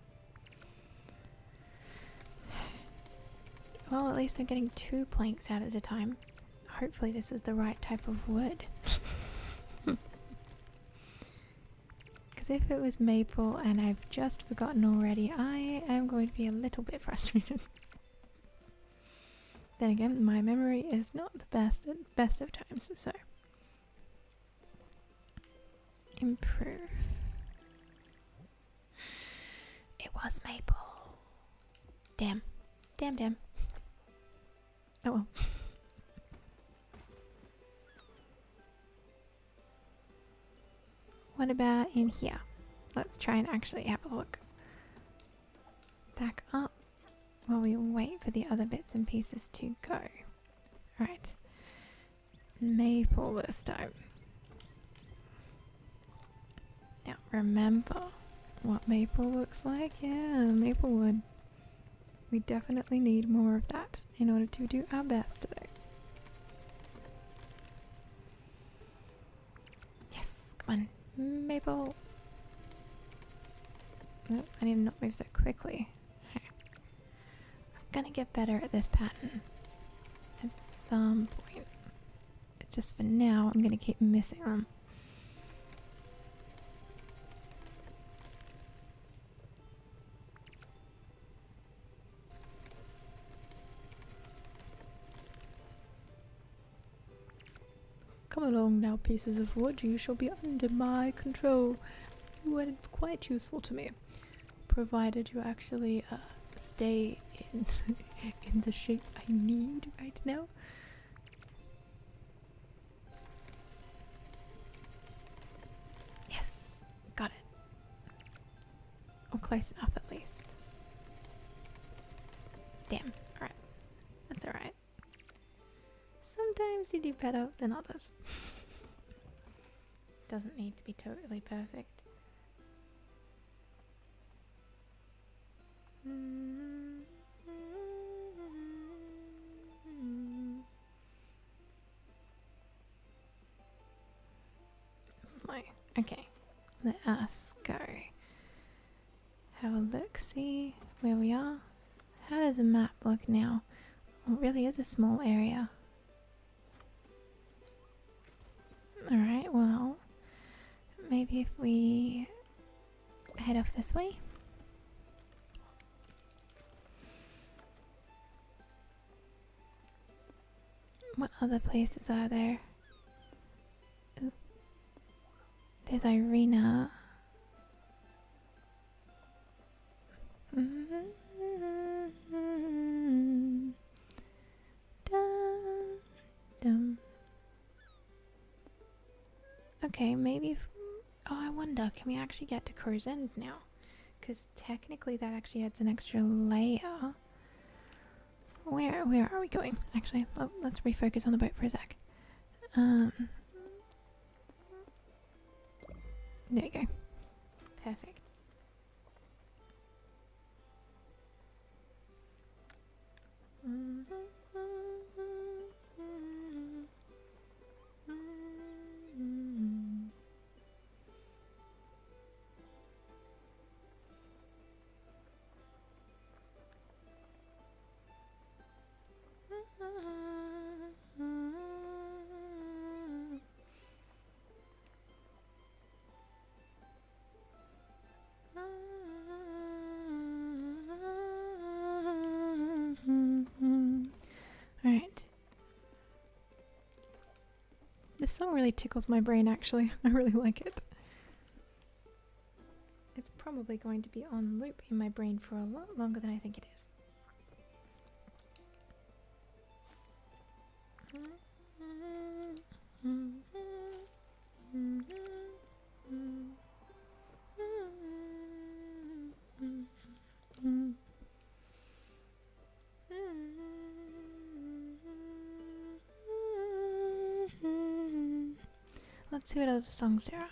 Well, at least I'm getting 2 planks out at a time. Hopefully this is the right type of wood. Because if it was maple and I've just forgotten already, I am going to be a little bit frustrated. Then again, my memory is not the best at best of times, so... Improve. It was maple. Damn. Damn. Oh well. What about in here? Let's try and actually have a look. Back up while we wait for the other bits and pieces to go. Right. Maple this time. Now remember what maple looks like. Yeah, maple wood. We definitely need more of that in order to do our best today. Yes, come on, maple. Oh, I need to not move so quickly. Okay. I'm gonna get better at this pattern at some point. Just for now, I'm gonna keep missing them. Come along now, pieces of wood, you shall be under my control. You are quite useful to me, provided you actually stay in, in the shape I need right now. Yes, got it. Or close enough at least. Damn, alright. That's alright. Sometimes you do better than others. Doesn't need to be totally perfect. Okay, let us go. have a look, see where we are. How does the map look now? Well, it really is a small area. Alright, well, maybe if we head off this way. What other places are there? Ooh. There's Irina. Dum, dum. Okay, maybe if, oh, I wonder, can we actually get to Crow's End now? Because technically that actually adds an extra layer. Where are we going? Actually, let's refocus on the boat for a sec. There we go. Perfect. Alright. This song really tickles my brain actually. I really like it. It's probably going to be on loop in my brain for a lot longer than I think it is. Let's see what other songs there are.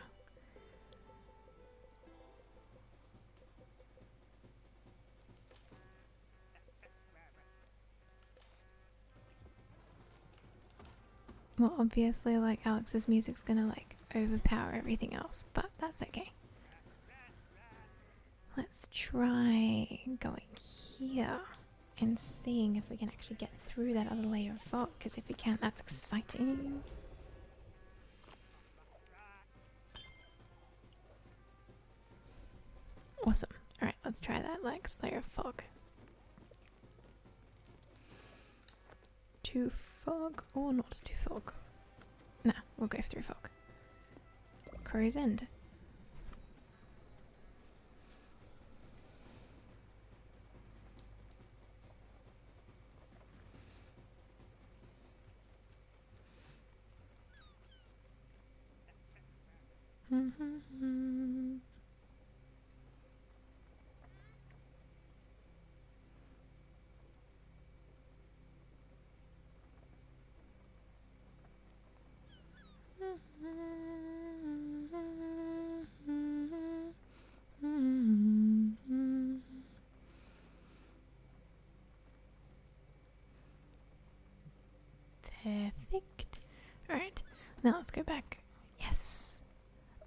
Well, obviously, like, Alex's music's gonna, like, overpower everything else, but that's okay. Let's try going here and seeing if we can actually get through that other layer of fog, because if we can, that's exciting. Awesome. Alright, let's try that next layer of fog. To fog or not to fog? Nah, we'll go through fog. Crow's End. Perfect. Alright, now let's go back. Yes.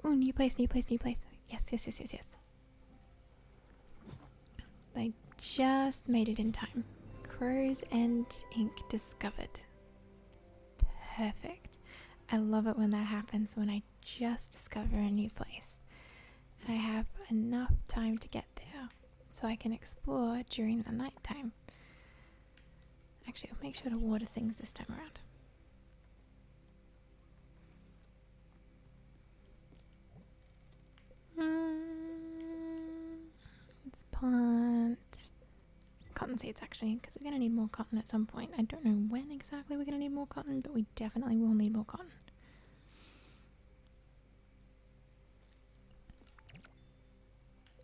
Oh, new place, new place, new place. Yes, yes, yes, yes, yes. I just made it in time. Crow's End ink discovered. Perfect. I love it when that happens, when I just discover a new place. And I have enough time to get there so I can explore during the night time. Actually, I'll make sure to water things this time around. Let's plant cotton seeds actually, because we're going to need more cotton at some point. I don't know when exactly we're going to need more cotton, but we definitely will need more cotton.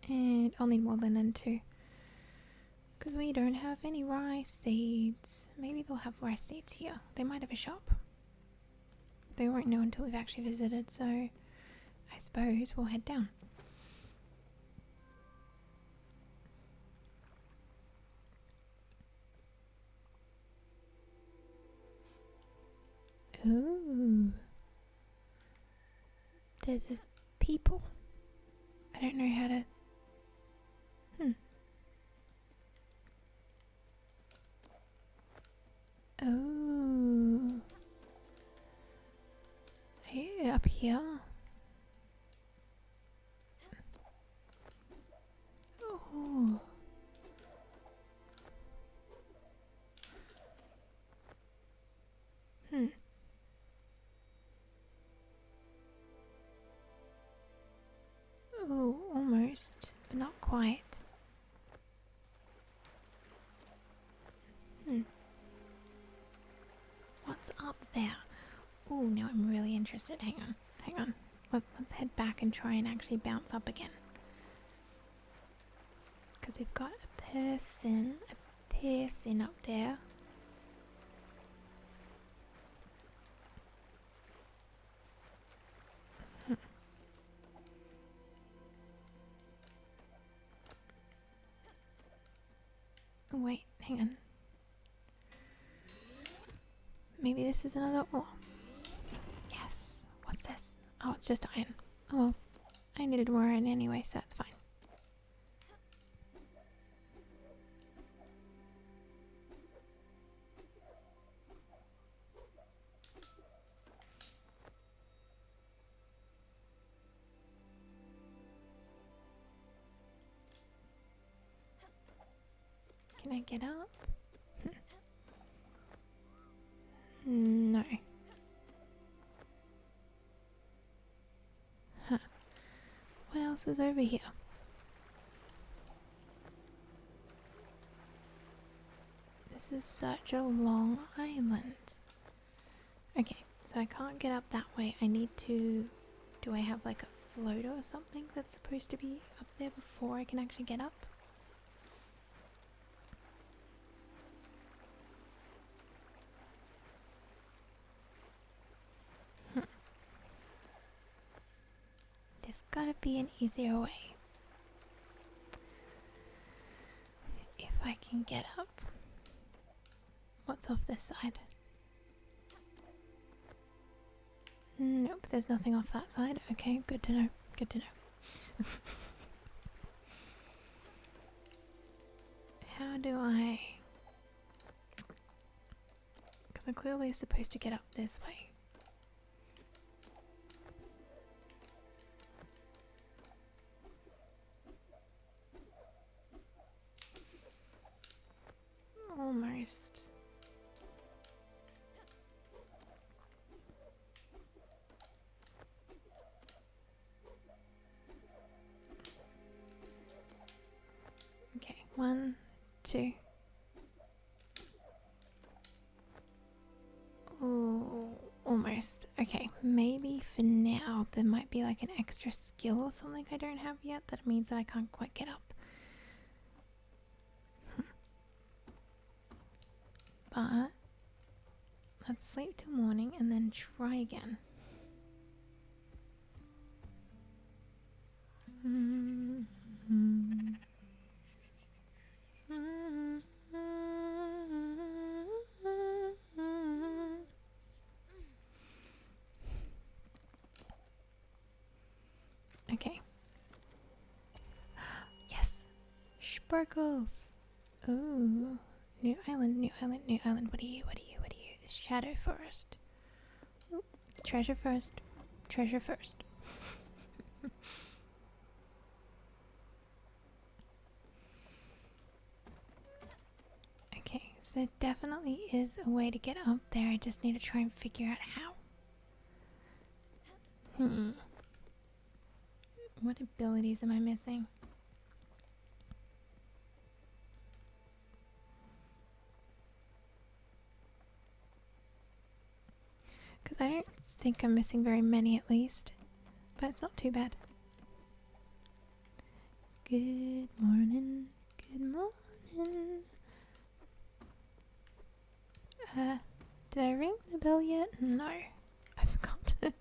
And I'll need more linen too, because we don't have any rice seeds. Maybe they'll have rice seeds here. They might have a shop. They won't know until we've actually visited, so I suppose we'll head down. Ooh. There's a people. I don't know how to... Oh. Hey, up here. Oh. Hmm. Oh, almost, but not quite. Hmm. What's up there? Oh, now I'm really interested. Hang on, hang on. Let's head back and try and actually bounce up again. Because we've got a person up there. Oh, wait, hang on. Maybe this is another. Oh, yes. What's this? Oh, it's just iron. Oh, well, I needed more iron anyway, so that's fine. Can I get up? No. Huh. What else is over here? This is such a long island. Okay, so I can't get up that way. I need to... Do I have like a floater or something that's supposed to be up there before I can actually get up? There's gotta be an easier way. If I can get up. What's off this side? Nope, there's nothing off that side. Okay, good to know. Good to know. How do I... Because I'm clearly supposed to get up this way. Almost. Okay, 1, 2. Oh, almost. Okay, maybe for now there might be like an extra skill or something I don't have yet that means that I can't quite get up. But let's sleep till morning and then try again. Okay. Yes! Sparkles! Ooh. New island, new island, new island. What are you? What are you? What are you? Shadow Forest. Ooh. Treasure first. Treasure first. Okay, so there definitely is a way to get up there. I just need to try and figure out how. What abilities am I missing? Because I don't think I'm missing very many at least. But it's not too bad. Good morning. Good morning. Did I ring the bell yet? No. I forgot.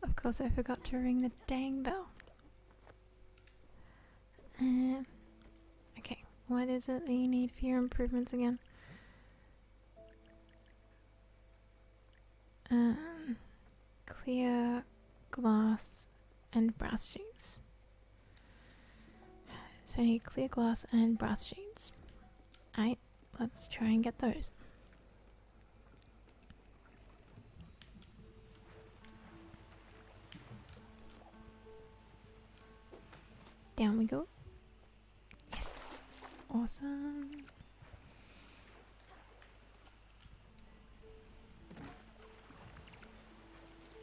Of course I forgot to ring the dang bell. Okay, what is it that you need for your improvements again? Clear glass and brass sheets. So I need clear glass and brass sheets. Alright, let's try and get those. Down we go. Yes. Awesome.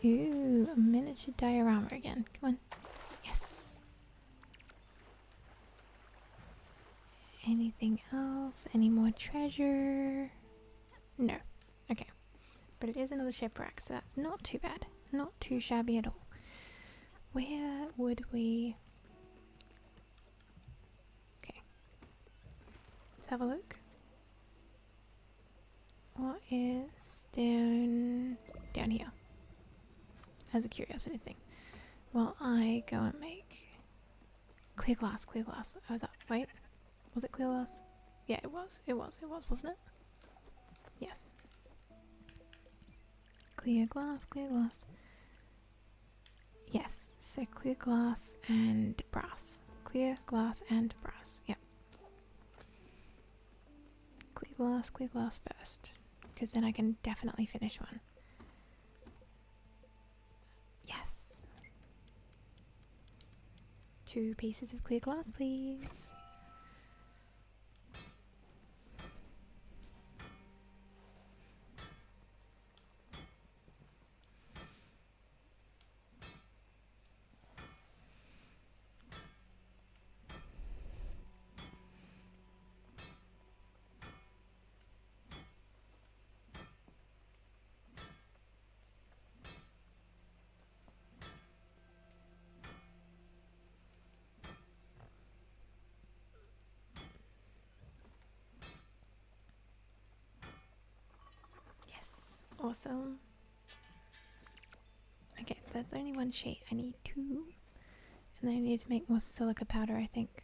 Ooh, a miniature diorama again. Come on. Yes. Anything else? Any more treasure? No. Okay. But it is another shipwreck, so that's not too bad. Not too shabby at all. Where would we... Okay. Let's have a look. What is down here? As a curiosity thing. Well, I go and make clear glass, clear glass. I was up. Wait. Was it clear glass? Yeah, it was, wasn't it? Yes. Clear glass, clear glass. Yes, so clear glass and brass. Clear glass and brass, yep. Clear glass first. Because then I can definitely finish one. Yes. 2 pieces of clear glass, please. Awesome. Okay, that's only 1 sheet. I need 2. And then I need to make more silica powder, I think.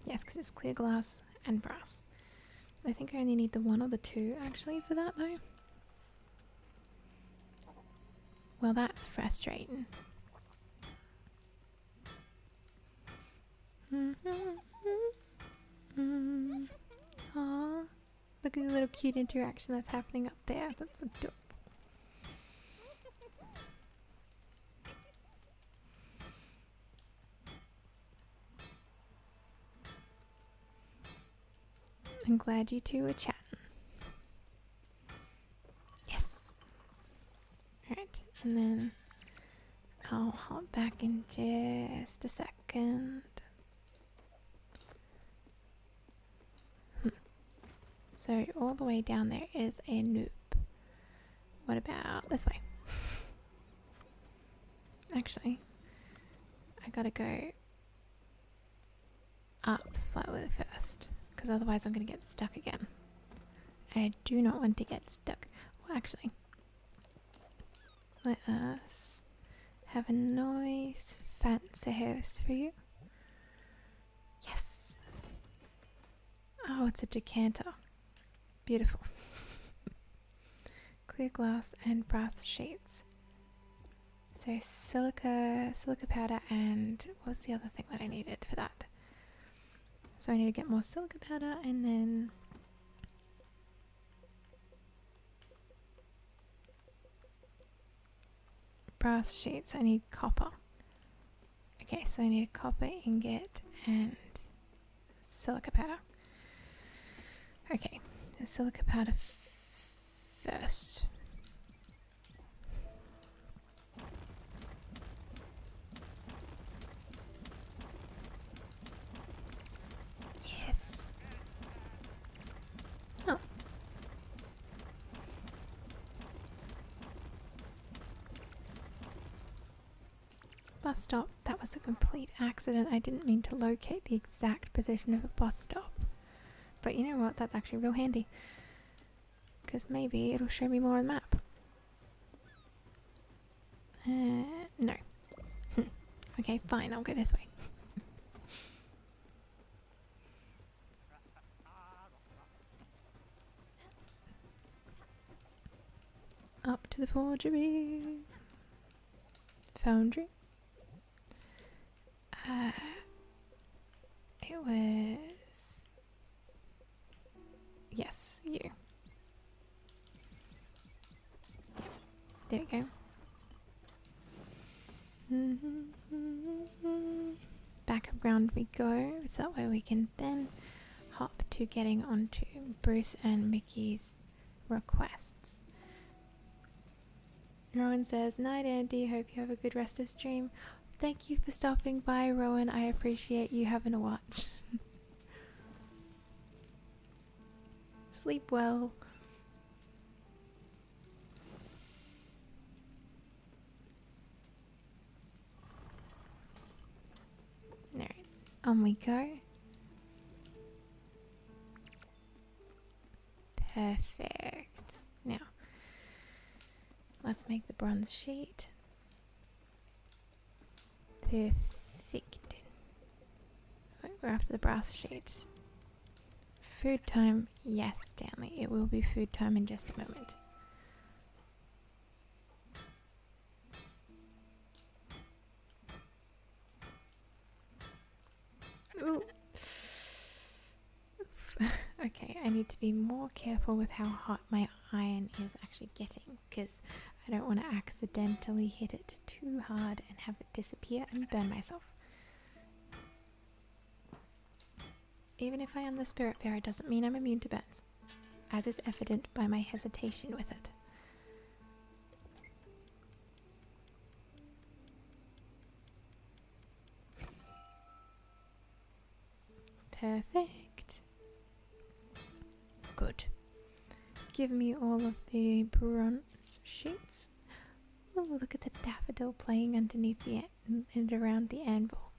Yes, because it's clear glass and brass. I think I only need the 1 or the 2 actually for that though. Well, that's frustrating. Aww. Look at the little cute interaction that's happening up there. That's adorable. I'm glad you two are chatting. Yes! Alright, and then I'll hop back in just a second. So all the way down there is a noob. What about this way? Actually, I gotta go up slightly first, because otherwise I'm gonna get stuck again. I do not want to get stuck. Well, actually, let us have a nice fancy house for you. Yes! Oh, it's a decanter. Beautiful. Clear glass and brass sheets. So silica powder, and what's the other thing that I needed for that? So I need to get more silica powder and then brass sheets. I need copper. Okay, so I need a copper ingot and silica powder. Okay, the silica powder first. Yes. Oh. Bus stop. That was a complete accident. I didn't mean to locate the exact position of a bus stop. But you know what? That's actually real handy. Because maybe it'll show me more on the map. No. Okay, fine. I'll go this way. Up to the forgery. Foundry. It was... Yes, you. There we go. Back around we go, so that way we can then hop to getting onto Bruce and Mickey's requests. Rowan says, "Night, Andy. Hope you have a good rest of stream." Thank you for stopping by, Rowan. I appreciate you having a watch. Sleep well. Alright, on we go. Perfect. Now, let's make the bronze sheet. Perfect. Right, we're after the brass sheet. Food time. Yes, Stanley. It will be food time in just a moment. Ooh. Okay, I need to be more careful with how hot my iron is actually getting, because I don't want to accidentally hit it too hard and have it disappear and burn myself. Even if I am the Spiritfarer doesn't mean I'm immune to burns, as is evident by my hesitation with it. Perfect. Good. Give me all of the bronze sheets. Oh, look at the daffodil playing underneath the and around the anvil.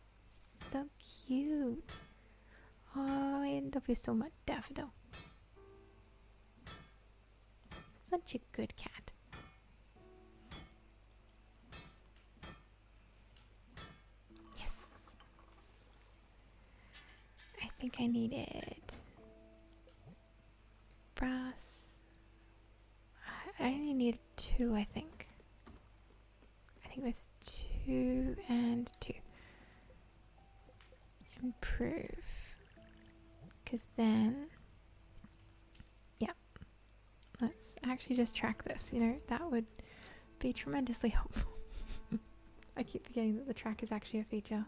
So cute. Oh, I love you so much, Daffodil. Such a good cat. Yes. I think I needed brass. I only needed 2, I think. I think it was 2 and 2. Improve. Because then, yeah, let's actually just track this. You know, that would be tremendously helpful. I keep forgetting that the track is actually a feature.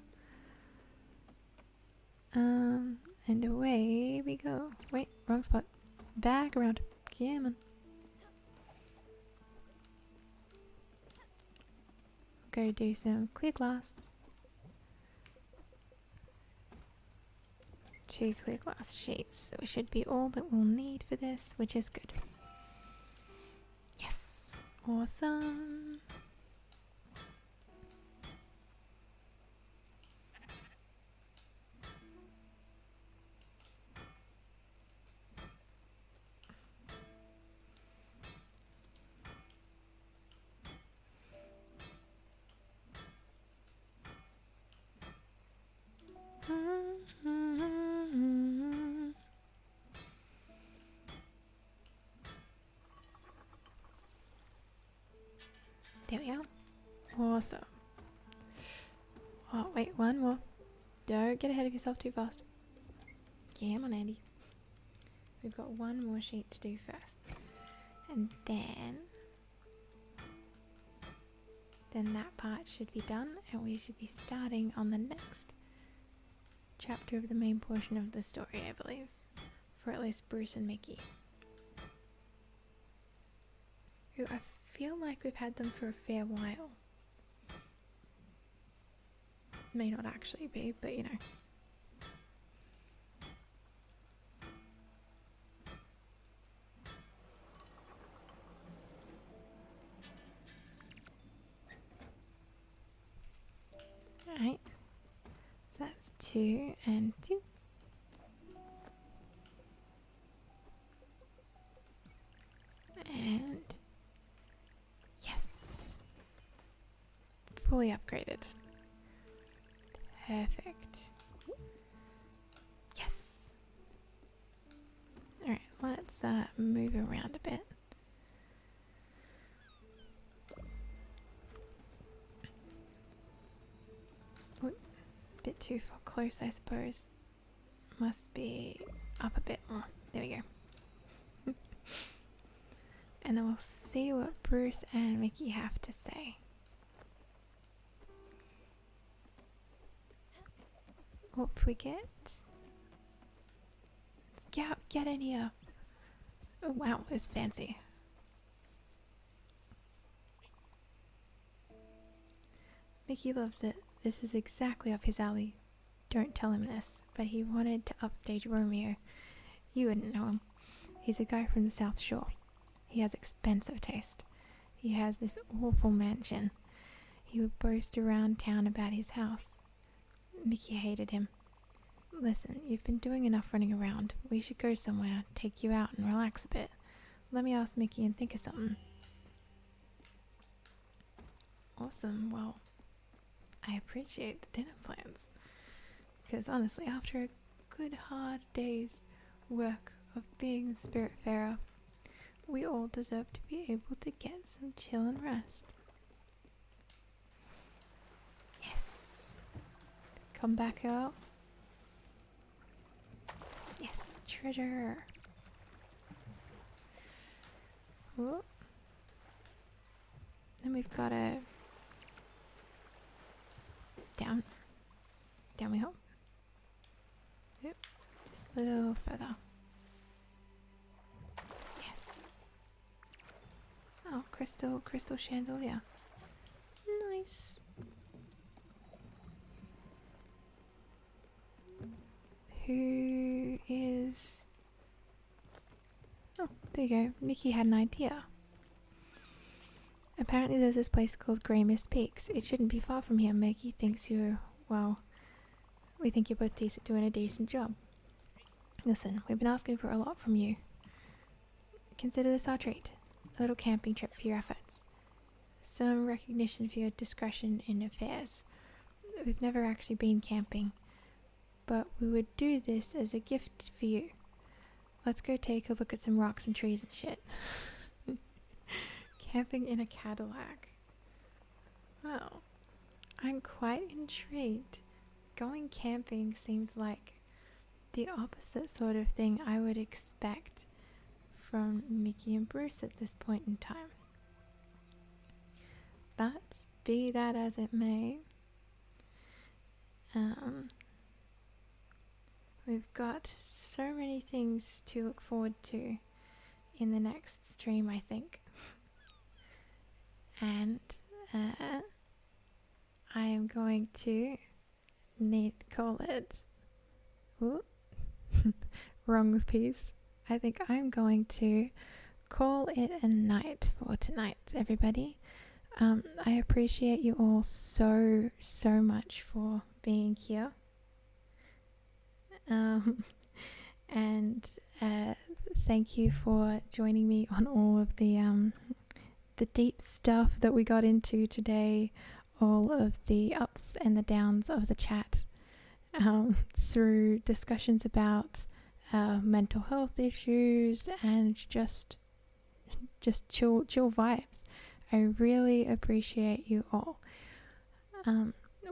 And away we go. Wait, wrong spot. Back around. Come on. Go do some clear glass. 2 clear glass sheets. So it should be all that we'll need for this, which is good. Yes. Awesome. There we are. Awesome. Oh, wait, one more. Don't get ahead of yourself too fast. Come on, Andy. We've got one more sheet to do first. And then that part should be done, and we should be starting on the next chapter of the main portion of the story, I believe. For at least Bruce and Mickey. Who I feel like we've had them for a fair while. May not actually be, but you know. Alright. So that's 2 and 2. And yes. Fully upgraded. Perfect. Yes. Alright, let's move around a bit. Ooh, bit too close, I suppose. Must be up a bit more. There we go. And then we'll see what Bruce and Mickey have to say. Up we get. Let's get in here. Oh wow, it's fancy. Mickey loves it. This is exactly up his alley. Don't tell him this, but he wanted to upstage Romeo. You wouldn't know him. He's a guy from the South Shore. He has expensive taste. He has this awful mansion. He would boast around town about his house. Mickey hated him. Listen, you've been doing enough running around. We should go somewhere, take you out and relax a bit. Let me ask Mickey and think of something. Awesome, well, I appreciate the dinner plans. Because honestly, after a good hard day's work of being a Spiritfarer, we all deserve to be able to get some chill and rest. Yes! Come back out. Yes, treasure! Whoop. Then we've got a... Down we go. Yep, just a little further. Yes. Oh, crystal chandelier. Nice. Who is... Oh, there you go. Mickey had an idea. Apparently there's this place called Grey Mist Peaks. It shouldn't be far from here. Mickey thinks you're, well, we think you're both doing a decent job. Listen, we've been asking for a lot from you. Consider this our treat. A little camping trip for your efforts. Some recognition for your discretion in affairs. We've never actually been camping, but we would do this as a gift for you. Let's go take a look at some rocks and trees and shit. Camping in a Cadillac. Well, I'm quite intrigued. Going camping seems like the opposite sort of thing I would expect from Mickey and Bruce at this point in time. But be that as it may, we've got so many things to look forward to in the next stream, I think. And I am going to call it wrong piece. I think I'm going to call it a night for tonight, everybody. I appreciate you all so much for being here. And thank you for joining me on all of the deep stuff that we got into today, all of the ups and the downs of the chat, through discussions about mental health issues and just chill vibes. I really appreciate you all.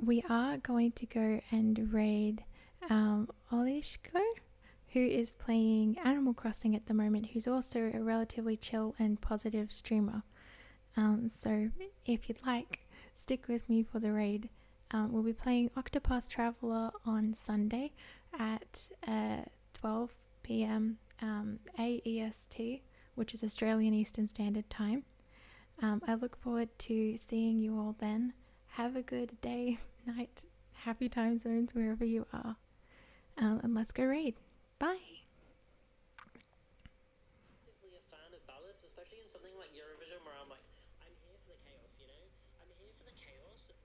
We are going to go and raid Olishko, who is playing Animal Crossing at the moment, who's also a relatively chill and positive streamer. So if you'd like, stick with me for the raid. We'll be playing Octopath Traveler on Sunday at 12 p.m. AEST, which is Australian Eastern Standard Time. I look forward to seeing you all then. Have a good day, night, happy time zones wherever you are. And let's go raid. Bye! Massively a fan of ballads, especially in something like Eurovision, where I'm like, I'm here for the chaos, you know? I'm here for the chaos that